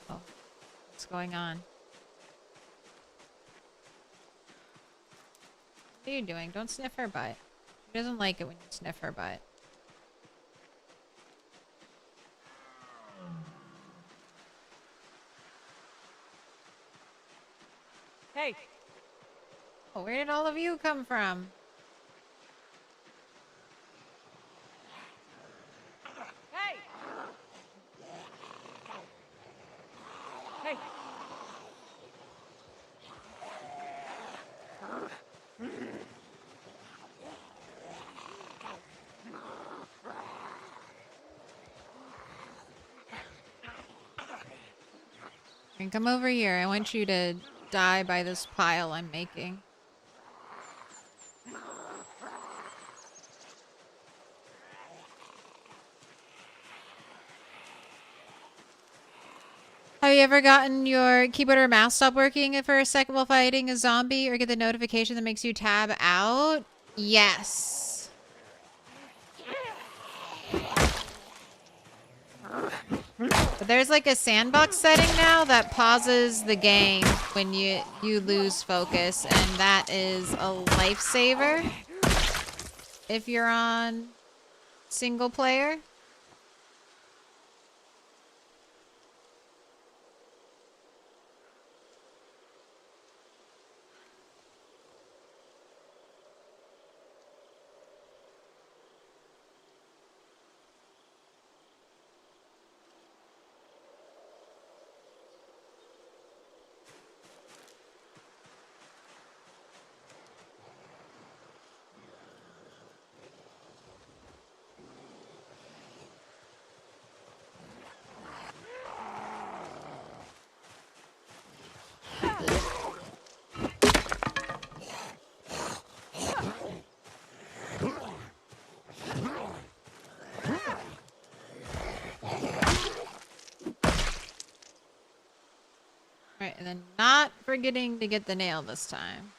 Oh, what's going on? What are you doing? Don't sniff her butt. She doesn't like it when you sniff her butt.
Hey,
Oh, where did all of you come from? And come over here. I want you to die by this pile I'm making. Have you ever gotten your keyboard or mouse stop working for a second while fighting a zombie or get the notification that makes you tab out? Yes. But there's like a sandbox setting now that pauses the game when you lose focus, and that is a lifesaver if you're on single player. Right, and then not forgetting to get the nail this time.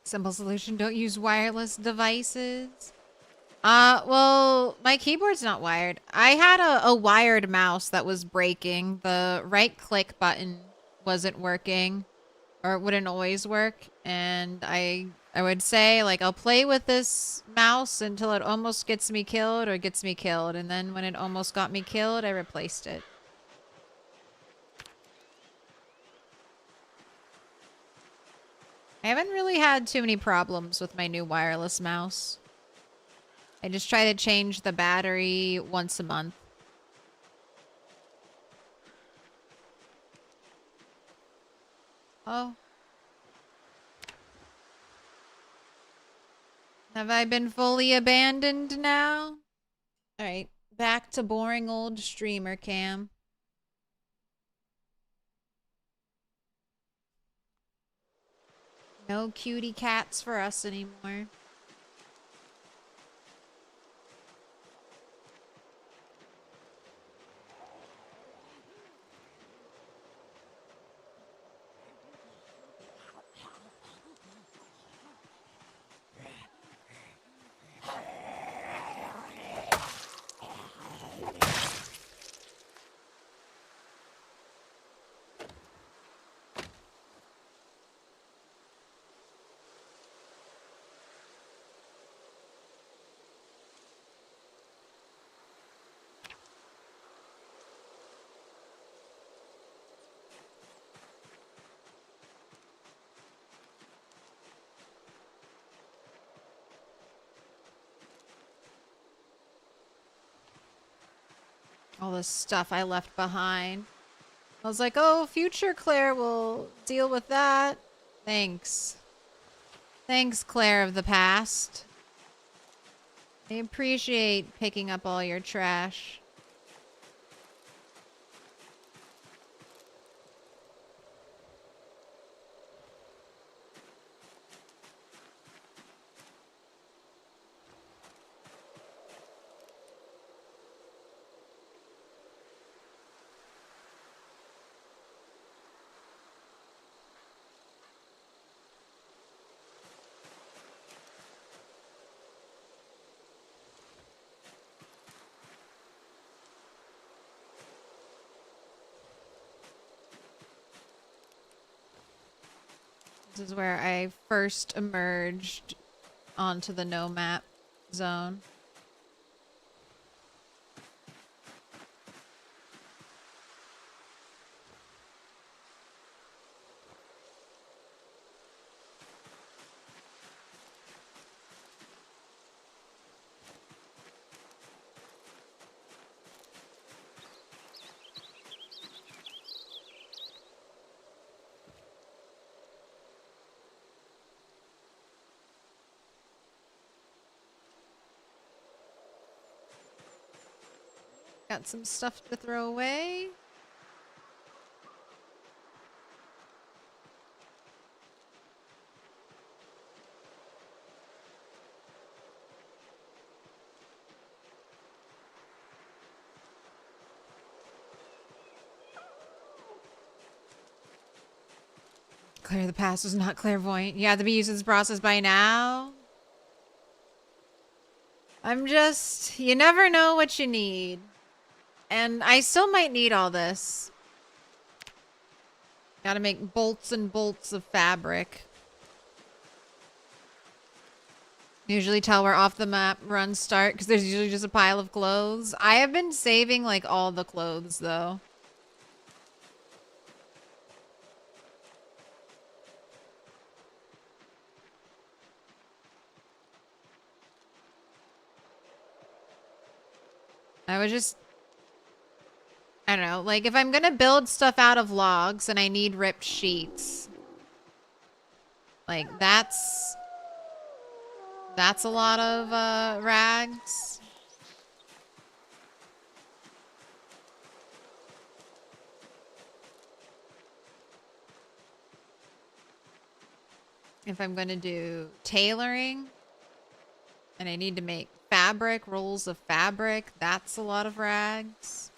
Simple solution, don't use wireless devices. Well, my keyboard's not wired. I had a wired mouse that was breaking. The right click button wasn't working, or it wouldn't always work. And I would say, like, I'll play with this mouse until it almost gets me killed or gets me killed. And then when it almost got me killed, I replaced it. I haven't really had too many problems with my new wireless mouse. I just try to change the battery once a month. Oh. Have I been fully abandoned now? Alright, back to boring old streamer cam. No cutie cats for us anymore. All the stuff I left behind. I was like, oh, future Claire will deal with that. Thanks. Thanks, Claire of the past. I appreciate picking up all your trash. This is where I first emerged onto the no map zone. Got some stuff to throw away. Clear the past was not clairvoyant. You have to be used to this process by now. You never know what you need. And I still might need all this. Gotta make bolts and bolts of fabric. Usually tell where off the map runs start because there's usually just a pile of clothes. I have been saving like all the clothes though. I don't know, like if I'm gonna build stuff out of logs and I need ripped sheets, like that's a lot of rags. If I'm gonna do tailoring and I need to make fabric, rolls of fabric, that's a lot of rags.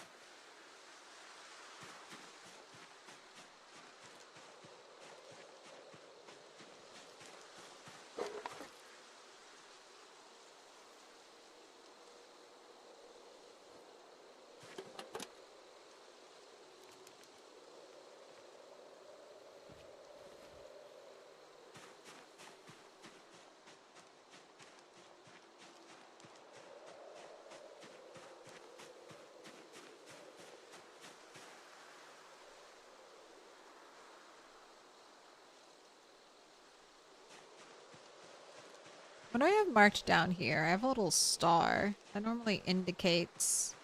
What do I have marked down here? I have a little star. That normally indicates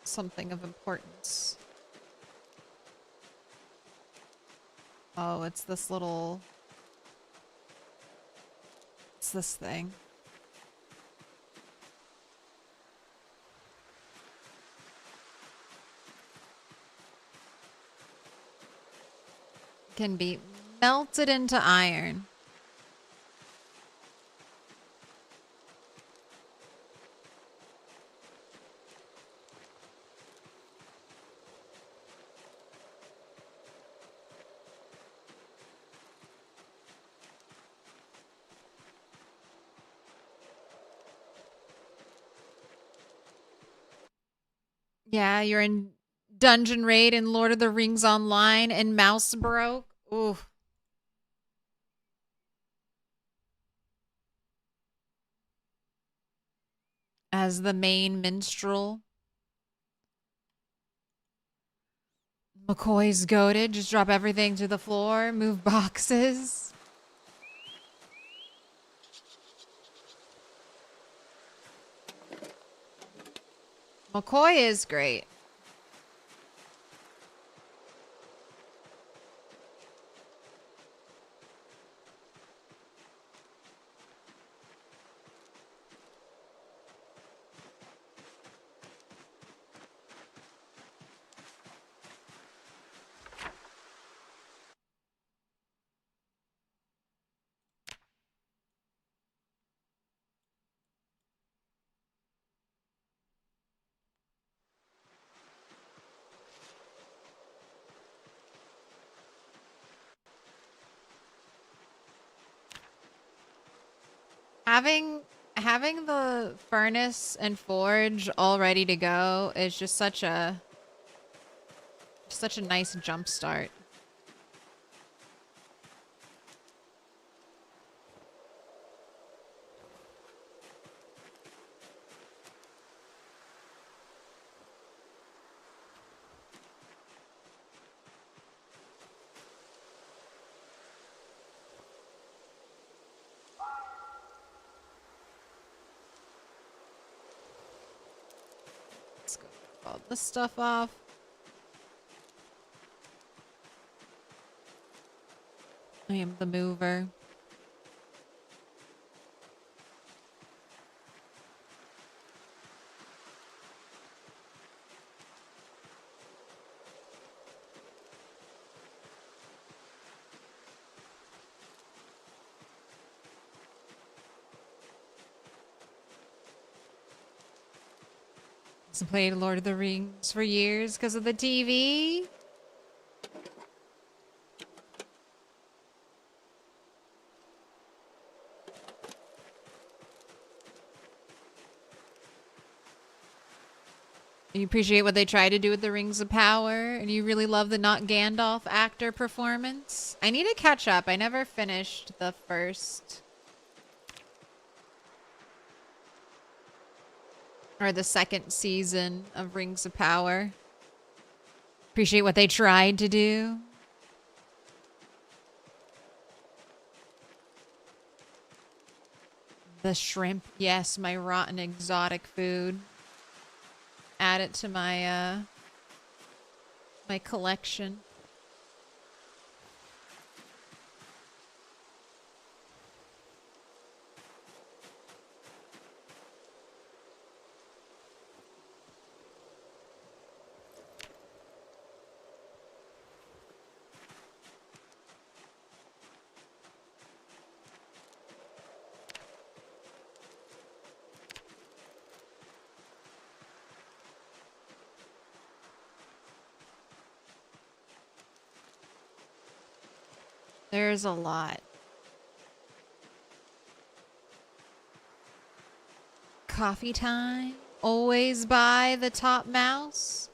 something of importance. Oh, it's this little... It's this thing. Can be melted into iron. Yeah, you're in Dungeon Raid and Lord of the Rings Online and mouse broke. Ooh. As the main minstrel. McCoy's goated. Just drop everything to the floor. Move boxes. McCoy is great. Having the furnace and forge all ready to go is just such a nice jump start. Let's go all this stuff off. I am the mover. I've played Lord of the Rings for years because of the TV. You appreciate what they try to do with the Rings of Power, and you really love the not Gandalf actor performance. I need to catch up. I never finished the first or the second season of Rings of Power. Appreciate what they tried to do. The shrimp, yes, my rotten exotic food. Add it to my my collection. There's a lot. Coffee time. Always buy the top mouse.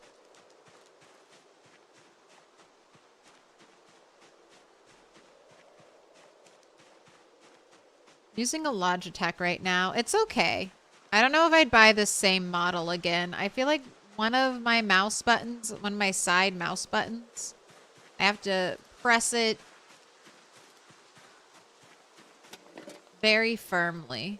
Using a Logitech right now. It's okay. I don't know if I'd buy the same model again. I feel like one of my mouse buttons, one of my side mouse buttons, I have to press it very firmly.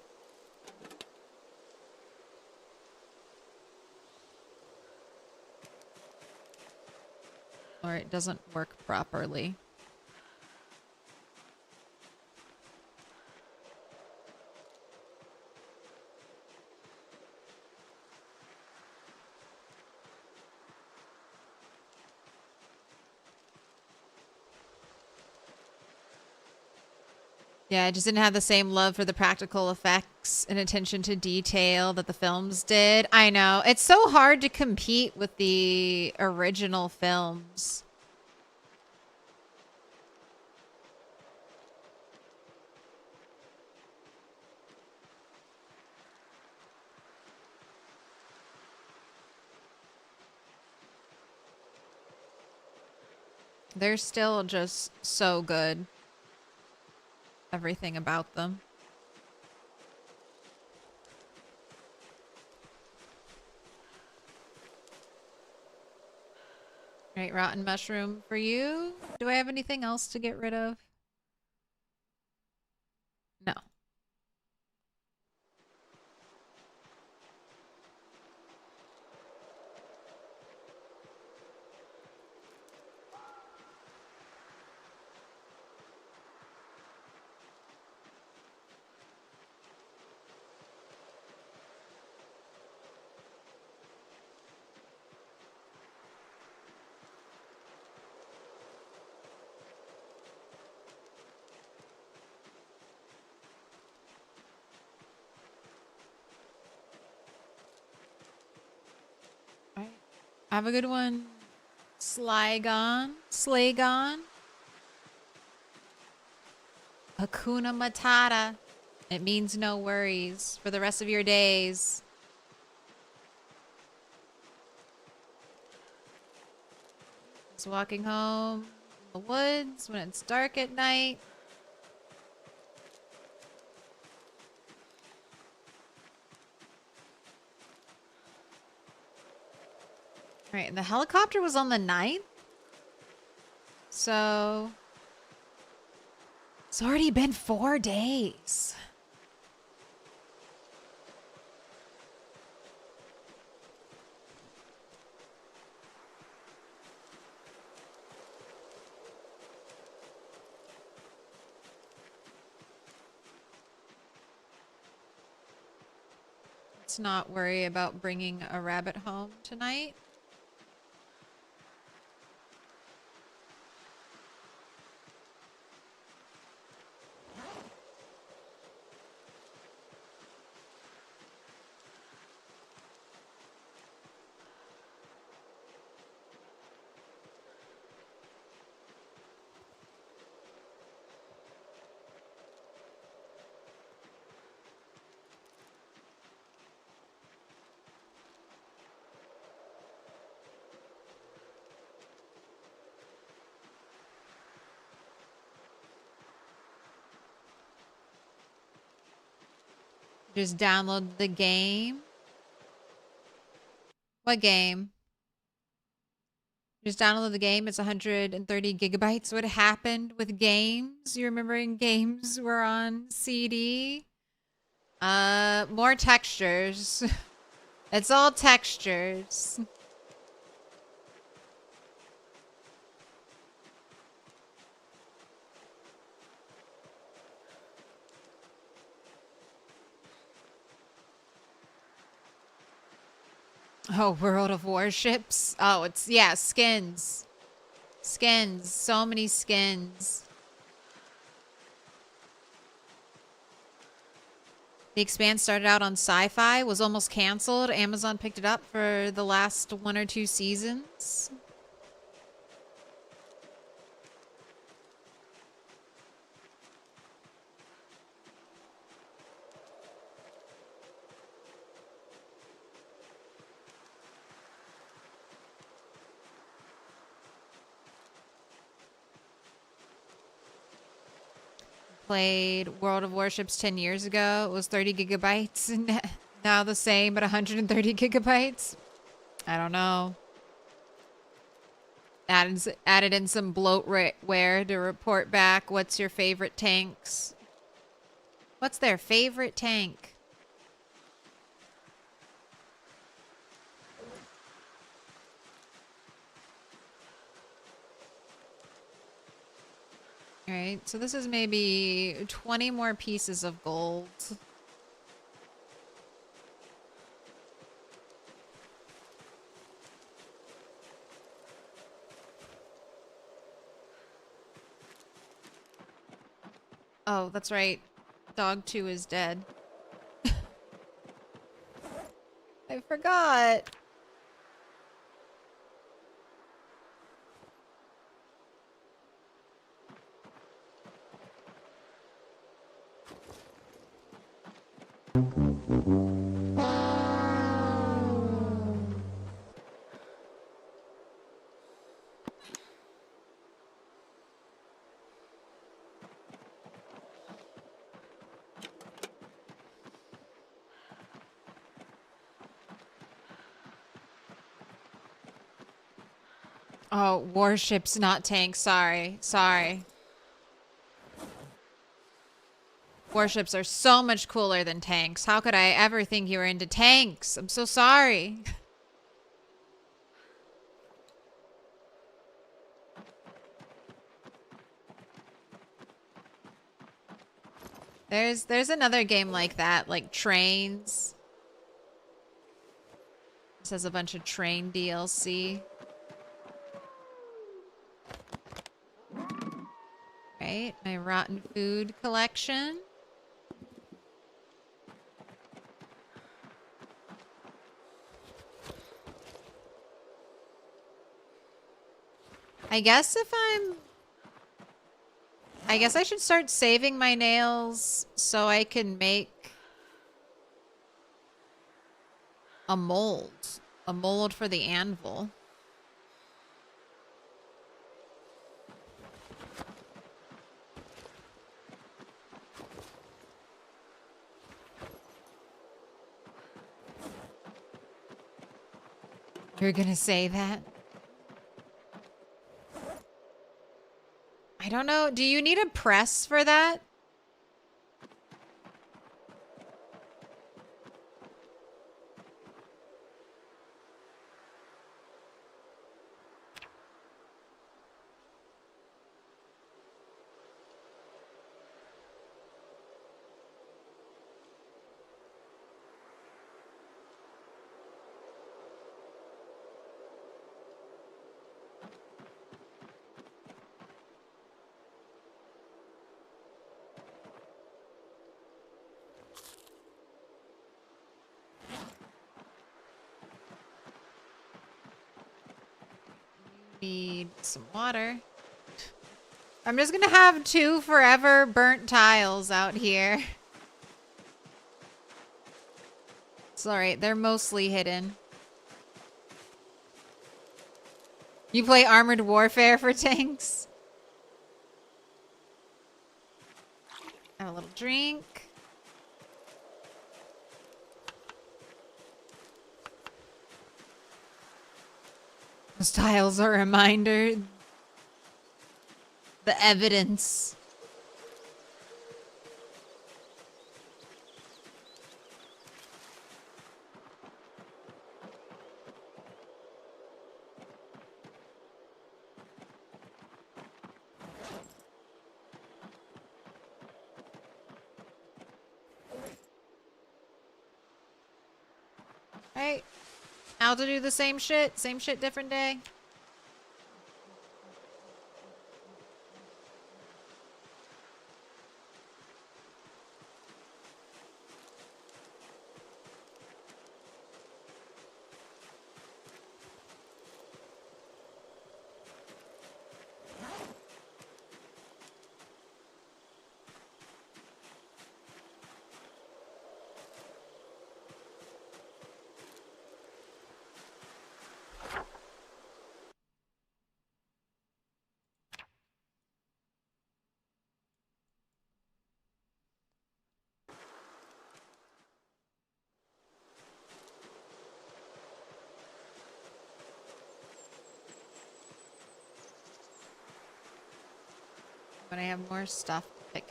Or it doesn't work properly. Yeah, I just didn't have the same love for the practical effects and attention to detail that the films did. I know. It's so hard to compete with the original films. They're still just so good. Everything about them. Right, rotten mushroom for you. Do I have anything else to get rid of? No. All right. Have a good one. Slygon. Slagon. Hakuna Matata. It means no worries for the rest of your days. Just walking home in the woods when it's dark at night. All right, and the helicopter was on the 9th. So it's already been 4 days. Let's not worry about bringing a rabbit home tonight. Just download the game. What game? Just download the game. It's 130 gigabytes. What happened with games? You remembering games were on CD? More textures. It's all textures. Oh, World of Warships. Oh, it's, yeah, skins. Skins. So many skins. The Expanse started out on Sci-Fi, was almost canceled. Amazon picked it up for the last 1 or 2 seasons. Played World of Warships 10 years ago. It was 30 gigabytes. And now the same, but 130 gigabytes. I don't know. Added in some bloatware to report back. What's your favorite tanks? What's their favorite tank? Alright, so this is maybe 20 more pieces of gold. Oh, that's right. Dog 2 is dead. I forgot. Oh, warships, not tanks. Sorry. Sorry. Warships are so much cooler than tanks. How could I ever think you were into tanks? I'm so sorry. There's another game like that, like trains. This has a bunch of train DLC. Right, my rotten food collection. I guess I should start saving my nails so I can make a mold. A mold for the anvil. You're gonna say that? I don't know. Do you need a press for that? Need some water. I'm just gonna have 2 forever burnt tiles out here. It's alright, they're mostly hidden. You play Armored Warfare for tanks? Have a little drink. Those tiles are a reminder. The evidence. Right. How to do the same shit, different day. But I have more stuff to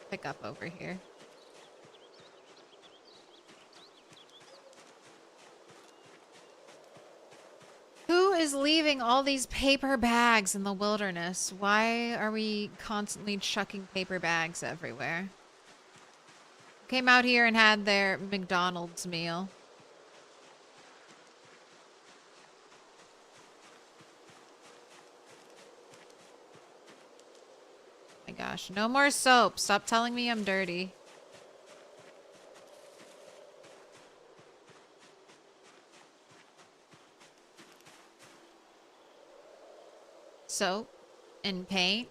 pick up over here. Who is leaving all these paper bags in the wilderness? Why are we constantly chucking paper bags everywhere? Came out here and had their McDonald's meal. My gosh, no more soap. Stop telling me I'm dirty. Soap and paint.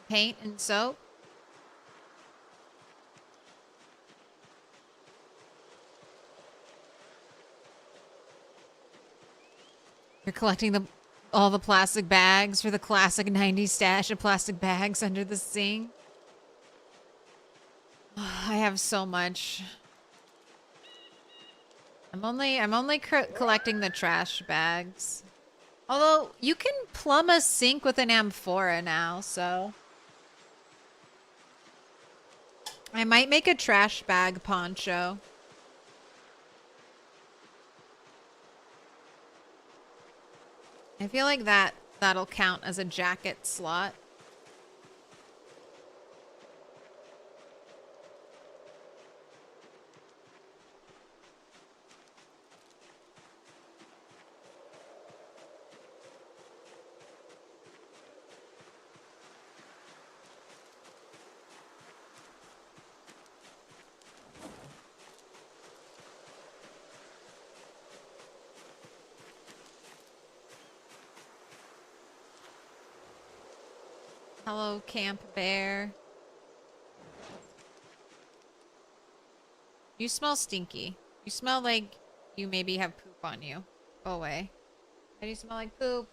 Paint and soap. You're collecting all the plastic bags for the classic 90s stash of plastic bags under the sink. I have so much. I'm only collecting the trash bags. Although you can plumb a sink with an amphora now, so I might make a trash bag poncho. I feel like that'll count as a jacket slot. Hello, Camp Bear. You smell stinky. You smell like you maybe have poop on you. Go away. Why do you smell like poop?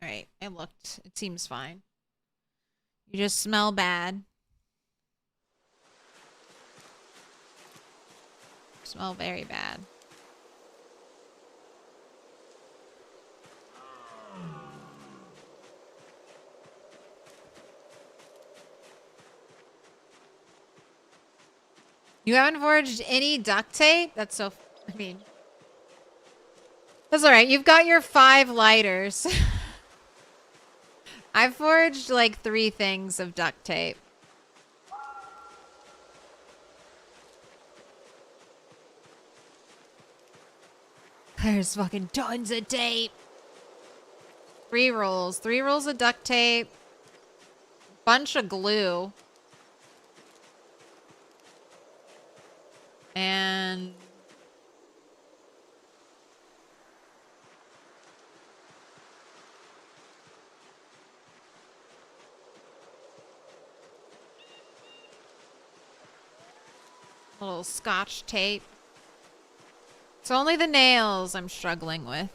Alright, I looked. It seems fine. You just smell bad. Smell very bad. You haven't forged any duct tape? That's so... I mean... That's alright. You've got your 5 lighters. I've forged like 3 things of duct tape. There's fucking tons of tape. 3 rolls. 3 rolls of duct tape. Bunch of glue. And... Little scotch tape. It's only the nails I'm struggling with.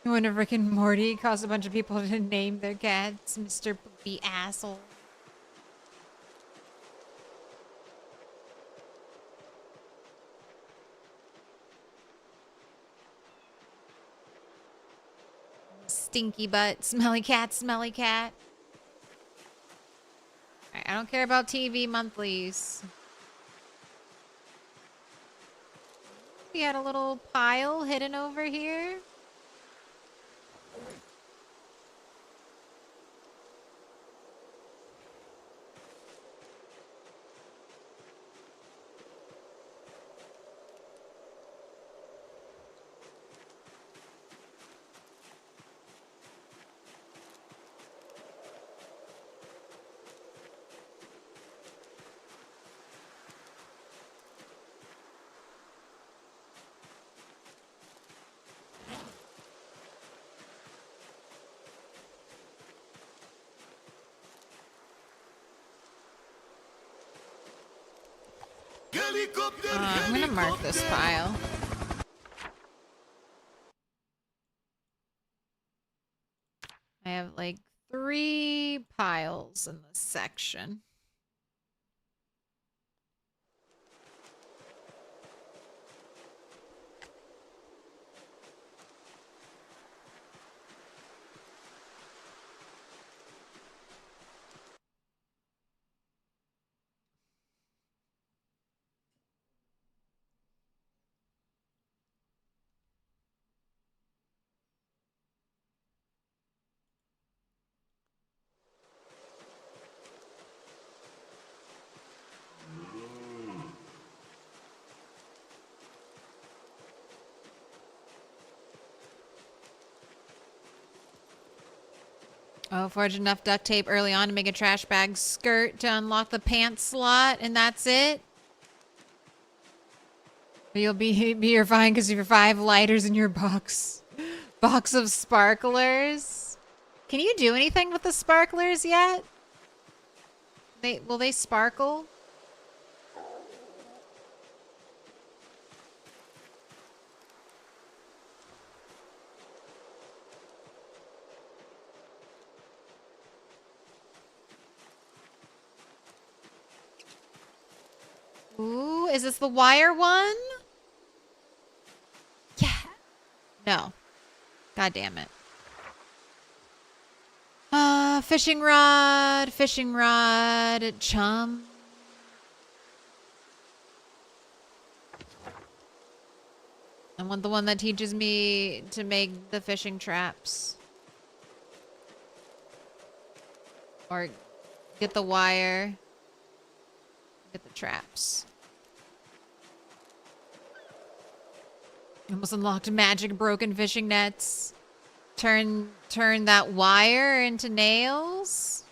I wonder if Rick and Morty caused a bunch of people to name their cats Mr. Poopy Asshole. Stinky butt, smelly cat, smelly cat. Alright, I don't care about TV monthlies. We had a little pile hidden over here. I'm gonna mark this pile. I have like 3 piles in this section. Oh, forge enough duct tape early on to make a trash bag skirt to unlock the pants slot, and that's it? You'll you're fine because of your 5 lighters in your box. Box of sparklers. Can you do anything with the sparklers yet? Will they sparkle? Ooh, is this the wire one? Yeah. No. God damn it. Fishing rod, chum. I want the one that teaches me to make the fishing traps. Or get the wire. Get the traps. Almost unlocked magic broken fishing nets. Turn that wire into nails.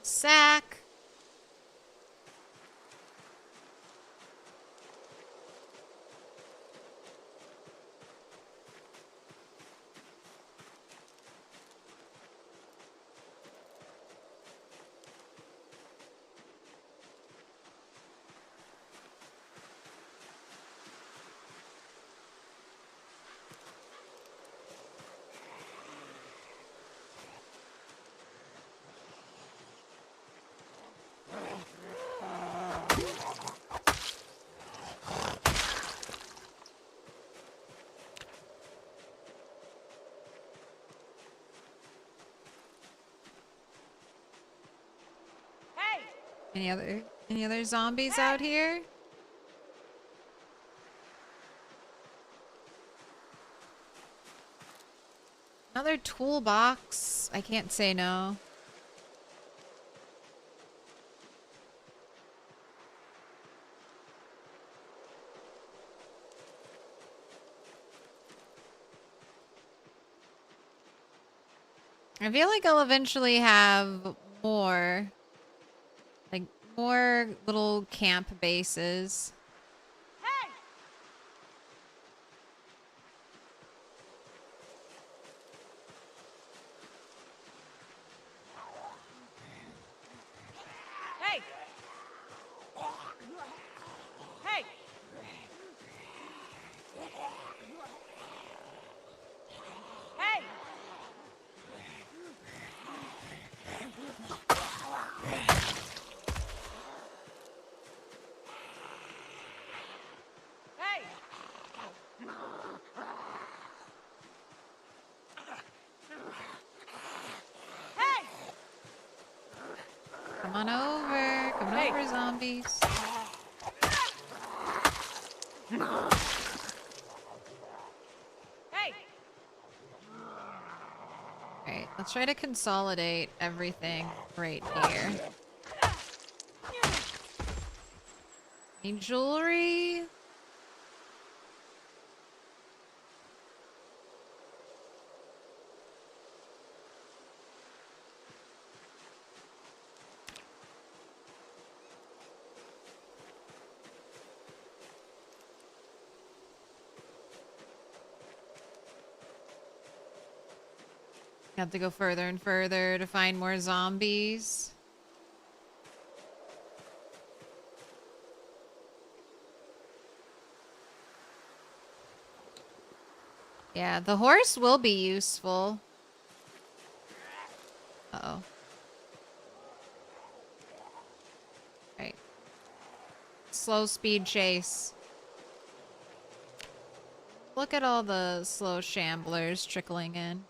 Sack. Any other zombies out here? Another toolbox. I can't say no. I feel like I'll eventually have more, like, more little camp bases.
Hey! Hey! Hey! Hey! Hey! Hey!
Come on over. Come on
Hey.
over, zombies.
Hey!
Alright, let's try to consolidate everything right here. Any jewelry? Have to go further and further to find more zombies. Yeah, the horse will be useful. Uh-oh. Right. Slow speed chase. Look at all the slow shamblers trickling in.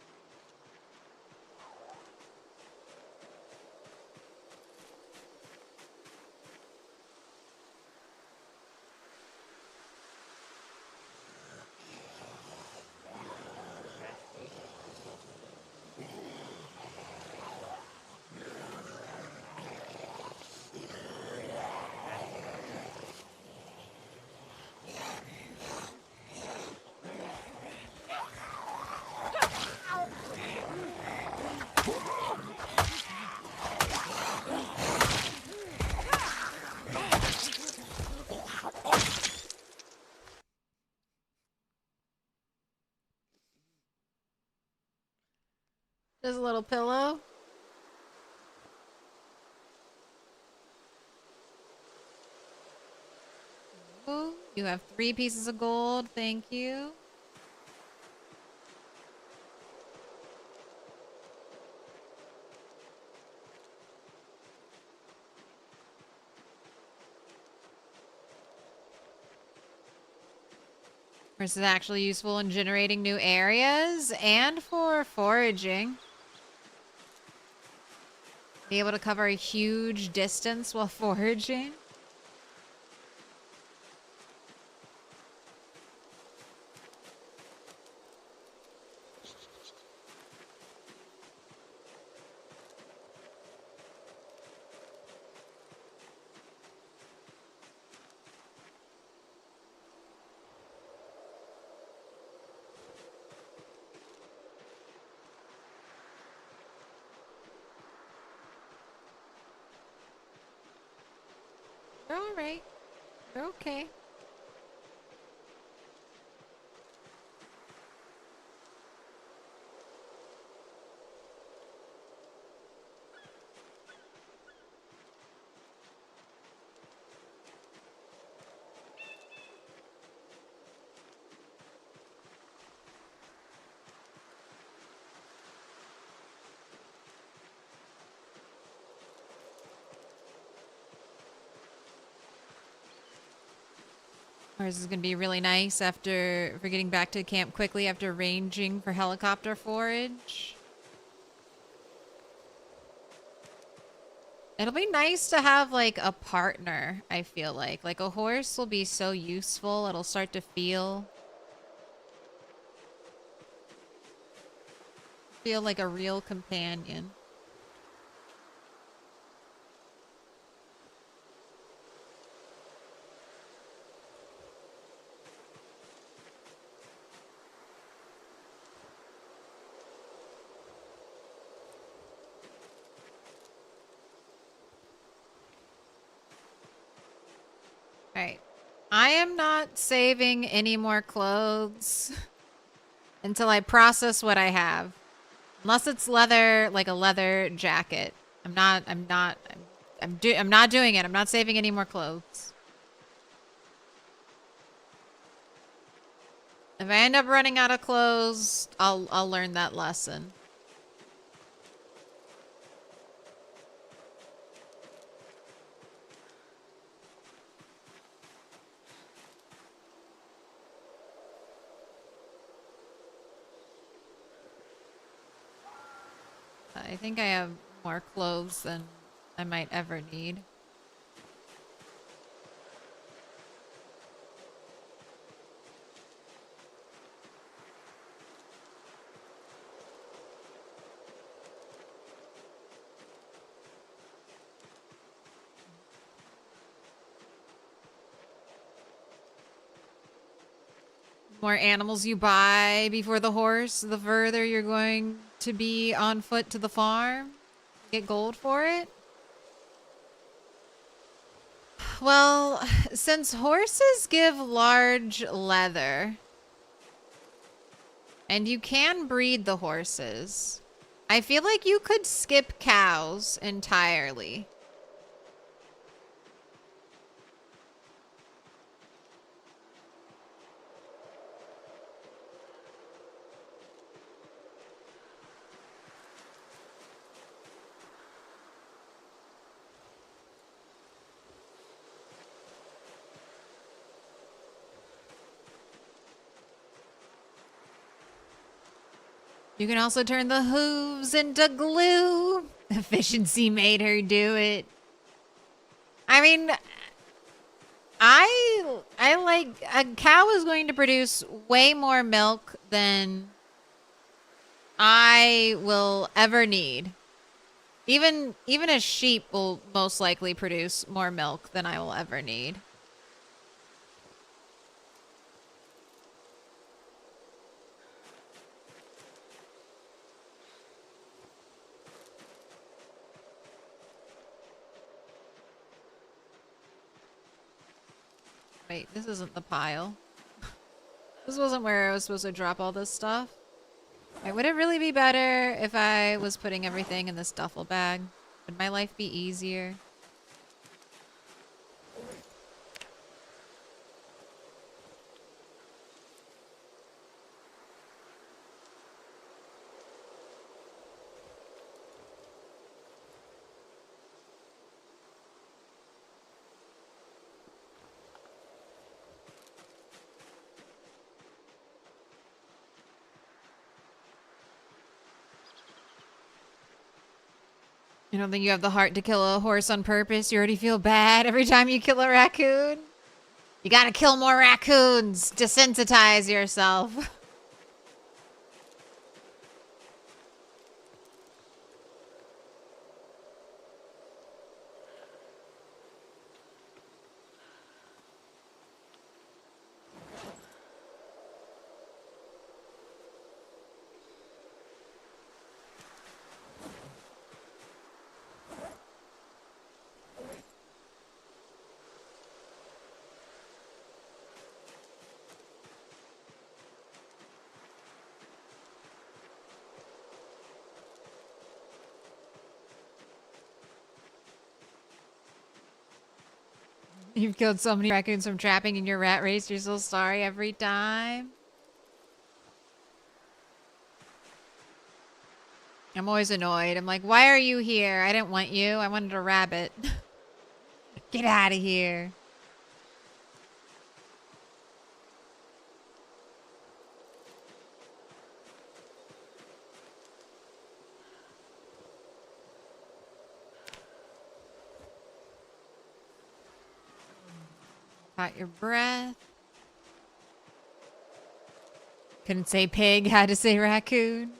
There's a little pillow. Ooh, you have 3 pieces of gold. Thank you. This is actually useful in generating new areas and for foraging. Be able to cover a huge distance while foraging. They're alright. They're okay. Ours is going to be really nice for getting back to camp quickly after ranging for helicopter forage. It'll be nice to have like a partner, I feel like. Like a horse will be so useful. It'll start to feel like a real companion. I am not saving any more clothes until I process what I have. Unless it's leather, like a leather jacket. I'm not doing it. I'm not saving any more clothes. If I end up running out of clothes, I'll learn that lesson. I think I have more clothes than I might ever need. More animals you buy before the horse, the further you're going to be on foot to the farm. Get gold for it. Well, since horses give large leather, and you can breed the horses, I feel like you could skip cows entirely. You can also turn the hooves into glue. Efficiency made her do it. I mean, I like, a cow is going to produce way more milk than I will ever need. Even a sheep will most likely produce more milk than I will ever need. Wait, this isn't the pile. This wasn't where I was supposed to drop all this stuff. Wait, would it really be better if I was putting everything in this duffel bag? Would my life be easier? You don't think you have the heart to kill a horse on purpose? You already feel bad every time you kill a raccoon? You gotta kill more raccoons! Desensitize yourself. You've killed so many raccoons from trapping in your rat race. You're so sorry every time. I'm always annoyed. I'm like, why are you here? I didn't want you. I wanted a rabbit. Get out of here. Caught your breath. Couldn't say pig, had to say raccoon.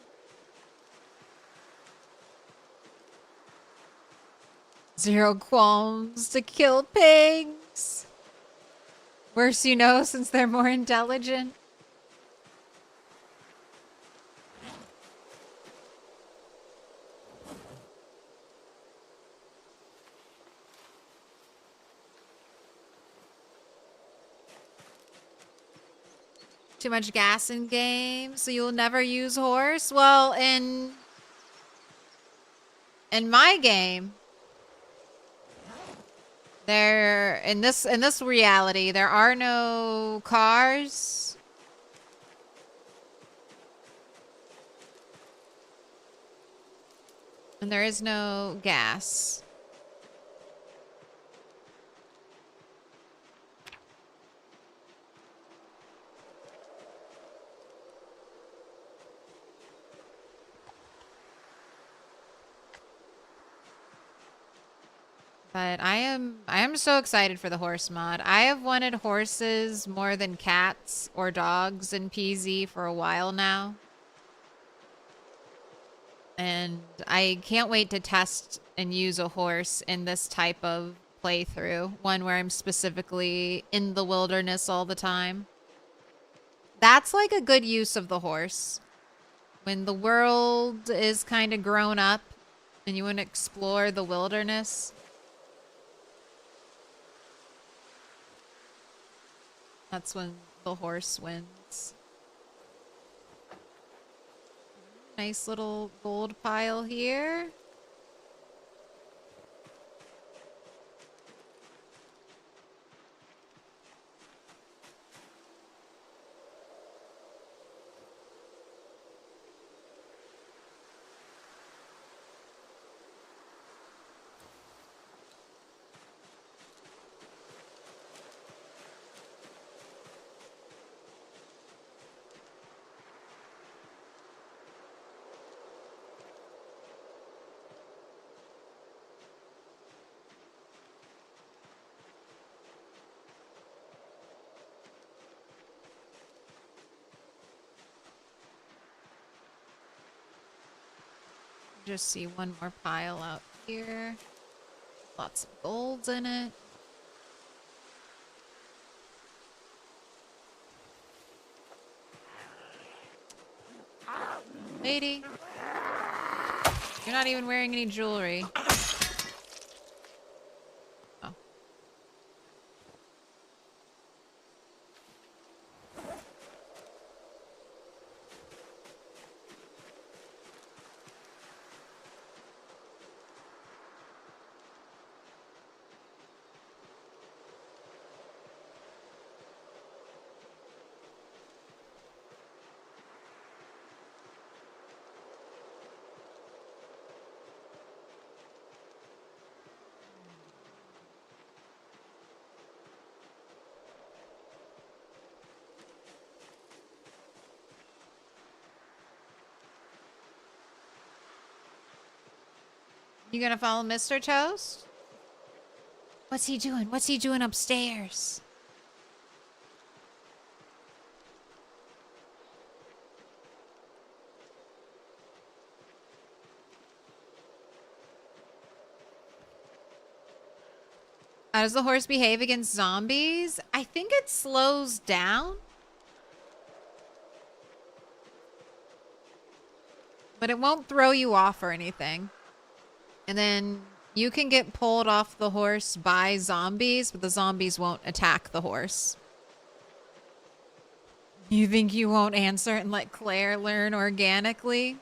Zero qualms to kill pigs. Worse, you know, since they're more intelligent. Too much gas in game, so you'll never use horse? Well, in my game, in this reality, there are no cars. And there is no gas. But I am so excited for the horse mod. I have wanted horses more than cats or dogs in PZ for a while now. And I can't wait to test and use a horse in this type of playthrough. One where I'm specifically in the wilderness all the time. That's like a good use of the horse. When the world is kind of grown up and you want to explore the wilderness. That's when the horse wins. Nice little gold pile here. Just see one more pile out here. Lots of golds in it. Lady, you're not even wearing any jewelry. Oh. You gonna follow Mr. Toast? What's he doing? What's he doing upstairs? How does the horse behave against zombies? I think it slows down. But it won't throw you off or anything. And then you can get pulled off the horse by zombies, but the zombies won't attack the horse. You think you won't answer and let Claire learn organically?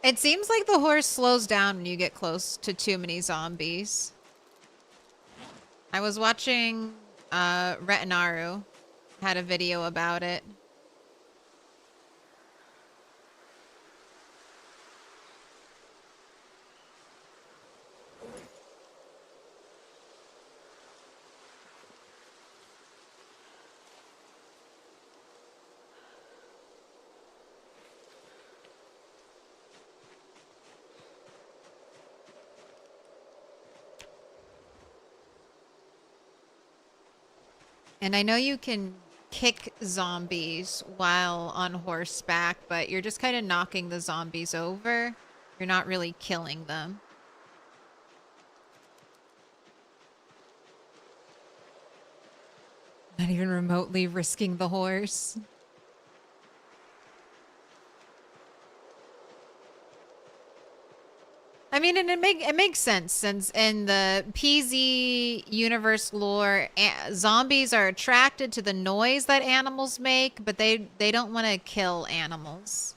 It seems like the horse slows down when you get close to too many zombies. I was watching Retinaru had a video about it. And I know you can kick zombies while on horseback, but you're just kind of knocking the zombies over. You're not really killing them. Not even remotely risking the horse. I mean, and it makes sense since in the PZ universe lore, zombies are attracted to the noise that animals make, but they don't want to kill animals.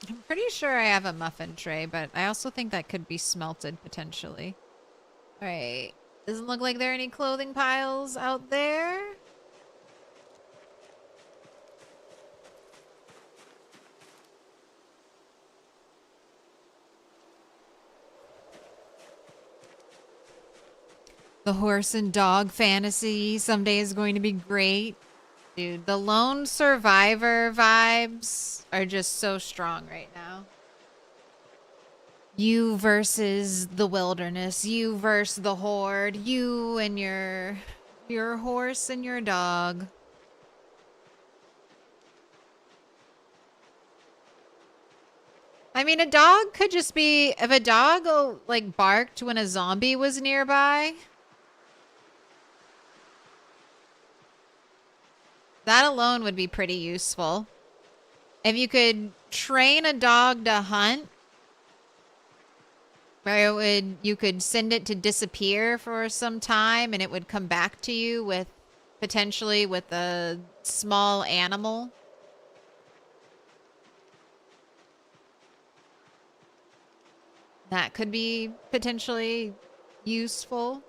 I'm pretty sure I have a muffin tray, but I also think that could be smelted potentially. All right. Doesn't look like there are any clothing piles out there. The horse and dog fantasy someday is going to be great. Dude, the lone survivor vibes are just so strong right now. You versus the wilderness. You versus the horde. You and your horse and your dog. I mean, a dog could just be... If a dog, like, barked when a zombie was nearby... That alone would be pretty useful. If you could train a dog to hunt, where you could send it to disappear for some time and it would come back to you with potentially with a small animal. That could be potentially useful.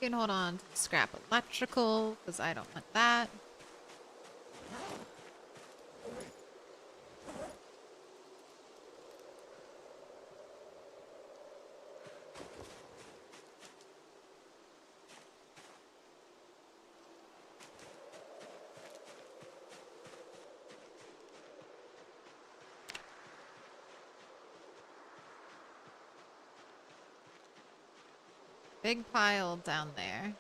You can hold on to scrap electrical, because I don't want that. Big pile down there.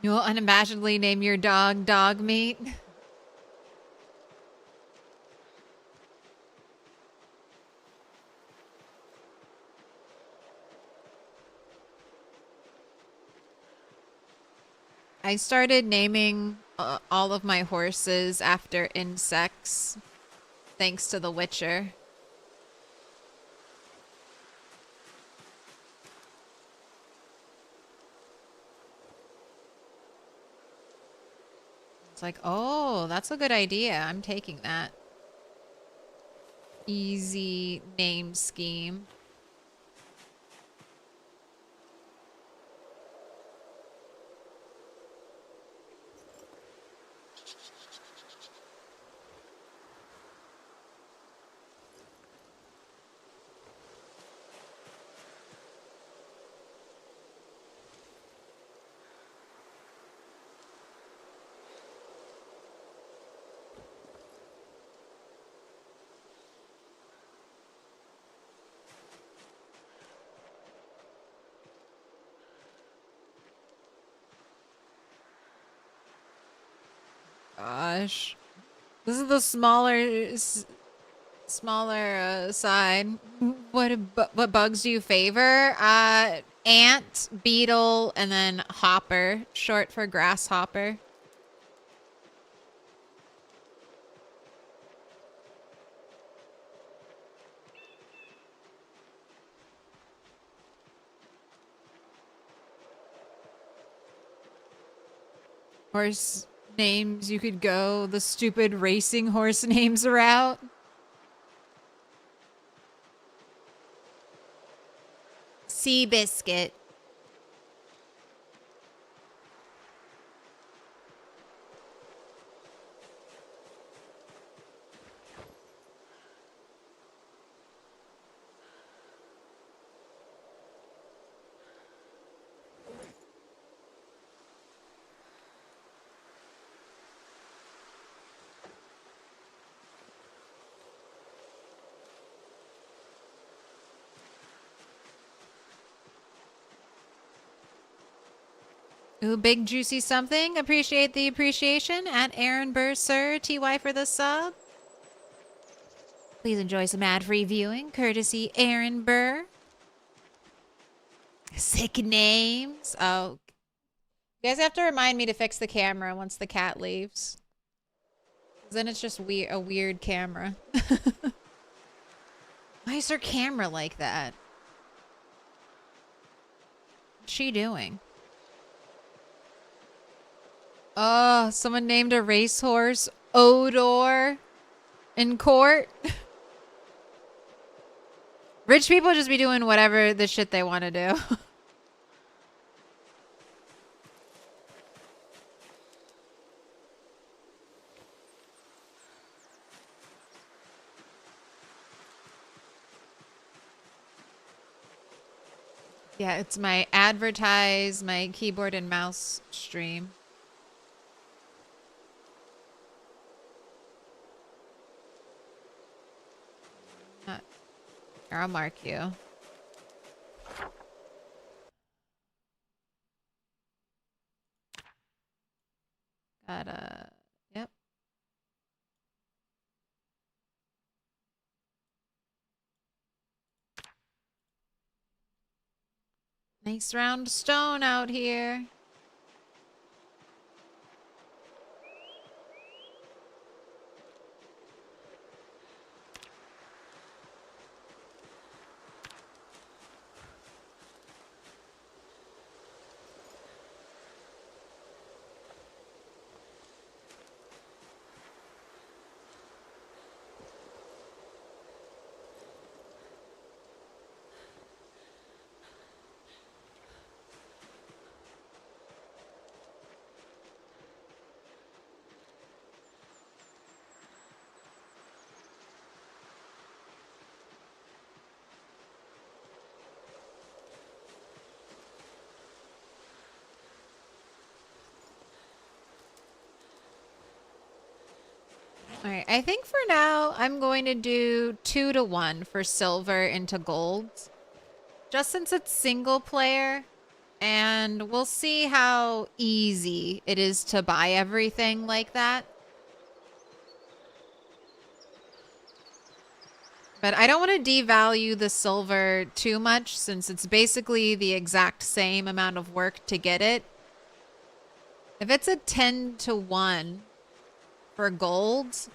You'll unimaginably name your dog dog meat. I started naming all of my horses after insects, thanks to The Witcher. It's like, oh, that's a good idea. I'm taking that. Easy name scheme. Gosh. This is the smaller side. What bugs do you favor? Ant, beetle, and then hopper, short for grasshopper. Horse names you could go the stupid racing horse names route. Sea biscuit. Ooh, big juicy something. Appreciate the appreciation at Aaron Burr, sir. TY for the sub. Please enjoy some ad-free viewing, courtesy Aaron Burr. Sick names. Oh, you guys have to remind me to fix the camera once the cat leaves. Then it's just a weird camera. Why is her camera like that? What's she doing? Oh, someone named a racehorse Odor in court. Rich people just be doing whatever the shit they want to do. Yeah, it's my my keyboard and mouse stream. Here, I'll mark you. Yep. Nice round stone out here. All right, I think for now I'm going to do 2 to 1 for silver into gold. Just since it's single player, and we'll see how easy it is to buy everything like that. But I don't want to devalue the silver too much since it's basically the exact same amount of work to get it. If it's a 10 to 1 for gold,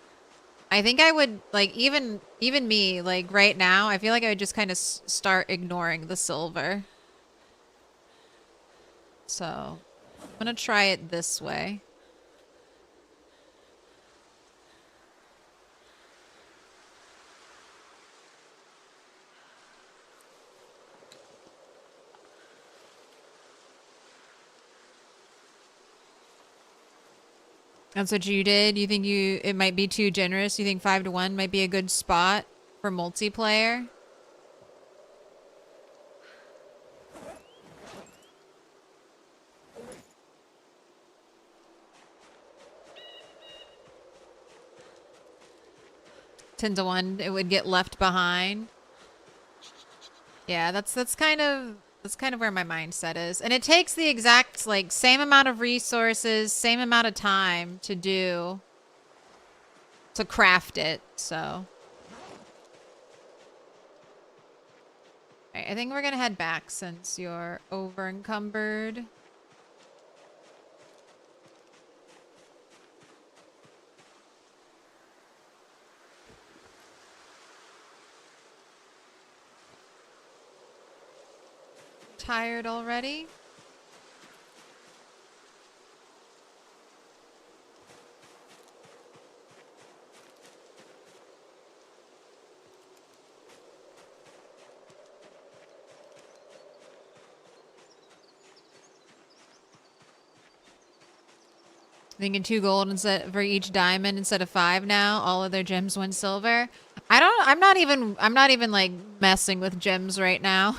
I think I would, like, even me, like, right now, I feel like I would just kind of start ignoring the silver. So, I'm gonna try it this way. That's what you did? You think it might be too generous? You think 5 to 1 might be a good spot for multiplayer? Ten to 1, it would get left behind. Yeah, that's kind of That's kind of where my mindset is. And it takes the exact, like, same amount of resources, same amount of time to craft it, so. Alright, I think we're gonna head back since you're over encumbered. Tired already? Thinking 2 gold instead for each diamond instead of 5 now. All of their gems went silver. I'm not even like messing with gems right now.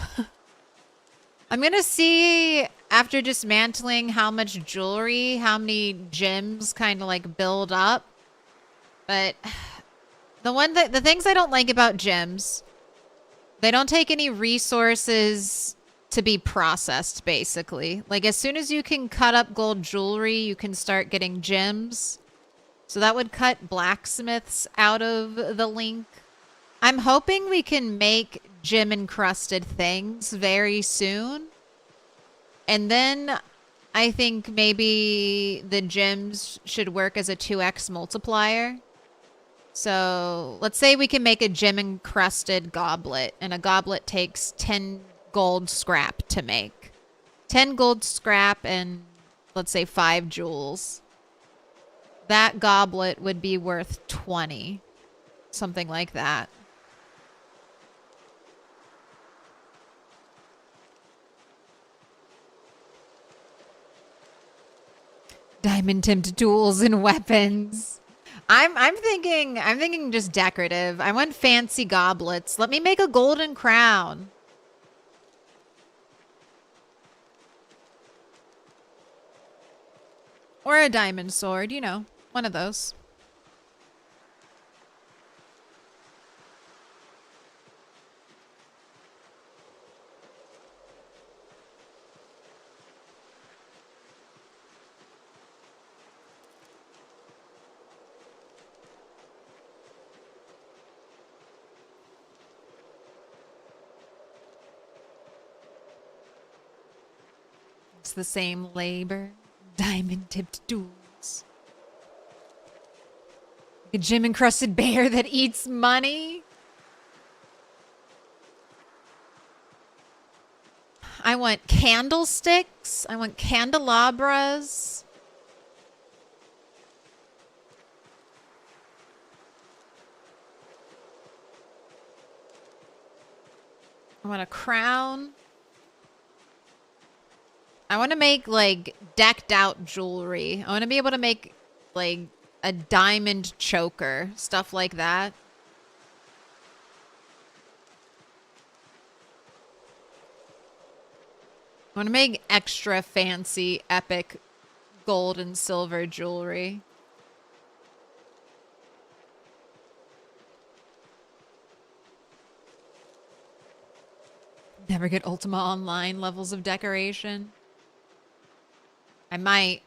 I'm gonna see after dismantling how much jewelry, how many gems kind of like build up. But the things I don't like about gems, they don't take any resources to be processed, basically. Like, as soon as you can cut up gold jewelry, you can start getting gems. So that would cut blacksmiths out of the link. I'm hoping we can make gem-encrusted things very soon. And then I think maybe the gems should work as a 2x multiplier. So let's say we can make a gem-encrusted goblet, and a goblet takes 10 gold scrap to make. 10 gold scrap and let's say 5 jewels. That goblet would be worth 20. Something like that. Diamond tipped tools and weapons. I'm thinking just decorative. I want fancy goblets. Let me make a golden crown. Or a diamond sword, you know, one of those. It's the same labor. Diamond-tipped tools. A gem-encrusted bear that eats money. I want candlesticks. I want candelabras. I want a crown. I want to make, like, decked out jewelry. I want to be able to make, like, a diamond choker. Stuff like that. I want to make extra fancy, epic gold and silver jewelry. Never get Ultima Online levels of decoration. I might.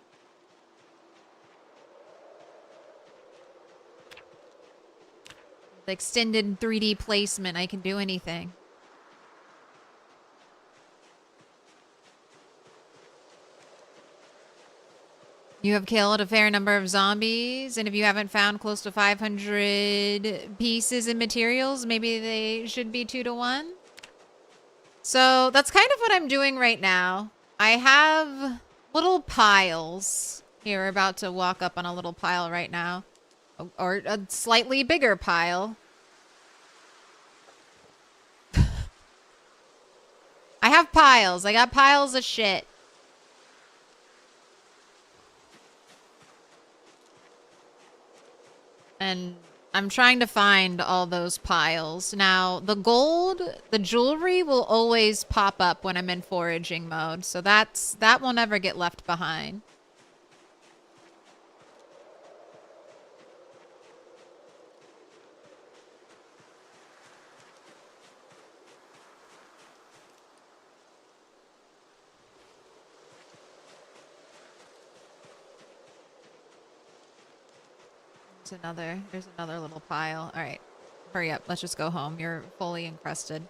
The extended 3D placement, I can do anything. You have killed a fair number of zombies, and if you haven't found close to 500 pieces and materials, maybe they should be 2 to 1. So that's kind of what I'm doing right now. I have little piles. Here, we're about to walk up on a little pile right now. Or a slightly bigger pile. I have piles. I got piles of shit. And I'm trying to find all those piles. Now, the gold, the jewelry will always pop up when I'm in foraging mode. So that will never get left behind. There's another little pile. All right. Hurry up. Let's just go home. You're fully encrusted.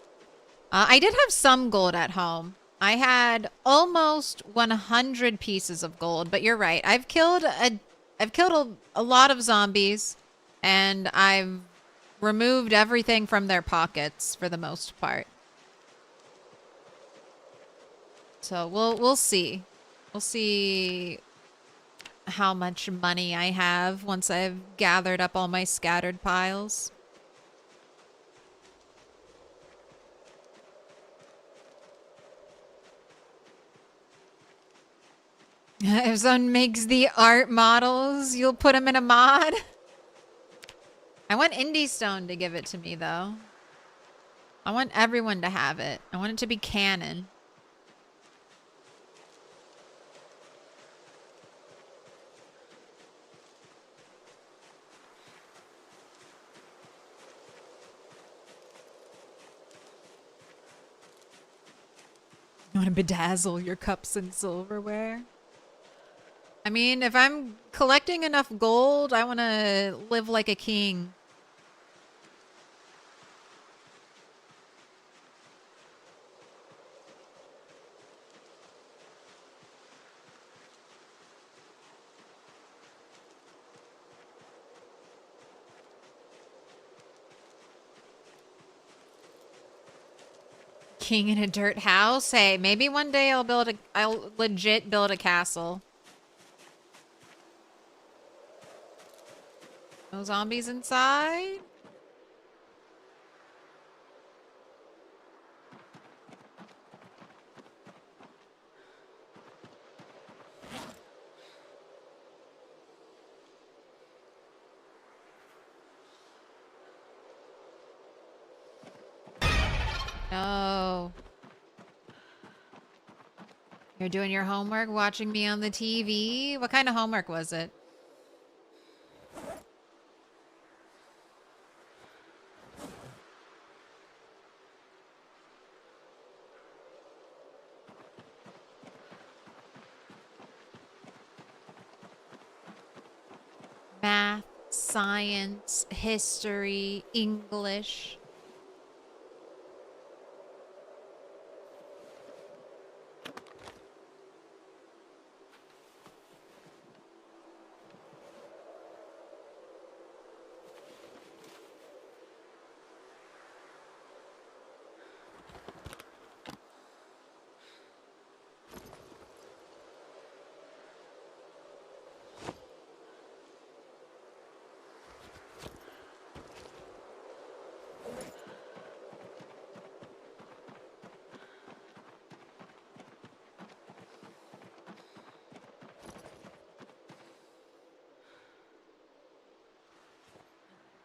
I did have some gold at home. I had almost 100 pieces of gold, but you're right. I've killed a lot of zombies, and I've removed everything from their pockets for the most part. So we'll see. We'll see how much money I have once I've gathered up all my scattered piles. If someone makes the art models, you'll put them in a mod? I want Indie Stone to give it to me, though. I want everyone to have it. I want it to be canon. You want to bedazzle your cups and silverware? I mean, if I'm collecting enough gold, I want to live like a king. King in a dirt house? Hey, maybe one day I'll legit build a castle. No zombies inside? No. You're doing your homework, watching me on the TV? What kind of homework was it? Math, science, history, English.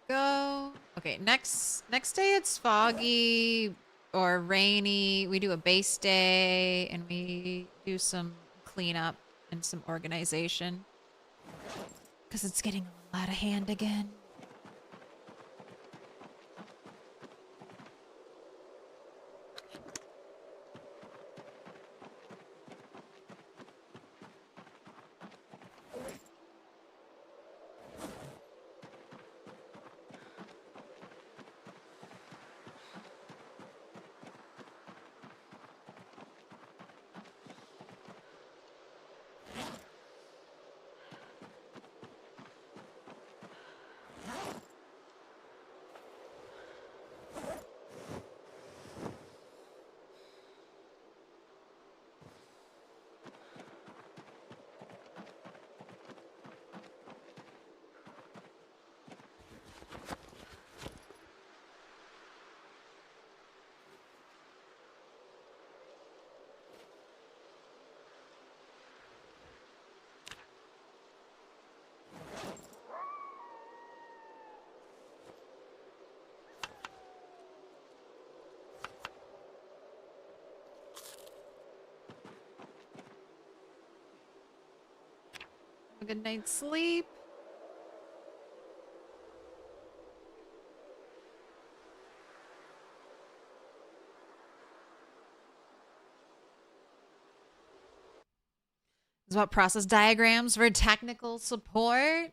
Go. Okay, next day it's foggy or rainy. We do a base day and we do some cleanup and some organization. Because it's getting a lot of hand again. A good night's sleep. This is about process diagrams for technical support.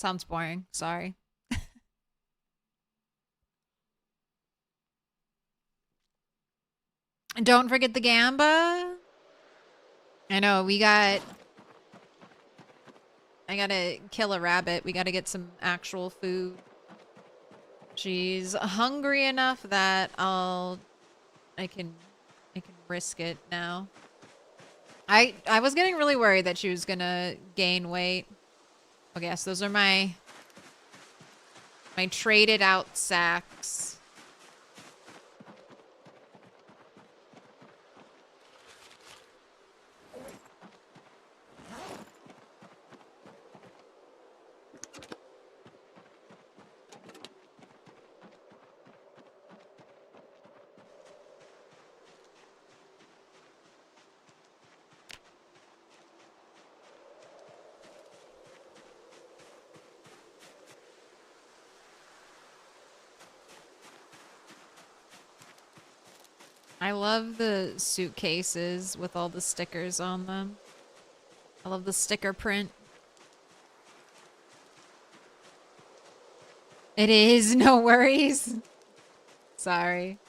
Sounds boring. Sorry. Don't forget the gamba. I know, I gotta kill a rabbit. We gotta get some actual food. She's hungry enough that I can risk it now. I was getting really worried that she was gonna gain weight. Okay, yes, those are my traded out sacks. I love the suitcases with all the stickers on them. I love the sticker print. It is, no worries. Sorry.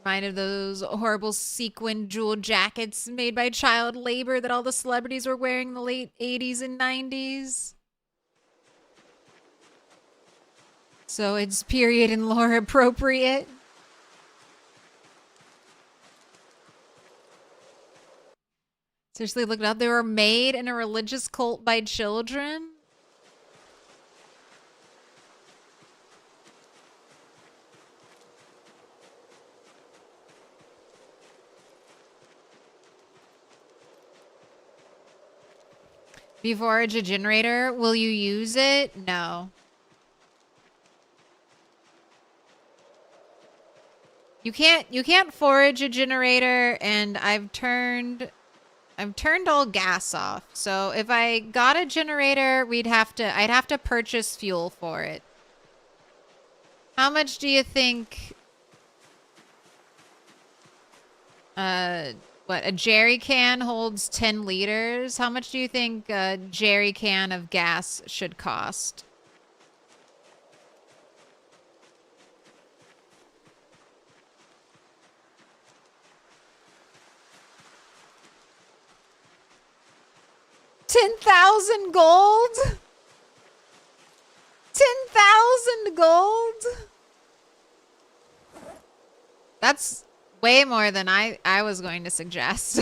Reminded of those horrible sequin jewel jackets made by child labor that all the celebrities were wearing in the late 80s and 90s. So it's period and lore appropriate. Seriously, look it up. They were made in a religious cult by children. If you forage a generator, will you use it? No. You can't forage a generator, and I've turned all gas off. So if I got a generator, I'd have to purchase fuel for it. How much do you think what, a jerry can holds 10 liters? How much do you think a jerry can of gas should cost? $10,000 gold? 10,000 gold? That's way more than I was going to suggest.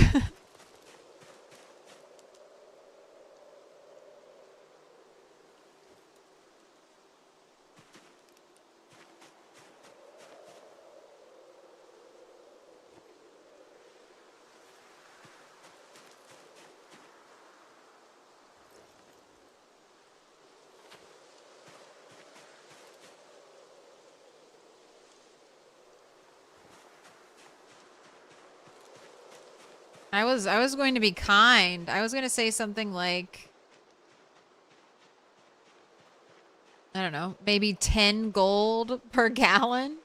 I was going to be kind. I was going to say something like, I don't know, maybe 10 gold per gallon.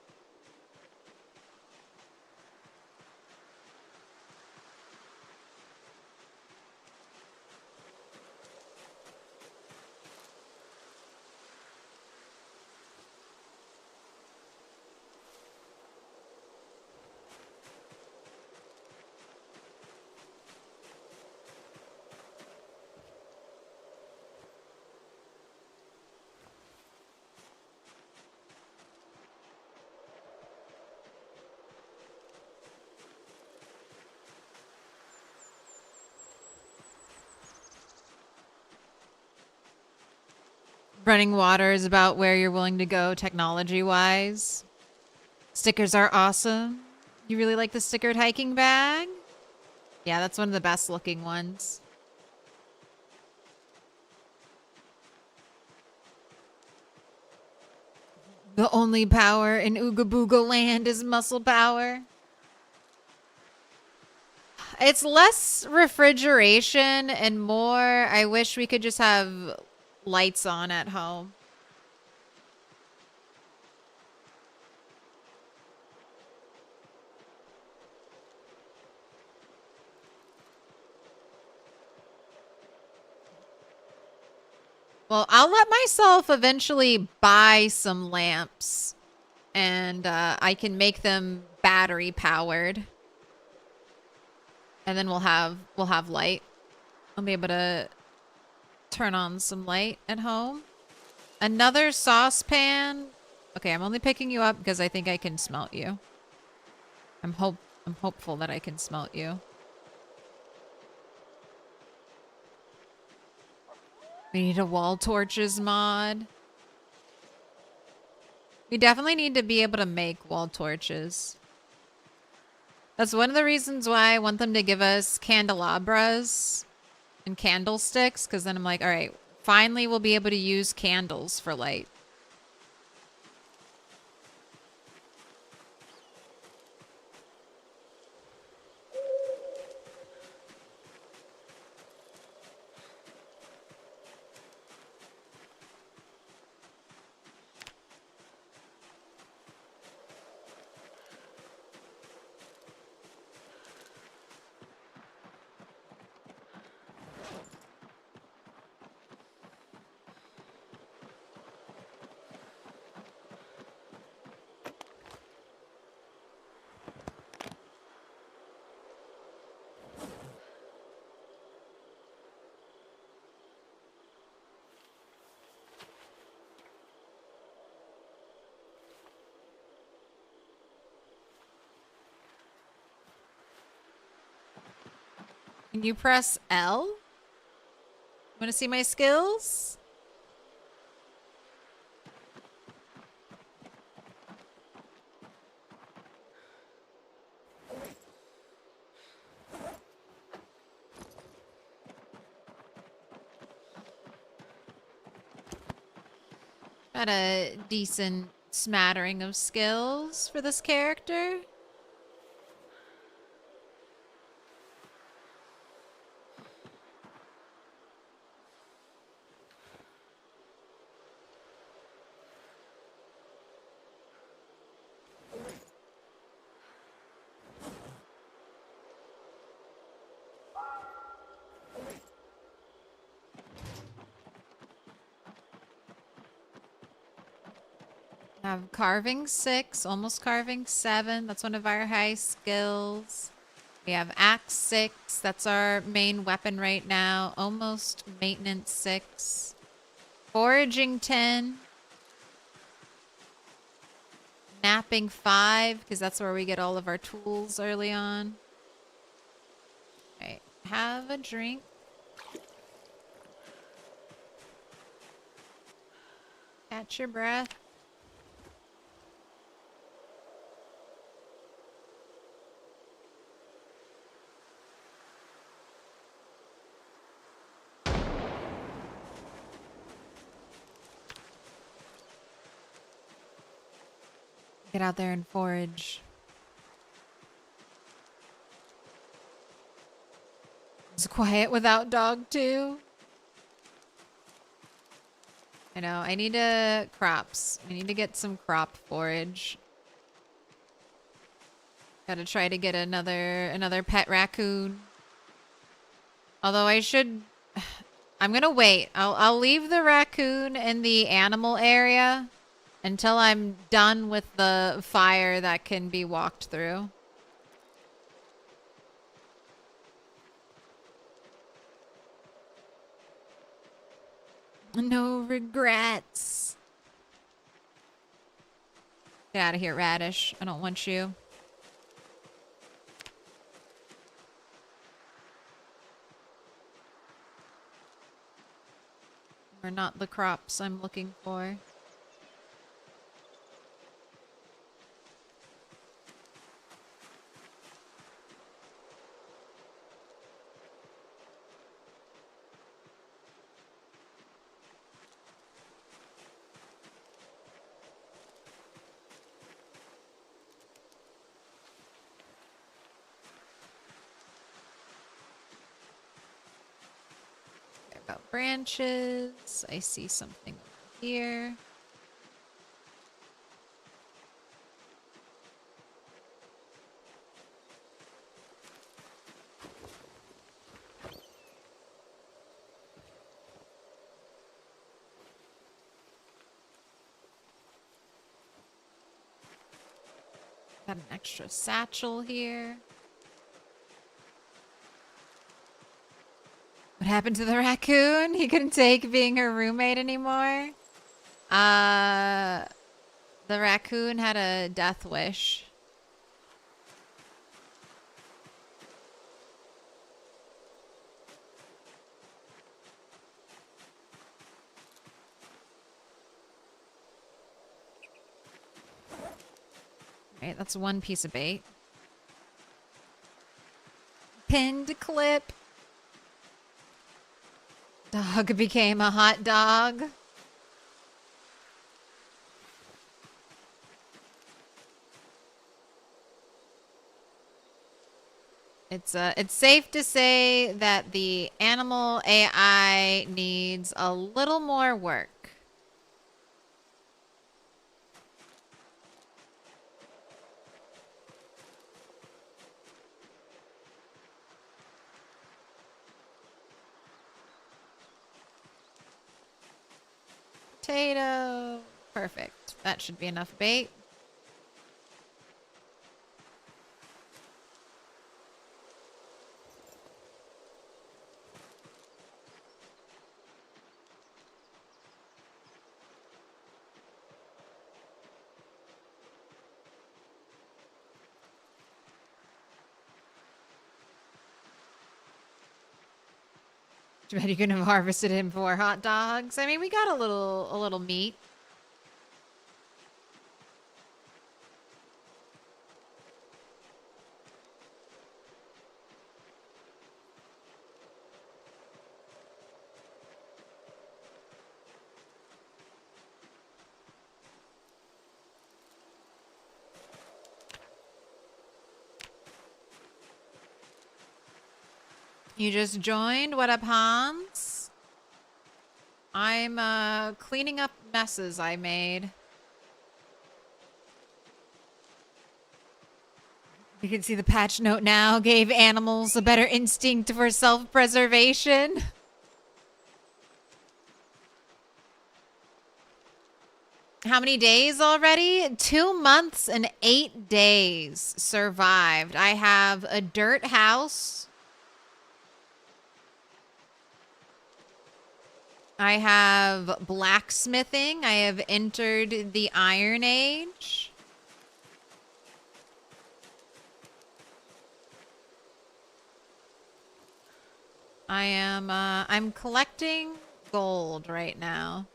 Running water is about where you're willing to go technology-wise. Stickers are awesome. You really like the stickered hiking bag? Yeah, that's one of the best looking ones. The only power in Ooga Booga land is muscle power. It's less refrigeration and more, I wish we could just have lights on at home. Well, I'll let myself eventually buy some lamps, and I can make them battery powered, and then we'll have light. I'll be able to turn on some light at home. Another saucepan. Okay, I'm only picking you up because I think I can smelt you. I'm hopeful that I can smelt you. We need a wall torches mod. We definitely need to be able to make wall torches. That's one of the reasons why I want them to give us candelabras and candlesticks, because then I'm like, all right, finally we'll be able to use candles for light. Can you press L? Want to see my skills? Got a decent smattering of skills for this character. Have carving 6, almost carving 7. That's one of our high skills. We have axe 6. That's our main weapon right now. Almost maintenance 6. Foraging 10. Napping 5, because that's where we get all of our tools early on. Alright, have a drink. Catch your breath. Get out there and forage. It's quiet without dog too. I know. I need crops. I need to get some crop forage. Gotta try to get another pet raccoon. Although I should. I'm gonna wait. I'll leave the raccoon in the animal area until I'm done with the fire that can be walked through. No regrets. Get out of here, Radish. I don't want you. Or not the crops I'm looking for. About branches. I see something over here. Got an extra satchel here. What happened to the raccoon? He couldn't take being her roommate anymore. The raccoon had a death wish. Right, that's one piece of bait. Pinned clip. Dog became a hot dog. It's safe to say that the animal AI needs a little more work. Potato. Perfect. That should be enough bait. Too bad you couldn't have harvested him for hot dogs. I mean, we got a little meat. You just joined? What up, Hans? I'm cleaning up messes I made. You can see the patch note now gave animals a better instinct for self-preservation. How many days already? 2 months and 8 days survived. I have a dirt house. I have blacksmithing. I have entered the Iron Age. I'm collecting gold right now.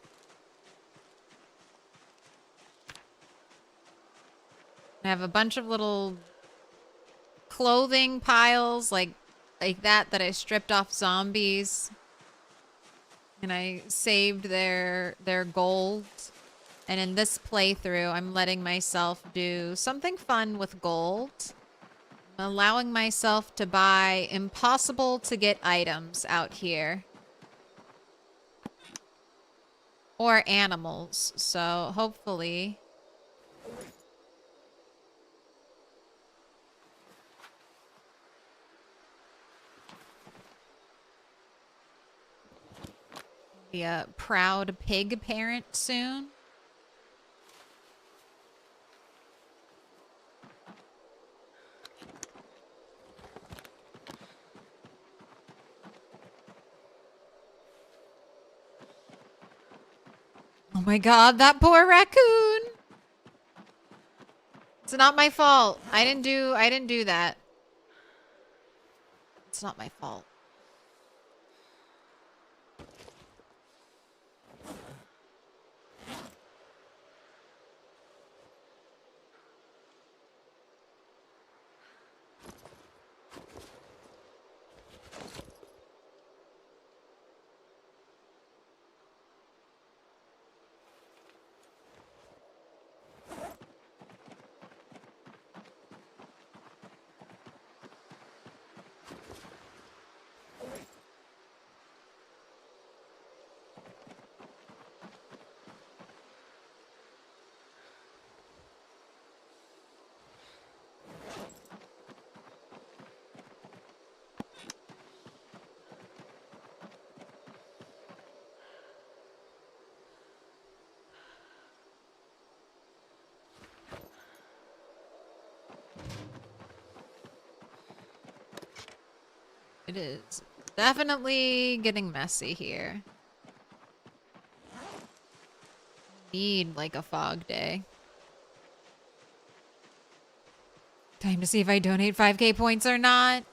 I have a bunch of little clothing piles like that I stripped off zombies. And I saved their gold. And in this playthrough, I'm letting myself do something fun with gold. I'm allowing myself to buy impossible to get items out here. Or animals. So hopefully be a proud pig parent soon. Oh my god, that poor raccoon. It's not my fault. I didn't do that. It's not my fault. It is definitely getting messy here. Need like a fog day. Time to see if I donate 5k points or not.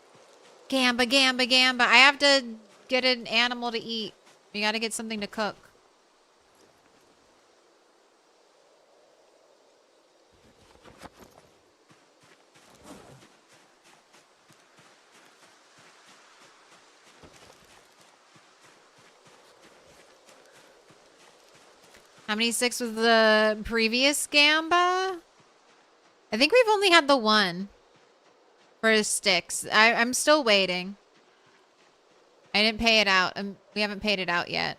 Gamba, gamba, gamba. I have to get an animal to eat. We gotta get something to cook. How many sticks was the previous gamba? I think we've only had the one for sticks. I'm still waiting. I didn't pay it out. We haven't paid it out yet.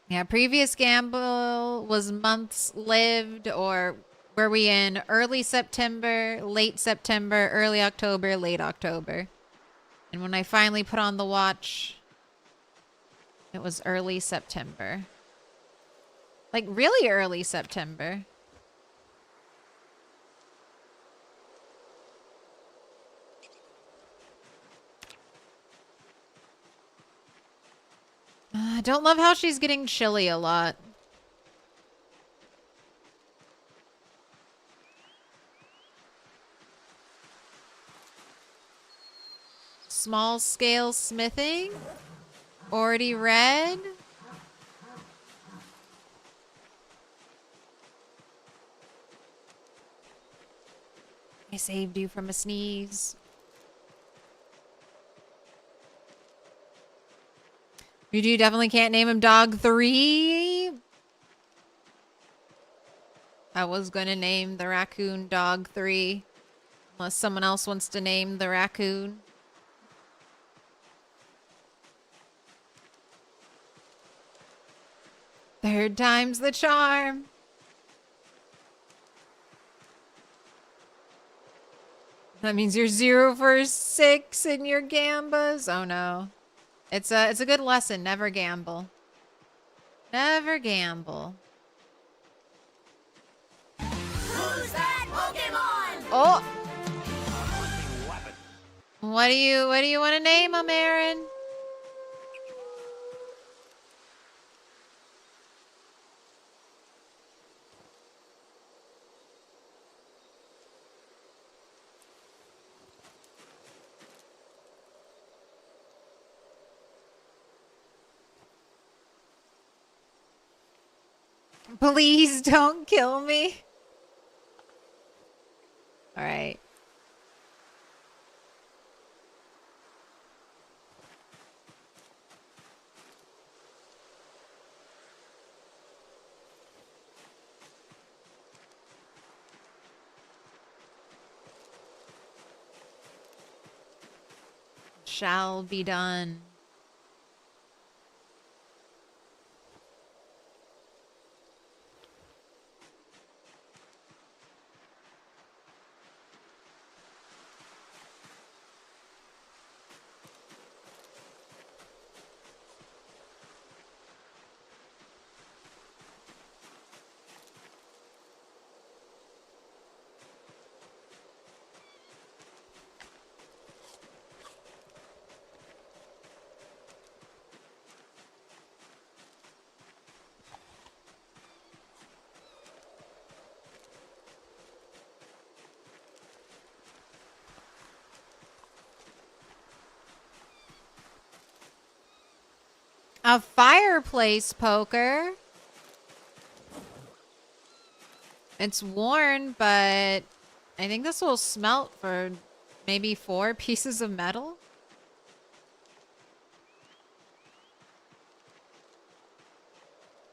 Yeah, previous gamble was months lived, or were we in early September, late September, early October, late October? And when I finally put on the watch, it was early September. Like really early September. I don't love how she's getting chilly a lot. Small scale smithing. Already read. I saved you from a sneeze. You definitely can't name him Dog 3. I was going to name the raccoon Dog 3. Unless someone else wants to name the raccoon. Third time's the charm. That means you're 0 for 6 in your gambas. Oh no. It's a good lesson. Never gamble. Never gamble.
Who's that Pokemon?
Oh. What do you want to name him, Aaron? Please don't kill me. All right. Shall be done. A fireplace poker. It's worn, but I think this will smelt for maybe 4 pieces of metal.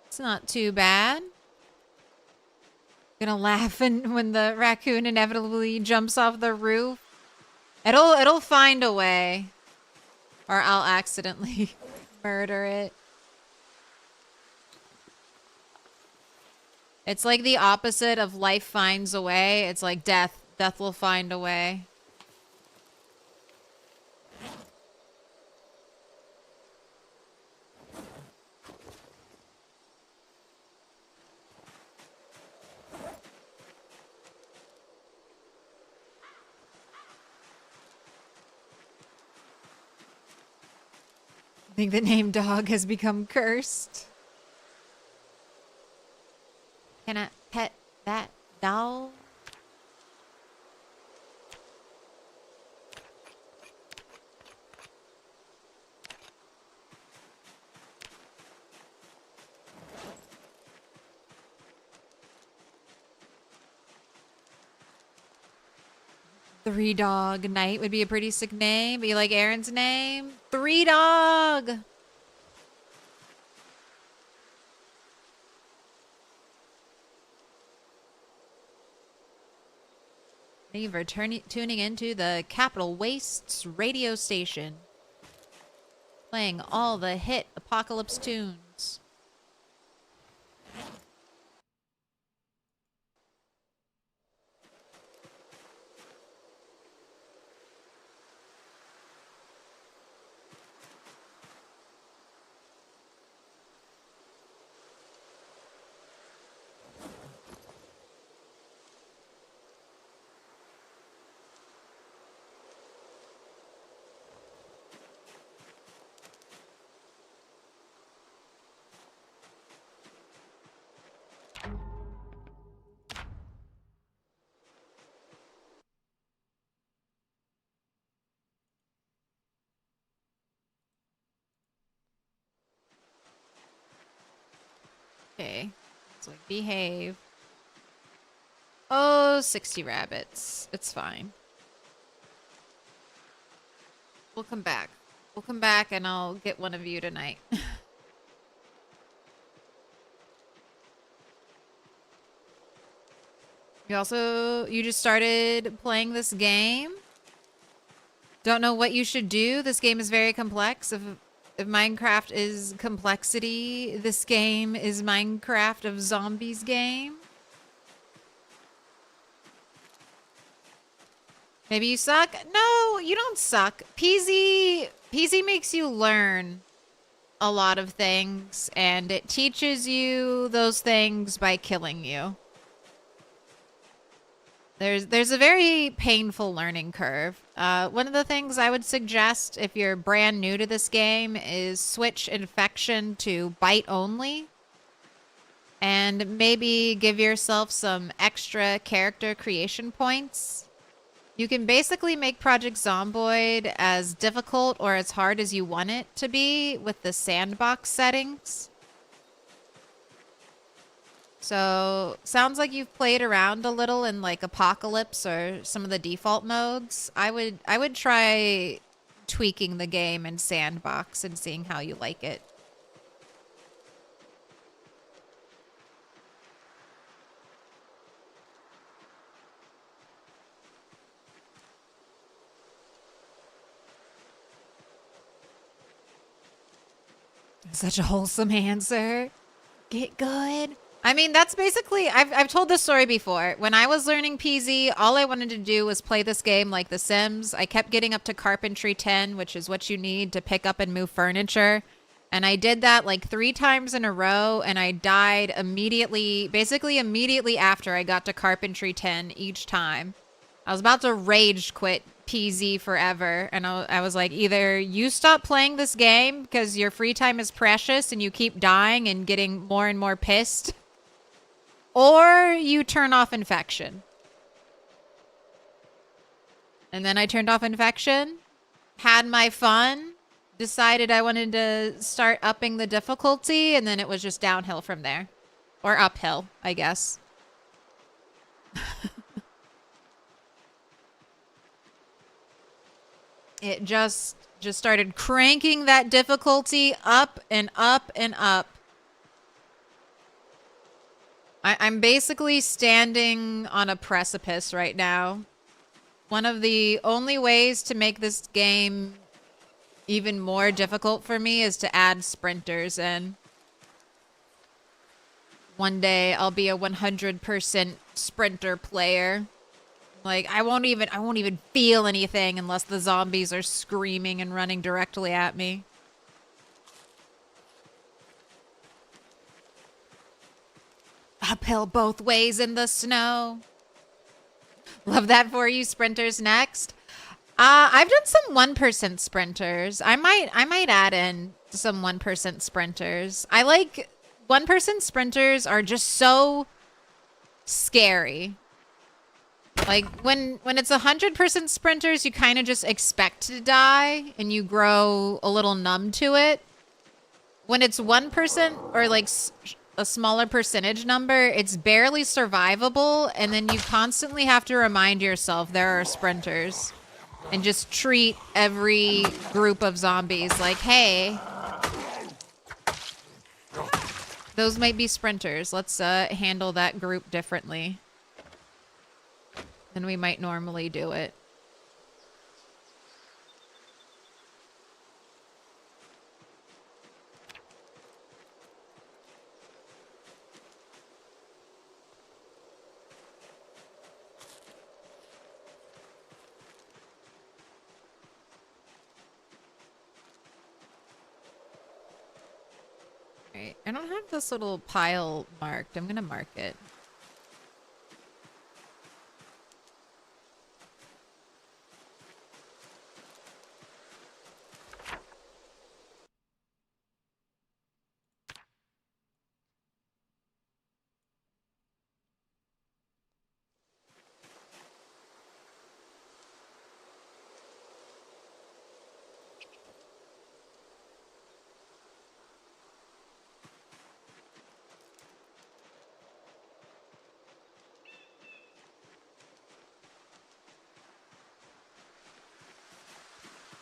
It's not too bad. Gonna laugh when the raccoon inevitably jumps off the roof. It'll find a way. Or I'll accidentally murder it. It's like the opposite of life finds a way. It's like death. Death will find a way. I think the name dog has become cursed. Can I pet that dog? Three Dog Knight would be a pretty sick name. Be like Aaron's name. Three Dog. Thank you for tuning into the Capital Wastes radio station. Playing all the hit apocalypse tunes. Okay. Let's like behave. Oh, 60 rabbits. It's fine. We'll come back. We'll come back and I'll get one of you tonight. You just started playing this game? Don't know what you should do? This game is very complex. If Minecraft is complexity, this game is Minecraft of Zombies game. Maybe you suck? No, you don't suck. PZ makes you learn a lot of things, and it teaches you those things by killing you. There's a very painful learning curve. One of the things I would suggest if you're brand new to this game is switch infection to bite only. And maybe give yourself some extra character creation points. You can basically make Project Zomboid as difficult or as hard as you want it to be with the sandbox settings. So, sounds like you've played around a little in like Apocalypse or some of the default modes. I would try tweaking the game in sandbox and seeing how you like it. Such a wholesome answer. Get good. I mean, that's basically, I've told this story before. When I was learning PZ, all I wanted to do was play this game like The Sims. I kept getting up to Carpentry 10, which is what you need to pick up and move furniture. And I did that like 3 times in a row, and I died immediately, basically immediately after I got to Carpentry 10 each time. I was about to rage quit PZ forever, and I was like, either you stop playing this game because your free time is precious and you keep dying and getting more and more pissed, or you turn off infection. And then I turned off infection, had my fun, decided I wanted to start upping the difficulty, and then it was just downhill from there. Or uphill, I guess. It just started cranking that difficulty up and up and up. I'm basically standing on a precipice right now. One of the only ways to make this game even more difficult for me is to add sprinters in. One day I'll be a 100% sprinter player. Like, I won't even feel anything unless the zombies are screaming and running directly at me. Uphill both ways in the snow. Love that for you, sprinters. Next. I've done some 1% sprinters. I might add in some 1% sprinters. I like 1% sprinters are just so scary. Like when it's 100% sprinters, you kind of just expect to die and you grow a little numb to it. When it's 1% or like a smaller percentage number, it's barely survivable, and then you constantly have to remind yourself there are sprinters. And just treat every group of zombies like, hey, those might be sprinters. Let's handle that group differently than we might normally do it. Right. I don't have this little pile marked. I'm gonna mark it.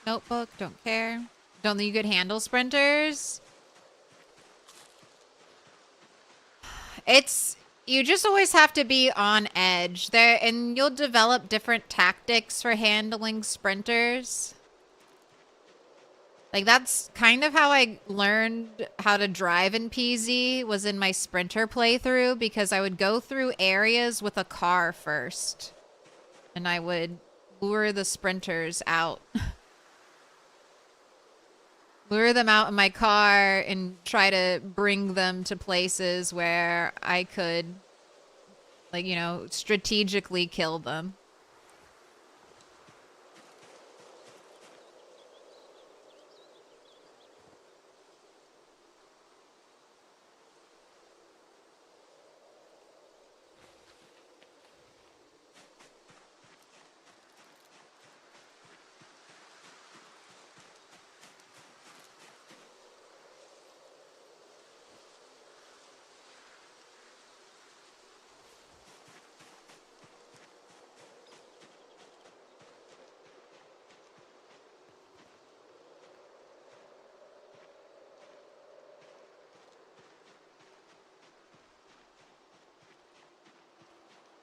Notebook, don't care. Don't think you could handle sprinters? You just always have to be on edge there, and you'll develop different tactics for handling sprinters. Like that's kind of how I learned how to drive in PZ, was in my sprinter playthrough, because I would go through areas with a car first and I would lure the sprinters out. Lure them out in my car and try to bring them to places where I could, like, you know, strategically kill them.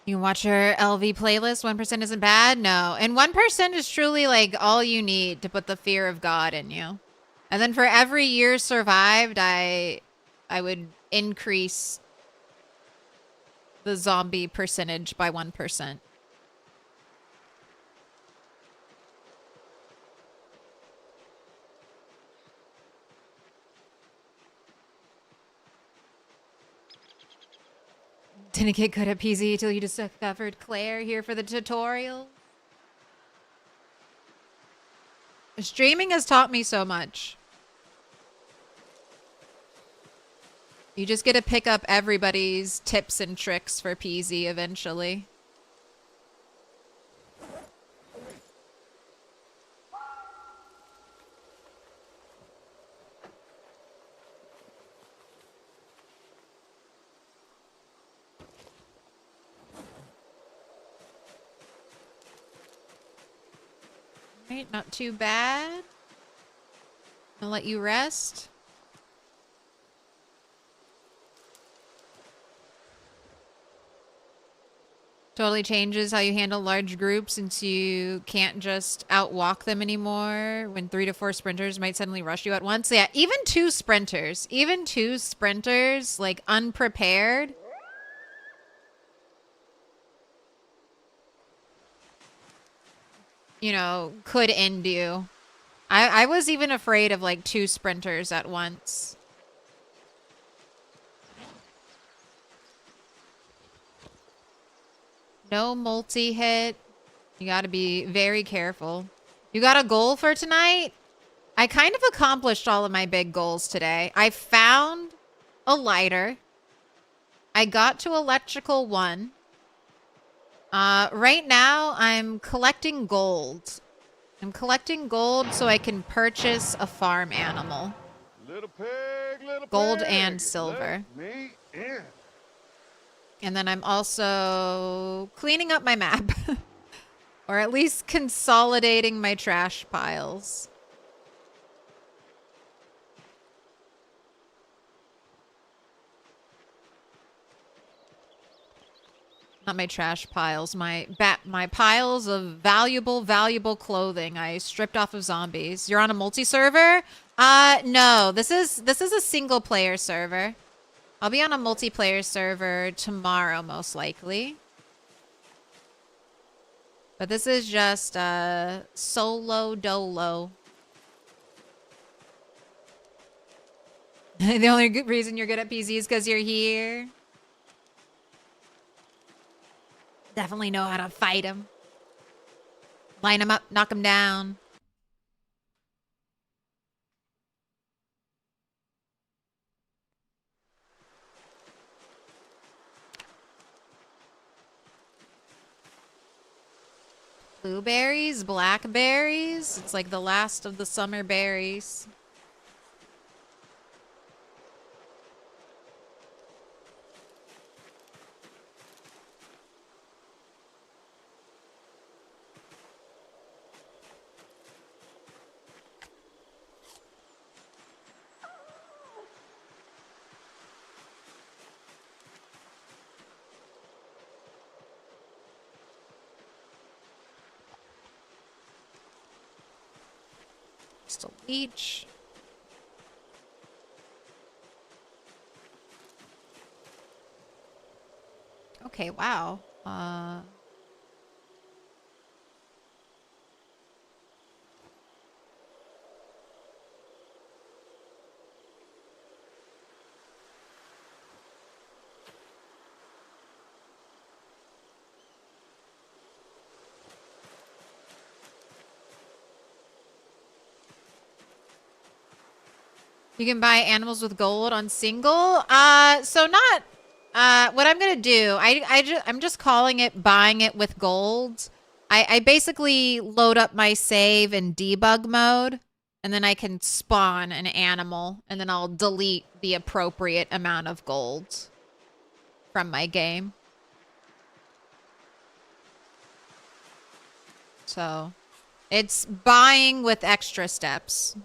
You can watch your LV playlist. 1% isn't bad. No. And 1% is truly like all you need to put the fear of God in you. And then for every year survived, I would increase the zombie percentage by 1%. Didn't get good at PZ until you discovered Claire here for the tutorial. Streaming has taught me so much. You just get to pick up everybody's tips and tricks for PZ eventually. Right, not too bad. I'll let you rest. Totally changes how you handle large groups, since you can't just outwalk them anymore when 3 to 4 sprinters might suddenly rush you at once. Yeah, even two sprinters, like unprepared, you know, could end you. I was even afraid of like 2 sprinters at once. No multi-hit. You gotta be very careful. You got a goal for tonight? I kind of accomplished all of my big goals today. I found a lighter. I got to electrical 1. Right now, I'm collecting gold. I'm collecting gold so I can purchase a farm animal.
Little pig, little
Gold
pig,
and silver.
let me in.
And then I'm also cleaning up my map. Or at least consolidating my trash piles. Not my trash piles, my piles of valuable clothing I stripped off of zombies. You're on a multi-server? No. This is a single player server. I'll be on a multiplayer server tomorrow, most likely. But this is just solo dolo. The only good reason you're good at PC is because you're here. Definitely know how to fight him. Line him up, knock him down. Blueberries, blackberries. It's like the last of the summer berries. Just a leech. Okay, wow. You can buy animals with gold on single. So not. What I'm gonna do, I'm just calling it buying it with gold. I basically load up my save in debug mode, and then I can spawn an animal, and then I'll delete the appropriate amount of gold from my game. So, it's buying with extra steps.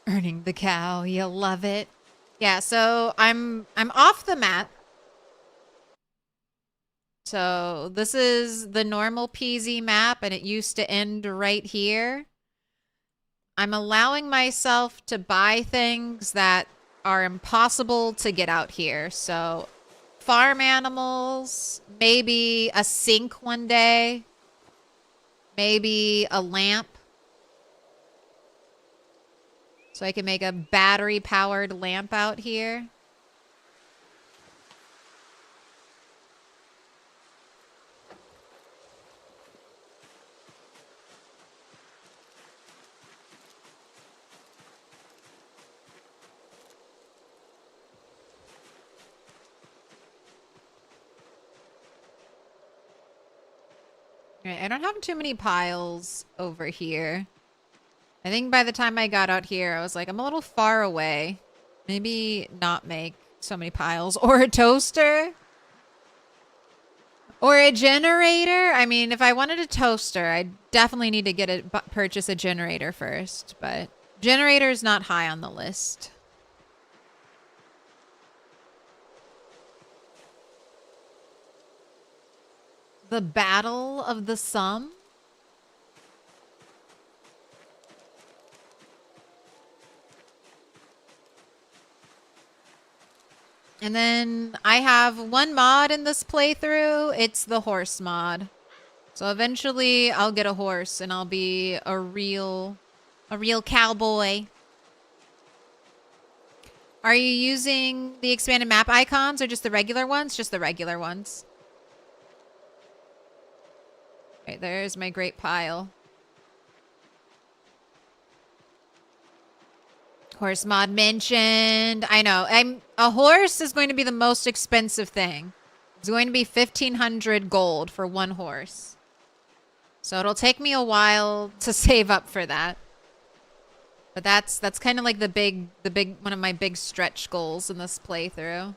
Earning the cow, you love it. Yeah, so I'm off the map. So this is the normal PZ map, and it used to end right here. I'm allowing myself to buy things that are impossible to get out here. So farm animals, maybe a sink one day, maybe a lamp. So I can make a battery-powered lamp out here. All right, I don't have too many piles over here. I think by the time I got out here, I was like, I'm a little far away. Maybe not make so many piles. Or a toaster. Or a generator. I mean, if I wanted a toaster, I definitely need to purchase a generator first. But generator is not high on the list. The Battle of the Somme. And then I have one mod in this playthrough. It's the horse mod. So eventually I'll get a horse and I'll be a real cowboy. Are you using the expanded map icons or just the regular ones? Just the regular ones. Okay, there's my great pile. Horse mod mentioned. I know. A horse is going to be the most expensive thing. It's going to be 1,500 gold for one horse. So it'll take me a while to save up for that. But that's kind of like the big one of my big stretch goals in this playthrough.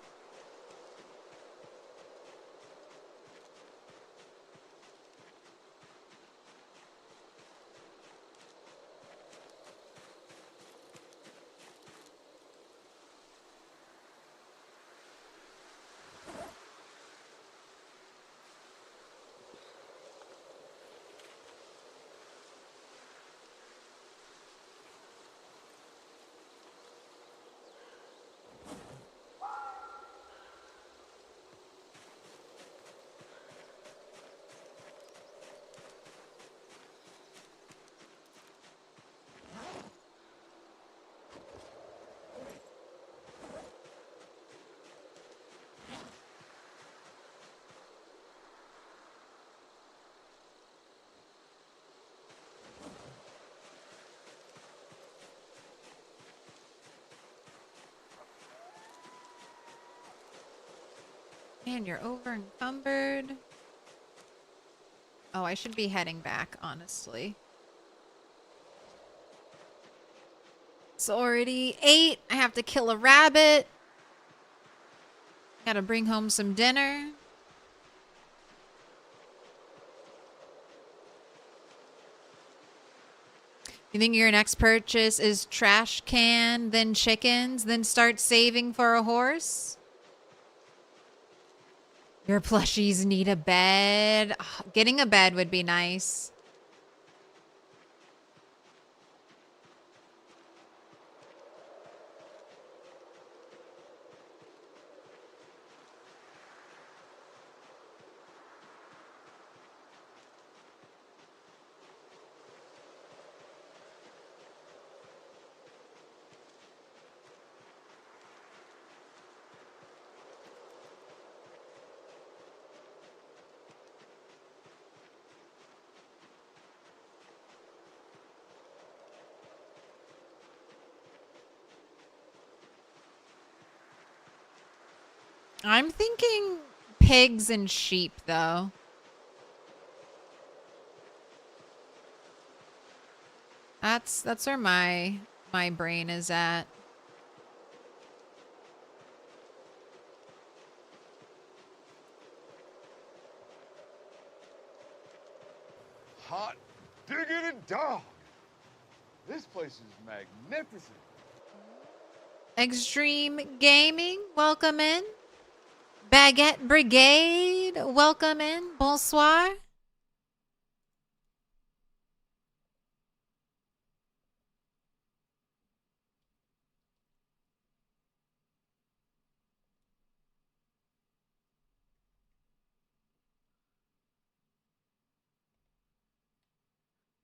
Man, you're over encumbered. Oh, I should be heading back, honestly. It's already 8. I have to kill a rabbit. Gotta bring home some dinner. You think your next purchase is trash can, then chickens, then start saving for a horse? Your plushies need a bed. Ugh, getting a bed would be nice. I'm thinking pigs and sheep, though. That's where my brain is at.
Hot diggity dog. This place is magnificent.
Extreme Gaming, welcome in. Baguette Brigade, welcome in. Bonsoir.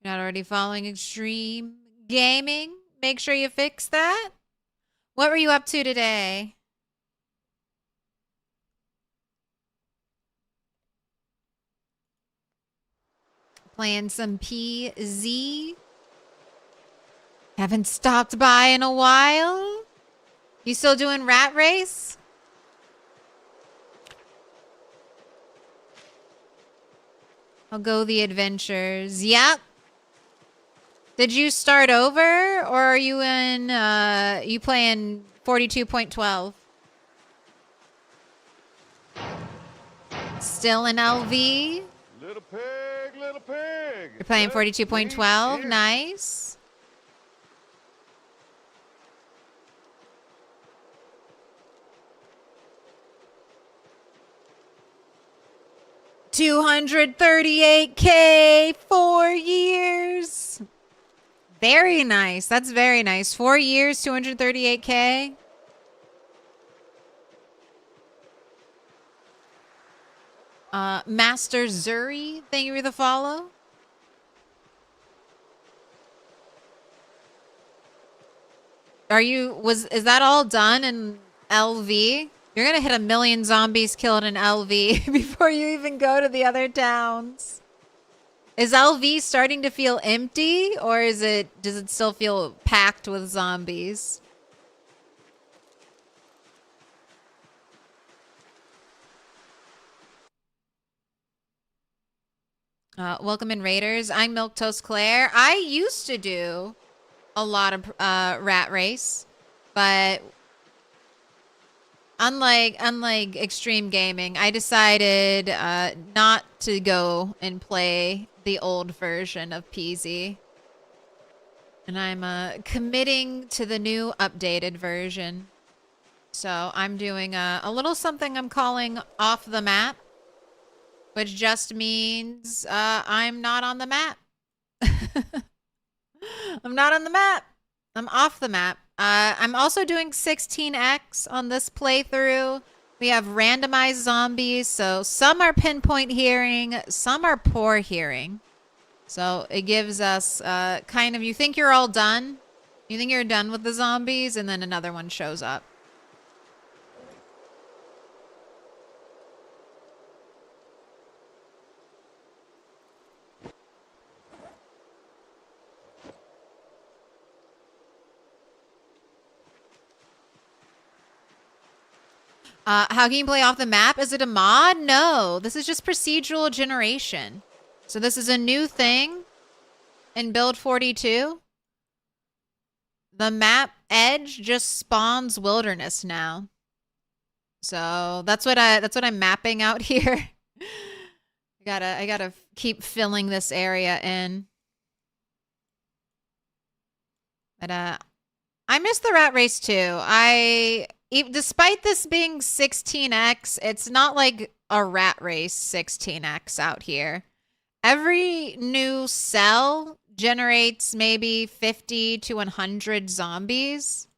You're not already following Extreme Gaming? Make sure you fix that. What were you up to today? Playing some PZ. Haven't stopped by in a while. You still doing Rat Race? I'll go the adventures. Yep. Did you start over or are you in you playing 42.12? Still in LV?
Little pig, little pig.
You're playing
Let me
42.12.
in.
Nice. $238K, 4 years. Very nice. That's very nice. 4 years, 238K. Master Zuri, thank you for the follow. Is that all done in LV? You're gonna hit 1 million zombies killed in LV before you even go to the other towns. Is LV starting to feel empty, or does it still feel packed with zombies? Welcome in, Raiders. I'm Milquetoast Claire. I used to do a lot of rat race, but unlike extreme gaming, I decided not to go and play the old version of PZ. And I'm committing to the new updated version. So I'm doing a little something I'm calling off the map, which just means I'm not on the map. I'm not on the map. I'm off the map. I'm also doing 16x on this playthrough. We have randomized zombies, so some are pinpoint hearing, some are poor hearing. So it gives us kind of, you think you're all done. You think you're done with the zombies, and then another one shows up. How can you play off the map? Is it a mod? No, this is just procedural generation. So this is a new thing in build 42. The map edge just spawns wilderness now. So that's what I'm mapping out here. I gotta keep filling this area in. But I miss the rat race too. Despite this being 16x, it's not like a rat race 16x out here. Every new cell generates maybe 50 to 100 zombies,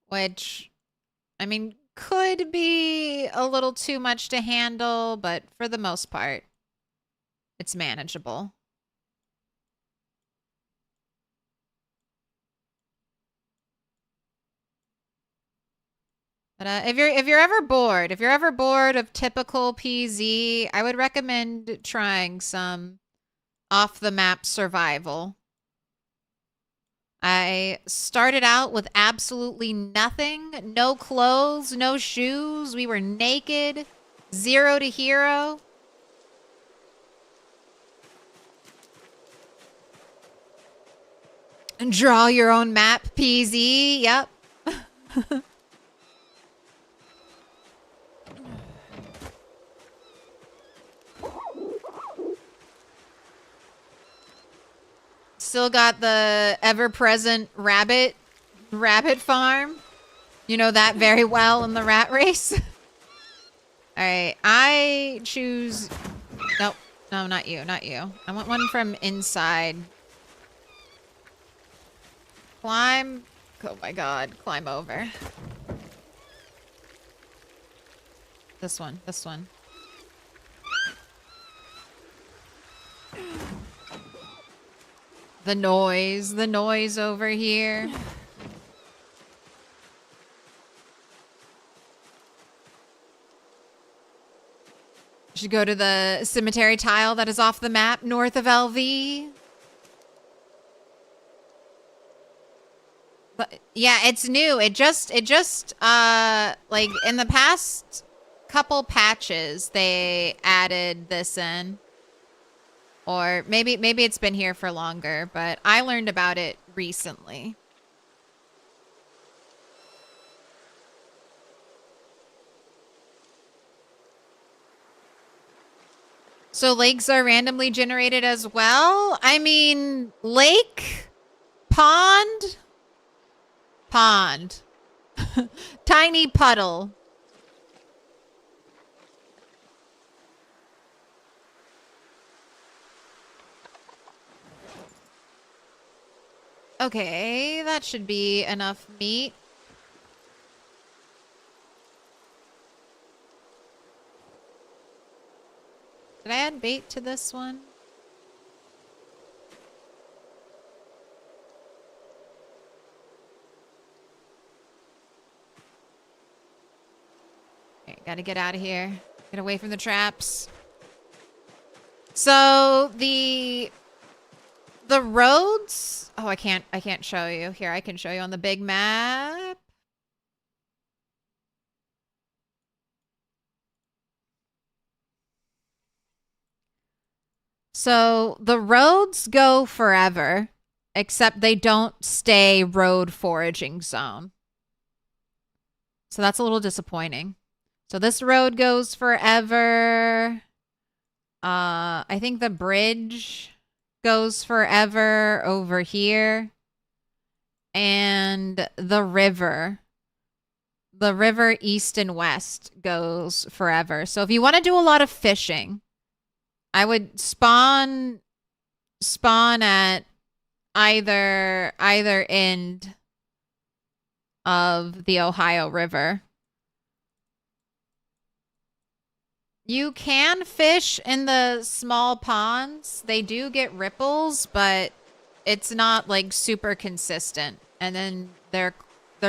which, I mean, could be a little too much to handle, but for the most part, it's manageable. But if you're ever bored of typical PZ, I would recommend trying some off the map survival. I started out with absolutely nothing, no clothes, no shoes. We were naked, 0 to hero. And draw your own map, PZ. Yep. Still got the ever-present rabbit farm. You know that very well in the rat race. All right, I choose... Nope. No, not you, not you. I want one from inside. Climb. Oh my god, climb over. This one, this one. The noise over here. Should go to the cemetery tile that is off the map north of LV. But yeah, it's new. It just like in the past couple patches they added this in. Or maybe it's been here for longer, but I learned about it recently. So lakes are randomly generated as well? I mean, lake, pond, tiny puddle. Okay, that should be enough meat. Did I add bait to this one? Okay, gotta get out of here. Get away from the traps. So the roads. Oh, I can't show you. Here, I can show you on the big map. So the roads go forever, except they don't stay road foraging zone. So that's a little disappointing. So this road goes forever. I think the bridge goes forever over here. And the river east and west goes forever. So if you want to do a lot of fishing, I would spawn at either end of the Ohio River. You can fish in the small ponds. They do get ripples, but it's not like super consistent. And then they're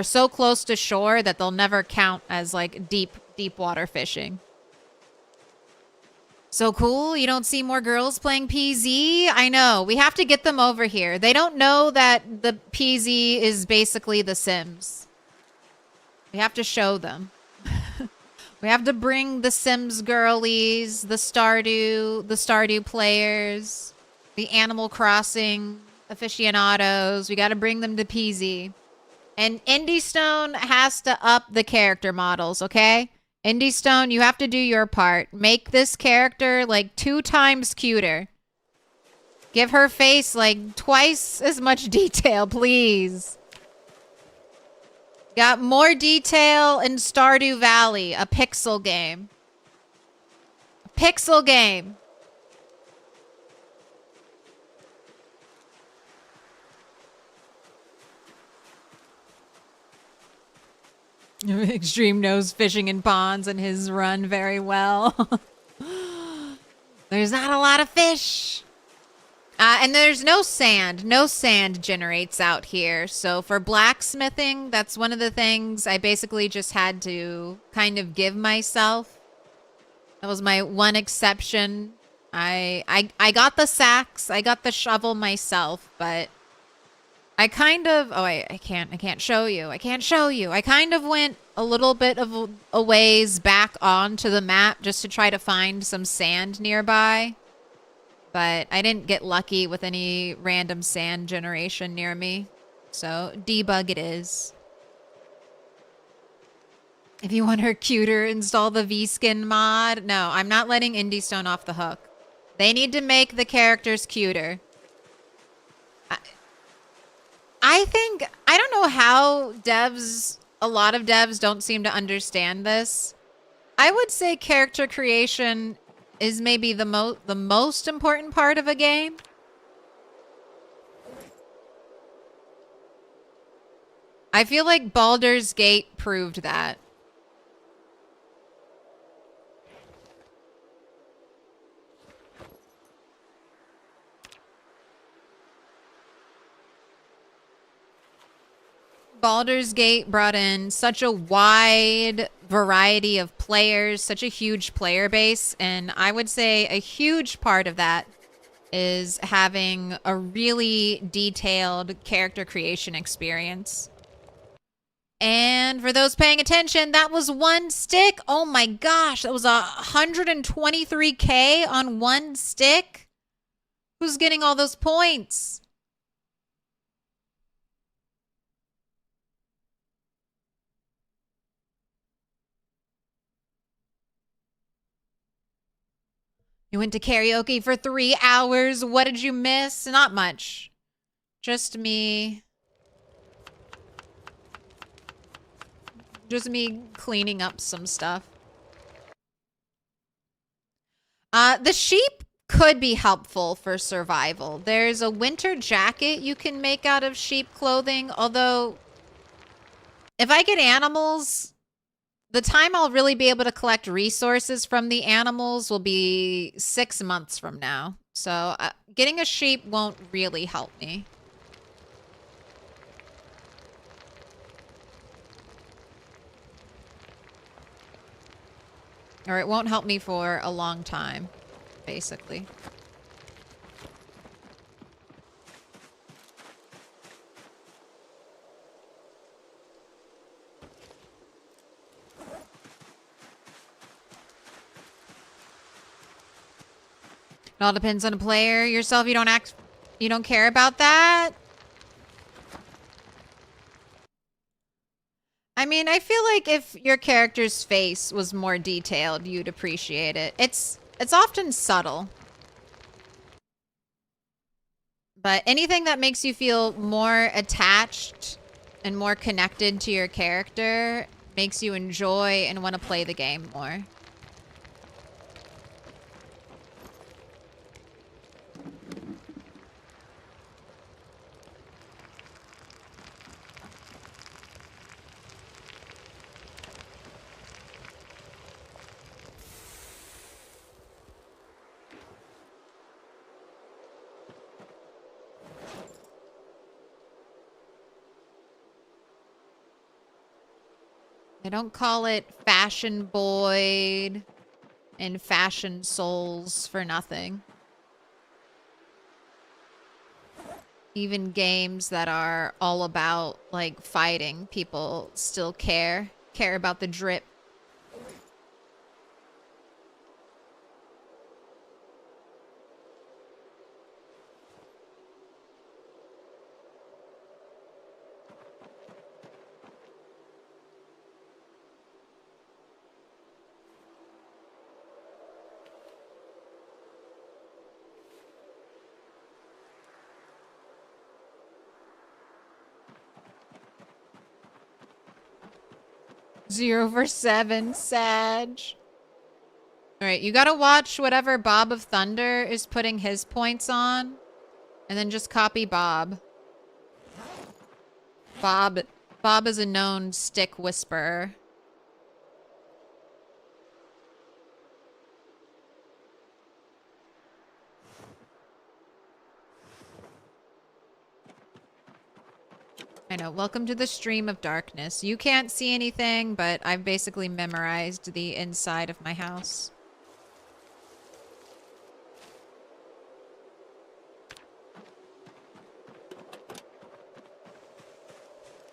so close to shore that they'll never count as like deep water fishing. So cool. You don't see more girls playing PZ? I know. We have to get them over here. They don't know that the PZ is basically the Sims. We have to show them. We have to bring the Sims girlies, the Stardew players, the Animal Crossing aficionados. We got to bring them to PZ. And Indie Stone has to up the character models, okay? Indie Stone, you have to do your part. Make this character like 2 times cuter. Give her face like twice as much detail, please. Got more detail in Stardew Valley, a pixel game. A pixel game. Extreme knows fishing in ponds and his run very well. There's not a lot of fish. And there's no sand. No sand generates out here. So for blacksmithing, that's one of the things I basically just had to kind of give myself. That was my one exception. I got the sacks. I got the shovel myself, but I kind of... Oh, I can't show you. I can't show you. I kind of went a little bit of a ways back onto the map just to try to find some sand nearby. But I didn't get lucky with any random sand generation near me. So, debug it is. If you want her cuter, install the V-Skin mod. No, I'm not letting Indie Stone off the hook. They need to make the characters cuter. I think... I don't know how devs... A lot of devs don't seem to understand this. I would say character creation is maybe the most important part of a game. I feel like Baldur's Gate proved that. Baldur's Gate brought in such a wide variety of players, such a huge player base, and I would say a huge part of that is having a really detailed character creation experience. And for those paying attention, that was 1 stick. Oh my gosh, that was 123k on 1 stick. Who's getting all those points? You went to karaoke for 3 hours. What did you miss? Not much. Just me. Just me cleaning up some stuff. The sheep could be helpful for survival. There's a winter jacket you can make out of sheep clothing. Although, if I get animals, the time I'll really be able to collect resources from the animals will be 6 months from now. So getting a sheep won't really help me. Or it won't help me for a long time, basically. It all depends on the player. Yourself, you don't care about that? I mean, I feel like if your character's face was more detailed, you'd appreciate it. It's often subtle. But anything that makes you feel more attached and more connected to your character makes you enjoy and want to play the game more. 'They don't call it Fashion Boyd and Fashion Souls for nothing. Even games that are all about, like, fighting, people still care about the drip. Zero for 7, Sag. Alright, you gotta watch whatever Bob of Thunder is putting his points on. And then just copy Bob. Bob is a known stick whisperer. I know. Welcome to the stream of darkness. You can't see anything, but I've basically memorized the inside of my house.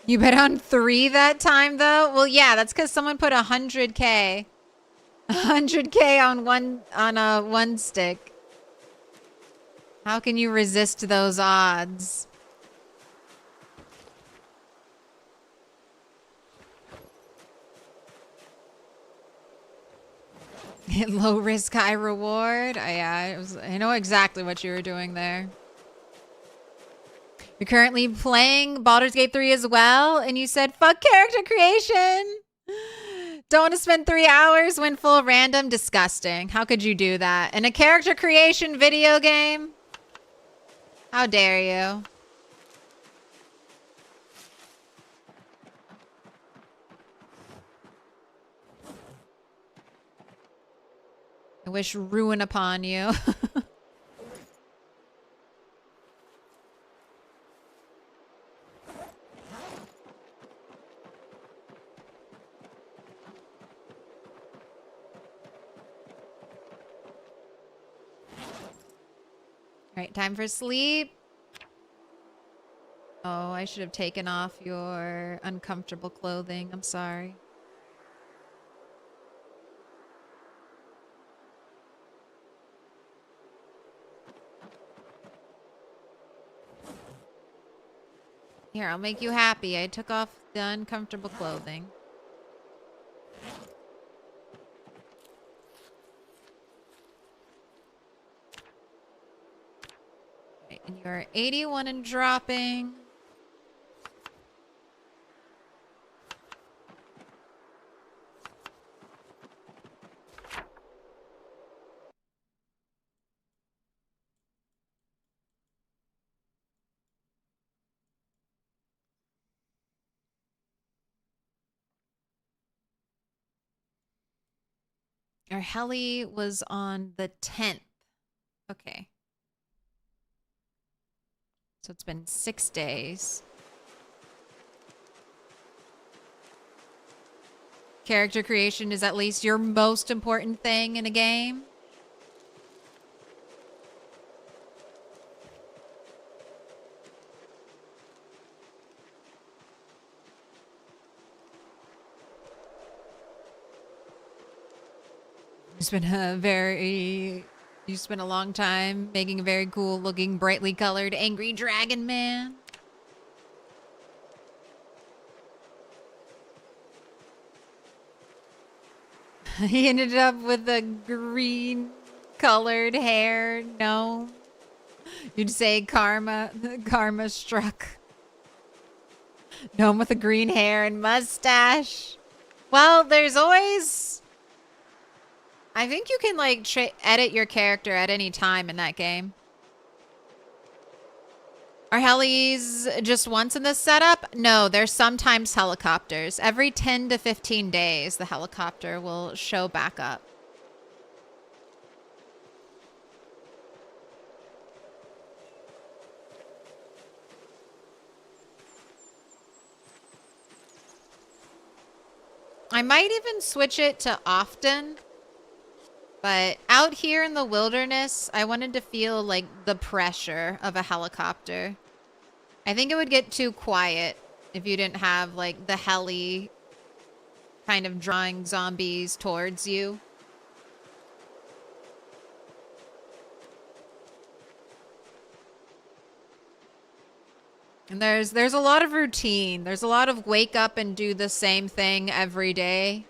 You bet on 3 that time, though? Well, yeah, that's because someone put 100K. 100K on a one stick. How can you resist those odds? Low risk, high reward. I know exactly what you were doing there. You're currently playing Baldur's Gate 3 as well, and you said, fuck character creation. Don't want to spend 3 hours when full random. Disgusting. How could you do that? In a character creation video game? How dare you? I wish ruin upon you. Alright, time for sleep. Oh, I should have taken off your uncomfortable clothing. I'm sorry. Here, I'll make you happy. I took off the uncomfortable clothing. Right, and you're 81 and dropping. Our heli was on the 10th. Okay. So it's been 6 days. Character creation is at least your most important thing in a game. You spent a long time making a very cool looking, brightly colored, angry dragon man. He ended up with a green colored hair. No. You'd say karma struck. Gnome with a green hair and mustache. Well, there's always... I think you can, like, edit your character at any time in that game. Are helis just once in this setup? No, there's sometimes helicopters. Every 10 to 15 days, the helicopter will show back up. I might even switch it to often. But out here in the wilderness, I wanted to feel like the pressure of a helicopter. I think it would get too quiet if you didn't have like the heli kind of drawing zombies towards you. And there's a lot of routine. There's a lot of wake up and do the same thing every day.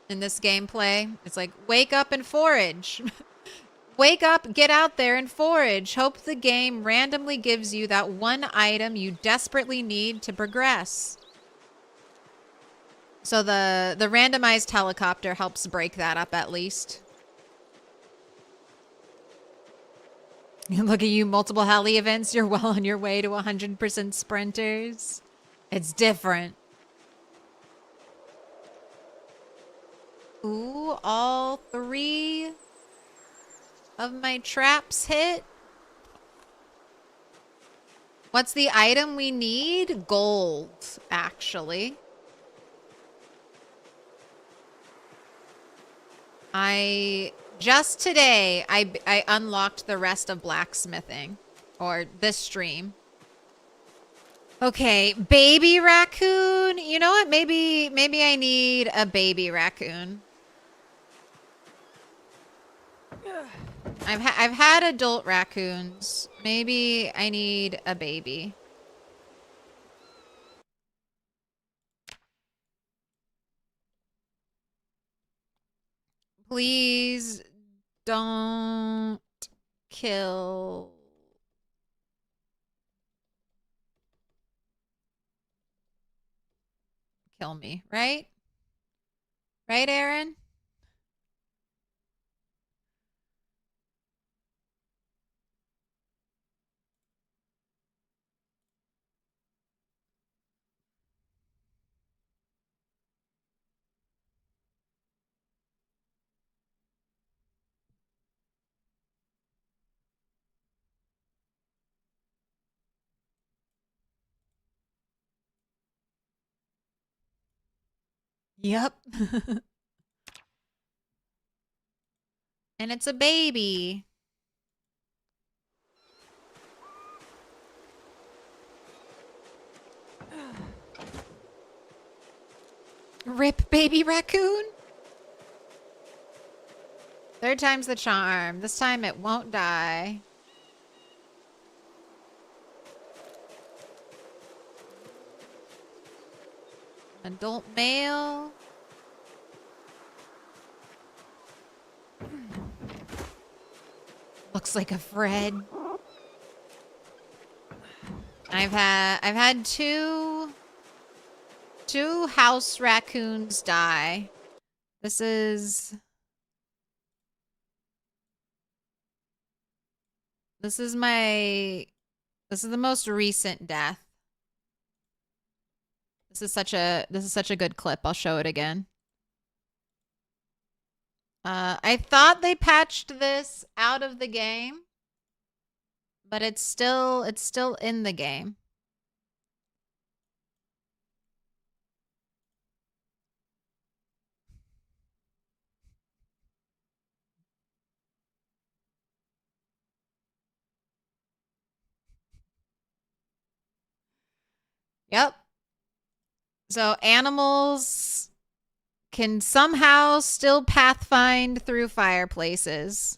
In this gameplay, it's like wake up and forage. Wake up, get out there and forage. Hope the game randomly gives you that one item you desperately need to progress. So the randomized helicopter helps break that up at least. Look at you, multiple heli events. You're well on your way to 100% sprinters. It's different. Ooh, all 3 of my traps hit. What's the item we need? Gold, actually. Just today, I unlocked the rest of blacksmithing. Or this stream. Okay, baby raccoon. You know what? Maybe I need a baby raccoon. I've had adult raccoons. Maybe I need a baby. Please don't kill me, right? Right, Aaron? Yep. And it's a baby. Rip baby raccoon. 3rd time's the charm. This time it won't die. Adult male. Looks like a Fred. I've had two house raccoons die. This is the most recent death. This is such a good clip. I'll show it again. I thought they patched this out of the game, but it's still in the game. Yep. So animals can somehow still pathfind through fireplaces.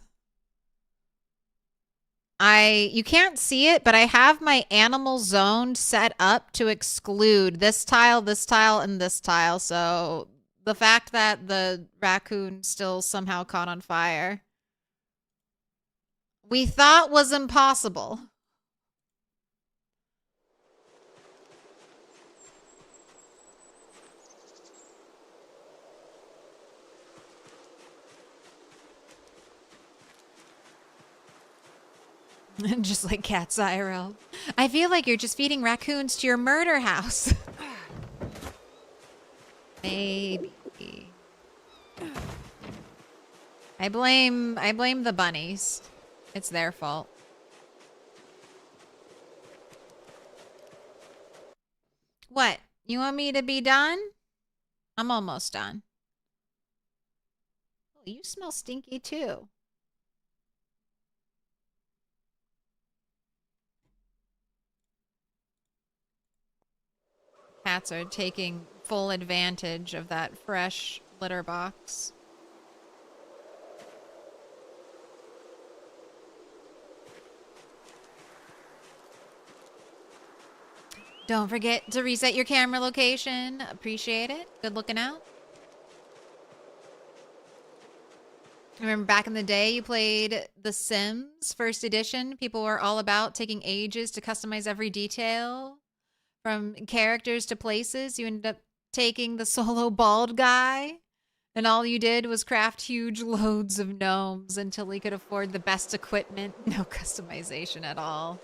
You can't see it, but I have my animal zone set up to exclude this tile, and this tile. So the fact that the raccoon still somehow caught on fire, we thought was impossible. Just like Cat's IRL. I feel like you're just feeding raccoons to your murder house. Maybe. I blame the bunnies. It's their fault. What? You want me to be done? I'm almost done. Oh, you smell stinky too. Cats are taking full advantage of that fresh litter box. Don't forget to reset your camera location. Appreciate it. Good looking out. Remember back in the day you played The Sims first edition? People were all about taking ages to customize every detail. From characters to places, you ended up taking the solo bald guy, and all you did was craft huge loads of gnomes until he could afford the best equipment. No customization at all.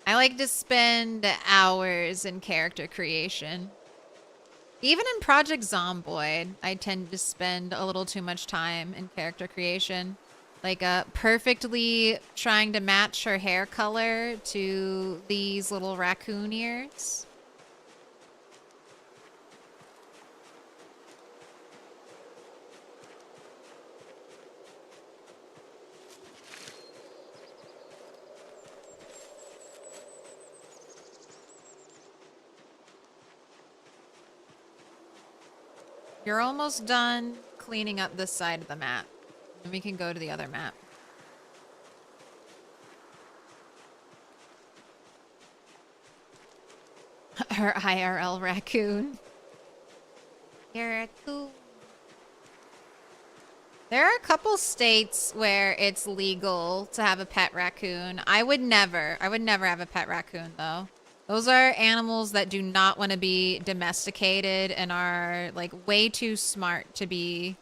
I like to spend hours in character creation. Even in Project Zomboid, I tend to spend a little too much time in character creation. Like perfectly trying to match her hair color to these little raccoon ears. You're almost done cleaning up this side of the map. And we can go to the other map. Her IRL raccoon. You're a cool. There are a couple states where it's legal to have a pet raccoon. I would never have a pet raccoon though. Those are animals that do not want to be domesticated and are like way too smart to be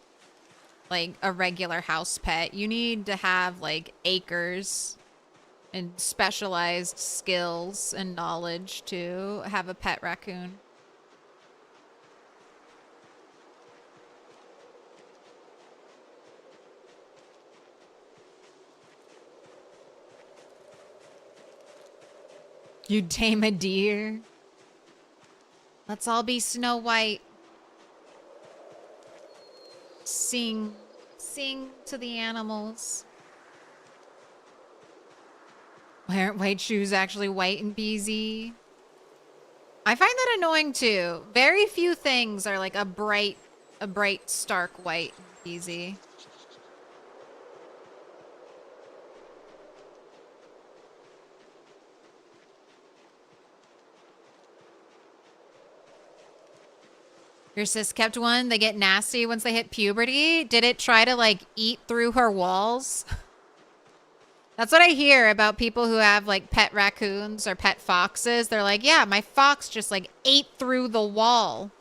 like a regular house pet. You need to have like acres and specialized skills and knowledge to have a pet raccoon. You tame a deer. Let's all be Snow White. Sing to the animals. Why aren't white shoes actually white in BZ? I find that annoying too. Very few things are like a bright stark white in BZ. Your sis kept one. They get nasty once they hit puberty. Did it try to like eat through her walls? That's what I hear about people who have like pet raccoons or pet foxes. They're like, yeah, my fox just like ate through the wall.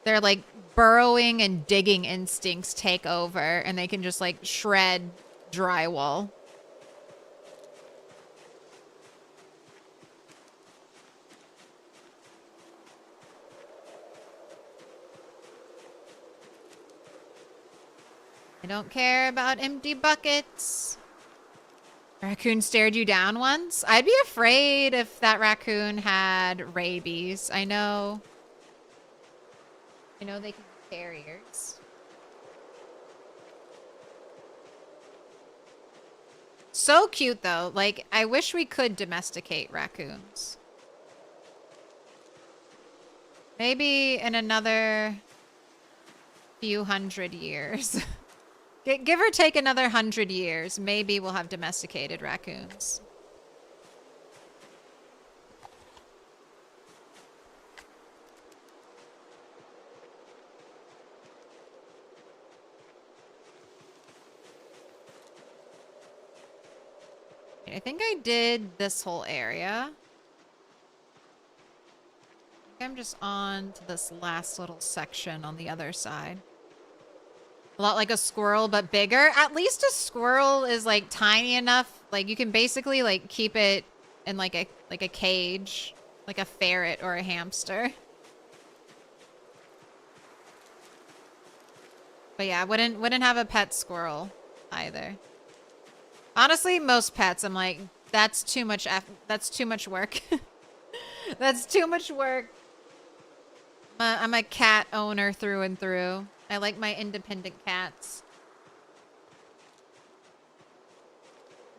Their like burrowing and digging instincts take over and they can just like shred drywall. I don't care about empty buckets. Raccoon stared you down once? I'd be afraid if that raccoon had rabies. I know they can be carriers. So cute though. Like, I wish we could domesticate raccoons. Maybe in another few hundred years. Give or take another 100 years, maybe we'll have domesticated raccoons. I think I did this whole area. I think I'm just on to this last little section on the other side. A lot like a squirrel, but bigger. At least a squirrel is like tiny enough. Like you can basically like keep it in like a cage, like a ferret or a hamster. But yeah, I wouldn't have a pet squirrel either. Honestly, most pets, I'm like, that's too much that's too much work. That's too much work. I'm a cat owner through and through. I like my independent cats.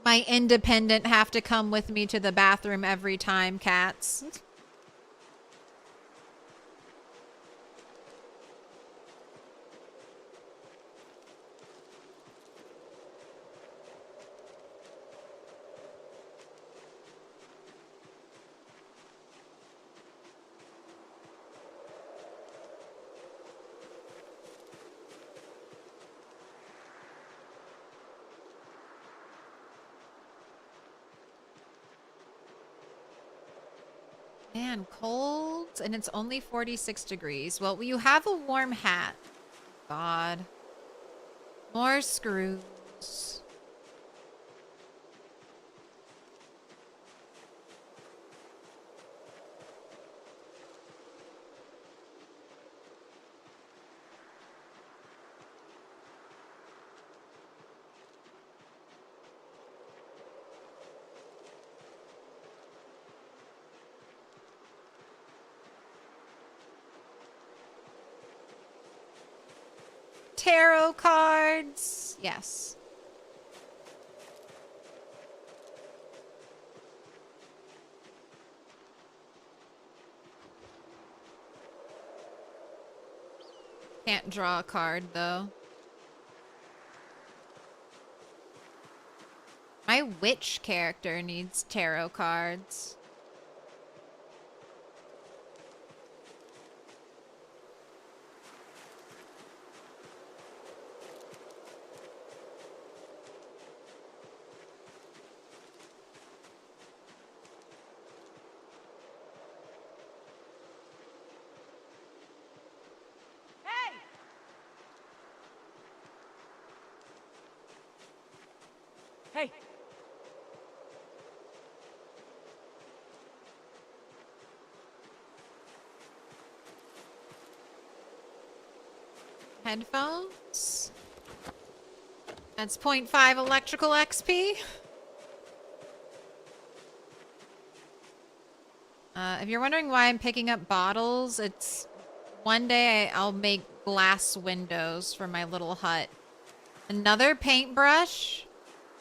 My independent have to come with me to the bathroom every time cats. Man, cold, and it's only 46 degrees. Well, you have a warm hat. God. More screws. Tarot cards. Yes. Can't draw a card though. My witch character needs tarot cards.
Hey!
Headphones. That's 0.5 electrical XP. If you're wondering why I'm picking up bottles, it's one day I'll make glass windows for my little hut. Another paintbrush.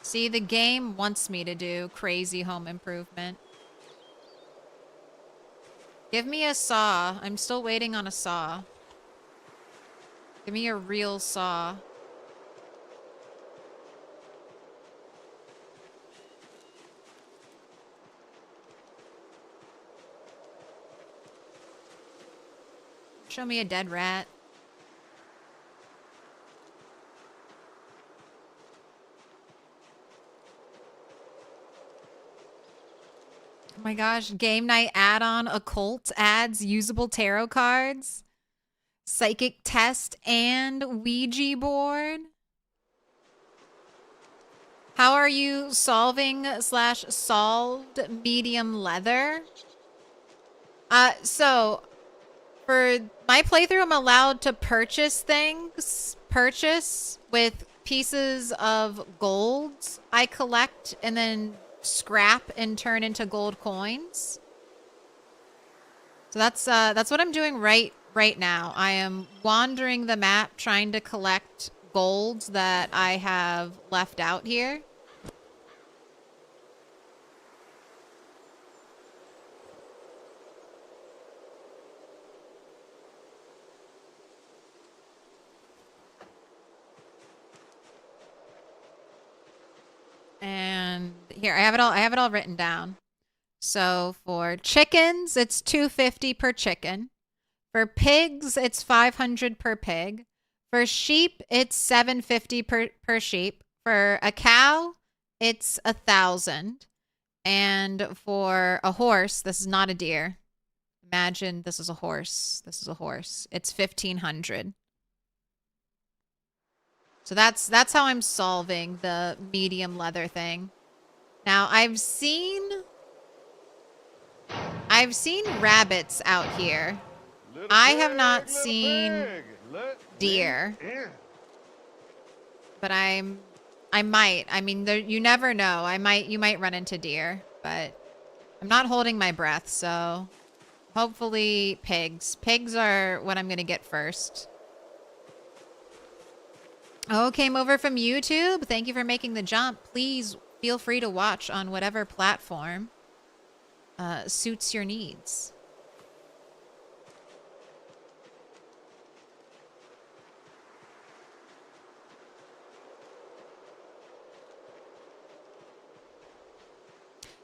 See, the game wants me to do crazy home improvement. Give me a saw. I'm still waiting on a saw. Give me a real saw. Show me a dead rat. Oh my gosh, game night add-on occult adds usable tarot cards, psychic test, and Ouija board. How are you solving/solved medium leather? So for my playthrough, I'm allowed to purchase things. Purchase with pieces of gold I collect and then scrap and turn into gold coins. So that's what I'm doing right now. I am wandering the map trying to collect gold that I have left out here. And here, I have it all written down. So for chickens, it's $250 per chicken. For pigs, it's $500 per pig. For sheep, it's $750 per sheep. For a cow, it's $1,000. And for a horse, this is not a deer. Imagine this is a horse. This is a horse. It's $1,500. So that's how I'm solving the medium leather thing. Now, I've seen rabbits out here. I have not seen deer. But I might. I mean, you never know. You might run into deer, but I'm not holding my breath, so hopefully pigs. Pigs are what I'm going to get first. Oh, came over from YouTube. Thank you for making the jump. Please feel free to watch on whatever platform suits your needs.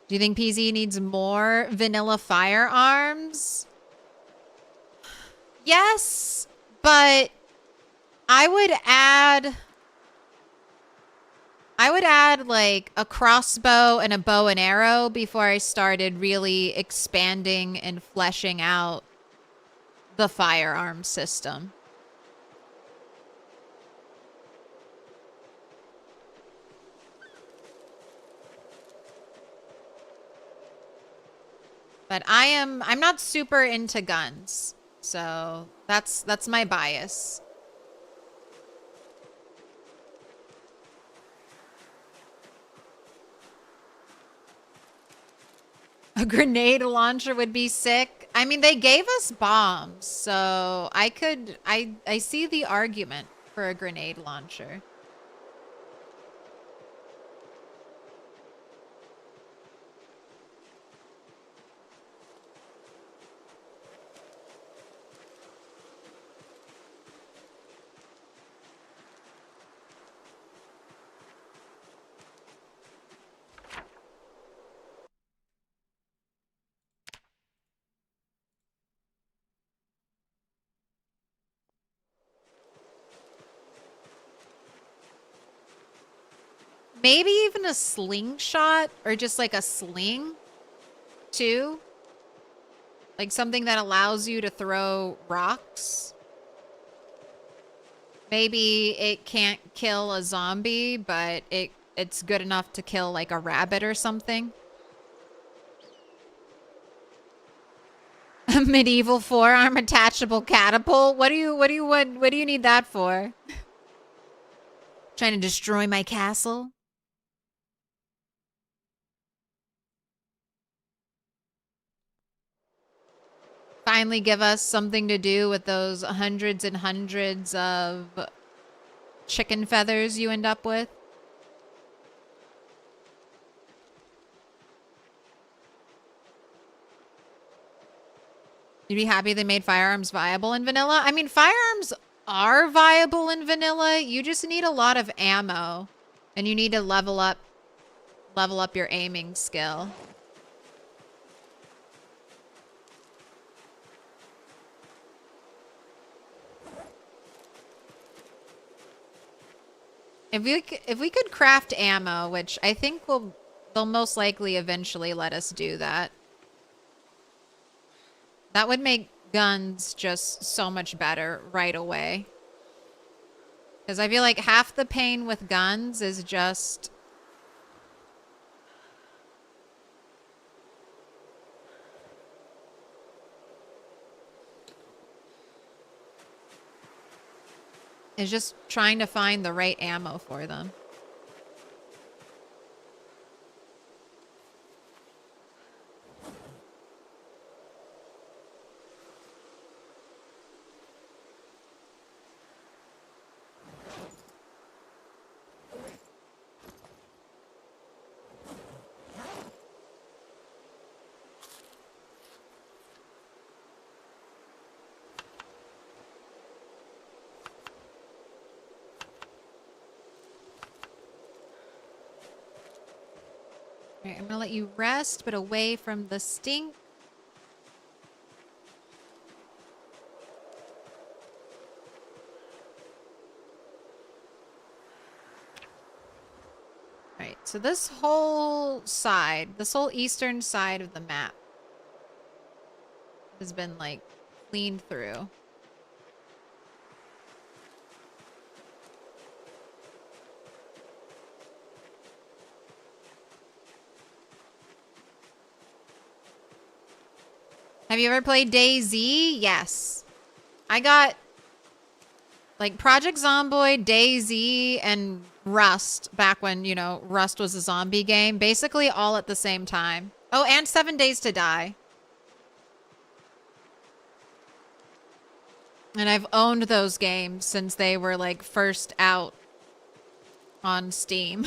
Do you think PZ needs more vanilla firearms? Yes, but I would add like a crossbow and a bow and arrow before I started really expanding and fleshing out the firearm system. But I'm not super into guns. So that's my bias. A grenade launcher would be sick. I mean, they gave us bombs, so I see the argument for a grenade launcher. Maybe even a slingshot or just like a sling too. Like something that allows you to throw rocks. Maybe it can't kill a zombie, but it's good enough to kill like a rabbit or something. A medieval forearm attachable catapult? What do you need that for? Trying to destroy my castle? Finally give us something to do with those hundreds and hundreds of chicken feathers you end up with. You'd be happy they made firearms viable in vanilla? I mean, firearms are viable in vanilla. You just need a lot of ammo. And you need to level up your aiming skill. If we could craft ammo, which I think they'll most likely eventually let us do that. That would make guns just so much better right away. Because I feel like half the pain with guns is just is just trying to find the right ammo for them. Alright, I'm gonna let you rest, but away from the stink. Alright, so this whole side, this whole eastern side of the map has been, like, cleaned through. Have you ever played DayZ? Yes. I got like Project Zomboid, DayZ, and Rust back when, you know, Rust was a zombie game. Basically all at the same time. Oh, and 7 Days to Die. And I've owned those games since they were like first out on Steam.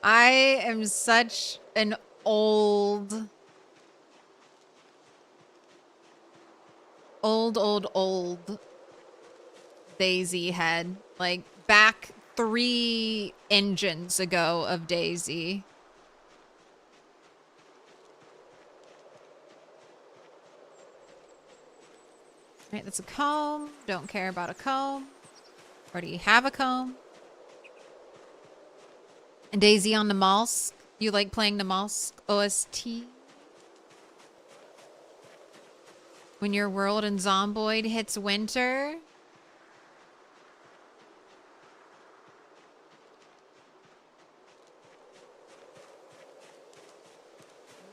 I am such an old DayZ head. Like back 3 engines ago of DayZ. Right, that's a comb. Don't care about a comb. Or do you have a comb? And DayZ on the Malsk. You like playing the Malsk OST? When your world in Zomboid hits winter.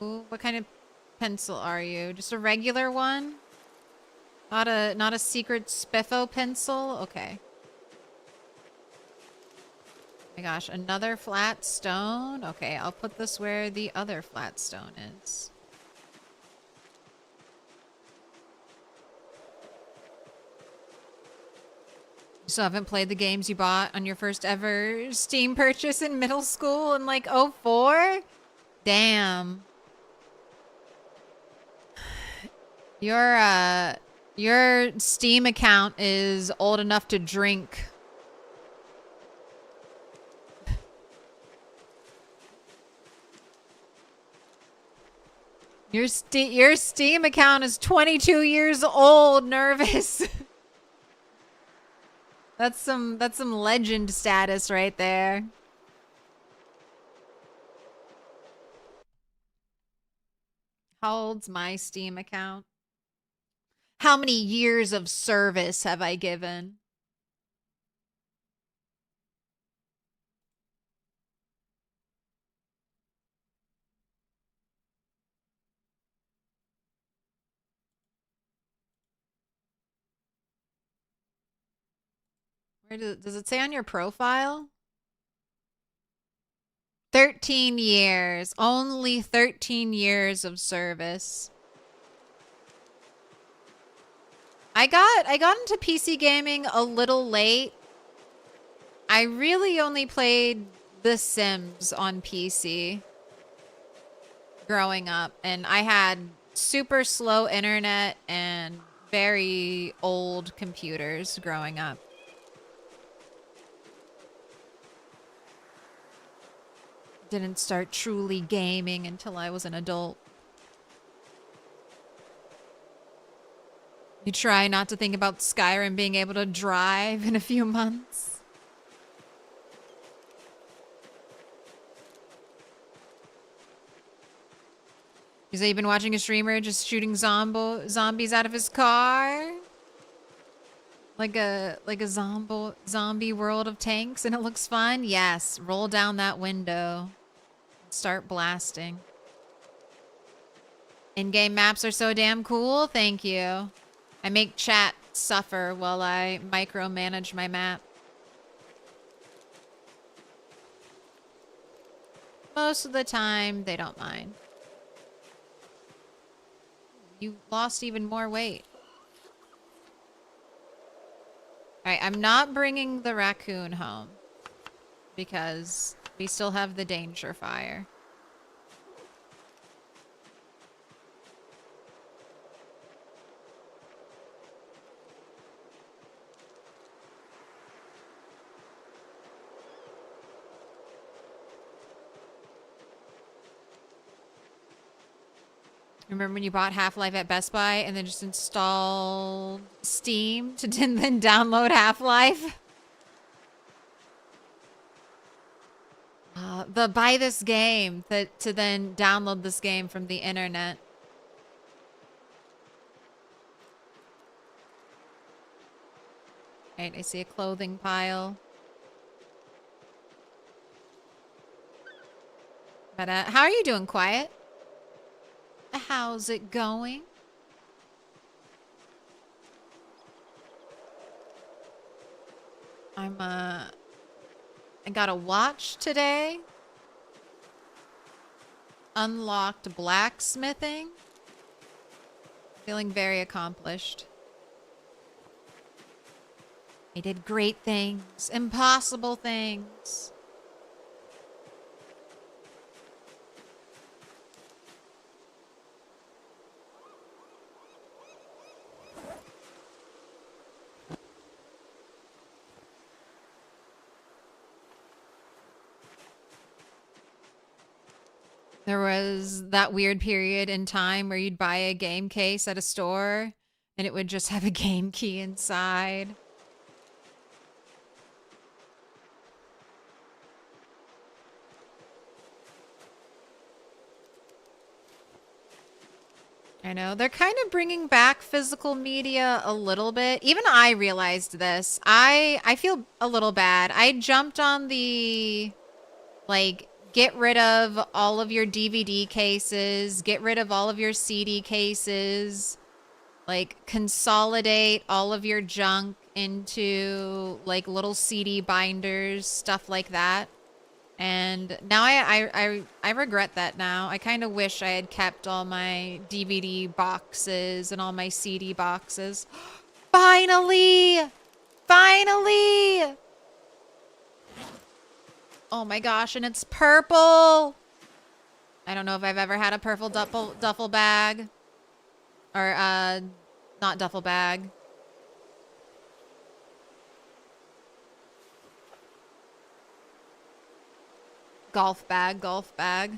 Ooh, what kind of pencil are you? Just a regular one? Not a secret spiffo pencil? Okay. Oh my gosh, another flat stone? Okay, I'll put this where the other flat stone is. You still haven't played the games you bought on your first ever Steam purchase in middle school in like '04? Damn. Your Steam account is old enough to drink. Your Steam account is 22 years old, Nervous. That's some legend status right there. How old's my Steam account? How many years of service have I given? Where does it say on your profile? 13 years. Only 13 years of service. I got into PC gaming a little late. I really only played The Sims on PC growing up, and I had super slow internet and very old computers growing up. Didn't start truly gaming until I was an adult. You try not to think about Skyrim being able to drive in a few months. You say you've been watching a streamer just shooting zombies out of his car? Like a zombie world of tanks, and it looks fun? Yes, roll down that window. Start blasting. In-game maps are so damn cool. Thank you. I make chat suffer while I micromanage my map. Most of the time, they don't mind. You lost even more weight. Alright, I'm not bringing the raccoon home. Because we still have the danger fire. Remember when you bought Half-Life at Best Buy and then just installed Steam to then download Half-Life? Buy this game to then download this game from the internet. Right, I see a clothing pile. But how are you doing, Quiet? How's it going? I got a watch today. Unlocked blacksmithing. Feeling very accomplished. I did great things. Impossible things. There was that weird period in time where you'd buy a game case at a store and it would just have a game key inside. I know. They're kind of bringing back physical media a little bit. Even I realized this. I feel a little bad. I jumped on the, like, get rid of all of your DVD cases, get rid of all of your CD cases, like, consolidate all of your junk into, like, little CD binders, stuff like that. And now I regret that now. I kind of wish I had kept all my DVD boxes and all my CD boxes. Finally! Finally! Oh my gosh, and it's purple! I don't know if I've ever had a purple duffel bag. Or, not duffel bag. Golf bag, golf bag.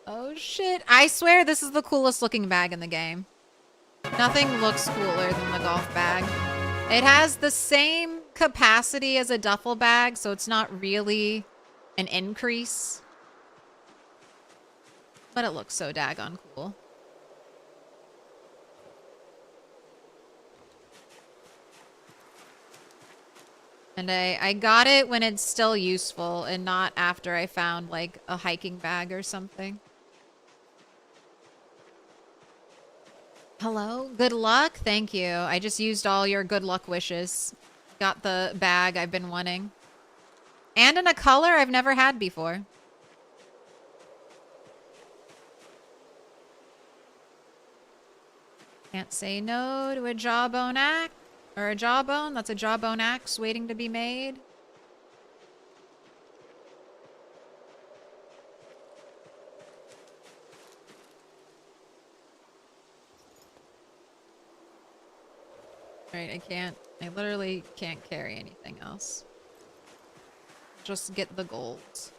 Oh shit. I swear this is the coolest looking bag in the game. Nothing looks cooler than the golf bag. It has the same capacity as a duffel bag, so it's not really an increase. But it looks so daggone cool. And I got it when it's still useful and not after I found like a hiking bag or something. Hello? Good luck? Thank you. I just used all your good luck wishes. Got the bag I've been wanting. And in a color I've never had before. Can't say no to a jawbone axe. Or a jawbone. That's a jawbone axe waiting to be made. Right, I literally can't carry anything else. Just get the golds.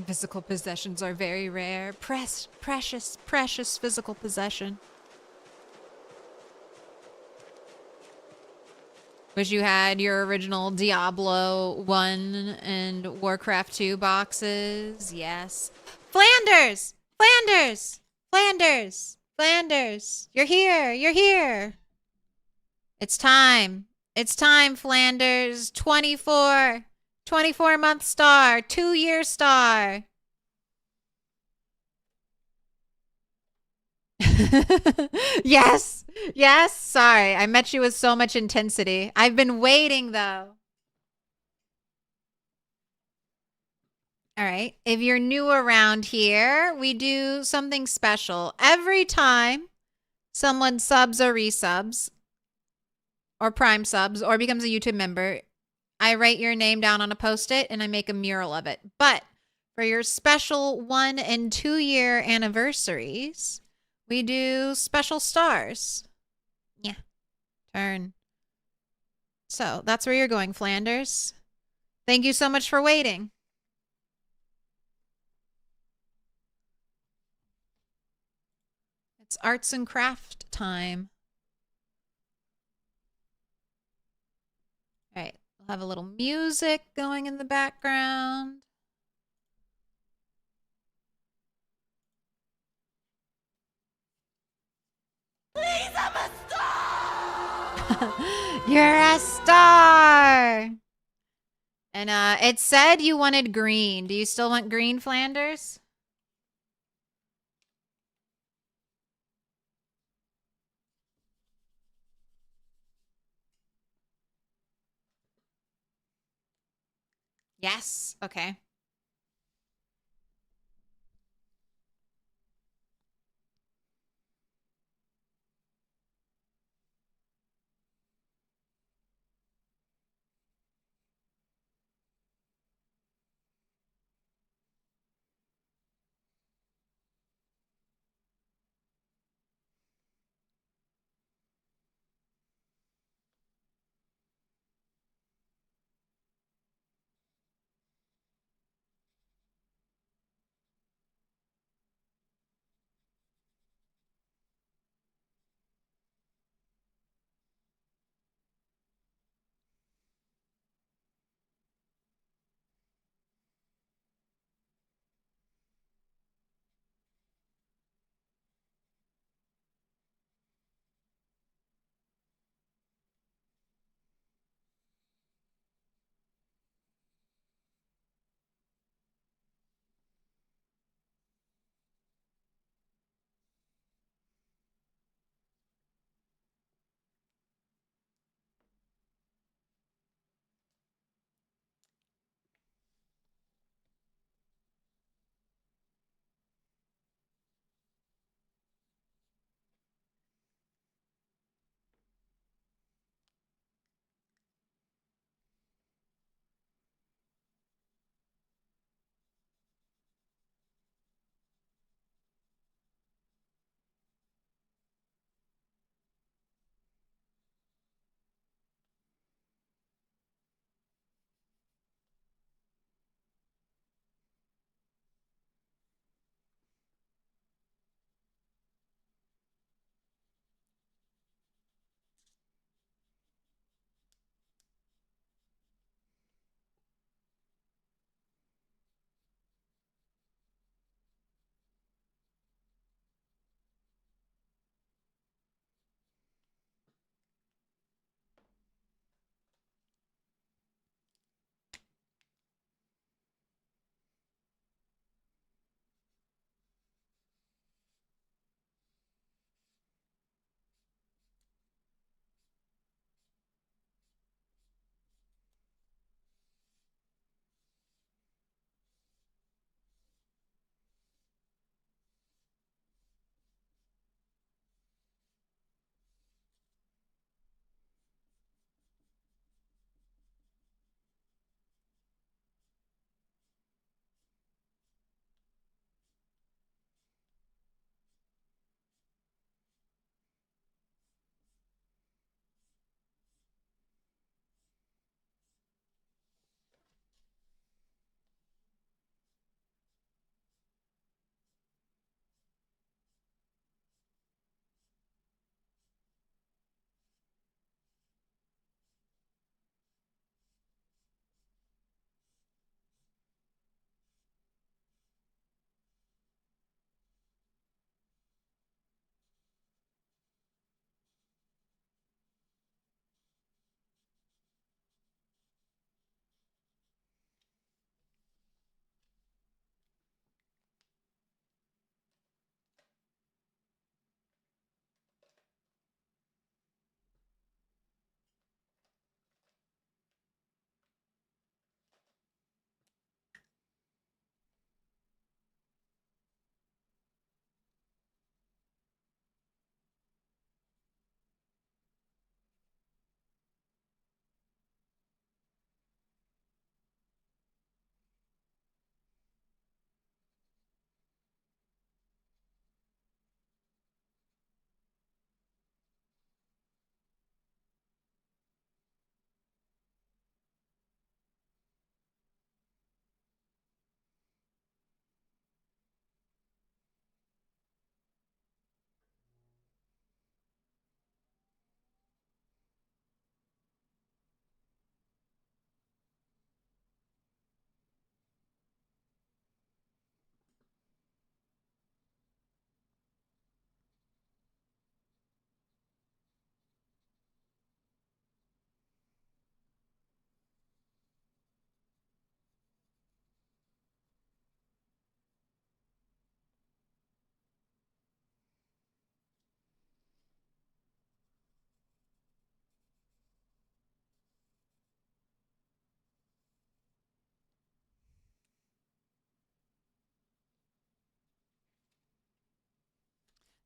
Physical possessions are very rare. Precious physical possession. Wish you had your original Diablo 1 and Warcraft 2 boxes. Yes. Flanders! Flanders! Flanders! Flanders! You're here! You're here! It's time. It's time, Flanders. 24. 24-month star. 2-year star. Yes. Yes. Sorry. I met you with so much intensity. I've been waiting, though. All right. If you're new around here, we do something special. Every time someone subs or resubs, or prime subs, or becomes a YouTube member, I write your name down on a post-it and I make a mural of it. But for your special 1 and 2 year anniversaries, we do special stars. Yeah. Turn. So that's where you're going, Flanders. Thank you so much for waiting. It's arts and craft time. All right. We'll have a little music going in the background.
Please, I'm a star!
You're a star! And it said you wanted green. Do you still want green, Flanders? Yes. Okay.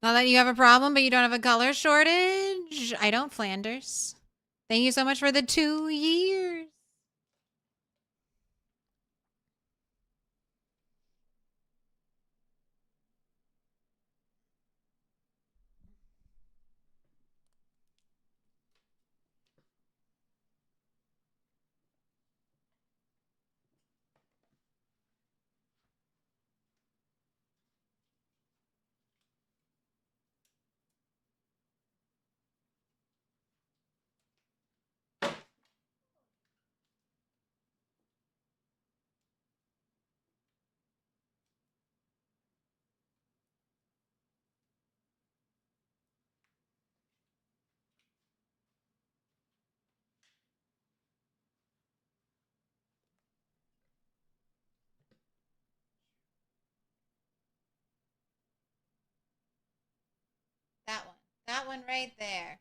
Not that you have a problem, but you don't have a color shortage. I don't, Flanders. Thank you so much for the 2 years. That one. That one right there.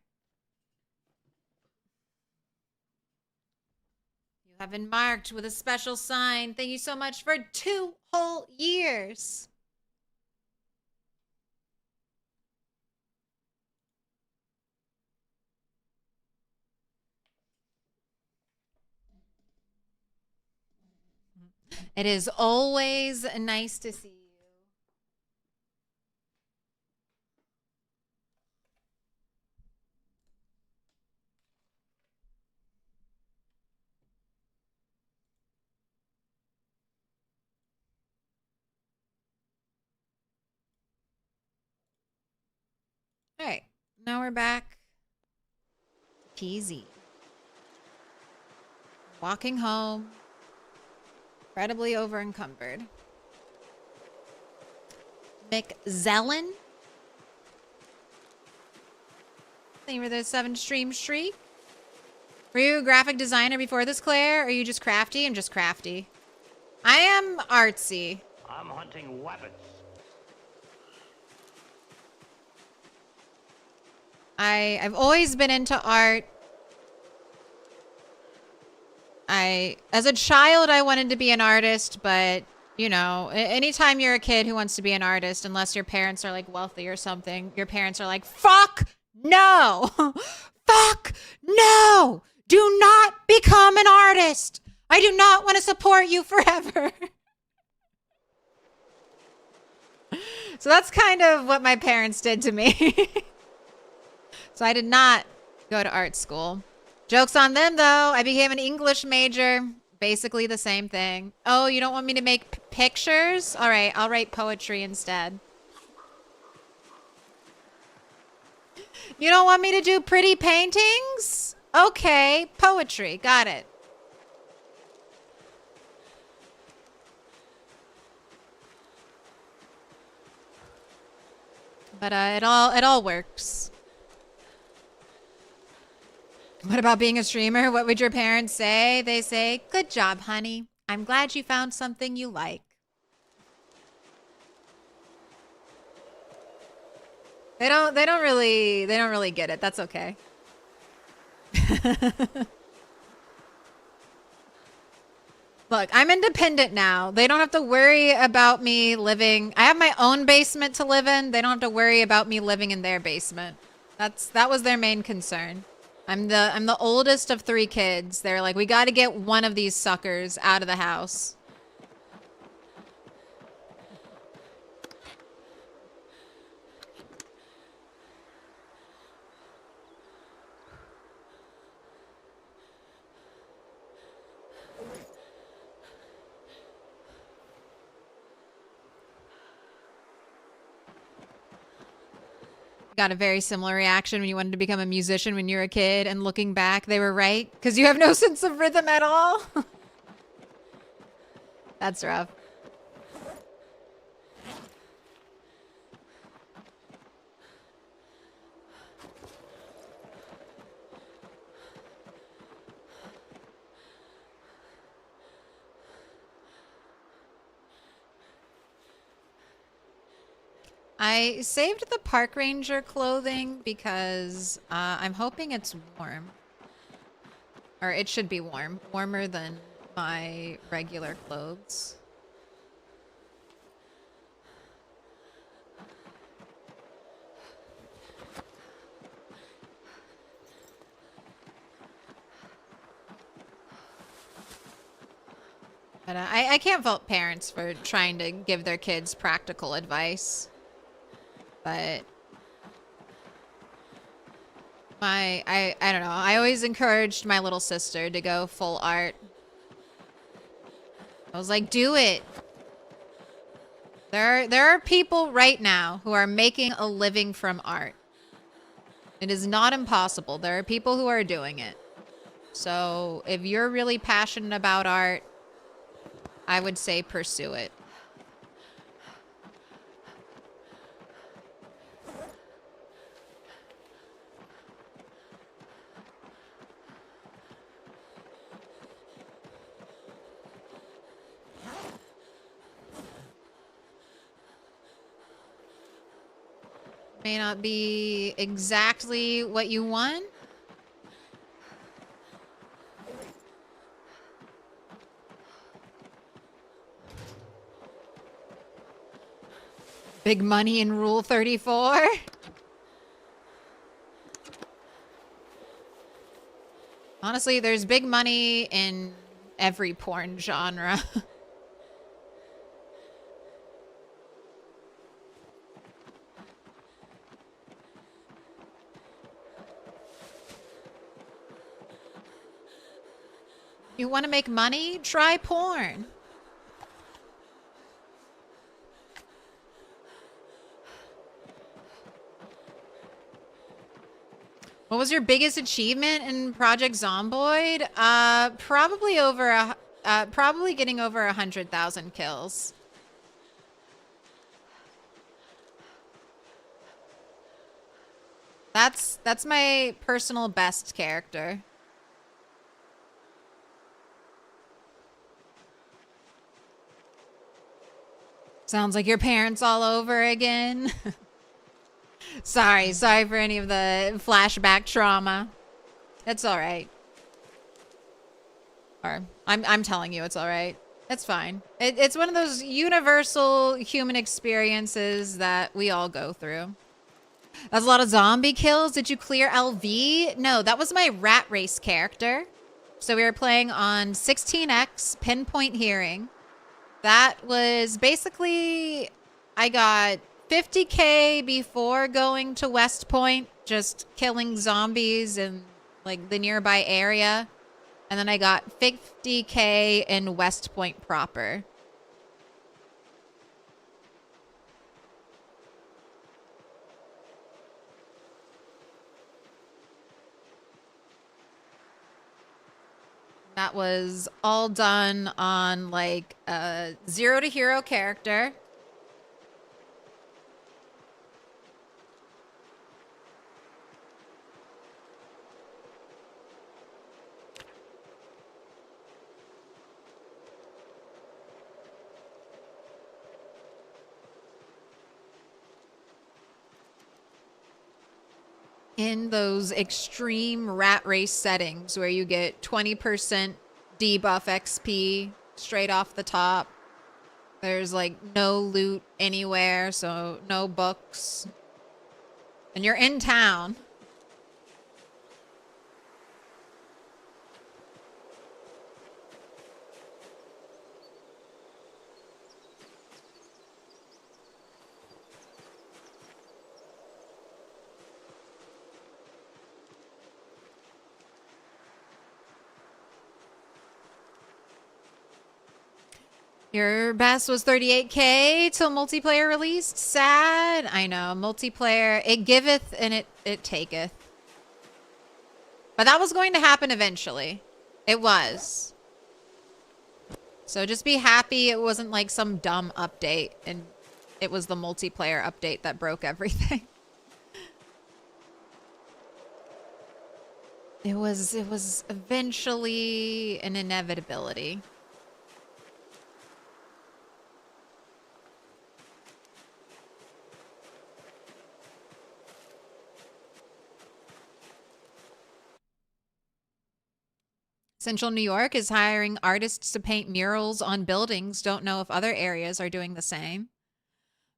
You have been marked with a special sign. Thank you so much for 2 whole years. It is always nice to see you. All right, now we're back. Peasy. Walking home. Incredibly over encumbered. McZellen. Thank you for the 7 stream streak. Were you a graphic designer before this, Claire? Or are you just crafty? I'm just crafty. I am artsy.
I'm hunting rabbits.
I've always been into art. As a child, I wanted to be an artist, but, you know, anytime you're a kid who wants to be an artist, unless your parents are, like, wealthy or something, your parents are like, fuck no! Fuck no! Do not become an artist! I do not want to support you forever. So that's kind of what my parents did to me. So I did not go to art school. Joke's on them, though. I became an English major. Basically the same thing. Oh, you don't want me to make pictures? All right, I'll write poetry instead. You don't want me to do pretty paintings? Okay, poetry. Got it. But it all works. What about being a streamer? What would your parents say? They say, "Good job, honey. I'm glad you found something you like." They don't really get it. That's okay. Look, I'm independent now. They don't have to worry about me living. I have my own basement to live in. They don't have to worry about me living in their basement. That was their main concern. I'm the oldest of 3 kids. They're like, we got to get one of these suckers out of the house. Got a very similar reaction when you wanted to become a musician when you were a kid, and looking back, they were right because you have no sense of rhythm at all. That's rough. I saved the park ranger clothing because I'm hoping it's warm. Or it should be warm. Warmer than my regular clothes. But I can't fault parents for trying to give their kids practical advice. But I don't know. I always encouraged my little sister to go full art. I was like, do it. There are people right now who are making a living from art. It is not impossible. There are people who are doing it. So if you're really passionate about art, I would say pursue it. May not be exactly what you want. Big money in Rule 34. Honestly, there's big money in every porn genre. You want to make money? Try porn. What was your biggest achievement in Project Zomboid? Probably getting over 100,000 kills. That's my personal best character. Sounds like your parents all over again. Sorry for any of the flashback trauma. It's all right. Or I'm telling you it's all right. It's fine. It's one of those universal human experiences that we all go through. That's a lot of zombie kills. Did you clear LV? No, that was my rat race character. So we were playing on 16x pinpoint hearing. That was basically, I got 50k before going to West Point, just killing zombies in like the nearby area. And then I got 50k in West Point proper. That was all done on like a 0 to hero character. In those extreme rat race settings where you get 20% debuff XP straight off the top. There's like no loot anywhere, so no books. And you're in town. Your best was 38k till multiplayer released. Sad. I know. Multiplayer, it giveth and it taketh. But that was going to happen eventually. It was. So just be happy it wasn't like some dumb update and it was the multiplayer update that broke everything. It was eventually an inevitability. Central New York is hiring artists to paint murals on buildings. Don't know if other areas are doing the same.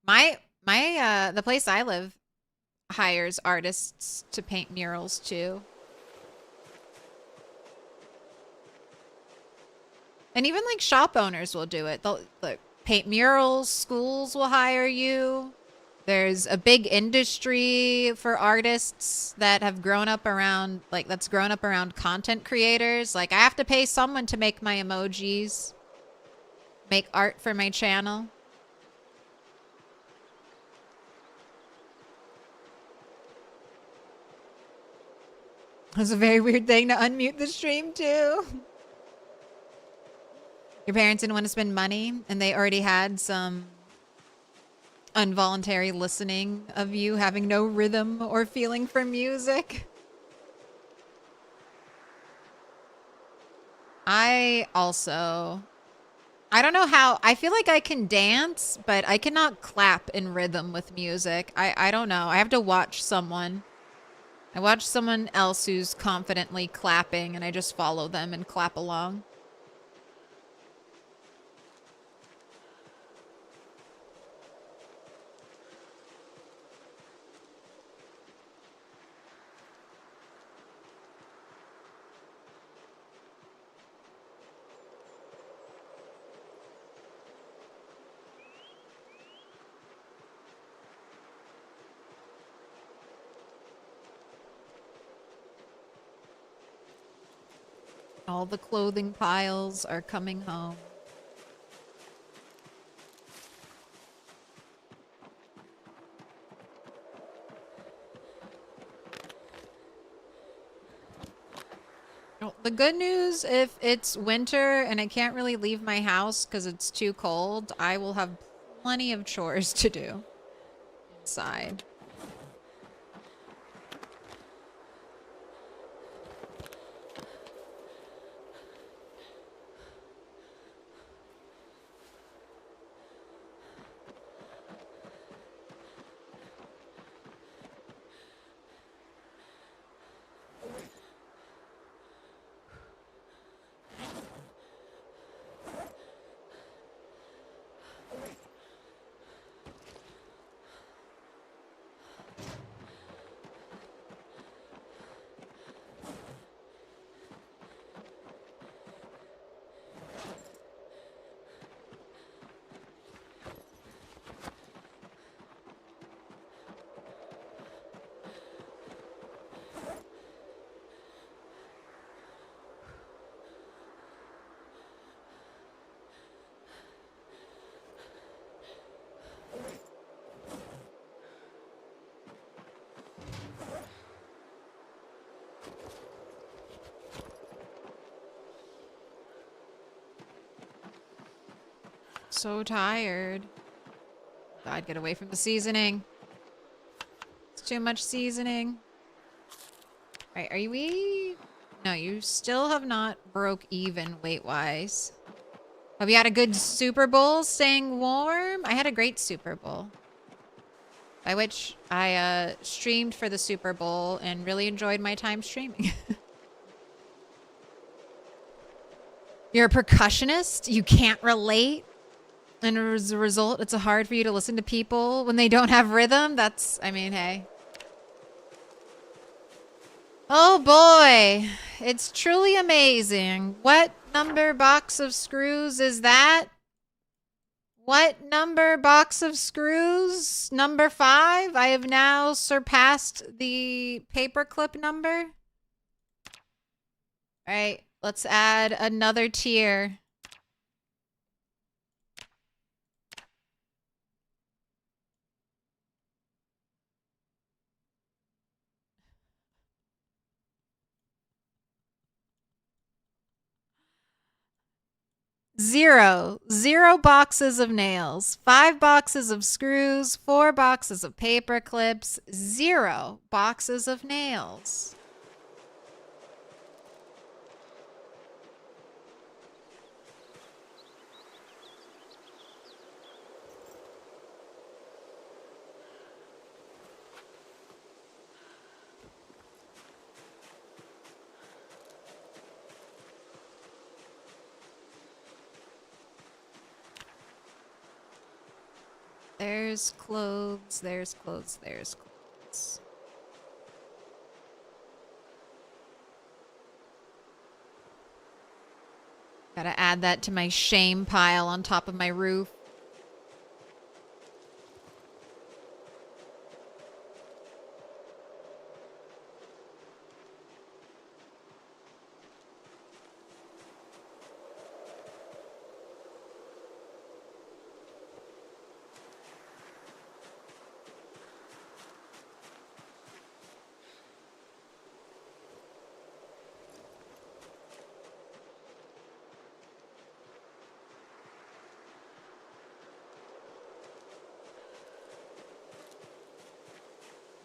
The place I live hires artists to paint murals too. And even like shop owners will do it. They'll paint murals, schools will hire you. There's a big industry for artists that have grown up around, like, that's grown up around content creators. Like, I have to pay someone to make my emojis, make art for my channel. It's a very weird thing to unmute the stream, too. Your parents didn't want to spend money, and they already had some involuntary listening of you having no rhythm or feeling for music. I don't know how, I feel like I can dance, but I cannot clap in rhythm with music. I don't know. I have to watch someone. I watch someone else who's confidently clapping, and I just follow them and clap along. All the clothing piles are coming home. Well, the good news, if it's winter and I can't really leave my house because it's too cold, I will have plenty of chores to do inside. So tired. God, get away from the seasoning. It's too much seasoning. Alright, are we... No, you still have not broke even weight-wise. Have you had a good Super Bowl staying warm? I had a great Super Bowl. By which I streamed for the Super Bowl and really enjoyed my time streaming. You're a percussionist? You can't relate? And as a result, it's hard for you to listen to people when they don't have rhythm? That's, I mean, hey. Oh boy, it's truly amazing. What number box of screws is that? What number box of screws? Number 5? I have now surpassed the paperclip number. All right, let's add another tier. Zero boxes of nails, 5 boxes of screws, 4 boxes of paper clips, 0 boxes of nails. There's clothes, there's clothes, there's clothes. Gotta add that to my shame pile on top of my roof.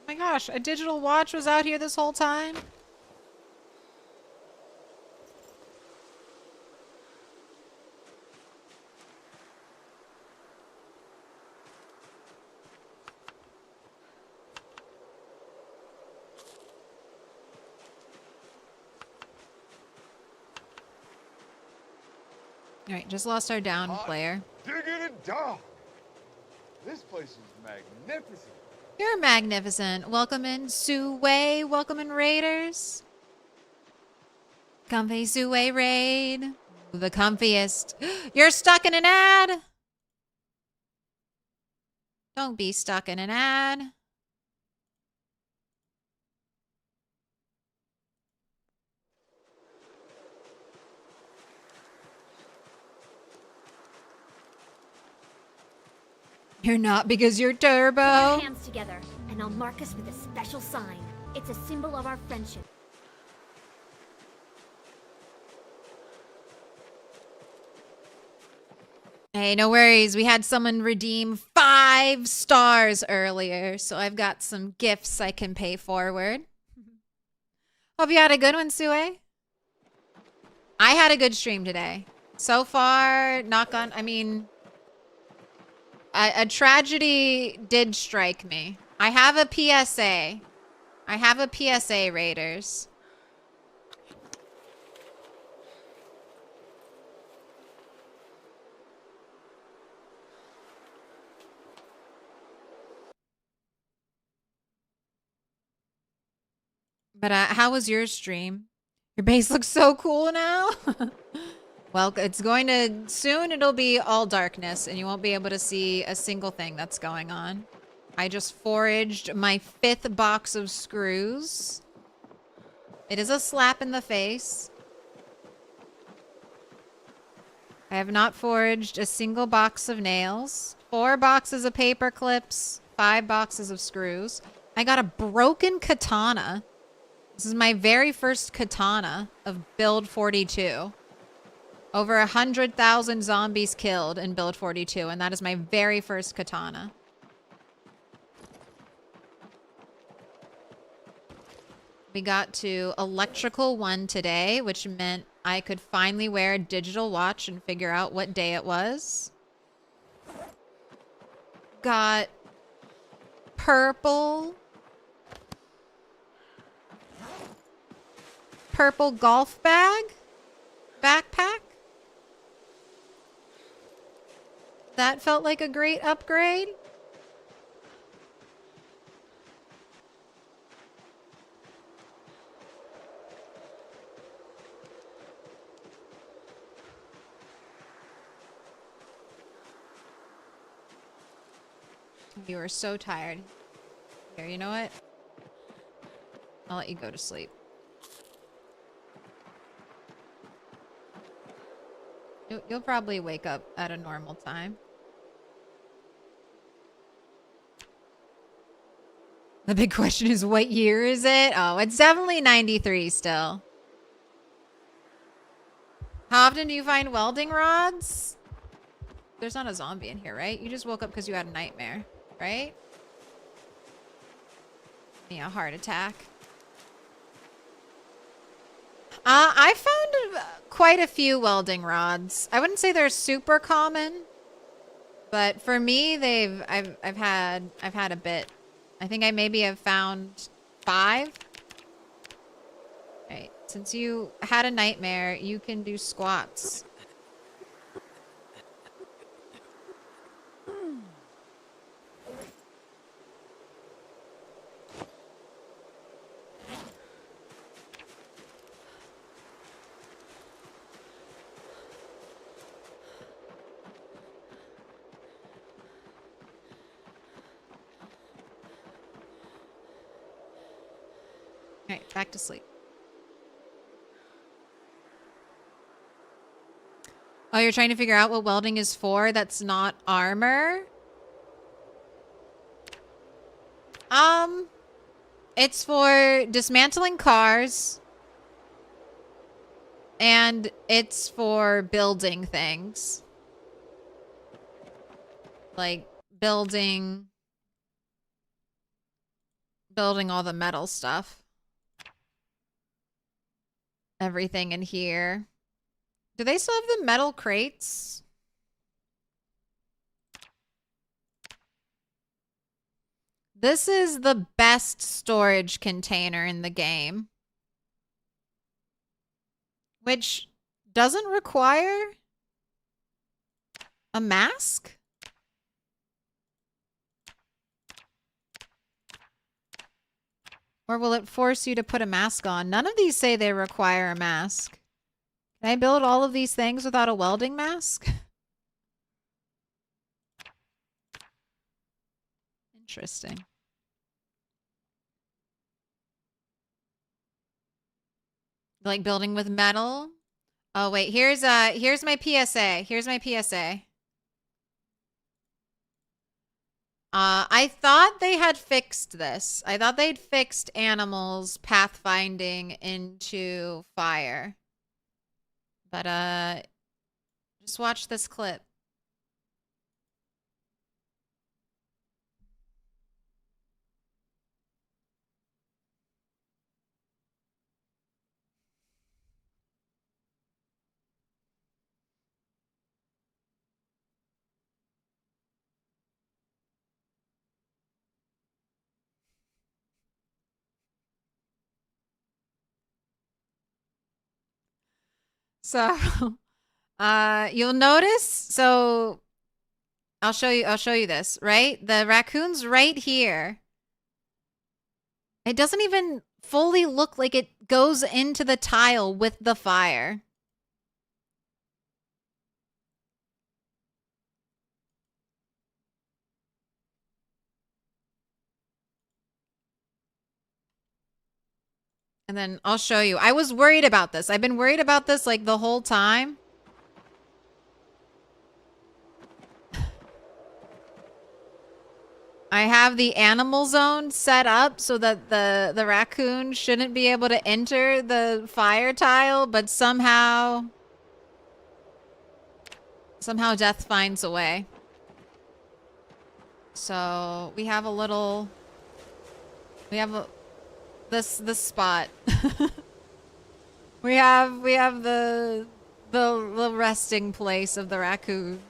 Oh my gosh, a digital watch was out here this whole time? Alright, just lost our down player.
Digging it down. This place is magnificent.
You're magnificent. Welcome in, Sue Wei. Welcome in, Raiders. Comfy Sue Wei raid. The comfiest. You're stuck in an ad. Don't be stuck in an ad. You're not because you're turbo.
Put our hands together, and I'll mark us with a special sign. It's a symbol of our friendship.
Hey, no worries. We had someone redeem 5 stars earlier, so I've got some gifts I can pay forward. Hope you had a good one, Sue. I had a good stream today. So far, knock on, I mean, a tragedy did strike me. I have a PSA. I have a PSA, Raiders. But how was your stream? Your base looks so cool now. Well, it's going to, soon it'll be all darkness and you won't be able to see a single thing that's going on. I just foraged my 5th box of screws. It is a slap in the face. I have not foraged a single box of nails, 4 boxes of paper clips, 5 boxes of screws. I got a broken katana. This is my very first katana of build 42. Over 100,000 zombies killed in build 42, and that is my very first katana. We got to electrical 1 today, which meant I could finally wear a digital watch and figure out what day it was. Got purple golf backpack. That felt like a great upgrade. You are so tired. Here, you know what? I'll let you go to sleep. You'll probably wake up at a normal time. The big question is, what year is it? Oh, it's definitely 93 still. How often do you find welding rods? There's not a zombie in here, right? You just woke up because you had a nightmare, right? Yeah, heart attack. I found quite a few welding rods. I wouldn't say they're super common, but for me, I've had a bit. I think I maybe have found 5. Right. Since you had a nightmare, you can do squats. Alright, back to sleep. Oh, you're trying to figure out what welding is for that's not armor? It's for dismantling cars. And it's for building things. Like building all the metal stuff. Everything in here. Do they still have the metal crates? This is the best storage container in the game. Which doesn't require a mask? Or will it force you to put a mask on? None of these say they require a mask. Can I build all of these things without a welding mask? Interesting. Like building with metal? Oh wait, here's my PSA. Here's my PSA. I thought they had fixed this. I thought they'd fixed animals pathfinding into fire. But just watch this clip. So, you'll notice, so I'll show you this, right? The raccoon's right here. It doesn't even fully look like it goes into the tile with the fire. And then I'll show you. I was worried about this. I've been worried about this like the whole time. I have the animal zone set up so that the raccoon shouldn't be able to enter the fire tile, but somehow death finds a way. So we have a little, this spot. we have the resting place of the raccoon.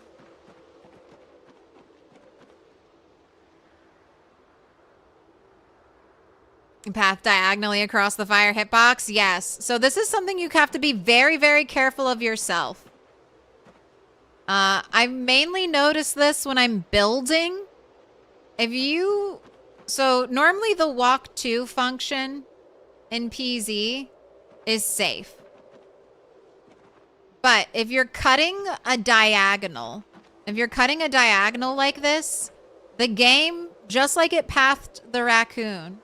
Path diagonally across the fire hitbox? Yes. So this is something you have to be very, very careful of yourself. I mainly notice this when I'm building. So normally the walk to function in PZ is safe. But if you're cutting a diagonal like this, the game, just like it pathed the raccoon,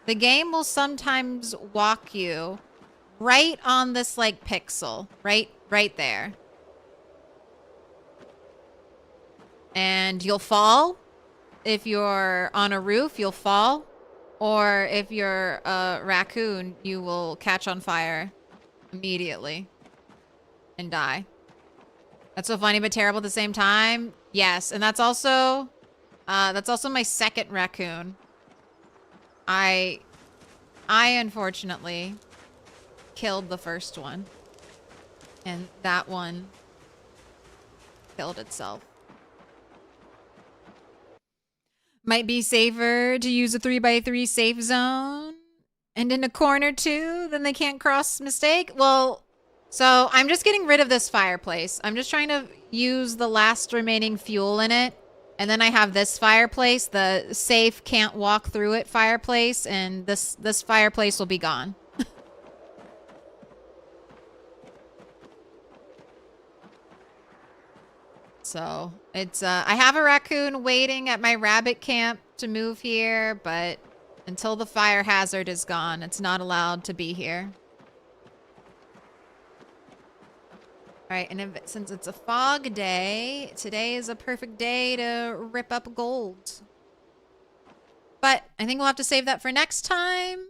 the game will sometimes walk you right on this like pixel, right there. And you'll fall. If you're on a roof, you'll fall. Or if you're a raccoon, you will catch on fire immediately and die. That's so funny but terrible at the same time. Yes, and that's also my second raccoon. I unfortunately killed the first one. And that one killed itself. Might be safer to use a 3x3 safe zone. And in a corner too, then they can't cross mistake. Well, so I'm just getting rid of this fireplace. I'm just trying to use the last remaining fuel in it. And then I have this fireplace, the safe can't walk through it fireplace, and this fireplace will be gone. So it's I have a raccoon waiting at my rabbit camp to move here, but Until the fire hazard is gone, it's not allowed to be here. Alright, and since it's a fog day, today is a perfect day to rip up gold. But I think we'll have to save that for next time.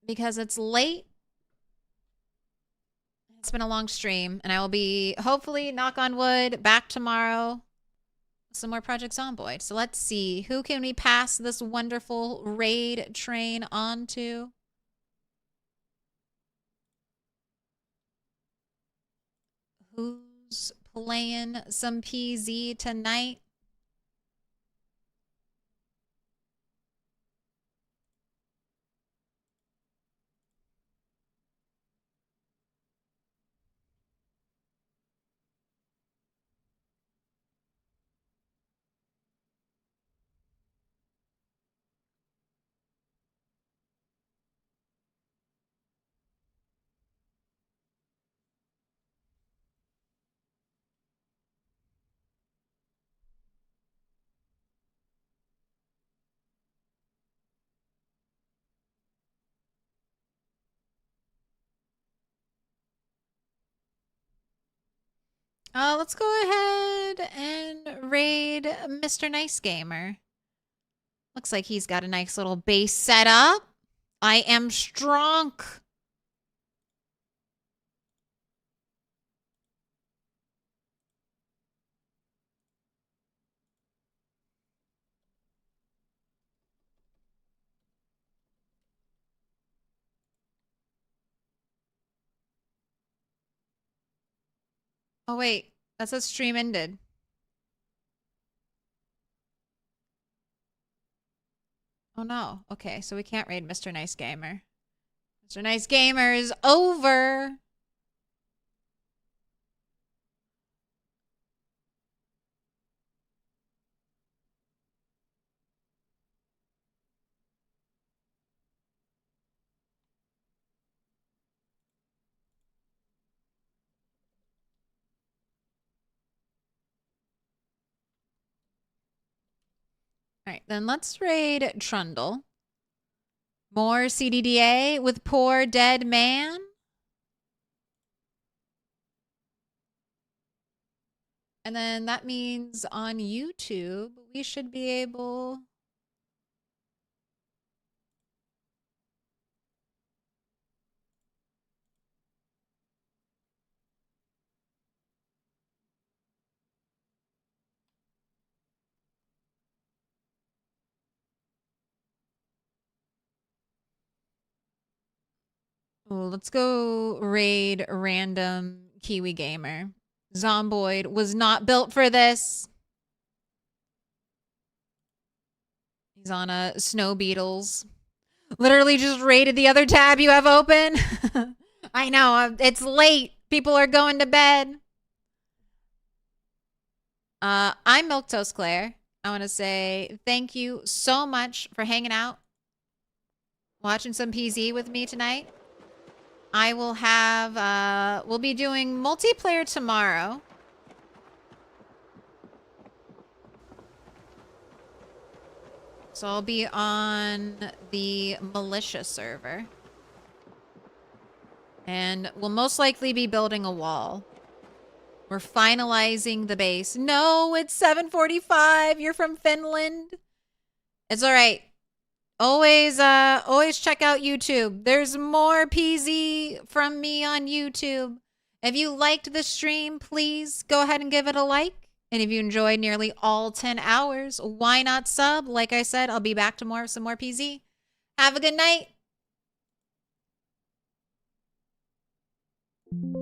Because it's late. It's been a long stream, and I will be, hopefully, knock on wood, back tomorrow. Some more Project Zomboid. So let's see. Who can we pass this wonderful raid train on to? Who's playing some PZ tonight? Let's go ahead and raid Mr. Nice Gamer. Looks like he's got a nice little base set up. I am strong. Oh, wait. That says stream ended. Oh, no. Okay, so we can't raid Mr. Nice Gamer. Mr. Nice Gamer is over. All right, then let's raid Trundle. More CDDA with poor dead man. And then that means on YouTube, we should be able... Oh, let's go raid random Kiwi gamer. Zomboid was not built for this. He's on a Snow Beetles. Literally just raided the other tab you have open. I know, it's late. People are going to bed. I'm Milquetoast Claire. I want to say thank you so much for hanging out, watching some PZ with me tonight. I will have, we'll be doing multiplayer tomorrow. So I'll be on the militia server. And we'll most likely be building a wall. We're finalizing the base. No, it's 7:45. You're from Finland. It's all right. Always check out YouTube. There's more PZ from me on YouTube. If you liked the stream, please go ahead and give it a like. And if you enjoyed nearly all 10 hours, why not sub? Like I said, I'll be back tomorrow with some more PZ. Have a good night.